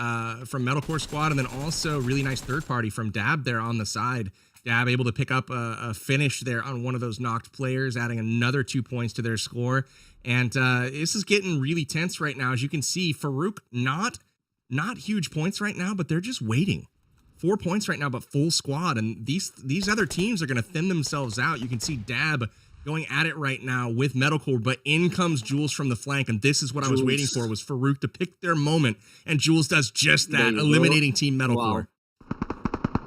from Metalcore Squad, and then also really nice third party from Dab there on the side. Dab able to pick up a finish there on one of those knocked players, adding another 2 points to their score. And this is getting really tense right now. As you can see, Farouk, not huge points right now, but they're just waiting. 4 points right now, but full squad. And these other teams are going to thin themselves out. You can see Dab going at it right now with Metalcore, but in comes Jules from the flank. And this is what I was waiting for, was Farouk to pick their moment. And Jules does just that, eliminating Team Metalcore. Wow.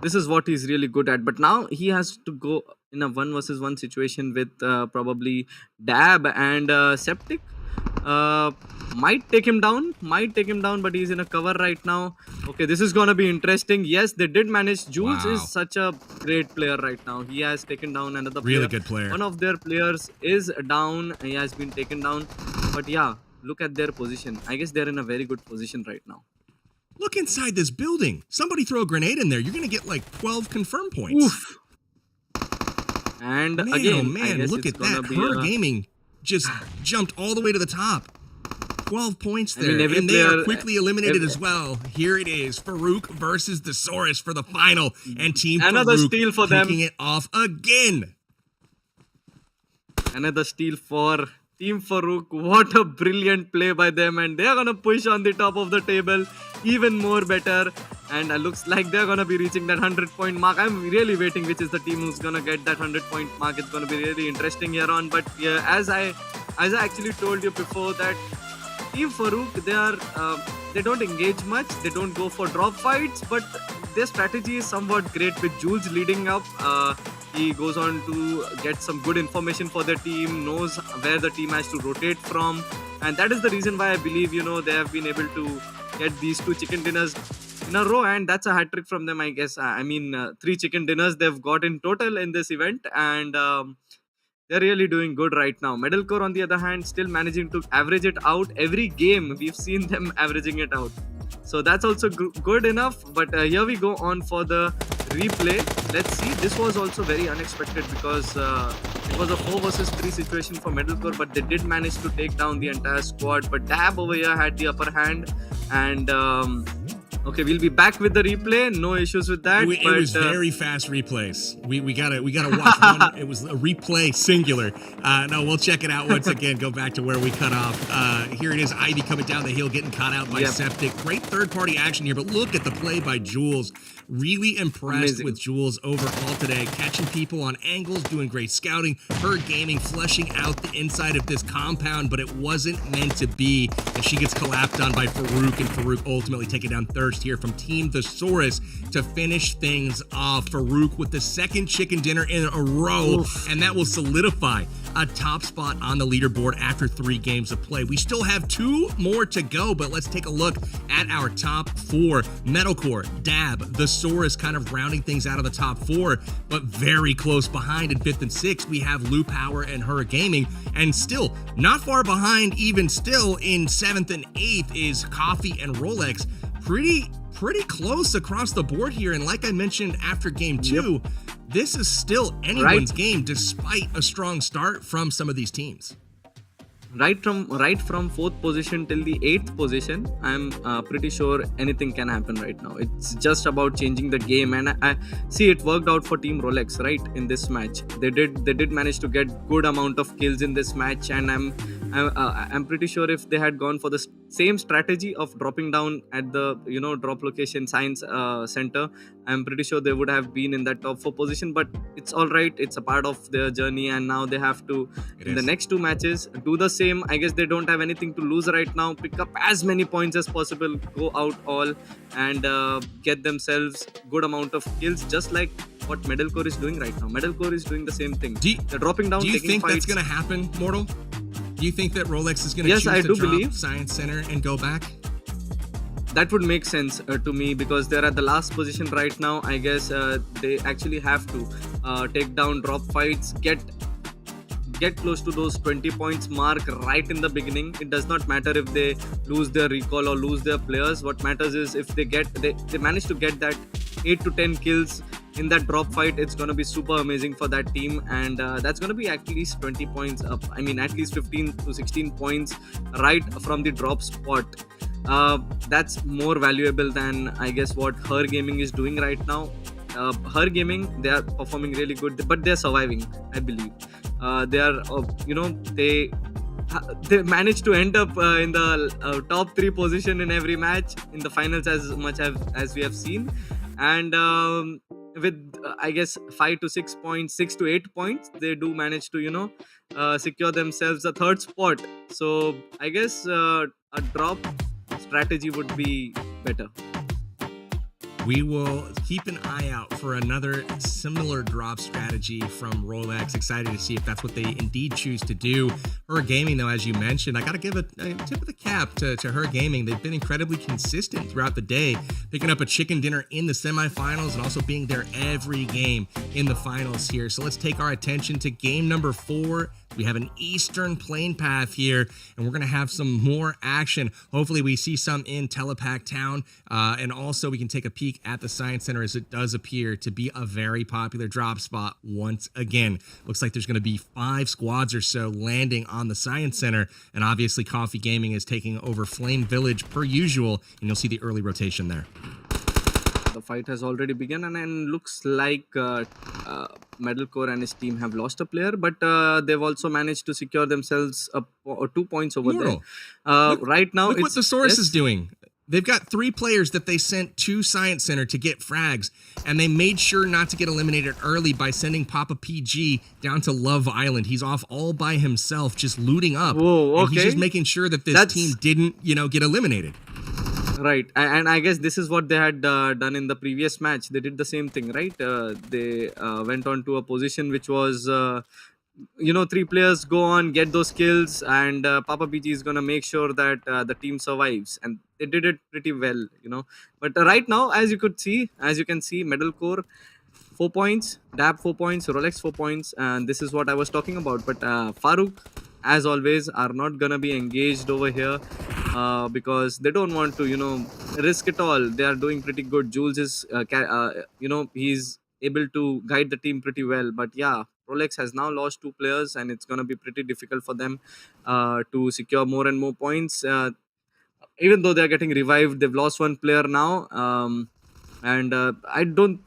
This is what he's really good at. But now he has to go in a 1 versus 1 situation with probably Dab and Septic. Might take him down, but he's in a cover right now. Okay, this is gonna be interesting. Yes, they did manage. Jules Wow. is such a great player right now. He has taken down another player. Really good player. One of their players is down. He has been taken down. But yeah, look at their position. I guess they're in a very good position right now. Look inside this building. Somebody throw a grenade in there. You're going to get like 12 confirm points. Oof. And Man, again, oh I man, guess look it's at that. gonna be Her Gaming just jumped all the way to the top. 12 points I there. mean, every and they are player- quickly eliminated as well. Here it is. Farouk versus the Saurus for the final. And Team Another Farouk steal for them. kicking it off again. Another steal for Team Farouk. What a brilliant play by them, and they're gonna push on the top of the table even more better. And looks like they're gonna be reaching that 100-point mark. I'm really waiting which is the team who's gonna get that 100-point mark. It's gonna be really interesting here on. But yeah, as I actually told you before, that Team Farouk, they don't engage much. They don't go for drop fights, but their strategy is somewhat great with Jules leading up. He goes on to get some good information for the team, knows where the team has to rotate from, and that is the reason why I believe they have been able to get these 2 chicken dinners in a row, and that's a hat trick from them, I guess. 3 chicken dinners they've got in total in this event, and they're really doing good right now. Metalcore, on the other hand, still managing to average it out. Every game we've seen them averaging it out, so that's also good enough. But here we go on for the replay. Let's see. This was also very unexpected because it was a 4 versus 3 situation for Metalcore, but they did manage to take down the entire squad. But Dab over here had the upper hand, and okay, we'll be back with the replay. No issues with that. It was very fast replays. We gotta watch one. It was a replay singular. No, we'll check it out once again. Go back to where we cut off. Here it is. Ivy coming down the hill, getting caught out by Septic. Great third party action here, but look at the play by Jules. Really impressed with Jules overall today. Catching people on angles, doing great scouting. Her Gaming fleshing out the inside of this compound, but it wasn't meant to be. And she gets collapsed on by Farouk, and Farouk ultimately taking down third. first here from Team Thesaurus to finish things off. Farouk with the second chicken dinner in a row, and that will solidify a top spot on the leaderboard after 3 games of play. We still have 2 more to go, but let's take a look at our top 4. Metalcore, Dab, Thesaurus kind of rounding things out of the top 4, but very close behind in 5th and 6th. We have Lou Power and Her Gaming, and still not far behind, even still in 7th and 8th is Coffee and Rolex. Pretty close across the board here, and like I mentioned after game 2, this is still anyone's game despite a strong start from some of these teams. Right from 4th position till the 8th position, I'm pretty sure anything can happen right now. It's just about changing the game, and I see it worked out for Team Rolex right in this match. They did manage to get good amount of kills in this match, and I'm pretty sure if they had gone for the same strategy of dropping down at the drop location science center, I'm pretty sure they would have been in that top 4 position. But it's all right. It's a part of their journey, and now they have to the next 2 matches do the same. I guess they don't have anything to lose right now. Pick up as many points as possible, go out all, and get themselves good amount of kills, just like what Metalcore is doing right now. Metalcore is doing the same thing. They're dropping down. Do you taking think fights. that's going to happen, Mortal? Do you think that Rolex is going to choose I to do drop believe. Science Center and go back? That would make sense to me, because they're at the last position right now. I guess they actually have to take down drop fights, get close to those 20 points mark right in the beginning. It does not matter if they lose their recall or lose their players. What matters is if they manage to get that 8 to 10 kills in that drop fight. It's going to be super amazing for that team, and that's going to be at least 20 points up. I mean, at least 15 to 16 points right from the drop spot. That's more valuable than, I guess, what Her Gaming is doing right now. Her Gaming, they are performing really good, but they're surviving, I believe. They are, they managed to end up in the top 3 position in every match in the finals, as much as we have seen, and with I guess 5 to 6 points, 6 to 8 points, they do manage to secure themselves a 3rd spot. So I guess a drop strategy would be better. We will keep an eye out for another similar drop strategy from Rolex. Excited to see if that's what they indeed choose to do. Her Gaming, though, as you mentioned, I got to give a tip of the cap to Her Gaming. They've been incredibly consistent throughout the day, picking up a chicken dinner in the semifinals and also being there every game in the finals here. So let's take our attention to game number 4. We have an Eastern plane path here, and we're going to have some more action. Hopefully we see some in Telepack Town, and also we can take a peek at the Science Center, as it does appear to be a very popular drop spot once again. Looks like there's going to be 5 squads or so landing on the Science Center, and obviously Coffee Gaming is taking over Flame Village per usual, and you'll see the early rotation there. The fight has already begun, and looks like Metalcore and his team have lost a player, but they've also managed to secure themselves 2 points over there. Right now, look what the Source is doing. They've got 3 players that they sent to Science Center to get frags, and they made sure not to get eliminated early by sending Papa PG down to Love Island. He's off all by himself, just looting up. Whoa, okay. And he's just making sure that this team didn't, get eliminated. Right, and I guess this is what they had done in the previous match. They did the same thing, right? They went on to a position which was, 3 players go on, get those kills, and Papa PG is gonna make sure that the team survives, and they did it pretty well, But right now, as you can see, Metalcore 4 points, Dab 4 points, Rolex 4 points, and this is what I was talking about. But Farouk, as always, are not gonna be engaged over here because they don't want to, risk it all. They are doing pretty good. Jules is, he's able to guide the team pretty well. But yeah, Rolex has now lost 2 players, and it's gonna be pretty difficult for them to secure more and more points. Even though they're getting revived, they've lost 1 player now. And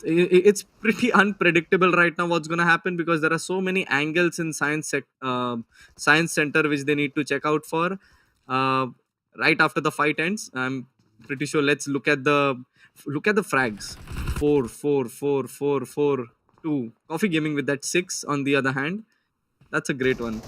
it's pretty unpredictable right now what's going to happen, because there are so many angles in Science Center which they need to check out for right after the fight ends. I'm pretty sure. Let's look at the frags. 4 4 4 4 4 2. Coffee Gaming with that 6 on the other hand. That's a great one.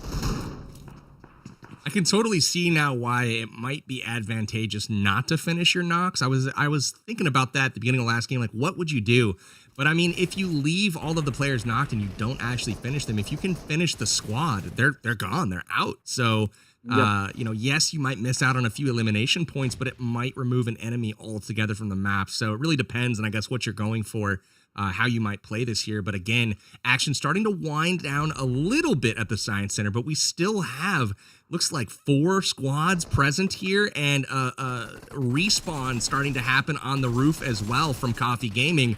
can totally see now why it might be advantageous not to finish your knocks. I was thinking about that at the beginning of the last game, like what would you do? But I mean, if you leave all of the players knocked and you don't actually finish them, if you can finish the squad, they're gone, they're out. So yes, you might miss out on a few elimination points, but it might remove an enemy altogether from the map. So it really depends on, I guess, what you're going for. How you might play this here. But again, action starting to wind down a little bit at the Science Center, but we still have, looks like 4 squads present here, and respawn starting to happen on the roof as well from Coffee Gaming.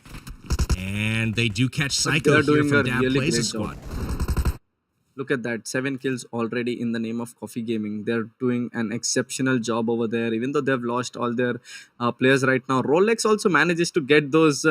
And they do catch Psycho here from Dab really Plays great squad. Look at that, 7 kills already in the name of Coffee Gaming. They're doing an exceptional job over there, even though they've lost all their players right now. Rolex also manages to get those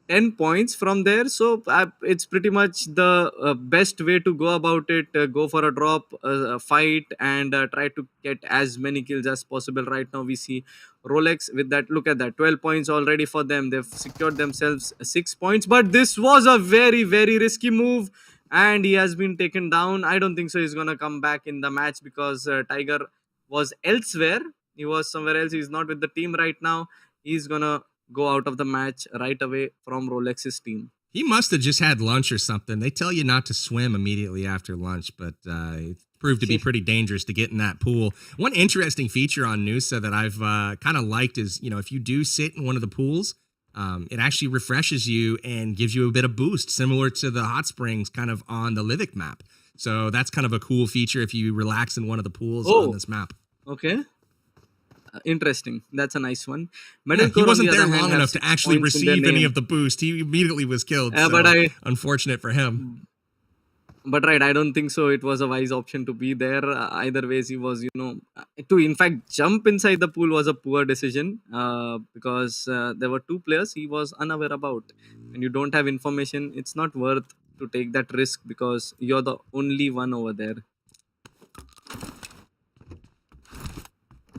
10 points from there. So it's pretty much the best way to go about it. Go for a drop, fight, and try to get as many kills as possible. Right now, we see Rolex with that. Look at that, 12 points already for them. They've secured themselves 6 points. But this was a very, very risky move. And he has been taken down. I don't think so he's gonna come back in the match because Tiger was elsewhere. He was somewhere else. He's not with the team right now. He's gonna go out of the match right away from Rolex's team. He must have just had lunch or something. They tell you not to swim immediately after lunch, but it proved to be pretty dangerous to get in that pool. One interesting feature on Noosa that I've kind of liked is, if you do sit in one of the pools, it actually refreshes you and gives you a bit of boost, similar to the hot springs kind of on the Livik map. So that's kind of a cool feature if you relax in one of the pools on this map. Okay. Interesting. That's a nice one. Yeah, he wasn't there long enough to actually receive any of the boost. He immediately was killed. Unfortunate for him. But right, I don't think so. It was a wise option to be there. Either ways, he was, to in fact jump inside the pool was a poor decision because there were 2 players he was unaware about. When you don't have information, it's not worth to take that risk because you're the only one over there.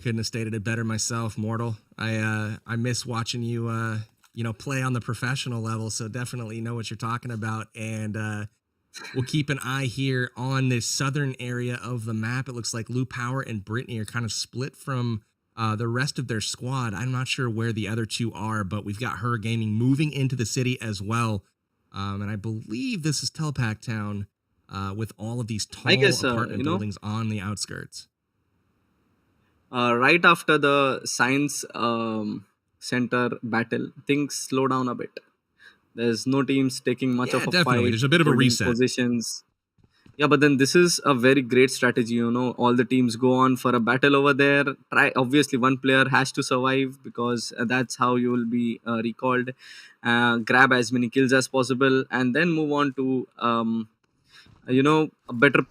Couldn't have stated it better myself, Mortal. I miss watching you, play on the professional level. So definitely know what you're talking about. And we'll keep an eye here on this southern area of the map. It looks like Lou Power and Brittany are kind of split from the rest of their squad. I'm not sure where the other 2 are, but we've got Her Gaming moving into the city as well. And I believe this is Telepack Town with all of these tall apartment buildings on the outskirts. Right after the Science Center battle, things slow down a bit. There's no teams taking much of a definitely. fight. There's a bit of a reset. Positions. Yeah, but then this is a very great strategy. All the teams go on for a battle over there. Obviously, one player has to survive because that's how you will be recalled. Grab as many kills as possible, and then move on to a better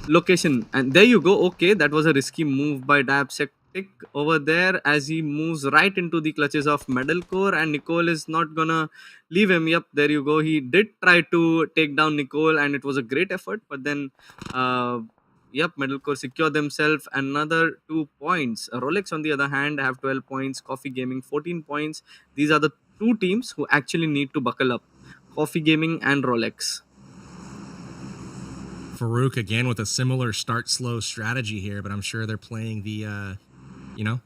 location. And there you go. Okay, that was a risky move by Dabsectic over there as he moves right into the clutches of Metalcore, and Nicole is not gonna leave him. Yep, there you go. He did try to take down Nicole, and it was a great effort, but then Metalcore secured themselves another 2 points. Rolex on the other hand have 12 points, Coffee Gaming 14 points. These are the 2 teams who actually need to buckle up, Coffee Gaming and Rolex. Farouk again with a similar start slow strategy here, but I'm sure they're playing the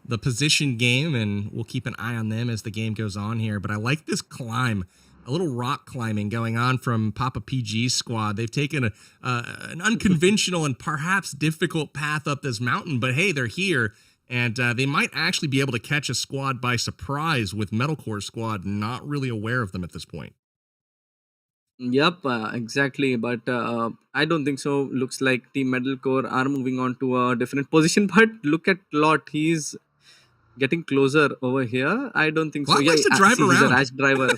the position game, and we'll keep an eye on them as the game goes on here. But I like this climb, a little rock climbing going on from Papa PG's squad. They've taken an unconventional and perhaps difficult path up this mountain, but hey, they're here, and they might actually be able to catch a squad by surprise with Metalcore squad not really aware of them at this point. Yep, exactly. But I don't think so. Looks like Team Metalcore are moving on to a different position. But look at Lot. He's getting closer over here. I don't think so. Lot likes to drive around. He's a rash driver.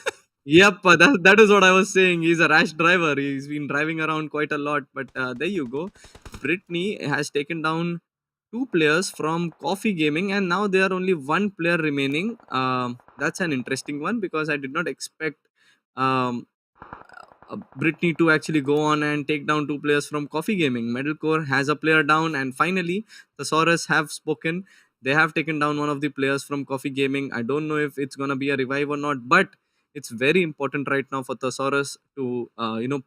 Yep, that is what I was saying. He's a rash driver. He's been driving around quite a lot. But there you go. Brittany has taken down 2 players from Coffee Gaming, and now there are only 1 player remaining. That's an interesting one because I did not expect Brittany to actually go on and take down 2 players from Coffee Gaming. Metalcore has a player down, and finally, Thesaurus have spoken. They have taken down one of the players from Coffee Gaming. I don't know if it's gonna be a revive or not, but it's very important right now for Thesaurus to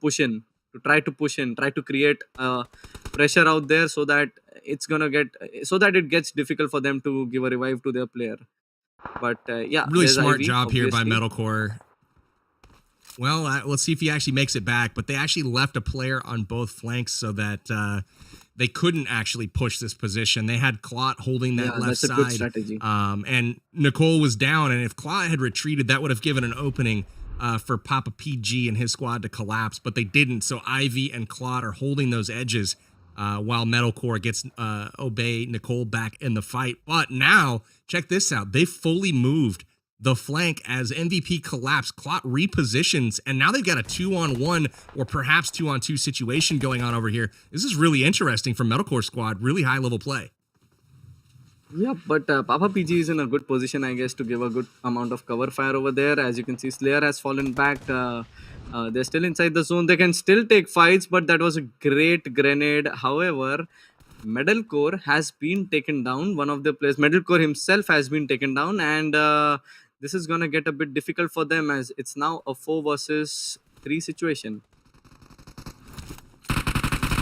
push in, to try to push in, try to create pressure out there so that it's gonna get so that it gets difficult for them to give a revive to their player. But yeah, Really there's smart Ivy, job here by obviously. Metalcore. Well, let's see if he actually makes it back. But they actually left a player on both flanks so that they couldn't actually push this position. They had Clot holding that Yeah, left that's a good side. strategy. And Nicole was down. And if Clot had retreated, that would have given an opening for Papa PG and his squad to collapse. But they didn't. So Ivy and Clot are holding those edges while Metalcore gets Obey Nicole back in the fight. But now, check this out. They fully moved the flank as MVP collapsed. Clot repositions, and now they've got a 2-on-1 or perhaps 2-on-2 situation going on over here. This is really interesting for Metalcore squad. Really high level play. Yeah, but Papa PG is in a good position, I guess, to give a good amount of cover fire over there. As you can see, Slayer has fallen back. They're still inside the zone. They can still take fights, but that was a great grenade. However, Metalcore has been taken down. One of the players, Metalcore himself, has been taken down, and this is gonna get a bit difficult for them as it's now a 4 versus 3 situation.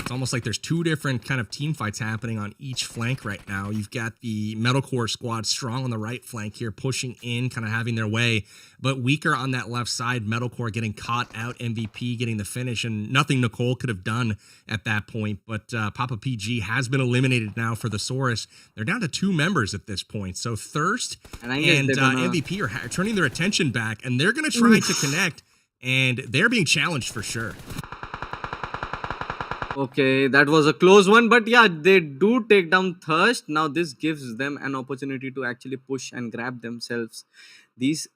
It's almost like there's two different kind of team fights happening on each flank right now. You've got the Metalcore squad strong on the right flank here, pushing in, kind of having their way, but weaker on that left side. Metalcore getting caught out, MVP getting the finish, and nothing Nicole could have done at that point. But Papa PG has been eliminated now for the Saurus. They're down to 2 members at this point. So Thirst And I guess and they're gonna- MVP are turning their attention back, and they're going to try to connect, and they're being challenged for sure. Okay, that was a close one, but yeah, they do take down Thirst. Now this gives them an opportunity to actually push and grab themselves these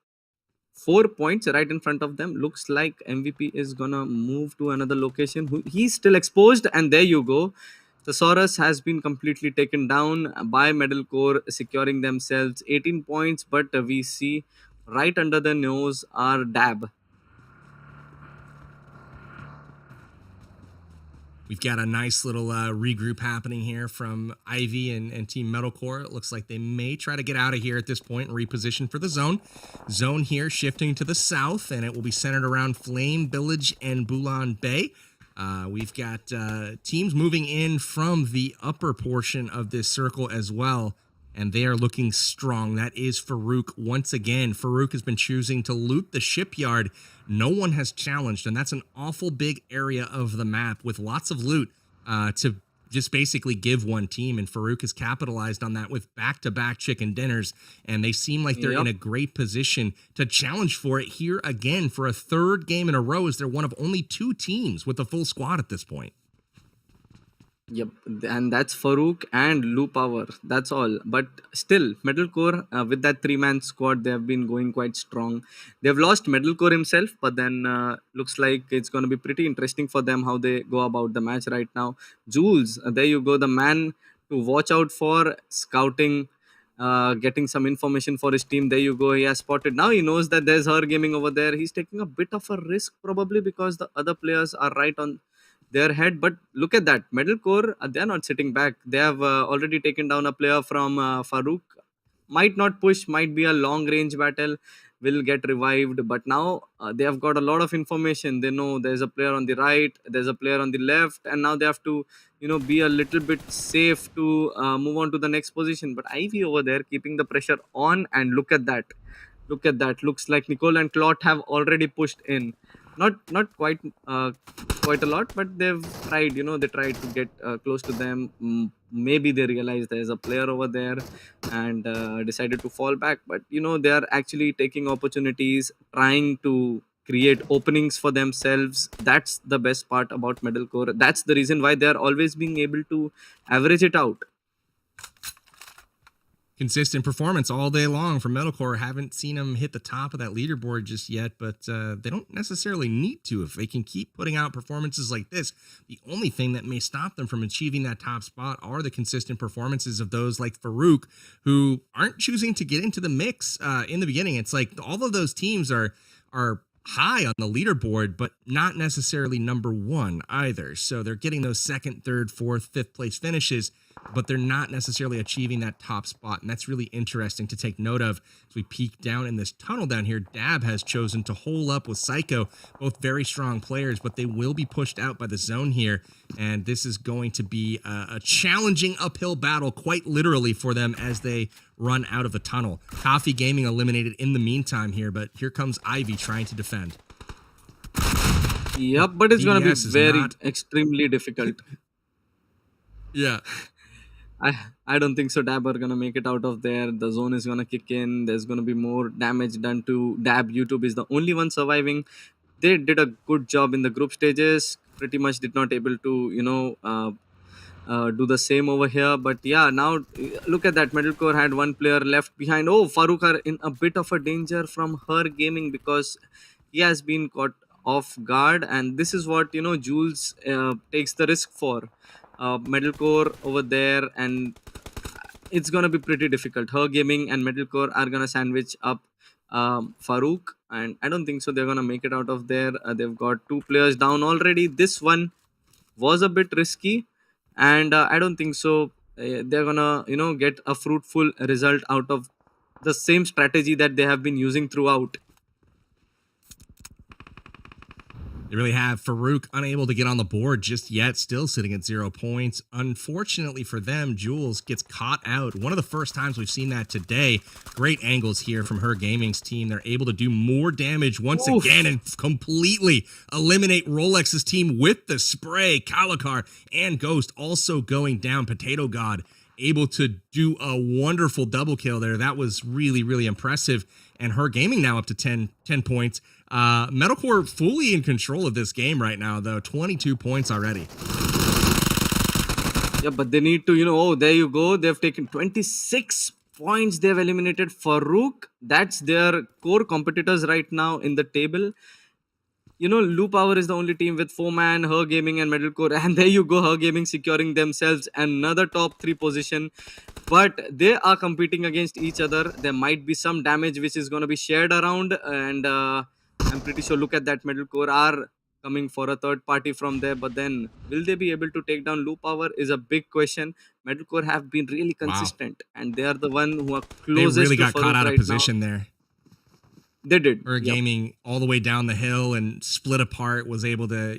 4 points right in front of them. Looks like MVP is gonna move to another location. He's still exposed, and there you go. Thesaurus has been completely taken down by Metalcore, securing themselves 18 points, but we see right under the nose our Dab. We've got a nice little regroup happening here from Ivy and Team Metalcore. It looks like they may try to get out of here at this point and reposition for the zone. Zone here shifting to the south, and it will be centered around Flame Village and Bulan Bay. We've got teams moving in from the upper portion of this circle as well, and they are looking strong. That is Farouk once again. Farouk has been choosing to loot the shipyard. No one has challenged, and that's an awful big area of the map with lots of loot to just basically give one team, and Farouk has capitalized on that with back-to-back chicken dinners, and they seem like they're in a great position to challenge for it here again for a 3rd game in a row, as they're one of only 2 teams with a full squad at this point. Yep, and that's Farouk and Lou Power. That's all. But still, Metalcore, with that 3-man squad, they have been going quite strong. They've lost Metalcore himself, but then looks like it's going to be pretty interesting for them how they go about the match right now. Jules, there you go, the man to watch out for, scouting, getting some information for his team. There you go, he has spotted. Now he knows that there's her gaming over there. He's taking a bit of a risk probably because the other players are right on their head. But look at that, Metalcore, they're not sitting back. They have already taken down a player from Farouk. Might not push, might be a long range battle, will get revived. But now they have got a lot of information. They know there's a player on the right, there's a player on the left, and now they have to be a little bit safe to move on to the next position. But Ivy over there keeping the pressure on, and look at that, looks like Nicole and Clot have already pushed in. Not quite quite a lot, but they've tried. They tried to get close to them. Maybe they realized there's a player over there and decided to fall back. But they are actually taking opportunities, trying to create openings for themselves. That's the best part about Metalcore. That's the reason why they are always being able to average it out. Consistent performance all day long from Metalcore. Haven't seen them hit the top of that leaderboard just yet, but they don't necessarily need to. If they can keep putting out performances like this, the only thing that may stop them from achieving that top spot are the consistent performances of those like Farouk, who aren't choosing to get into the mix in the beginning. It's like all of those teams are high on the leaderboard, but not necessarily number 1 either. So they're getting those 2nd, 3rd, 4th, 5th place finishes, but they're not necessarily achieving that top spot. And that's really interesting to take note of. As we peek down in this tunnel down here, Dab has chosen to hole up with Psycho, both very strong players, but they will be pushed out by the zone here. And this is going to be a challenging uphill battle, quite literally, for them as they run out of the tunnel. Coffee Gaming eliminated in the meantime here, but here comes Ivy trying to defend. Yep, but it's going to be DDS is very not- extremely difficult. Yeah. I don't think so. Dab are gonna make it out of there. The zone is gonna kick in. There's gonna be more damage done to Dab. YouTube is the only one surviving. They did a good job in the group stages. Pretty much did not able to do the same over here. But yeah, now look at that. Metalcore had one player left behind. Oh, Farouk are in a bit of a danger from her gaming because he has been caught off guard, and this is what Jules takes the risk for. Metalcore over there, and it's gonna be pretty difficult. Her gaming and Metalcore are gonna sandwich up Farouk, and I don't think so they're gonna make it out of there. They've got 2 players down already. This one was a bit risky, and I don't think so they're gonna get a fruitful result out of the same strategy that they have been using throughout. They really have. Farouk unable to get on the board just yet, still sitting at 0 points. Unfortunately for them, Jules gets caught out. One of the first times we've seen that today. Great angles here from Her Gaming's team. They're able to do more damage once again and completely eliminate Rolex's team with the spray. Kalakar and Ghost also going down. Potato God able to do a wonderful double kill there. That was really, really impressive. And Her Gaming now up to 10 points. Metalcore fully in control of this game right now, though. 22 points already. Yeah, but they need to, oh, there you go. They've taken 26 points. They've eliminated Farouk. That's their core competitors right now in the table. Lu Power is the only team with 4-man, Her Gaming and Metalcore. And there you go, Her Gaming securing themselves another top 3 position. But they are competing against each other. There might be some damage which is going to be shared around. And I'm pretty sure, look at that, Metalcore are coming for a third party from there. But then, will they be able to take down Lu Power is a big question. Metalcore have been really consistent. Wow. And they are the one who are closest to They really got Farouk caught out right of position now. there. They did. Her Gaming all the way down the hill and split apart, was able to,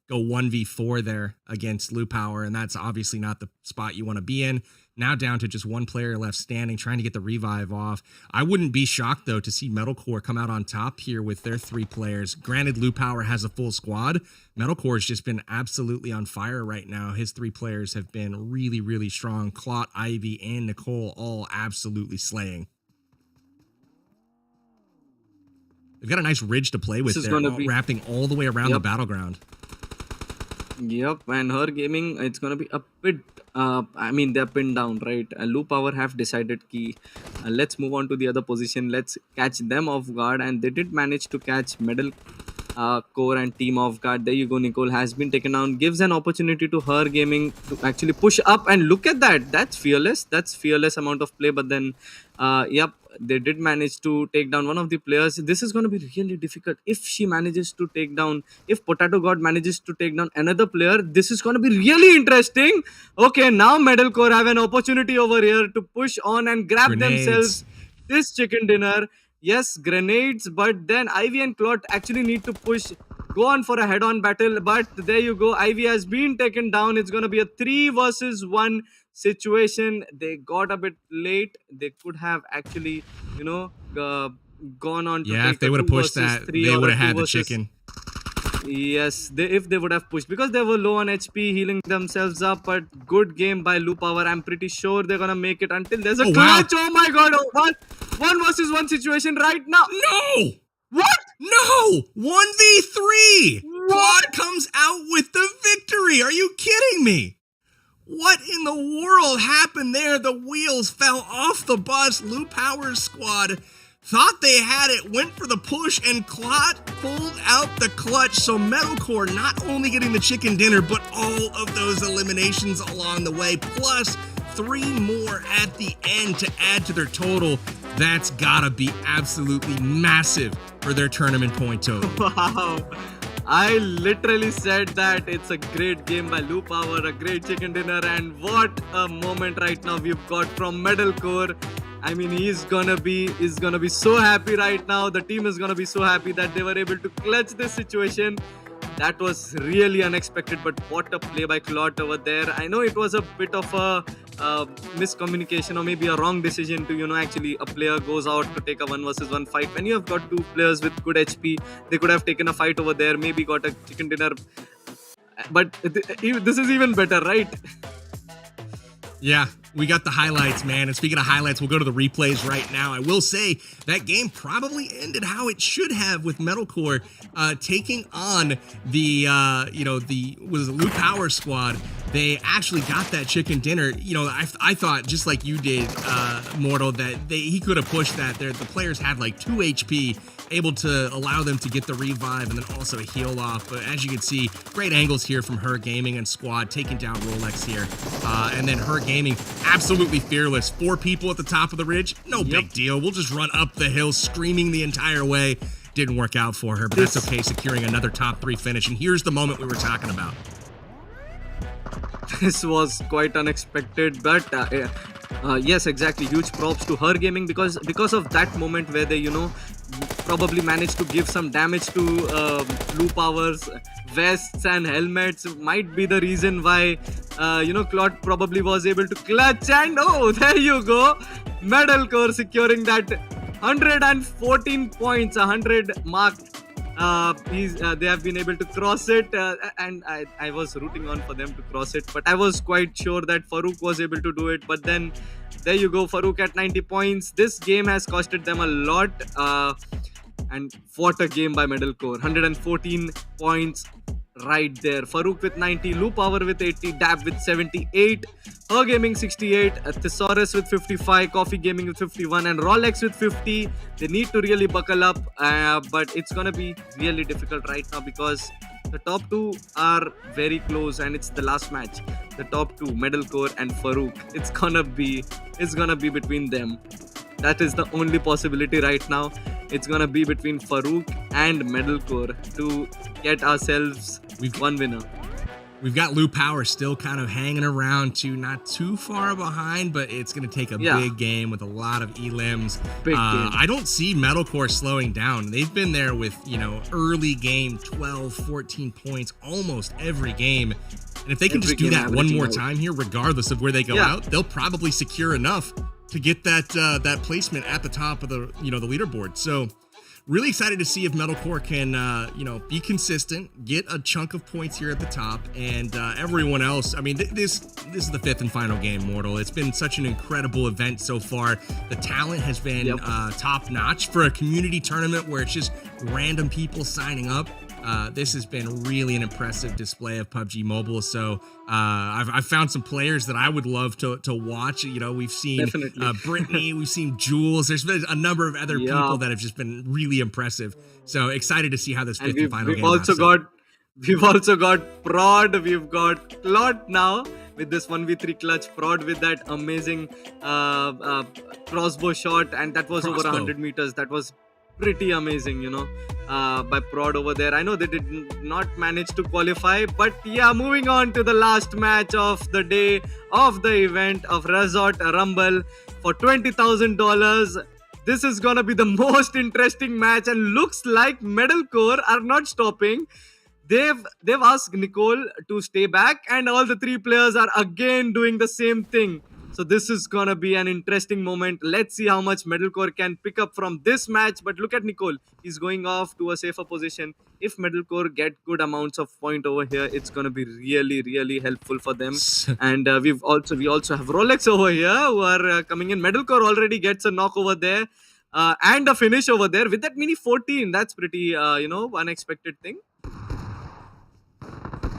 go 1v4 there against Lu Power. And that's obviously not the spot you want to be in. Now down to just one player left standing, trying to get the revive off. I wouldn't be shocked, though, to see Metalcore come out on top here with their 3 players. Granted, Lu Power has a full squad. Metalcore has just been absolutely on fire right now. His 3 players have been really, really strong. Clot, Ivy, and Nicole all absolutely slaying. They've got a nice ridge to play with there, wrapping all the way around the battleground. Yep, and Her Gaming, it's going to be a bit, they're pinned down, right? Lu Power have decided let's move on to the other position. Let's catch them off guard, and they did manage to catch Core and team off guard. There you go, Nicole has been taken down. Gives an opportunity to Her Gaming to actually push up, and look at that. That's fearless. That's fearless amount of play, but then, they did manage to take down one of the players. This is going to be really difficult. If she manages to take down, if Potato God manages to take down another player, this is going to be really interesting. Okay, now Metalcore have an opportunity over here to push on and grab themselves this chicken dinner. Yes, grenades, but then Ivy and Clot actually need to go on for a head-on battle. But there you go, Ivy has been taken down. It's going to be a 3 versus 1 situation. They got a bit late. They could have actually, gone on to if they would have pushed that, they would have had the chicken. Yes, if they would have pushed, because they were low on HP, healing themselves up. But good game by Lu Power. I'm pretty sure they're gonna make it until there's a clutch. Wow. Oh my god! What? 1 versus 1 situation right now. No. What? No! 1v3! Quad comes out with the victory! Are you kidding me? What in the world happened there? The wheels fell off the bus. Lu Power's squad thought they had it, went for the push, and Clot pulled out the clutch. So Metalcore not only getting the chicken dinner, but all of those eliminations along the way, plus 3 more at the end to add to their total. That's gotta be absolutely massive for their tournament point total. Wow. I literally said that it's a great game by Lou Power, a great chicken dinner, and what a moment right now we've got from Metalcore. I mean, he's gonna be so happy right now. The team is gonna be so happy that they were able to clutch this situation. That was really unexpected, but what a play by Clot over there. I know it was a bit of a miscommunication or maybe a wrong decision to, actually a player goes out to take a 1 versus 1 fight. When you have got two players with good HP, they could have taken a fight over there, maybe got a chicken dinner. But this is even better, right? Yeah, we got the highlights, man. And speaking of highlights, we'll go to the replays right now. I will say that game probably ended how it should have, with Metalcore taking on the Lou Power squad. They actually got that chicken dinner. I thought, just like you did, Mortal, that he could have pushed that there. The players had like 2 HP, able to allow them to get the revive and then also a heal off. But as you can see, great angles here from Her Gaming and squad, taking down Rolex here. And then Her Gaming, absolutely fearless. 4 people at the top of the ridge, no big deal. We'll just run up the hill screaming the entire way. Didn't work out for her, but that's okay, securing another top 3 finish. And here's the moment we were talking about. This was quite unexpected, but yes, exactly. Huge props to Her Gaming because of that moment where they, probably managed to give some damage to Lou Power's vests and helmets. Might be the reason why, Claude probably was able to clutch. And oh, there you go. Metalcore securing that 114 points, 100 mark. They have been able to cross it, and I was rooting on for them to cross it, but I was quite sure that Farouk was able to do it. But then there you go, Farouk at 90 points. This game has costed them a lot, and what a game by Metalcore. 114 points right there. Farouk with 90, Lou Power with 80, Dab with 78, Her Gaming 68, Thesaurus with 55, Coffee Gaming with 51, and Rolex with 50. They need to really buckle up, but it's gonna be really difficult right now because the top 2 are very close, and it's the last match. The top 2, Metalcore and Farouk. It's gonna be between them. That is the only possibility right now. It's gonna be between Farouk and Metalcore to get ourselves one winner. We've got Lou Power still kind of hanging around not too far behind, but it's going to take a big game with a lot of elims. Big game. I don't see Metalcore slowing down. They've been there with, early game, 12, 14 points almost every game. And if they can just do that one more time here, regardless of where they go out, they'll probably secure enough to get that placement at the top of the leaderboard. So really excited to see if Metalcore can be consistent, get a chunk of points here at the top, and everyone else. I mean, this is the 5th and final game, Mortal. It's been such an incredible event so far. The talent has been top notch for a community tournament where it's just random people signing up. This has been really an impressive display of PUBG Mobile. So I've found some players that I would love to watch. We've seen Brittany, we've seen Jules. There's been a number of other people that have just been really impressive. So excited to see how this 5th and final game We've also got Prod. We've got Claude now with this 1v3 clutch. Prod with that amazing crossbow shot, and that was over 100 meters. That was pretty amazing, by Prod over there. I know they did not manage to qualify, but moving on to the last match of the day of the event of Resort Rumble for $20,000. This is gonna be the most interesting match, and looks like Metalcore are not stopping. They've asked Nicole to stay back, and all the 3 players are again doing the same thing. So this is gonna be an interesting moment. Let's see how much Metalcore can pick up from this match. But look at Nicole. He's going off to a safer position. If Metalcore get good amounts of point over here, it's gonna be really, really helpful for them. And we also have Rolex over here who are coming in. Metalcore already gets a knock over there and a finish over there with that mini 14. That's pretty unexpected thing.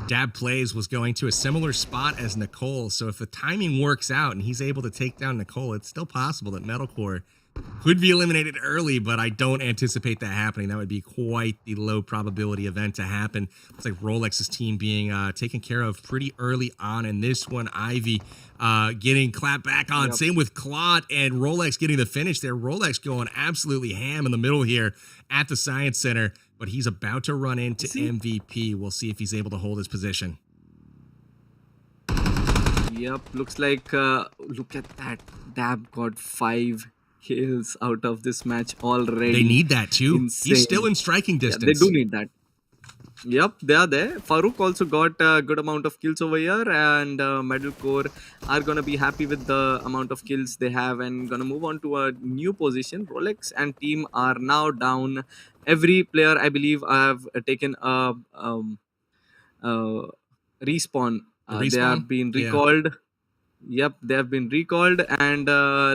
Dab Plays was going to a similar spot as Nicole, so if the timing works out and he's able to take down Nicole, it's still possible that Metalcore could be eliminated early, but I don't anticipate that happening. That would be quite the low probability event to happen. It's like Rolex's team being taken care of pretty early on in this one. Ivy getting clapped back on. Yep. Same with Claude and Rolex getting the finish there. Rolex going absolutely ham in the middle here at the Science Center. but he's about to run into See? MVP. We'll see if he's able to hold his position. Yep, looks like, look at that. Dab got 5 kills out of this match already. They need that too. Insane. He's still in striking Yeah, distance. they do need that. Yep, they are there. Farouk also got a good amount of kills over here, and Metalcore are gonna be happy with the amount of kills they have and gonna move on to a new position. Rolex and team are now down. Every player, I believe, have taken a uh, respawn. They respawn? have been Yeah. recalled. Yep, they have been recalled, and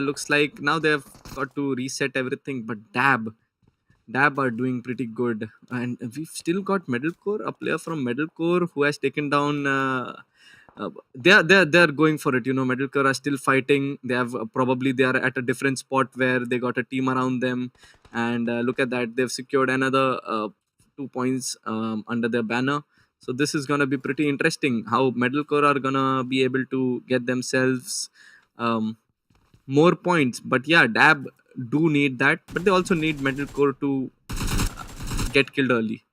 looks like now they have got to reset everything. But Dab are doing pretty good, and we've still got Metalcore, a player from Metalcore who has taken down. They are going for it. Metalcore are still fighting. They have probably they are at a different spot where they got a team around them, and look at that, they've secured another 2 points under their banner. So this is gonna be pretty interesting. How Metalcore are gonna be able to get themselves more points. But yeah, Dab do need that, but they also need Metalcore to get killed early.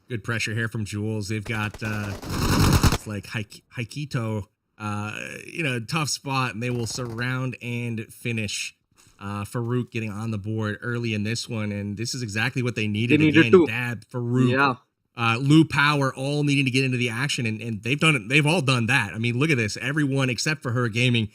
Good pressure here from Jules. They've got it's like Haikito, tough spot, and they will surround and finish. Farouk getting on the board early in this one, and this is exactly what they needed. They needed Again, to. Dab, Farouk, Yeah. Lou Power, all needing to get into the action, and they've done it. They've all done that. I mean, look at this. Everyone except for Her Gaming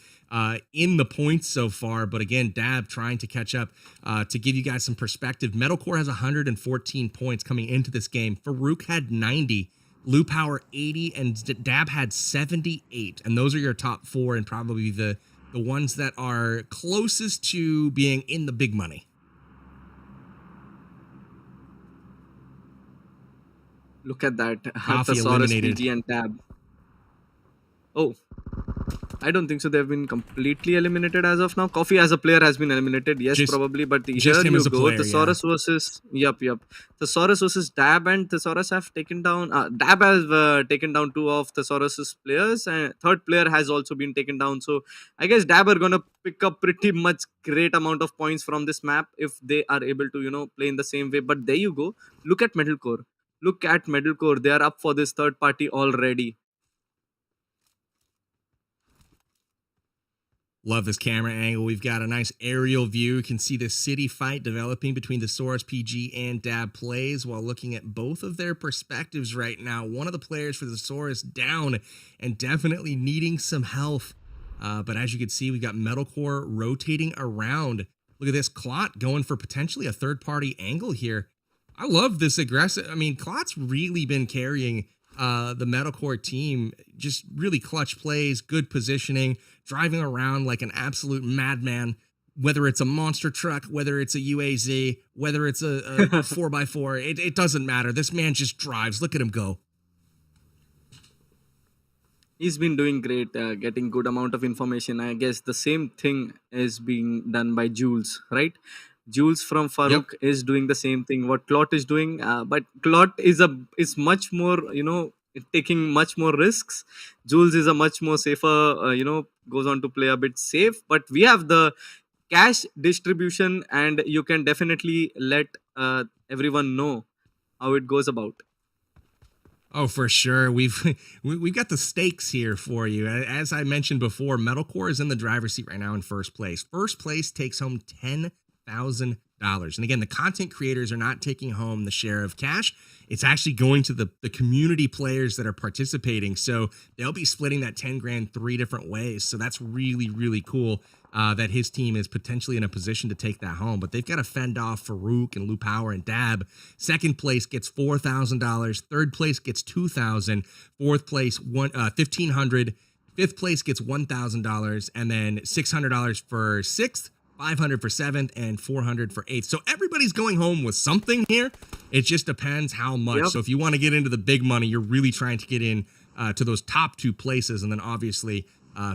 in the points so far. But again, Dab trying to catch up. To give you guys some perspective, Metalcore has 114 points coming into this game. Farouk had 90, Lou Power 80, and Dab had 78. And those are your top 4, and probably the ones that are closest to being in the big money. Look at that. Coffee Thesaurus, eliminated. PG, and Tab. Oh, I don't think so. They've been completely eliminated as of now. Coffee as a player has been eliminated. Yes, probably. But here him you as a go. player, Thesaurus versus... Yep. Thesaurus versus Dab, and Thesaurus have taken down... Dab has taken down 2 of Thesaurus's players, and third player has also been taken down. So I guess Dab are going to pick up pretty much great amount of points from this map if they are able to, play in the same way. But there you go. Look at Metalcore. They are up for this third party already. Love this camera angle. We've got a nice aerial view. You can see the city fight developing between the Thesaurus PG and Dab Plays while looking at both of their perspectives right now. One of the players for the Thesaurus down and definitely needing some health. But as you can see, we've got Metalcore rotating around. Look at this. Clot going for potentially a third-party angle here. I love this aggressive. I mean, Clot's really been carrying the Metalcore team. Just really clutch plays, good positioning, driving around like an absolute madman, whether it's a monster truck, whether it's a UAZ, whether it's a 4x4, it doesn't matter. This man just drives. Look at him go. He's been doing great, getting good amount of information. I guess the same thing is being done by Jules, right? Jules from Farouk is doing the same thing what Clot is doing, but Clot is much more, taking much more risks. Jules is a much more safer, goes on to play a bit safe. But we have the cash distribution, and you can definitely let everyone know how it goes about. Oh, for sure. We've got the stakes here for you. As I mentioned before, Metalcore is in the driver's seat right now in first place. First place takes home $10,000. And again, the content creators are not taking home the share of cash. It's actually going to the community players that are participating. So they'll be splitting that 10 grand 3 different ways. So that's really, really cool that his team is potentially in a position to take that home. But they've got to fend off Farouk and Lou Power and Dab. Second place gets $4,000. Third place gets $2,000. Fourth place, $1,500. Fifth place gets $1,000. And then $600 for sixth. $500 for seventh, and $400 for eighth. So everybody's going home with something here. It just depends how much. Yep. So if you want to get into the big money, you're really trying to get in to those top 2 places. And then obviously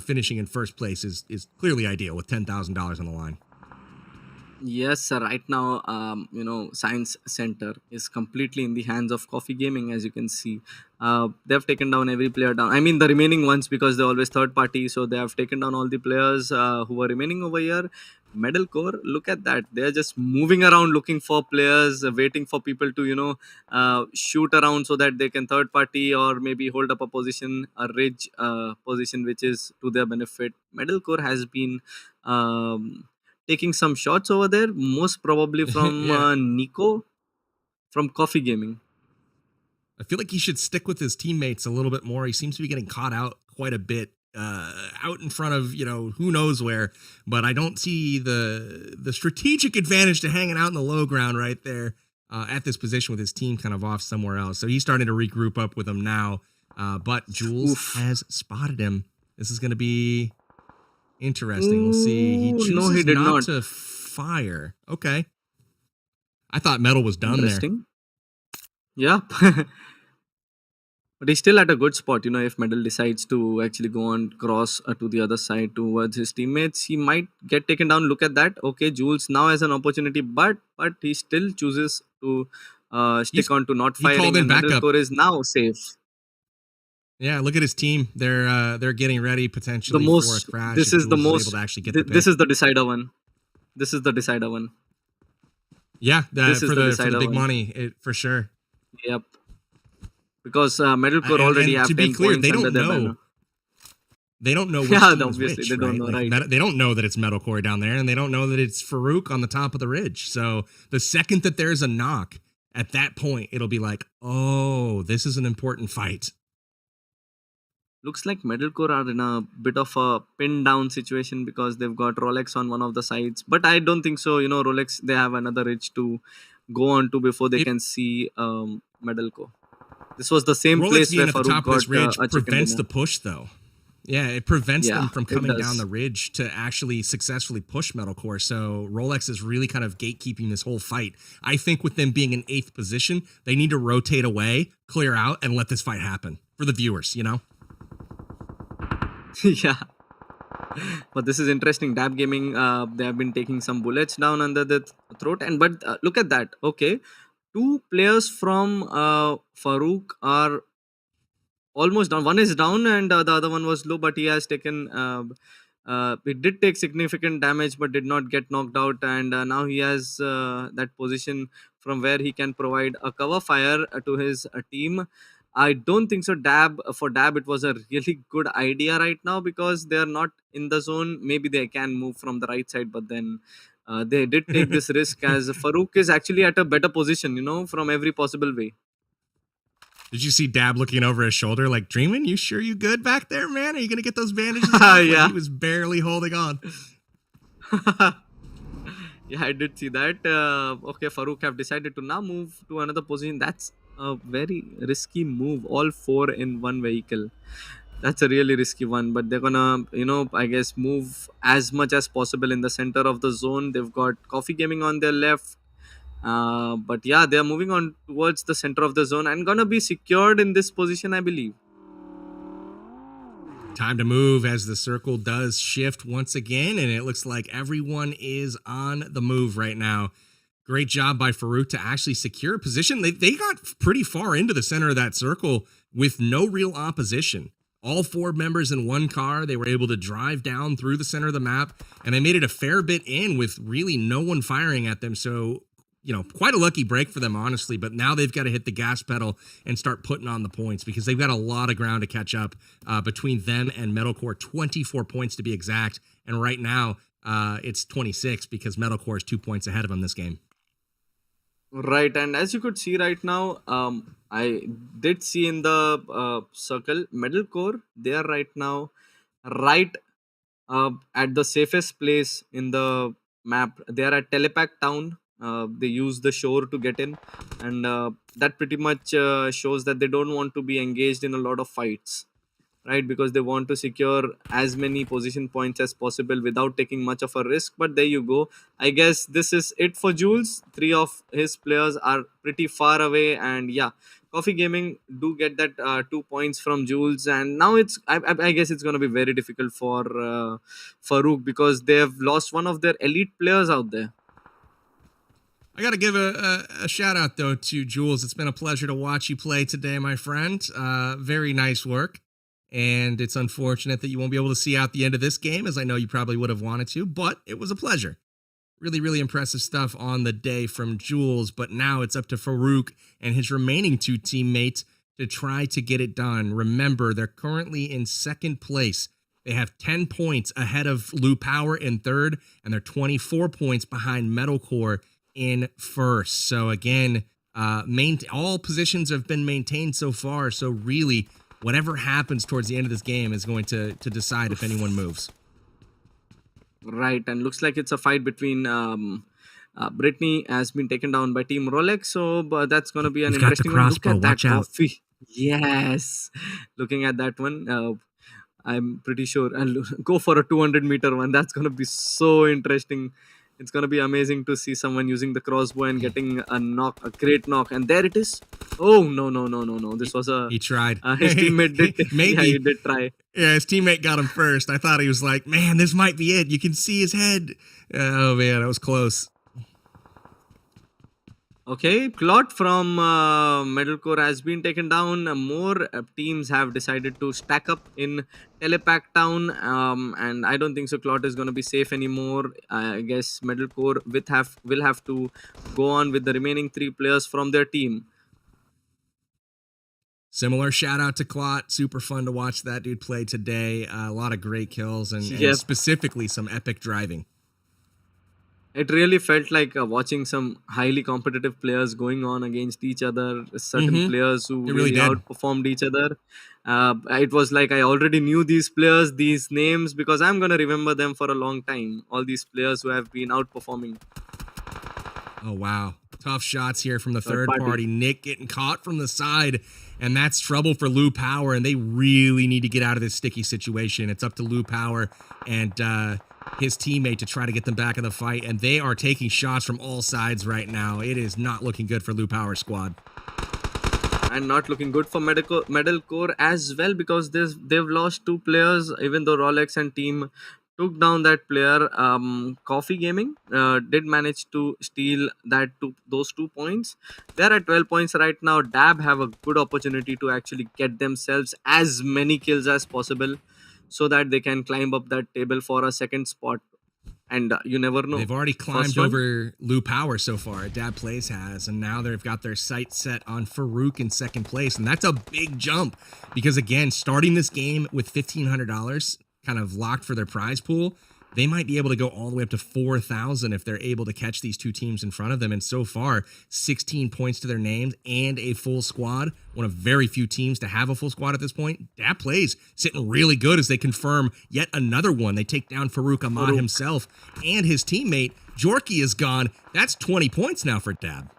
finishing in first place is clearly ideal with $10,000 on the line. Yes, sir. Right now, Science Center is completely in the hands of Coffee Gaming, as you can see. They've taken down every player down. I mean, the remaining ones, because they're always third party. So they have taken down all the players who were remaining over here. Medal Core, look at that. They're just moving around looking for players, waiting for people to, shoot around so that they can third party or maybe hold up a position, a ridge position, which is to their benefit. Medal Core has been. Taking some shots over there, most probably from Yeah. Nico from Coffee Gaming. I feel like he should stick with his teammates a little bit more. He seems to be getting caught out quite a bit, out in front of who knows where. But I don't see the strategic advantage to hanging out in the low ground right there at this position with his team kind of off somewhere else. So he's starting to regroup up with him now. But Jules Oof. has spotted him. This is going to be interesting. We'll see. He Ooh, no, he chooses did not not. to fire. Okay. I thought Metal was done there. Interesting. Yeah. But he's still at a good spot. If Medal decides to actually go on cross to the other side towards his teammates, he might get taken down. Look at that. Okay, Jules now has an opportunity, but he still chooses to He's stick on to not he called firing, in and backup. Metalcore is now safe. Yeah, look at his team. They're getting ready The potentially for a most. crash This if is the Jules is able most. to actually get the This pick. is the decider one. This is the decider one. Yeah, This is for the the decider big one. money, for sure. Yep. Because Metalcore And already and to have be 10 clear, points under their banner. they don't know which Yeah, team is obviously which, they don't right? know, Like right? They don't know that it's Metalcore down there, and they don't know that it's Farouk on the top of the ridge. So the second that there's a knock, at that point, it'll be like, oh, this is an important fight. Looks like Metalcore are in a bit of a pin down situation because they've got Rolex on one of the sides. But I don't think so. Rolex, they have another ridge to go on to before they It can see Metalcore. This was the same Rolex place where being at the Farouk top of got this ridge a chicken prevents dinner. the push, though. Yeah, it prevents Yeah, them from it coming down does. the ridge to actually successfully push Metalcore. So Rolex is really kind of gatekeeping this whole fight. I think with them being in 8th position, they need to rotate away, clear out, and let this fight happen for the viewers. Yeah. But this is interesting. Dab Gaming, they have been taking some bullets down under the throat. And but look at that. Okay. Two players from Farouk are almost down. One is down, and the other one was low, but he has taken. It did take significant damage, but did not get knocked out. And now he has that position from where he can provide a cover fire to his team. I don't think so. For Dab, it was a really good idea right now because they are not in the zone. Maybe they can move from the right side, but then they did take this risk as Farouk is actually at a better position, from every possible way. Did you see Dab looking over his shoulder like, Dreamin', you sure you good back there, man? Are you going to get those bandages off? Like Yeah. he was barely holding on. Yeah, I did see that. Okay, Farouk have decided to now move to another position. That's a very risky move. All four in one vehicle. That's a really risky one. But they're gonna, I guess, move as much as possible in the center of the zone. They've got Coffee Gaming on their left. But yeah, they're moving on towards the center of the zone and gonna be secured in this position, I believe. Time to move as the circle does shift once again, and it looks like everyone is on the move right now. Great job by Farouk to actually secure a position. They got pretty far into the center of that circle with no real opposition. All 4 members in one car, they were able to drive down through the center of the map, and they made it a fair bit in with really no one firing at them. So quite a lucky break for them, honestly, but now they've got to hit the gas pedal and start putting on the points because they've got a lot of ground to catch up between them and Metalcore, 24 points to be exact. And right now, it's 26 because Metalcore is 2 points ahead of them this game. Right, and as you could see right now, I did see in the circle, Metalcore, they are right now right at the safest place in the map. They are at Telepack Town. They use the shore to get in, and that pretty much shows that they don't want to be engaged in a lot of fights, right? Because they want to secure as many position points as possible without taking much of a risk. But there you go. I guess this is it for Jules. 3 of his players are pretty far away, and yeah, Coffee Gaming do get that 2 points from Jules, and now I guess it's going to be very difficult for Farouk because they have lost one of their elite players out there. I got to give a shout out, though, to Jules. It's been a pleasure to watch you play today, my friend. Very nice work. And it's unfortunate that you won't be able to see out the end of this game, as I know you probably would have wanted to, but it was a pleasure. Really, really impressive stuff on the day from Jules. But now it's up to Farouk and his remaining two teammates to try to get it done. Remember, they're currently in second place. They have 10 points ahead of Lou Power in third, and they're 24 points behind Metalcore in first. So again, all positions have been maintained so far. So really, whatever happens towards the end of this game is going to decide if anyone moves. Right, and looks like it's a fight between Brittany has been taken down by Team Rolex, so that's going to be an He's got the interesting one. Look crossbow, at that watch out. coffee. Yes, looking at that one, I'm pretty sure I'll go for a 200-meter one. That's going to be so interesting. It's going to be amazing to see someone using the crossbow and getting a great knock. And there it is. Oh, no. This was He tried. His teammate did. Maybe. Yeah, he did try. Yeah, his teammate got him first. I thought he was like, man, this might be it. You can see his head. Oh, man, that was close. Okay, Clot from Metalcore has been taken down. More teams have decided to stack up in Telepack Town, and I don't think so. Clot is going to be safe anymore. I guess Metalcore will have to go on with the remaining 3 players from their team. Similar shout out to Clot. Super fun to watch that dude play today. A lot of great kills and specifically some epic driving. It really felt like watching some highly competitive players going on against each other. Certain players who really outperformed each other. It was like I already knew these players, these names, because I'm going to remember them for a long time. All these players who have been outperforming. Oh, wow. Tough shots here from the third party. Nick getting caught from the side, and that's trouble for Lou Power, and they really need to get out of this sticky situation. It's up to Lou Power and his teammate to try to get them back in the fight, and they are taking shots from all sides right now. It is not looking good for Lou Power's squad. And not looking good for Metalcore as well, because they've lost 2 players, even though Rolex and team took down that player. Coffee Gaming did manage to steal those 2 points. They're at 12 points right now. Dab have a good opportunity to actually get themselves as many kills as possible, so that they can climb up that table for a second spot. And you never know. They've already climbed over Lou Power so far. Dab Plays has, and now they've got their sights set on Farouk in second place, and that's a big jump because, again, starting this game with $1,500 kind of locked for their prize pool, they might be able to go all the way up to 4,000 if they're able to catch these 2 teams in front of them. And so far, 16 points to their names and a full squad. One of very few teams to have a full squad at this point. Dab Plays sitting really good as they confirm yet another one. They take down Farouk Ahmad himself and his teammate. Jorky is gone. That's 20 points now for Dab.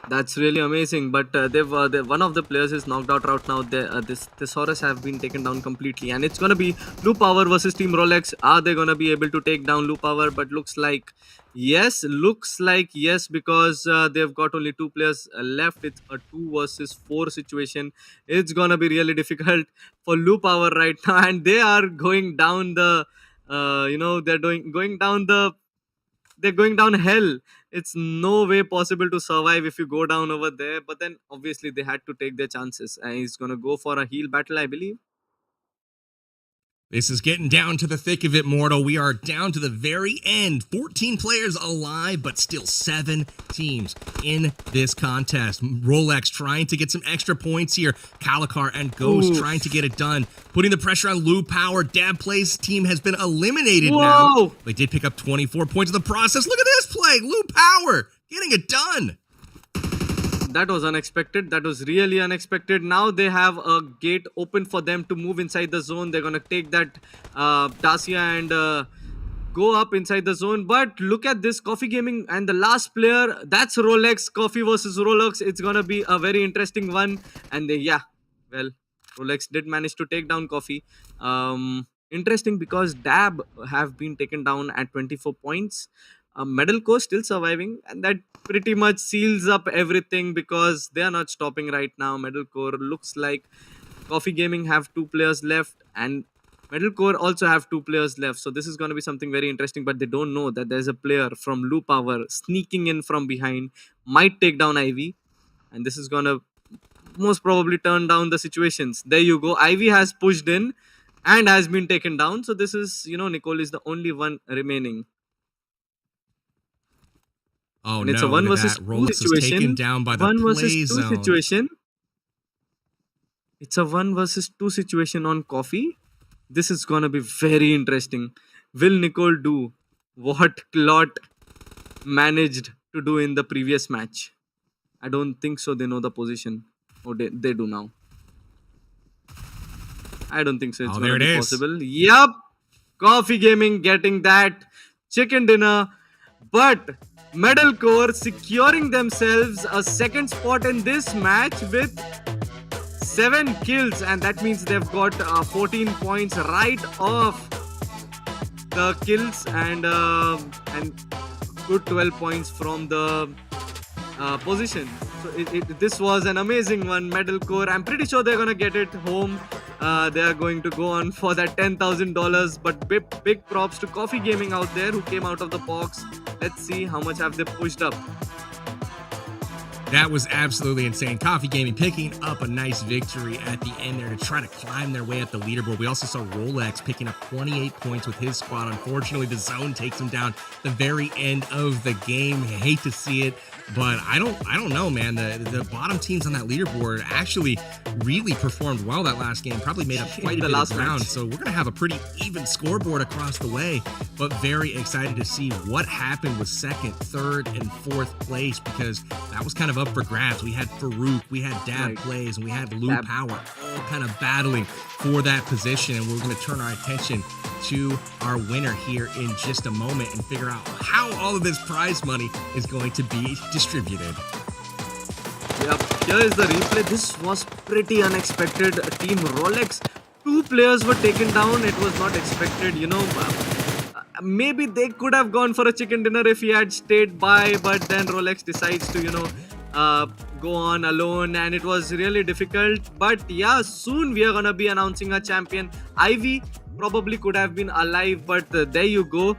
That's really amazing, but one of the players is knocked out right now. This Thesaurus have been taken down completely, and it's gonna be Lou Power versus Team Rolex. Are they gonna be able to take down Lou Power? But looks like yes, because they've got only 2 players left. It's a 2 versus 4 situation. It's gonna be really difficult for Lou Power right now, and they are going down the, they're going down hell. It's no way possible to survive if you go down over there. But then obviously they had to take their chances. And he's going to go for a heal battle, I believe. This is getting down to the thick of it, Mortal. We are down to the very end. 14 players alive, but still 7 teams in this contest. Rolex trying to get some extra points here. Kalikar and Ghost trying to get it done. Putting the pressure on Lou Power. Dab Plays team has been eliminated now. They did pick up 24 points in the process. Look at this play. Lou Power getting it done. That was unexpected. That was really unexpected. Now they have a gate open for them to move inside the zone. They're going to take that Dacia and go up inside the zone. But look at this Coffee Gaming and the last player. That's Rolex. Coffee versus Rolex. It's going to be a very interesting one. And Rolex did manage to take down Coffee. Interesting because Dab have been taken down at 24 points. Metalcore still surviving, and that pretty much seals up everything because they are not stopping right now. Metalcore looks like Coffee Gaming have 2 players left, and Metalcore also have 2 players left, so this is going to be something very interesting. But they don't know that there's a player from Lu Power sneaking in from behind, might take down Ivy, and this is going to most probably turn down the situations. There you go. Ivy has pushed in and has been taken down. So this is, Nicole is the only one remaining. Oh And it's no, a 1 look at versus that. 2 Rolex is situation. taken down by the 1 versus play 2 zone. situation. It's a 1 versus 2 situation on Coffee. This is gonna be very interesting. Will Nicole do what Clot managed to do in the previous match? I don't think so. They know the position. Or they do now. I don't think so. It's Oh, gonna there be it is. possible. Yup. Coffee Gaming getting that chicken dinner. But Metalcore securing themselves a second spot in this match with 7 kills, and that means they've got 14 points right off the kills, and good 12 points from the position. So this was an amazing one. Metalcore, I'm pretty sure they're gonna get it home. They are going to go on for that $10,000. But big props to Coffee Gaming out there who came out of the box. Let's see how much have they pushed up. That was absolutely insane. Coffee Gaming picking up a nice victory at the end there to try to climb their way up the leaderboard. We also saw Rolex picking up 28 points with his squad. Unfortunately, the zone takes him down the very end of the game. I hate to see it, but I don't know, man. The bottom teams on that leaderboard actually really performed well that last game. Probably made up quite a bit of ground. So we're gonna have a pretty even scoreboard across the way. But very excited to see what happened with second, third, and fourth place, because that was kind of up for grabs. We had Farouk, we had Dab Plays, and we had Lou Power all kind of battling for that position. And we're going to turn our attention to our winner here in just a moment and figure out how all of this prize money is going to be distributed. Yep, here is the replay. This was pretty unexpected. Team Rolex, 2 players were taken down. It was not expected, maybe they could have gone for a chicken dinner if he had stayed by, but then Rolex decides to, go on alone, and it was really difficult. But yeah, soon we are gonna be announcing a champion. Ivy probably could have been alive, but there you go.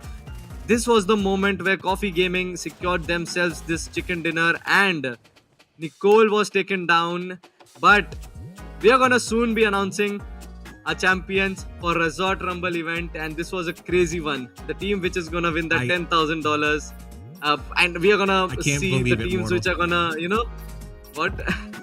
This was the moment where Coffee Gaming secured themselves this chicken dinner, and Nicole was taken down. But we are gonna soon be announcing a champions for Resort Rumble event, and this was a crazy one. The team which is gonna win the $10,000, and we are gonna see the teams which are gonna, what?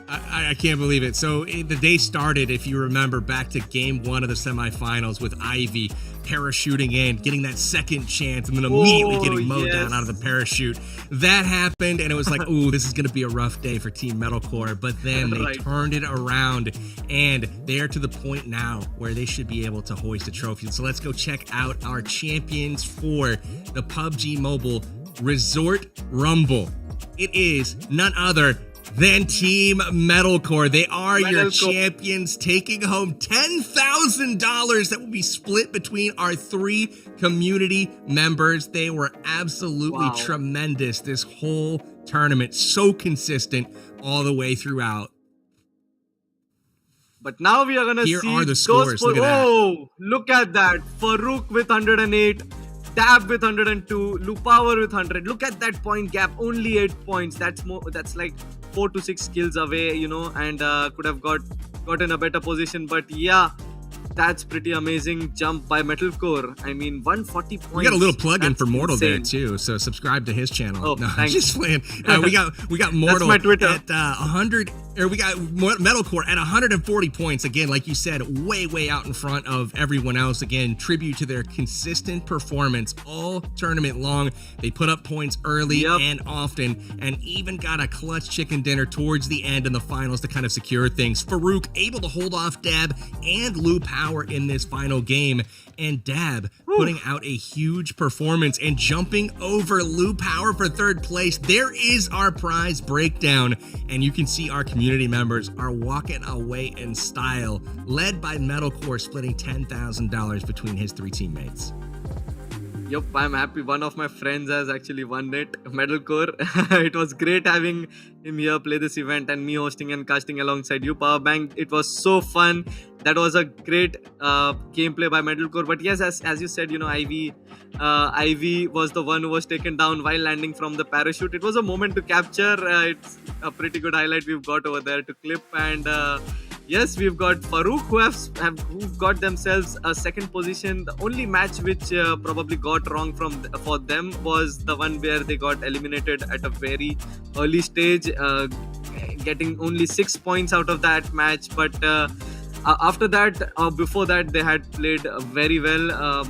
I can't believe it. So the day started, if you remember, back to game 1 of the semifinals with Ivy parachuting in, getting that second chance, and then immediately getting mowed down out of the parachute. That happened, and it was like, ooh, this is going to be a rough day for Team Metalcore. But then they turned it around, and they're to the point now where they should be able to hoist a trophy. So let's go check out our champions for the PUBG Mobile Resort Rumble. It is none other than Team Metalcore. They are your champions, taking home $10,000 that will be split between our 3 community members. They were absolutely tremendous this whole tournament. So consistent all the way throughout. But now we are going to see... Here are the scores. Look at that. Look at that. Farouk with 108. Dab with 102, Lu Power with 100. Look at that point gap, only 8 points. That's more. That's like 4 to 6 kills away, and could have gotten a better position. But yeah, that's pretty amazing jump by Metalcore. I mean, 140 points. We got a little plug-in for Mortal insane. there too, so subscribe to his channel. Oh, no, thanks. Just playing. We got Mortal That's my Twitter. at 100. Or we got Metalcore at 140 points. Again, like you said, way out in front of everyone else. Again, tribute to their consistent performance all tournament long. They put up points early and often, and even got a clutch chicken dinner towards the end in the finals to kind of secure things. Farouk able to hold off Dab and Lu Power in this final game, and Dab putting out a huge performance and jumping over Lu Power for third place. There is our prize breakdown, and you can see our community members are walking away in style, led by Metalcore splitting $10,000 between his 3 teammates. Yup, I'm happy. One of my friends has actually won it, Metalcore. It was great having him here play this event and me hosting and casting alongside you, Powerbang. It was so fun. that was a great gameplay by Metalcore. But yes, as you said, Ivy was the one who was taken down while landing from the parachute. It was a moment to capture. It's a pretty good highlight we've got over there to clip. And yes, we've got Farouk who've got themselves a second position. The only match which probably got wrong for them was the one where they got eliminated at a very early stage, getting only 6 points out of that match. But after that, before that, they had played very well.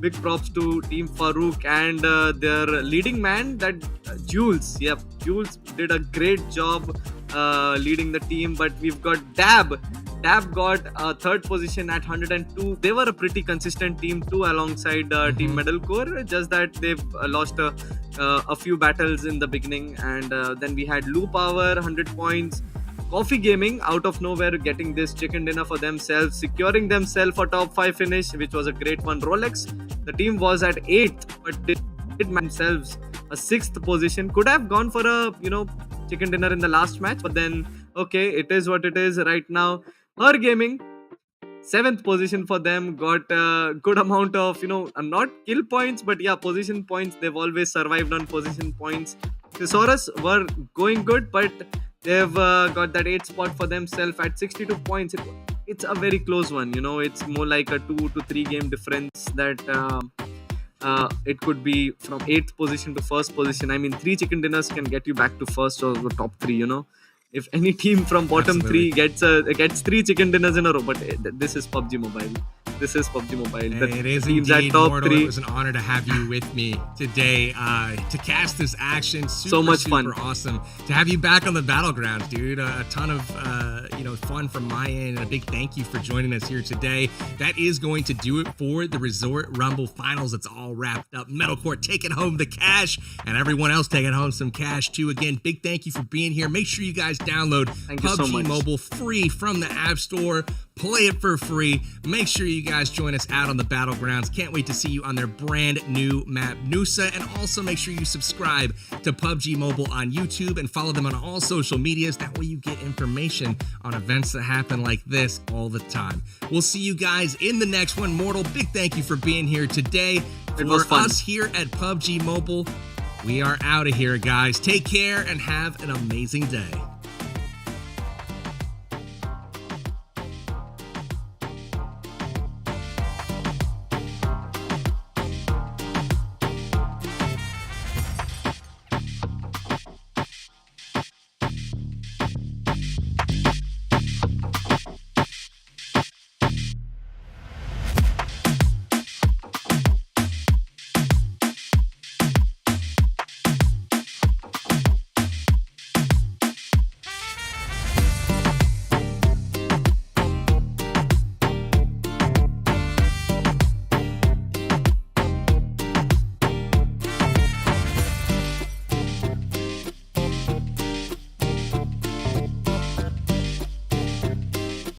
Big props to Team Farouk and their leading man, that Jules. Yep, Jules did a great job leading the team. But we've got Dab. Dab got third position at 102. They were a pretty consistent team too, alongside Team Metalcore. Just that they've lost a few battles in the beginning. And then we had Lou Power, 100 points. Coffee Gaming, out of nowhere, getting this chicken dinner for themselves, securing themselves a top 5 finish, which was a great one. Rolex, the team was at 8th, but they did themselves a 6th position. Could have gone for a chicken dinner in the last match, but then okay, it is what it is right now. Her Gaming, 7th position for them, got a good amount of not kill points, but yeah, position points. They've always survived on position points. Thesaurus were going good, but they've got that 8th spot for themselves at 62 points. It's a very close one. It's more like a 2 to 3 game difference that it could be from 8th position to 1st position. I mean, 3 chicken dinners can get you back to 1st or the top 3. If any team from bottom Absolutely. 3 gets 3 chicken dinners in a row, but this is PUBG Mobile. This is PUBG Mobile. It is teams indeed, at top Mortal. 3. It was an honor to have you with me today to cast this action. So much fun. Super awesome to have you back on the battlegrounds, dude. A ton of fun from my end, and a big thank you for joining us here today. That is going to do it for the Resort Rumble Finals. It's all wrapped up. Metalcore taking home the cash, and everyone else taking home some cash too. Again, big thank you for being here. Make sure you guys download PUBG Mobile free from the App Store. Play it for free. Make sure you guys join us out on the battlegrounds. Can't wait to see you on their brand new map, Noosa. And also make sure you subscribe to PUBG Mobile on YouTube and follow them on all social medias. That way you get information on events that happen like this all the time. We'll see you guys in the next one. Mortal, big thank you for being here today. It was For fun. us here at PUBG Mobile, we are out of here, guys. Take care and have an amazing day.